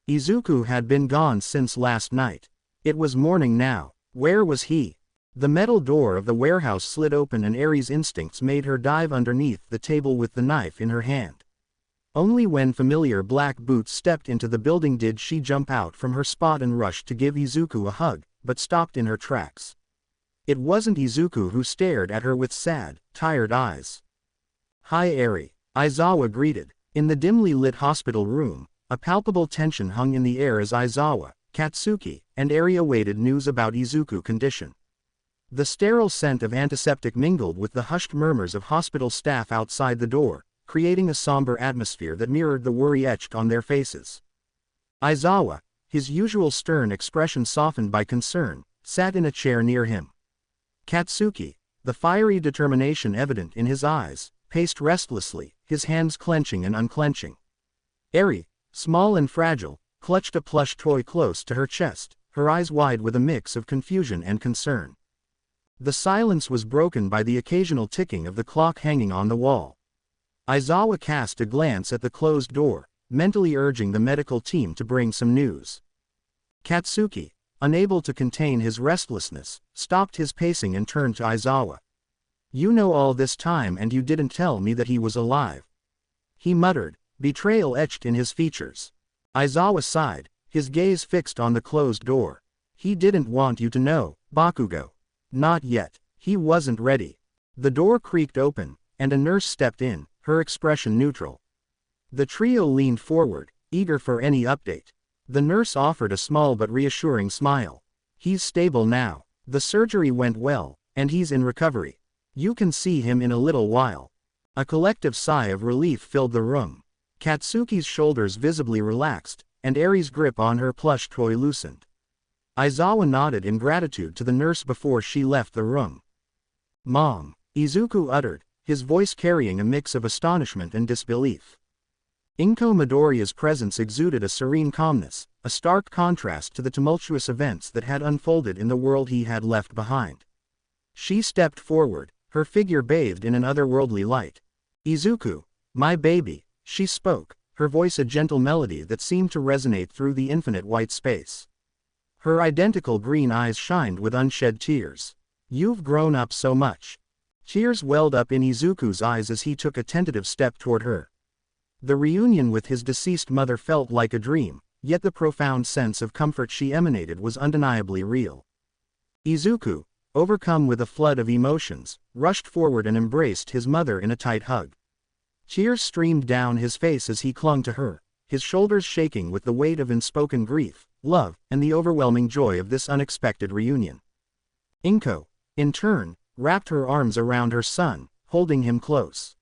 Izuku had been gone since last night. It was morning now. Where was he? The metal door of the warehouse slid open and Eri's instincts made her dive underneath the table with the knife in her hand. Only when familiar black boots stepped into the building did she jump out from her spot and rush to give Izuku a hug, but stopped in her tracks. It wasn't Izuku who stared at her with sad, tired eyes. "Hi Eri," Aizawa greeted. In the dimly lit hospital room, a palpable tension hung in the air as Aizawa, Katsuki, and Eri awaited news about Izuku's condition. The sterile scent of antiseptic mingled with the hushed murmurs of hospital staff outside the door, creating a somber atmosphere that mirrored the worry etched on their faces. Aizawa, his usual stern expression softened by concern, sat in a chair near him. Katsuki, the fiery determination evident in his eyes, paced restlessly, his hands clenching and unclenching. Eri, small and fragile, clutched a plush toy close to her chest, her eyes wide with a mix of confusion and concern. The silence was broken by the occasional ticking of the clock hanging on the wall. Aizawa cast a glance at the closed door, mentally urging the medical team to bring some news. Katsuki, unable to contain his restlessness, stopped his pacing and turned to Aizawa. "You know all this time and you didn't tell me that he was alive," he muttered, betrayal etched in his features. Aizawa sighed, his gaze fixed on the closed door. "He didn't want you to know, Bakugo. Not yet." He wasn't ready. The door creaked open, and a nurse stepped in, her expression neutral. The trio leaned forward, eager for any update. The nurse offered a small but reassuring smile. He's stable now. The surgery went well, and he's in recovery. You can see him in a little while. A collective sigh of relief filled the room. Katsuki's shoulders visibly relaxed, and Eri's grip on her plush toy loosened. Aizawa nodded in gratitude to the nurse before she left the room. Mom, Izuku uttered, his voice carrying a mix of astonishment and disbelief. Inko Midoriya's presence exuded a serene calmness, a stark contrast to the tumultuous events that had unfolded in the world he had left behind. She stepped forward, her figure bathed in an otherworldly light. Izuku, my baby, she spoke, her voice a gentle melody that seemed to resonate through the infinite white space. Her identical green eyes shined with unshed tears. You've grown up so much. Tears welled up in Izuku's eyes as he took a tentative step toward her. The reunion with his deceased mother felt like a dream, yet the profound sense of comfort she emanated was undeniably real. Izuku, overcome with a flood of emotions, rushed forward and embraced his mother in a tight hug. Tears streamed down his face as he clung to her, his shoulders shaking with the weight of unspoken grief, love, and the overwhelming joy of this unexpected reunion. Inko, in turn, wrapped her arms around her son, holding him close.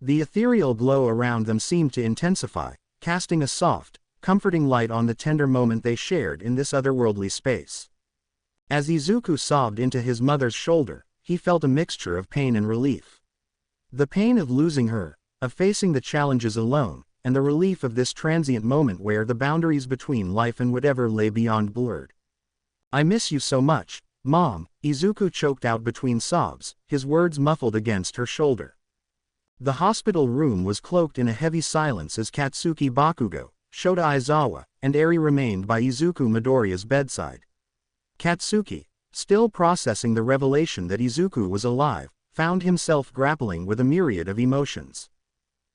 The ethereal glow around them seemed to intensify, casting a soft, comforting light on the tender moment they shared in this otherworldly space. As Izuku sobbed into his mother's shoulder, he felt a mixture of pain and relief. The pain of losing her, of facing the challenges alone, and the relief of this transient moment where the boundaries between life and whatever lay beyond blurred. I miss you so much, Mom, Izuku choked out between sobs, his words muffled against her shoulder. The hospital room was cloaked in a heavy silence as Katsuki Bakugo, Shota Aizawa, and Eri remained by Izuku Midoriya's bedside. Katsuki, still processing the revelation that Izuku was alive, found himself grappling with a myriad of emotions.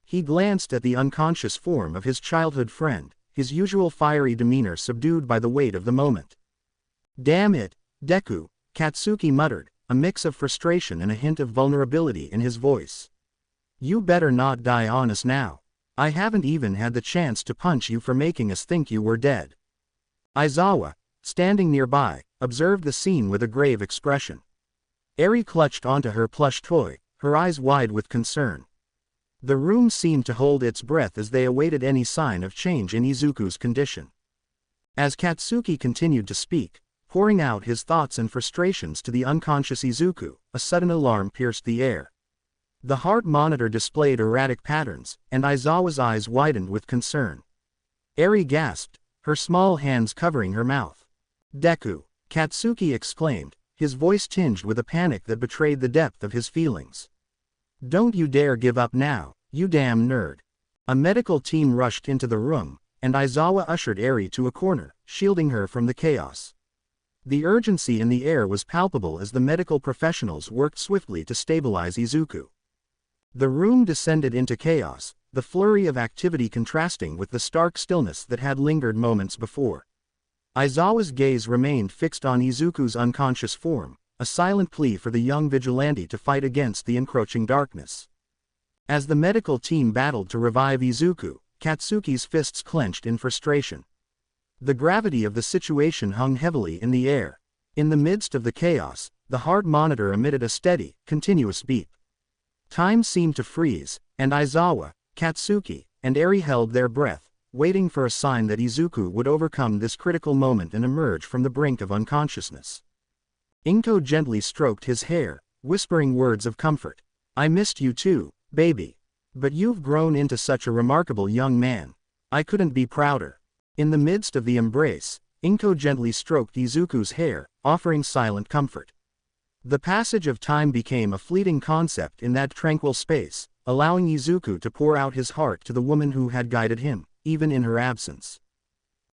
He glanced at the unconscious form of his childhood friend, his usual fiery demeanor subdued by the weight of the moment. Damn it, Deku, Katsuki muttered, a mix of frustration and a hint of vulnerability in his voice. You better not die on us now. I haven't even had the chance to punch you for making us think you were dead. Aizawa, standing nearby, observed the scene with a grave expression. Eri clutched onto her plush toy, her eyes wide with concern. The room seemed to hold its breath as they awaited any sign of change in Izuku's condition. As Katsuki continued to speak, pouring out his thoughts and frustrations to the unconscious Izuku, a sudden alarm pierced the air. The heart monitor displayed erratic patterns, and Aizawa's eyes widened with concern. Eri gasped, her small hands covering her mouth. Deku, Katsuki exclaimed, his voice tinged with a panic that betrayed the depth of his feelings. Don't you dare give up now, you damn nerd. A medical team rushed into the room, and Aizawa ushered Eri to a corner, shielding her from the chaos. The urgency in the air was palpable as the medical professionals worked swiftly to stabilize Izuku. The room descended into chaos, the flurry of activity contrasting with the stark stillness that had lingered moments before. Aizawa's gaze remained fixed on Izuku's unconscious form, a silent plea for the young vigilante to fight against the encroaching darkness. As the medical team battled to revive Izuku, Katsuki's fists clenched in frustration. The gravity of the situation hung heavily in the air. In the midst of the chaos, the heart monitor emitted a steady, continuous beep. Time seemed to freeze, and Aizawa, Katsuki, and Eri held their breath, waiting for a sign that Izuku would overcome this critical moment and emerge from the brink of unconsciousness. Inko gently stroked his hair, whispering words of comfort. I missed you too, baby. But you've grown into such a remarkable young man. I couldn't be prouder. In the midst of the embrace, Inko gently stroked Izuku's hair, offering silent comfort. The passage of time became a fleeting concept in that tranquil space, allowing Izuku to pour out his heart to the woman who had guided him, even in her absence.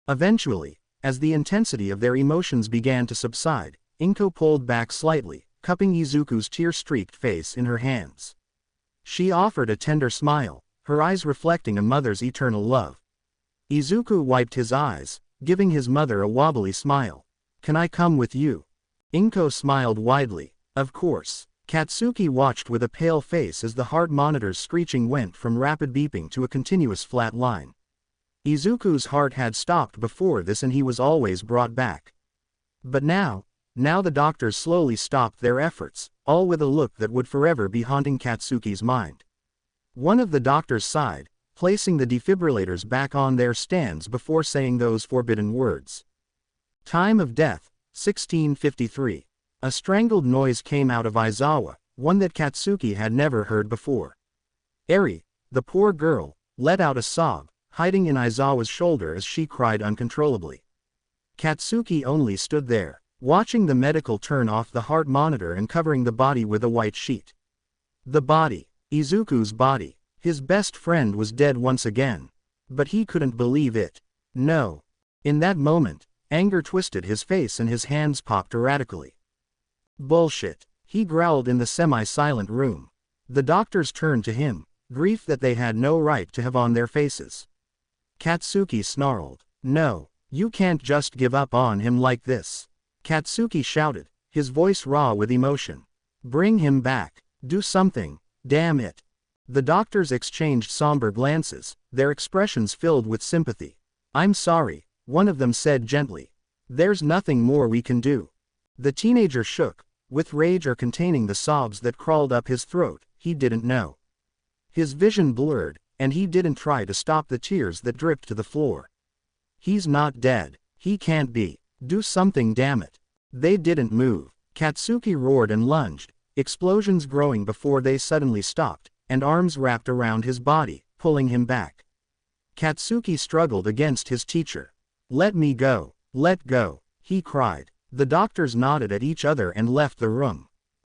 Eventually, as the intensity of their emotions began to subside, Inko pulled back slightly, cupping Izuku's tear-streaked face in her hands. She offered a tender smile, her eyes reflecting a mother's eternal love. Izuku wiped his eyes, giving his mother a wobbly smile. Can I come with you? Inko smiled widely. Of course. Katsuki watched with a pale face as the heart monitor's screeching went from rapid beeping to a continuous flat line. Izuku's heart had stopped before this and he was always brought back. But now the doctors slowly stopped their efforts, all with a look that would forever be haunting Katsuki's mind. One of the doctors sighed, placing the defibrillators back on their stands before saying those forbidden words. Time of death, 1653. A strangled noise came out of Aizawa, one that Katsuki had never heard before. Eri, the poor girl, let out a sob, hiding in Aizawa's shoulder as she cried uncontrollably. Katsuki only stood there, watching the medical turn off the heart monitor and covering the body with a white sheet. The body, Izuku's body, his best friend was dead once again. But he couldn't believe it. No. In that moment, anger twisted his face and his hands popped erratically. Bullshit, he growled in the semi-silent room. The doctors turned to him, grief that they had no right to have on their faces. Katsuki snarled, "No, you can't just give up on him like this." Katsuki shouted, his voice raw with emotion. "Bring him back. Do something, damn it." The doctors exchanged somber glances, their expressions filled with sympathy. "I'm sorry," one of them said gently. "There's nothing more we can do." The teenager shook, with rage or containing the sobs that crawled up his throat, he didn't know. His vision blurred, and he didn't try to stop the tears that dripped to the floor. "He's not dead. He can't be. Do something, damn it." They didn't move. Katsuki roared and lunged, explosions growing before they suddenly stopped, and arms wrapped around his body, pulling him back. Katsuki struggled against his teacher. "Let me go. Let go," he cried. The doctors nodded at each other and left the room.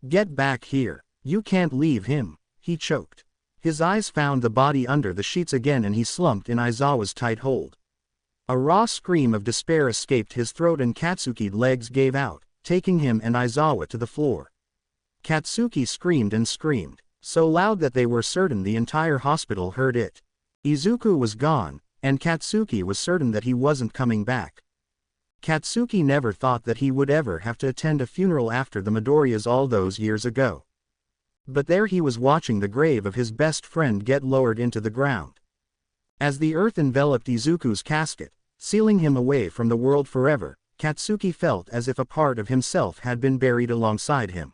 "Get back here. You can't leave him," he choked. His eyes found the body under the sheets again and he slumped in Aizawa's tight hold. A raw scream of despair escaped his throat and Katsuki's legs gave out, taking him and Aizawa to the floor. Katsuki screamed and screamed, so loud that they were certain the entire hospital heard it. Izuku was gone, and Katsuki was certain that he wasn't coming back. Katsuki never thought that he would ever have to attend a funeral after the Midoriyas all those years ago. But there he was watching the grave of his best friend get lowered into the ground. As the earth enveloped Izuku's casket, sealing him away from the world forever, Katsuki felt as if a part of himself had been buried alongside him.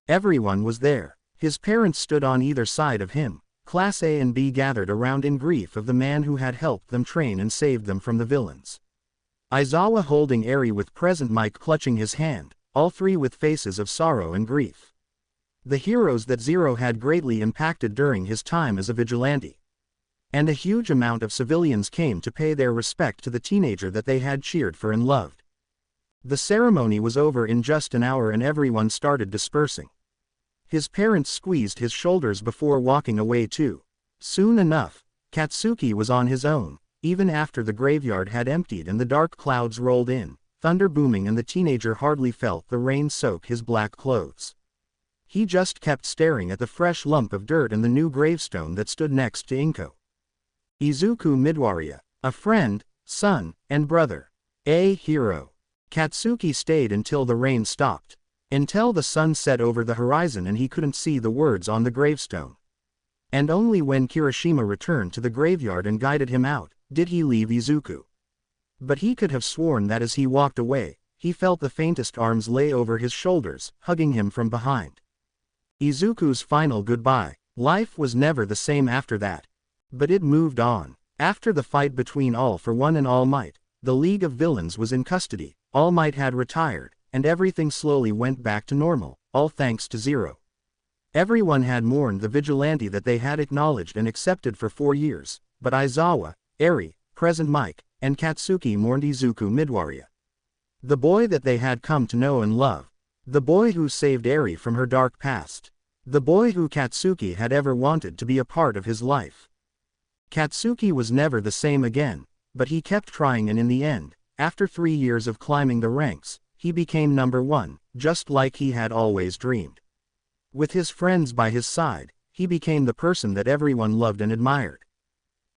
Everyone was there. His parents stood on either side of him. Class A and B gathered around in grief of the man who had helped them train and saved them from the villains. Aizawa holding Eri with present Mike clutching his hand, all three with faces of sorrow and grief. The heroes that Zero had greatly impacted during his time as a vigilante. And a huge amount of civilians came to pay their respect to the teenager that they had cheered for and loved. The ceremony was over in just an hour and everyone started dispersing. His parents squeezed his shoulders before walking away too. Soon enough, Katsuki was on his own, even after the graveyard had emptied and the dark clouds rolled in, thunder booming and the teenager hardly felt the rain soak his black clothes. He just kept staring at the fresh lump of dirt and the new gravestone that stood next to Inko. Izuku Midoriya, a friend, son, and brother. A hero. Katsuki stayed until the rain stopped. Until the sun set over the horizon and he couldn't see the words on the gravestone. And only when Kirishima returned to the graveyard and guided him out, did he leave Izuku. But he could have sworn that as he walked away, he felt the faintest arms lay over his shoulders, hugging him from behind. Izuku's final goodbye. Life was never the same after that. But it moved on. After the fight between All for One and All Might, the League of Villains was in custody, All Might had retired, and everything slowly went back to normal, all thanks to Zero. Everyone had mourned the vigilante that they had acknowledged and accepted for 4 years, but Aizawa, Eri, Present Mike, and Katsuki mourned Izuku Midoriya. The boy that they had come to know and love. The boy who saved Eri from her dark past. The boy who Katsuki had ever wanted to be a part of his life. Katsuki was never the same again, but he kept trying and in the end, after 3 years of climbing the ranks, he became number 1, just like he had always dreamed. With his friends by his side, he became the person that everyone loved and admired.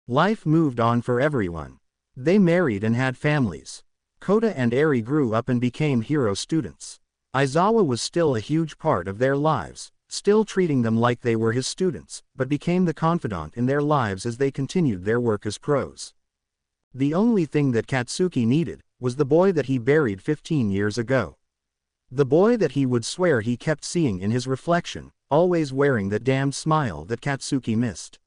Life moved on for everyone. They married and had families. Kota and Eri grew up and became hero students. Aizawa was still a huge part of their lives, still treating them like they were his students, but became the confidant in their lives as they continued their work as pros. The only thing that Katsuki needed was the boy that he buried 15 years ago. The boy that he would swear he kept seeing in his reflection, always wearing that damned smile that Katsuki missed.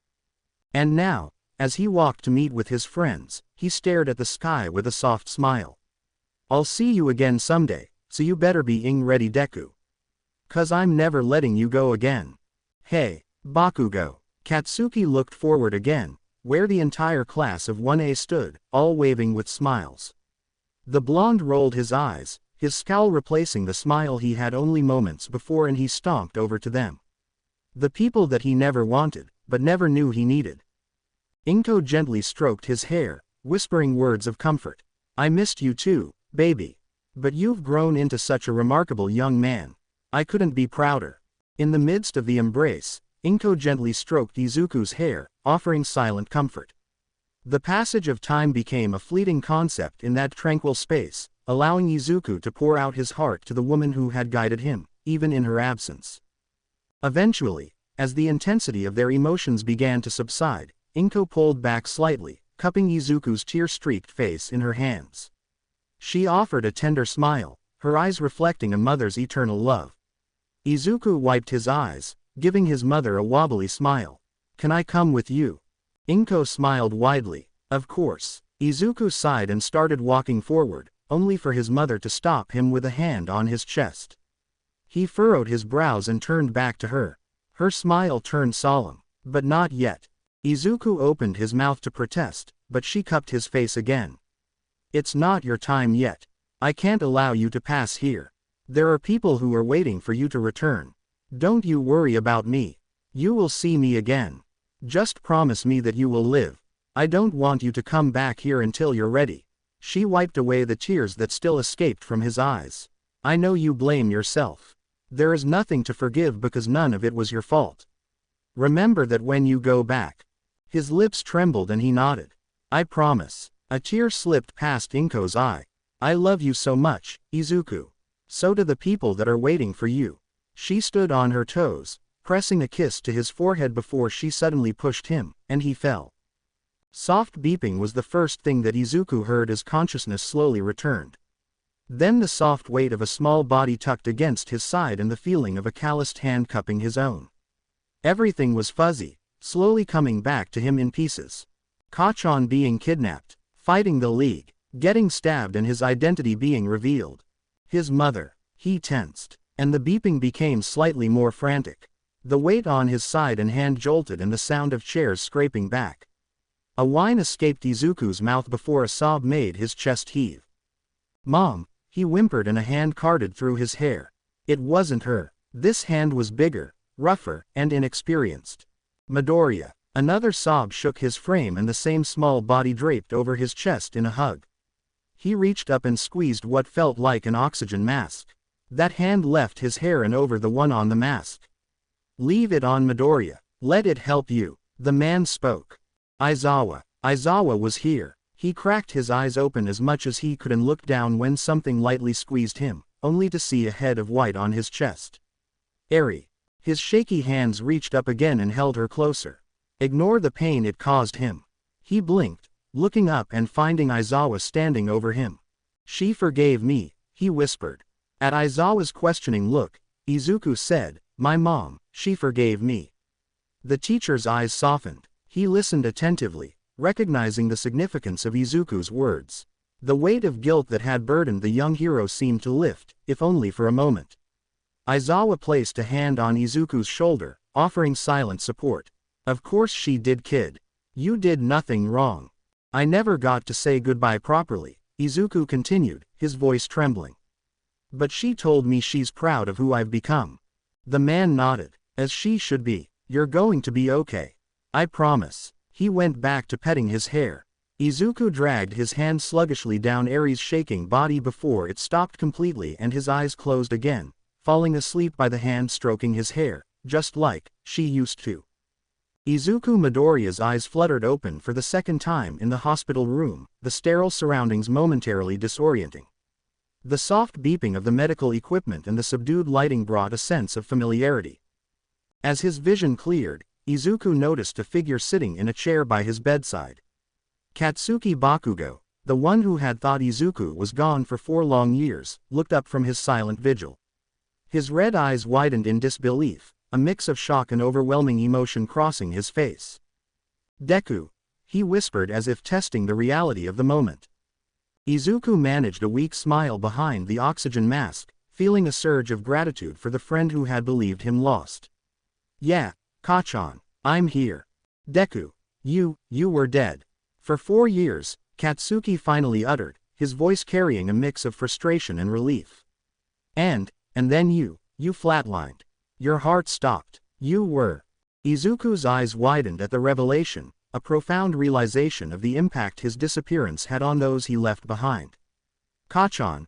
And now, as he walked to meet with his friends, he stared at the sky with a soft smile. "I'll see you again someday, so you better be ready, Deku. 'Cause I'm never letting you go again. Hey, Bakugo." Katsuki looked forward again, where the entire class of 1A stood, all waving with smiles. The blonde rolled his eyes, his scowl replacing the smile he had only moments before, and he stomped over to them. The people that he never wanted, but never knew he needed. Inko gently stroked his hair, whispering words of comfort. "I missed you too, baby. But you've grown into such a remarkable young man. I couldn't be prouder." In the midst of the embrace, Inko gently stroked Izuku's hair, offering silent comfort. The passage of time became a fleeting concept in that tranquil space, allowing Izuku to pour out his heart to the woman who had guided him, even in her absence. Eventually, as the intensity of their emotions began to subside, Inko pulled back slightly, cupping Izuku's tear-streaked face in her hands. She offered a tender smile, her eyes reflecting a mother's eternal love. Izuku wiped his eyes, giving his mother a wobbly smile. "Can I come with you?" Inko smiled widely. "Of course." Izuku sighed and started walking forward, only for his mother to stop him with a hand on his chest. He furrowed his brows and turned back to her. Her smile turned solemn. "But not yet." Izuku opened his mouth to protest, but she cupped his face again. "It's not your time yet. I can't allow you to pass here. There are people who are waiting for you to return. Don't you worry about me. You will see me again. Just promise me that you will live. I don't want you to come back here until you're ready." She wiped away the tears that still escaped from his eyes. "I know you blame yourself. There is nothing to forgive because none of it was your fault. Remember that when you go back." His lips trembled and he nodded. "I promise." A tear slipped past Inko's eye. "I love you so much, Izuku. So do the people that are waiting for you." She stood on her toes, pressing a kiss to his forehead before she suddenly pushed him, and he fell. Soft beeping was the first thing that Izuku heard as consciousness slowly returned. Then the soft weight of a small body tucked against his side and the feeling of a calloused hand cupping his own. Everything was fuzzy, slowly coming back to him in pieces. Kachan being kidnapped, fighting the League, getting stabbed and his identity being revealed. His mother. He tensed. And the beeping became slightly more frantic. The weight on his side and hand jolted and the sound of chairs scraping back. A whine escaped Izuku's mouth before a sob made his chest heave. "Mom," he whimpered and a hand carded through his hair. It wasn't her. This hand was bigger, rougher, and inexperienced. "Midoriya." Another sob shook his frame and the same small body draped over his chest in a hug. He reached up and squeezed what felt like an oxygen mask. That hand left his hair and over the one on the mask. "Leave it on, Midoriya. Let it help you." The man spoke. Aizawa. Aizawa was here. He cracked his eyes open as much as he could and looked down when something lightly squeezed him, only to see a head of white on his chest. "Eri." His shaky hands reached up again and held her closer. "Ignore the pain it caused him." He blinked, looking up and finding Aizawa standing over him. "She forgave me," he whispered. At Aizawa's questioning look, Izuku said, "My mom, she forgave me." The teacher's eyes softened. He listened attentively, recognizing the significance of Izuku's words. The weight of guilt that had burdened the young hero seemed to lift, if only for a moment. Aizawa placed a hand on Izuku's shoulder, offering silent support. "Of course she did, kid. You did nothing wrong. I never got to say goodbye properly," Izuku continued, his voice trembling. "But she told me she's proud of who I've become." The man nodded. "As she should be. You're going to be okay. I promise." He went back to petting his hair. Izuku dragged his hand sluggishly down Eri's shaking body before it stopped completely and his eyes closed again, falling asleep by the hand stroking his hair, just like she used to. Izuku Midoriya's eyes fluttered open for the second time in the hospital room, the sterile surroundings momentarily disorienting. The soft beeping of the medical equipment and the subdued lighting brought a sense of familiarity. As his vision cleared, Izuku noticed a figure sitting in a chair by his bedside. Katsuki Bakugo, the one who had thought Izuku was gone for 4 long years, looked up from his silent vigil. His red eyes widened in disbelief, a mix of shock and overwhelming emotion crossing his face. "Deku," he whispered as if testing the reality of the moment. Izuku managed a weak smile behind the oxygen mask, feeling a surge of gratitude for the friend who had believed him lost. "Yeah, Kachan, I'm here. Deku, you were dead. For 4 years," Katsuki finally uttered, his voice carrying a mix of frustration and relief. And then you flatlined. Your heart stopped. You were." Izuku's eyes widened at the revelation, a profound realization of the impact his disappearance had on those he left behind. "Kachan,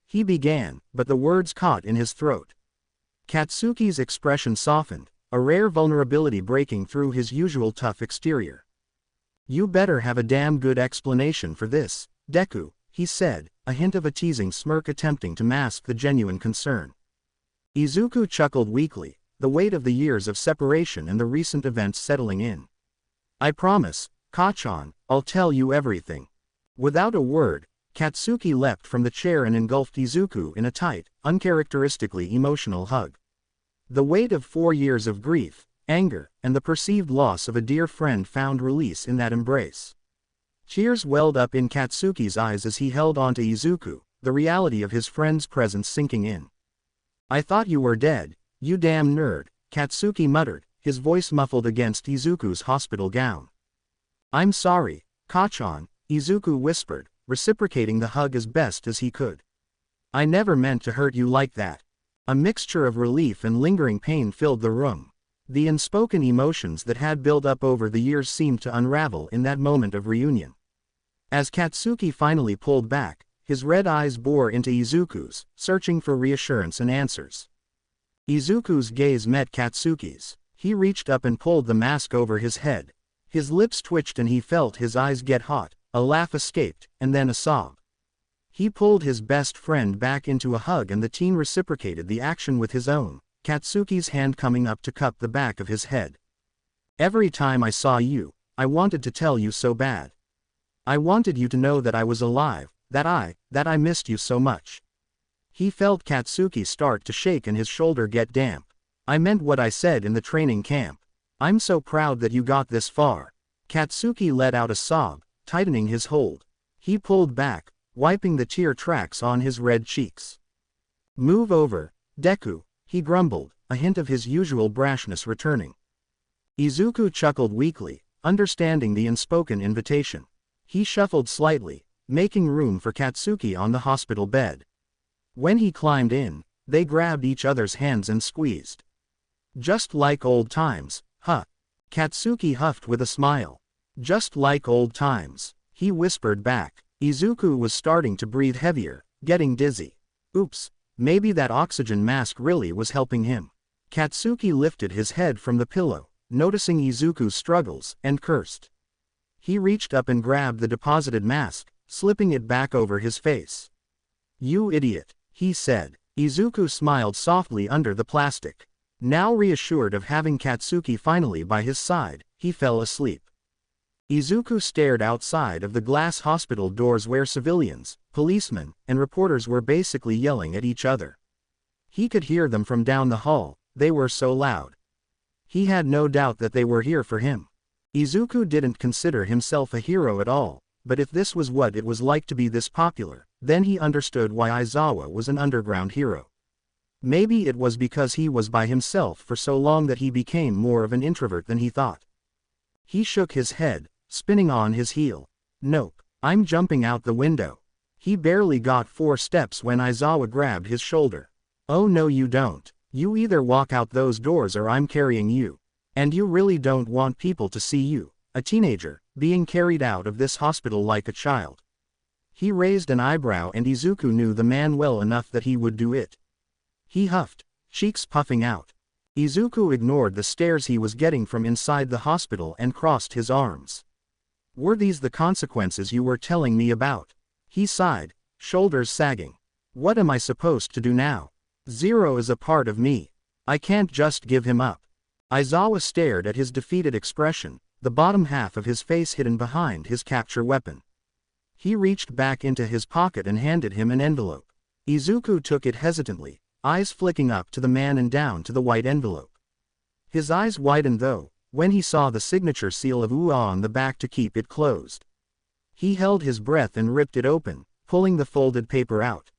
he began, but the words caught in his throat. Katsuki's expression softened, a rare vulnerability breaking through his usual tough exterior. "You better have a damn good explanation for this, Deku," he said, a hint of a teasing smirk attempting to mask the genuine concern. Izuku chuckled weakly, the weight of the years of separation and the recent events settling in. "I promise, Kachan, I'll tell you everything." Without a word, Katsuki leapt from the chair and engulfed Izuku in a tight, uncharacteristically emotional hug. The weight of 4 years of grief, anger, and the perceived loss of a dear friend found release in that embrace. Tears welled up in Katsuki's eyes as he held onto Izuku, the reality of his friend's presence sinking in. "I thought you were dead, you damn nerd," Katsuki muttered, his voice muffled against Izuku's hospital gown. "I'm sorry, Kachan," Izuku whispered, reciprocating the hug as best as he could. "I never meant to hurt you like that." A mixture of relief and lingering pain filled the room. The unspoken emotions that had built up over the years seemed to unravel in that moment of reunion. As Katsuki finally pulled back, his red eyes bored into Izuku's, searching for reassurance and answers. Izuku's gaze met Katsuki's. He reached up and pulled the mask over his head. His lips twitched and he felt his eyes get hot, a laugh escaped, and then a sob. He pulled his best friend back into a hug and the teen reciprocated the action with his own, Katsuki's hand coming up to cup the back of his head. "Every time I saw you, I wanted to tell you so bad. I wanted you to know that I was alive, that I missed you so much." He felt Katsuki start to shake and his shoulder get damp. "I meant what I said in the training camp. I'm so proud that you got this far." Katsuki let out a sob, tightening his hold. He pulled back, wiping the tear tracks on his red cheeks. "Move over, Deku," he grumbled, a hint of his usual brashness returning. Izuku chuckled weakly, understanding the unspoken invitation. He shuffled slightly, making room for Katsuki on the hospital bed. When he climbed in, they grabbed each other's hands and squeezed. "Just like old times, huh?" Katsuki huffed with a smile. "Just like old times," he whispered back. Izuku was starting to breathe heavier, getting dizzy. Oops, maybe that oxygen mask really was helping him. Katsuki lifted his head from the pillow, noticing Izuku's struggles, and cursed. He reached up and grabbed the deposited mask, slipping it back over his face. "You idiot," he said. Izuku smiled softly under the plastic. Now reassured of having Katsuki finally by his side, he fell asleep. Izuku stared outside of the glass hospital doors where civilians, policemen, and reporters were basically yelling at each other. He could hear them from down the hall, they were so loud. He had no doubt that they were here for him. Izuku didn't consider himself a hero at all, but if this was what it was like to be this popular, then he understood why Aizawa was an underground hero. Maybe it was because he was by himself for so long that he became more of an introvert than he thought. He shook his head, spinning on his heel. "Nope, I'm jumping out the window." He barely got 4 steps when Aizawa grabbed his shoulder. "Oh no you don't. You either walk out those doors or I'm carrying you. And you really don't want people to see you, a teenager, being carried out of this hospital like a child." He raised an eyebrow and Izuku knew the man well enough that he would do it. He huffed, cheeks puffing out. Izuku ignored the stares he was getting from inside the hospital and crossed his arms. "Were these the consequences you were telling me about?" He sighed, shoulders sagging. "What am I supposed to do now? Zero is a part of me. I can't just give him up." Aizawa stared at his defeated expression, the bottom half of his face hidden behind his capture weapon. He reached back into his pocket and handed him an envelope. Izuku took it hesitantly, eyes flicking up to the man and down to the white envelope. His eyes widened though, when he saw the signature seal of UA on the back to keep it closed. He held his breath and ripped it open, pulling the folded paper out.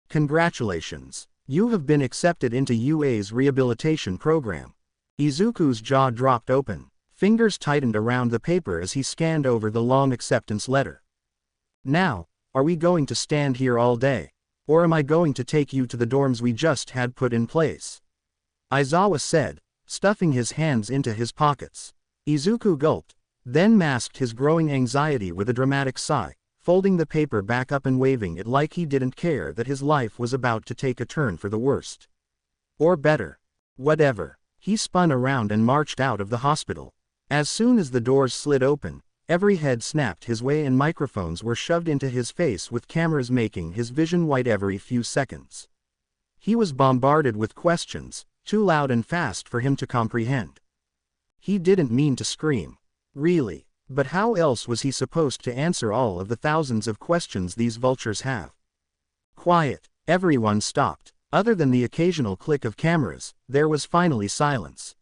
Congratulations. You have been accepted into UA's rehabilitation program. Izuku's jaw dropped open, fingers tightened around the paper as he scanned over the long acceptance letter. Now, are we going to stand here all day? Or am I going to take you to the dorms we just had put in place? Aizawa said, stuffing his hands into his pockets. Izuku gulped, then masked his growing anxiety with a dramatic sigh, folding the paper back up and waving it like he didn't care that his life was about to take a turn for the worst. Or better. Whatever. He spun around and marched out of the hospital. As soon as the doors slid open, every head snapped his way and microphones were shoved into his face with cameras making his vision white every few seconds. He was bombarded with questions, too loud and fast for him to comprehend. He didn't mean to scream. Really. But how else was he supposed to answer all of the thousands of questions these vultures have? Quiet. Everyone stopped. Other than the occasional click of cameras, there was finally silence.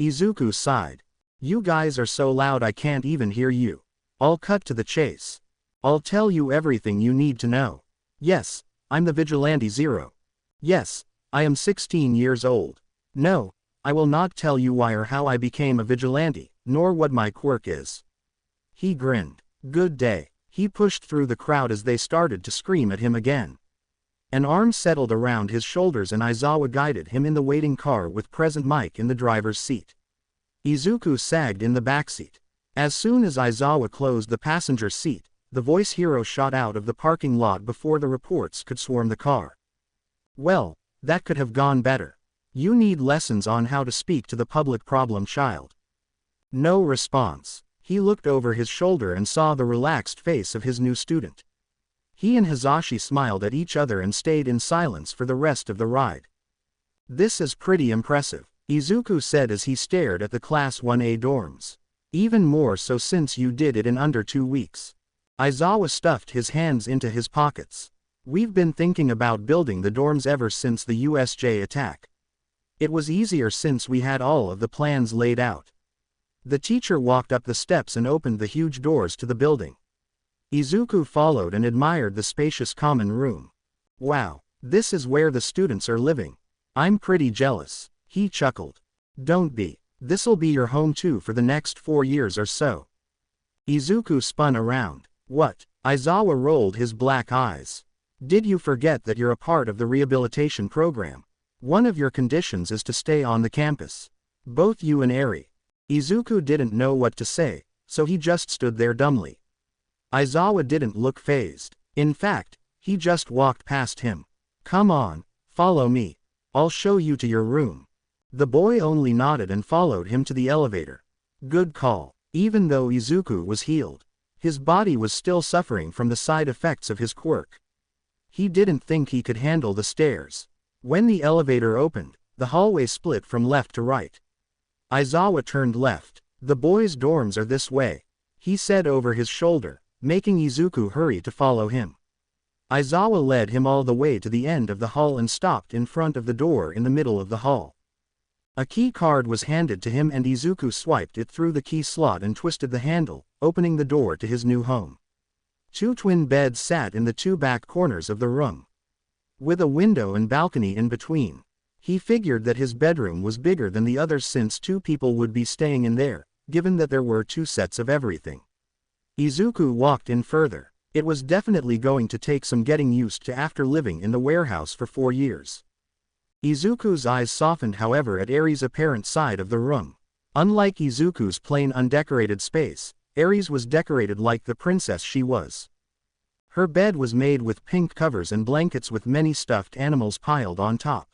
Izuku sighed. You guys are so loud I can't even hear you. I'll cut to the chase. I'll tell you everything you need to know. Yes, I'm the Vigilante Zero. Yes, I am 16 years old. No, I will not tell you why or how I became a vigilante, nor what my quirk is. He grinned. Good day. He pushed through the crowd as they started to scream at him again. An arm settled around his shoulders and Aizawa guided him in the waiting car with present Mike in the driver's seat. Izuku sagged in the backseat. As soon as Aizawa closed the passenger seat, the voice hero shot out of the parking lot before the reports could swarm the car. Well, that could have gone better. You need lessons on how to speak to the public problem child. No response. He looked over his shoulder and saw the relaxed face of his new student. He and Hizashi smiled at each other and stayed in silence for the rest of the ride. This is pretty impressive, Izuku said as he stared at the Class 1A dorms. Even more so since you did it in under 2 weeks. Aizawa stuffed his hands into his pockets. We've been thinking about building the dorms ever since the USJ attack. It was easier since we had all of the plans laid out. The teacher walked up the steps and opened the huge doors to the building. Izuku followed and admired the spacious common room. Wow, this is where the students are living. I'm pretty jealous, he chuckled. Don't be. This'll be your home too for the next 4 years or so. Izuku spun around. What? Aizawa rolled his black eyes. Did you forget that you're a part of the rehabilitation program? One of your conditions is to stay on the campus. Both you and Eri. Izuku didn't know what to say, so he just stood there dumbly. Aizawa didn't look fazed. In fact, he just walked past him. Come on, follow me. I'll show you to your room. The boy only nodded and followed him to the elevator. Good call. Even though Izuku was healed, his body was still suffering from the side effects of his quirk. He didn't think he could handle the stairs. When the elevator opened, the hallway split from left to right. Aizawa turned left. The boys' dorms are this way, he said over his shoulder, making Izuku hurry to follow him. Aizawa led him all the way to the end of the hall and stopped in front of the door in the middle of the hall. A key card was handed to him and Izuku swiped it through the key slot and twisted the handle, opening the door to his new home. 2 twin beds sat in the 2 back corners of the room, with a window and balcony in between. He figured that his bedroom was bigger than the others since 2 people would be staying in there, given that there were 2 sets of everything. Izuku walked in further. It was definitely going to take some getting used to after living in the warehouse for 4 years. Izuku's eyes softened however at Eri's apparent side of the room. Unlike Izuku's plain undecorated space, Eri's was decorated like the princess she was. Her bed was made with pink covers and blankets with many stuffed animals piled on top.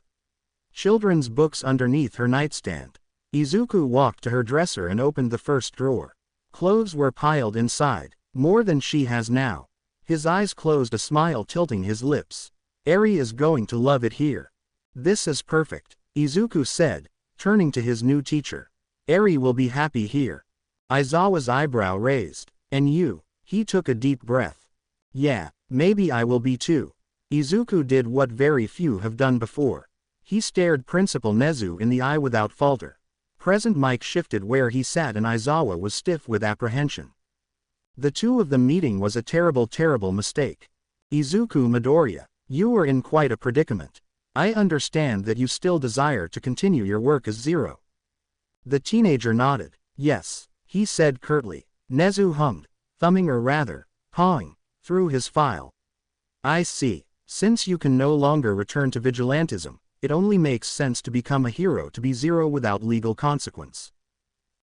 Children's books underneath her nightstand. Izuku walked to her dresser and opened the first drawer. Clothes were piled inside, more than she has now. His eyes closed, a smile tilting his lips. Eri is going to love it here. This is perfect, Izuku said, turning to his new teacher. Eri will be happy here. Aizawa's eyebrow raised. And you? He took a deep breath. Yeah, maybe I will be too. Izuku did what very few have done before. He stared Principal Nezu in the eye without falter. Present Mike shifted where he sat and Aizawa was stiff with apprehension. The two of them meeting was a terrible mistake. Izuku Midoriya, you were in quite a predicament. I understand that you still desire to continue your work as Zero. The teenager nodded. Yes, he said curtly. Nezu hummed, thumbing or rather, pawing, through his file. I see. Since you can no longer return to vigilantism, it only makes sense to become a hero to be Zero without legal consequence.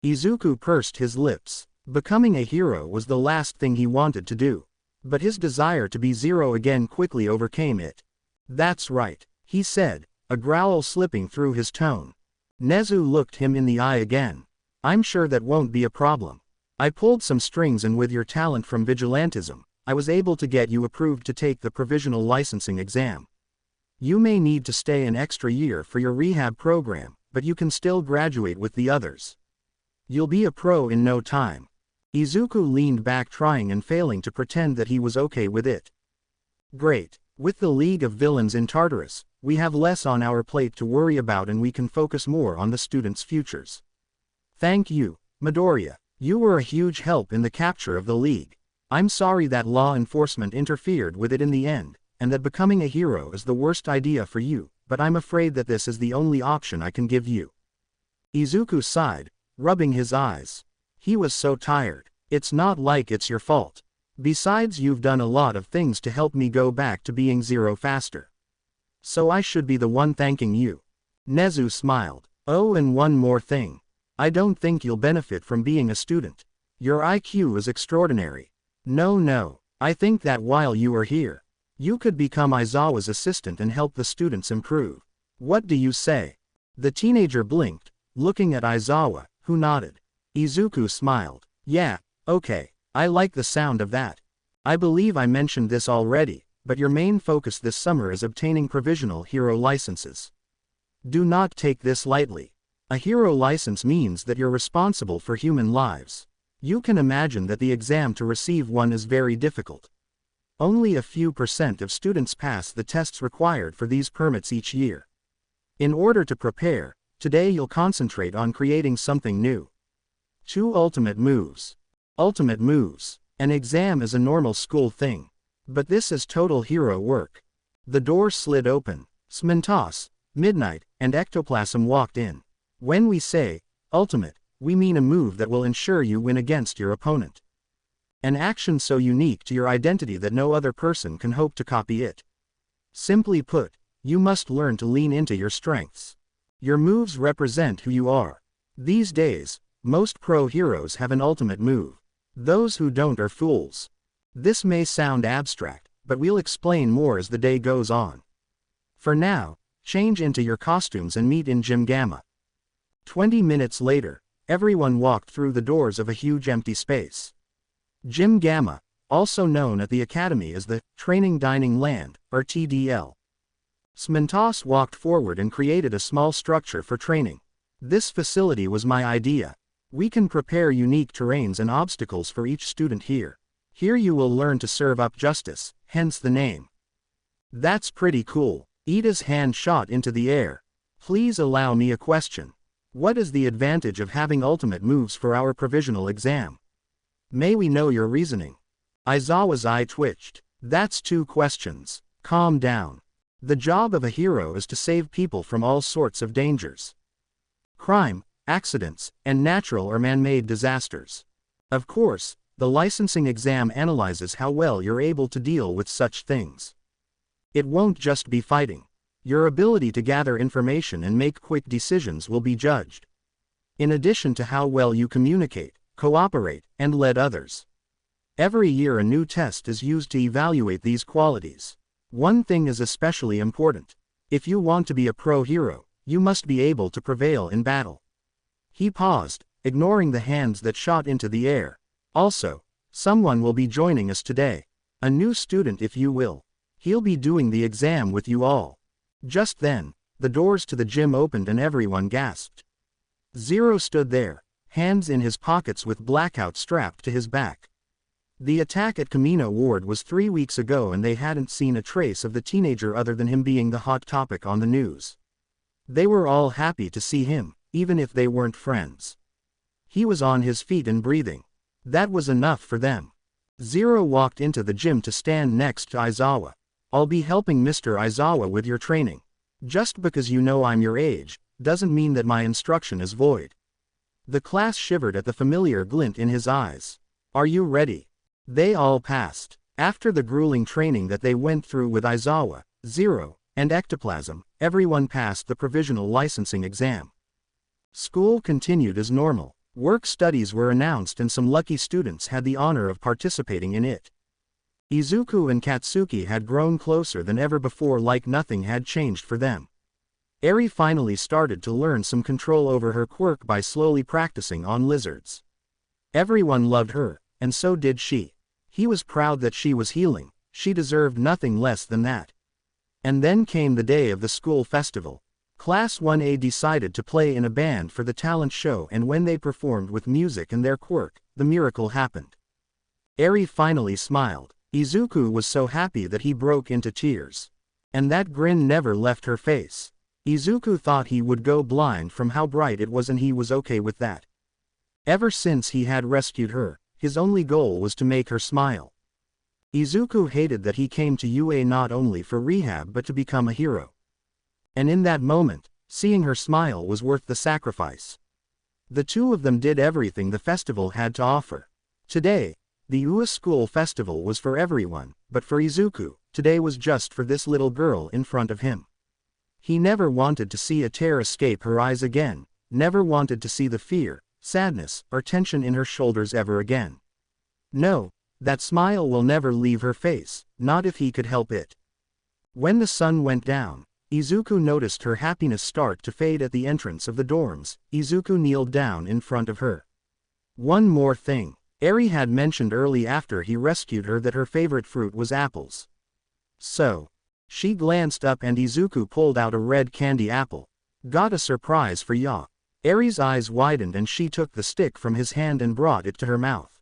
Izuku pursed his lips. Becoming a hero was the last thing he wanted to do. But his desire to be Zero again quickly overcame it. That's right, he said, a growl slipping through his tone. Nezu looked him in the eye again. I'm sure that won't be a problem. I pulled some strings and with your talent from vigilantism, I was able to get you approved to take the provisional licensing exam. You may need to stay an extra year for your rehab program, but you can still graduate with the others. You'll be a pro in no time. Izuku leaned back trying and failing to pretend that he was okay with it. Great. With the League of Villains in Tartarus, we have less on our plate to worry about and we can focus more on the students' futures. Thank you, Midoriya. You were a huge help in the capture of the League. I'm sorry that law enforcement interfered with it in the end, and that becoming a hero is the worst idea for you, but I'm afraid that this is the only option I can give you. Izuku sighed, rubbing his eyes. He was so tired. It's not like it's your fault. Besides, you've done a lot of things to help me go back to being Zero faster. So I should be the one thanking you. Nezu smiled. Oh, and one more thing. I don't think you'll benefit from being a student. Your IQ is extraordinary. No, I think that while you are here, you could become Aizawa's assistant and help the students improve. What do you say? The teenager blinked, looking at Aizawa, who nodded. Izuku smiled. Yeah, okay, I like the sound of that. I believe I mentioned this already, but your main focus this summer is obtaining provisional hero licenses. Do not take this lightly. A hero license means that you're responsible for human lives. You can imagine that the exam to receive one is very difficult. Only a few % of students pass the tests required for these permits each year. In order to prepare, today you'll concentrate on creating something new. 2 ultimate moves. Ultimate moves. An exam is a normal school thing. But this is total hero work. The door slid open. Smintos, Midnight, and Ectoplasm walked in. When we say, ultimate, we mean a move that will ensure you win against your opponent. An action so unique to your identity that no other person can hope to copy it. Simply put, you must learn to lean into your strengths. Your moves represent who you are. These days, most pro heroes have an ultimate move. Those who don't are fools. This may sound abstract, but we'll explain more as the day goes on. For now, change into your costumes and meet in Gym Gamma. 20 minutes later, everyone walked through the doors of a huge empty space. Gym Gamma, also known at the Academy as the Training Dining Land, or TDL. Smintos walked forward and created a small structure for training. This facility was my idea. We can prepare unique terrains and obstacles for each student here. Here you will learn to serve up justice, hence the name. That's pretty cool. Ida's hand shot into the air. Please allow me a question. What is the advantage of having ultimate moves for our provisional exam? May we know your reasoning? Aizawa's eye twitched. That's 2 questions. Calm down. The job of a hero is to save people from all sorts of dangers. Crime, accidents, and natural or man-made disasters. Of course, the licensing exam analyzes how well you're able to deal with such things. It won't just be fighting. Your ability to gather information and make quick decisions will be judged. In addition to how well you communicate, cooperate, and lead others. Every year a new test is used to evaluate these qualities. One thing is especially important. If you want to be a pro hero, you must be able to prevail in battle. He paused, ignoring the hands that shot into the air. Also, someone will be joining us today. A new student, if you will. He'll be doing the exam with you all. Just then, the doors to the gym opened and everyone gasped. Zero stood there, hands in his pockets with Blackout strapped to his back. The attack at Kamino Ward was 3 weeks ago and they hadn't seen a trace of the teenager other than him being the hot topic on the news. They were all happy to see him, even if they weren't friends. He was on his feet and breathing. That was enough for them. Zero walked into the gym to stand next to Aizawa. I'll be helping Mr. Aizawa with your training. Just because you know I'm your age, doesn't mean that my instruction is void. The class shivered at the familiar glint in his eyes. Are you ready? They all passed. After the grueling training that they went through with Aizawa, Zero, and Ectoplasm, everyone passed the provisional licensing exam. School continued as normal. Work studies were announced and some lucky students had the honor of participating in it. Izuku and Katsuki had grown closer than ever before, like nothing had changed for them. Eri finally started to learn some control over her quirk by slowly practicing on lizards. Everyone loved her, and so did she. He was proud that she was healing, she deserved nothing less than that. And then came the day of the school festival. Class 1A decided to play in a band for the talent show, and when they performed with music and their quirk, the miracle happened. Eri finally smiled. Izuku was so happy that he broke into tears. And that grin never left her face. Izuku thought he would go blind from how bright it was, and he was okay with that. Ever since he had rescued her, his only goal was to make her smile. Izuku hated that he came to UA not only for rehab but to become a hero. And in that moment, seeing her smile was worth the sacrifice. The two of them did everything the festival had to offer. Today, the UA School Festival was for everyone, but for Izuku, today was just for this little girl in front of him. He never wanted to see a tear escape her eyes again, never wanted to see the fear, sadness, or tension in her shoulders ever again. No, that smile will never leave her face, not if he could help it. When the sun went down, Izuku noticed her happiness start to fade at the entrance of the dorms. Izuku kneeled down in front of her. One more thing. Eri had mentioned early after he rescued her that her favorite fruit was apples. So, she glanced up and Izuku pulled out a red candy apple. Got a surprise for ya. Eri's eyes widened and she took the stick from his hand and brought it to her mouth.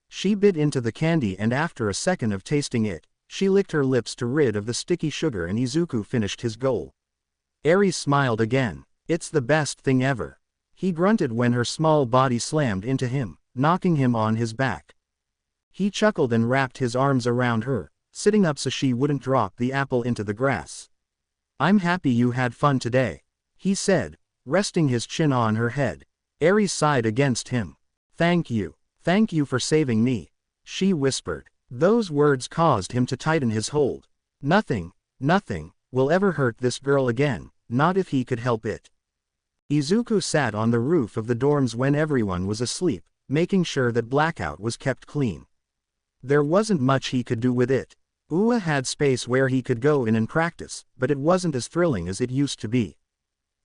She bit into the candy and after a second of tasting it, she licked her lips to rid of the sticky sugar and Izuku finished his goal. Eri smiled again. It's the best thing ever. He grunted when her small body slammed into him, knocking him on his back. He chuckled and wrapped his arms around her, sitting up so she wouldn't drop the apple into the grass. I'm happy you had fun today, he said, resting his chin on her head. Eri sighed against him. Thank you for saving me, she whispered. Those words caused him to tighten his hold. Nothing will ever hurt this girl again, not if he could help it. Izuku sat on the roof of the dorms when everyone was asleep, making sure that Blackout was kept clean. There wasn't much he could do with it. UA had space where he could go in and practice, but it wasn't as thrilling as it used to be.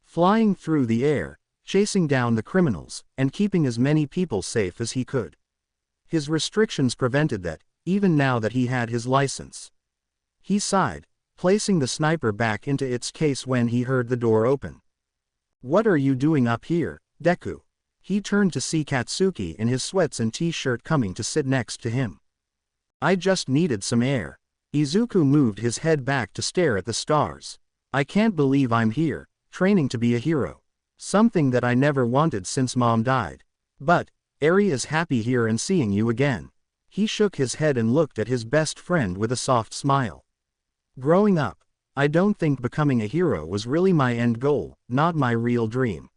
Flying through the air, chasing down the criminals, and keeping as many people safe as he could. His restrictions prevented that, even now that he had his license. He sighed, placing the sniper back into its case when he heard the door open. What are you doing up here, Deku? He turned to see Katsuki in his sweats and t-shirt coming to sit next to him. I just needed some air. Izuku moved his head back to stare at the stars. I can't believe I'm here, training to be a hero. Something that I never wanted since Mom died. But, Eri is happy here and seeing you again. He shook his head and looked at his best friend with a soft smile. Growing up, I don't think becoming a hero was really my end goal, not my real dream.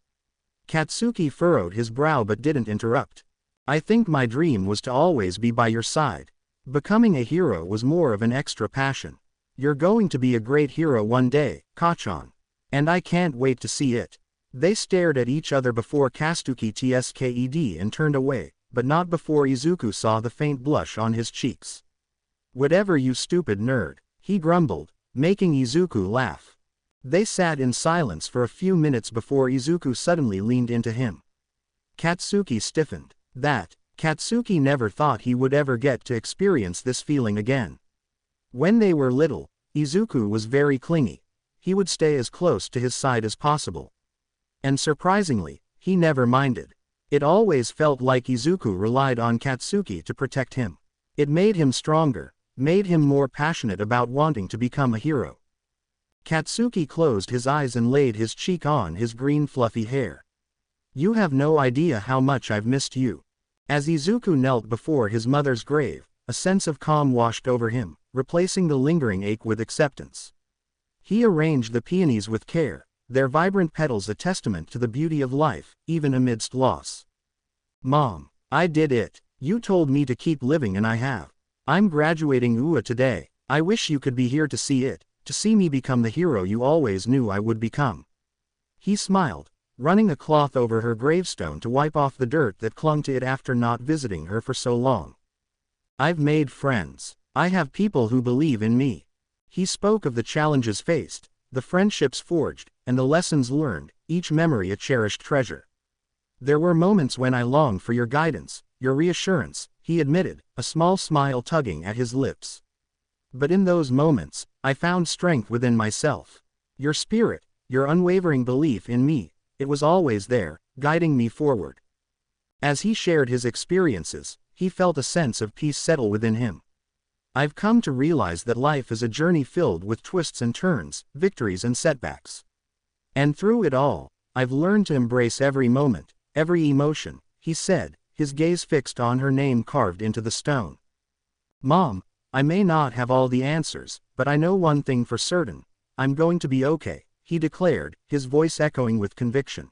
Katsuki furrowed his brow but didn't interrupt. I think my dream was to always be by your side. Becoming a hero was more of an extra passion. You're going to be a great hero one day, Kachan. And I can't wait to see it. They stared at each other before Katsuki tsked and turned away, but not before Izuku saw the faint blush on his cheeks. Whatever, you stupid nerd, he grumbled, making Izuku laugh. They sat in silence for a few minutes before Izuku suddenly leaned into him. Katsuki stiffened. Katsuki never thought he would ever get to experience this feeling again. When they were little, Izuku was very clingy. He would stay as close to his side as possible. And surprisingly, he never minded. It always felt like Izuku relied on Katsuki to protect him. It made him stronger, made him more passionate about wanting to become a hero. Katsuki closed his eyes and laid his cheek on his green fluffy hair. You have no idea how much I've missed you. As Izuku knelt before his mother's grave, a sense of calm washed over him, replacing the lingering ache with acceptance. He arranged the peonies with care, their vibrant petals a testament to the beauty of life, even amidst loss. Mom, I did it. You told me to keep living and I have. I'm graduating UA today. I wish you could be here to see it, to see me become the hero you always knew I would become. He smiled, running a cloth over her gravestone to wipe off the dirt that clung to it after not visiting her for so long. I've made friends. I have people who believe in me. He spoke of the challenges faced, the friendships forged, and the lessons learned, each memory a cherished treasure. There were moments when I longed for your guidance, your reassurance, he admitted, a small smile tugging at his lips. But in those moments, I found strength within myself. Your spirit, your unwavering belief in me, it was always there, guiding me forward. As he shared his experiences, he felt a sense of peace settle within him. I've come to realize that life is a journey filled with twists and turns, victories and setbacks. And through it all, I've learned to embrace every moment, every emotion, he said, his gaze fixed on her name carved into the stone. Mom, I may not have all the answers, but I know one thing for certain. I'm going to be okay, he declared, his voice echoing with conviction.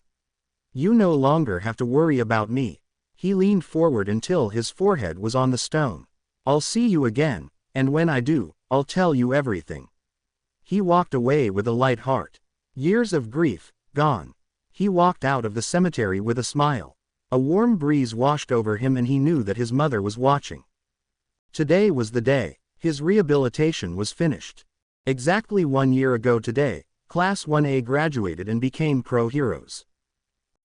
You no longer have to worry about me. He leaned forward until his forehead was on the stone. I'll see you again, and when I do, I'll tell you everything. He walked away with a light heart. Years of grief, gone. He walked out of the cemetery with a smile. A warm breeze washed over him and he knew that his mother was watching. Today was the day. His rehabilitation was finished. Exactly 1 year ago today, Class 1A graduated and became pro-heroes.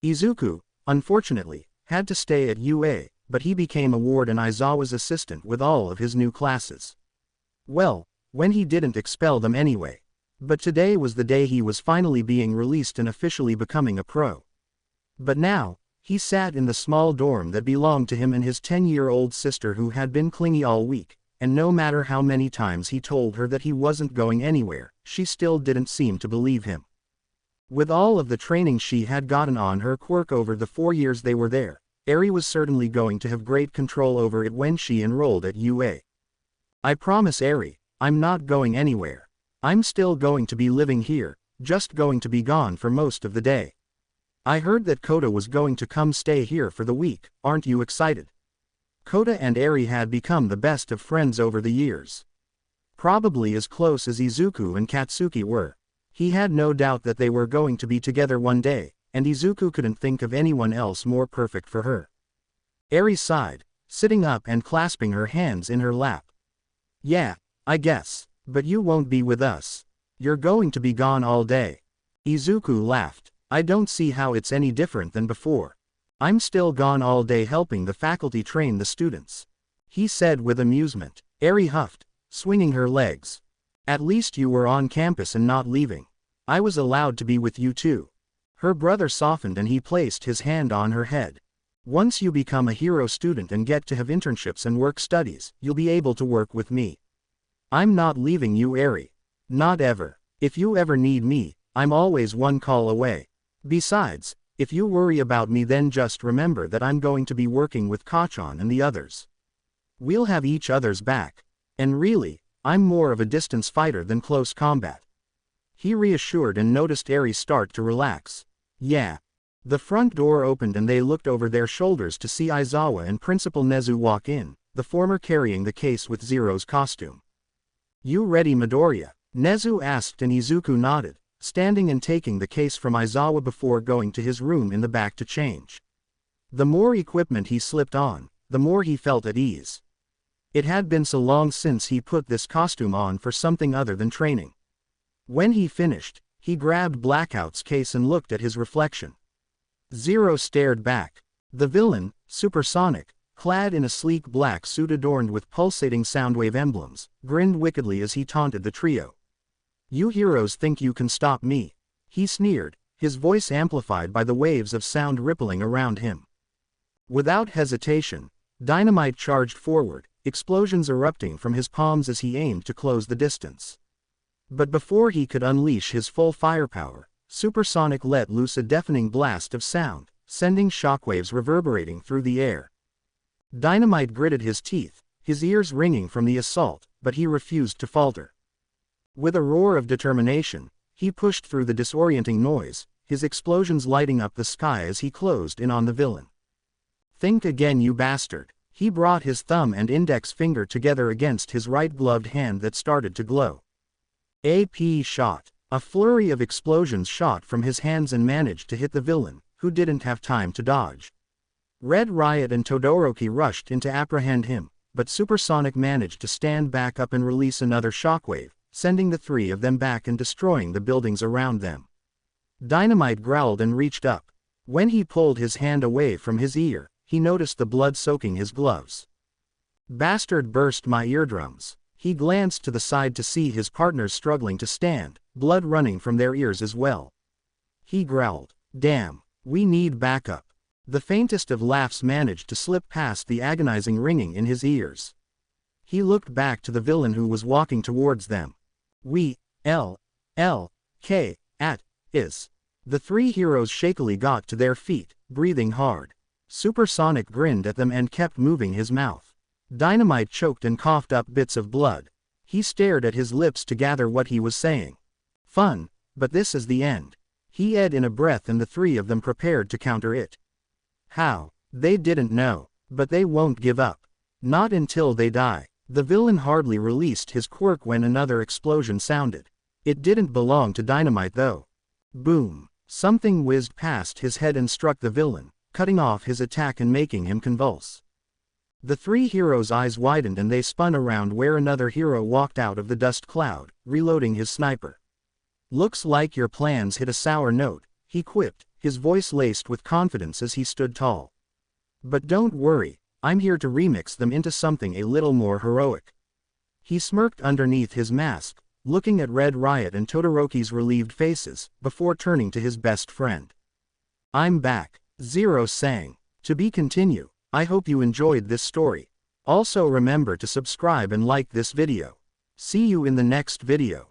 Izuku, unfortunately, had to stay at UA, but he became a ward and Aizawa's assistant with all of his new classes. Well, when he didn't expel them anyway. But today was the day he was finally being released and officially becoming a pro. But now, he sat in the small dorm that belonged to him and his 10-year-old sister who had been clingy all week, and no matter how many times he told her that he wasn't going anywhere, she still didn't seem to believe him. With all of the training she had gotten on her quirk over the 4 years they were there, Eri was certainly going to have great control over it when she enrolled at UA. I promise Eri, I'm not going anywhere. I'm still going to be living here, just going to be gone for most of the day. I heard that Kota was going to come stay here for the week, aren't you excited? Kota and Eri had become the best of friends over the years. Probably as close as Izuku and Katsuki were. He had no doubt that they were going to be together one day, and Izuku couldn't think of anyone else more perfect for her. Eri sighed, sitting up and clasping her hands in her lap. Yeah, I guess, but you won't be with us. You're going to be gone all day. Izuku laughed. I don't see how it's any different than before. I'm still gone all day helping the faculty train the students. He said with amusement. Eri huffed, swinging her legs. At least you were on campus and not leaving. I was allowed to be with you too. Her brother softened and he placed his hand on her head. Once you become a hero student and get to have internships and work studies, you'll be able to work with me. I'm not leaving you, Eri. Not ever. If you ever need me, I'm always one call away. Besides, if you worry about me then just remember that I'm going to be working with Kachan and the others. We'll have each other's back. And really, I'm more of a distance fighter than close combat. He reassured and noticed Eri start to relax. Yeah. The front door opened and they looked over their shoulders to see Aizawa and Principal Nezu walk in, the former carrying the case with Zero's costume. You ready, Midoriya? Nezu asked and Izuku nodded, standing and taking the case from Aizawa before going to his room in the back to change. The more equipment he slipped on, the more he felt at ease. It had been so long since he put this costume on for something other than training. When he finished, he grabbed Blackout's case and looked at his reflection. Zero stared back. The villain, Supersonic, clad in a sleek black suit adorned with pulsating soundwave emblems, grinned wickedly as he taunted the trio. You heroes think you can stop me? He sneered, his voice amplified by the waves of sound rippling around him. Without hesitation, Dynamite charged forward, explosions erupting from his palms as he aimed to close the distance. But before he could unleash his full firepower, Supersonic let loose a deafening blast of sound, sending shockwaves reverberating through the air. Dynamite gritted his teeth, his ears ringing from the assault, but he refused to falter. With a roar of determination, he pushed through the disorienting noise, his explosions lighting up the sky as he closed in on the villain. "Think again, you bastard." He brought his thumb and index finger together against his right gloved hand that started to glow. AP shot. A flurry of explosions shot from his hands and managed to hit the villain, who didn't have time to dodge. Red Riot and Todoroki rushed in to apprehend him, but Supersonic managed to stand back up and release another shockwave, sending the three of them back and destroying the buildings around them. Dynamite growled and reached up. When he pulled his hand away from his ear, he noticed the blood soaking his gloves. "Bastard burst my eardrums." He glanced to the side to see his partners struggling to stand, blood running from their ears as well. He growled, "Damn, we need backup." The faintest of laughs managed to slip past the agonizing ringing in his ears. He looked back to the villain who was walking towards them. Is. The three heroes shakily got to their feet, breathing hard. Supersonic grinned at them and kept moving his mouth. Dynamite choked and coughed up bits of blood. He stared at his lips to gather what he was saying. "Fun, but this is the end," he said in a breath, and the three of them prepared to counter it. How? They didn't know, but they won't give up. Not until they die. The villain hardly released his quirk when another explosion sounded. It didn't belong to Dynamite though. Boom! Something whizzed past his head and struck the villain, cutting off his attack and making him convulse. The three heroes' eyes widened and they spun around where another hero walked out of the dust cloud, reloading his sniper. "Looks like your plans hit a sour note," he quipped, his voice laced with confidence as he stood tall. "But don't worry, I'm here to remix them into something a little more heroic." He smirked underneath his mask, looking at Red Riot and Todoroki's relieved faces, before turning to his best friend. "I'm back," Zero sang. To be continued. I hope you enjoyed this story. Also remember to subscribe and like this video. See you in the next video.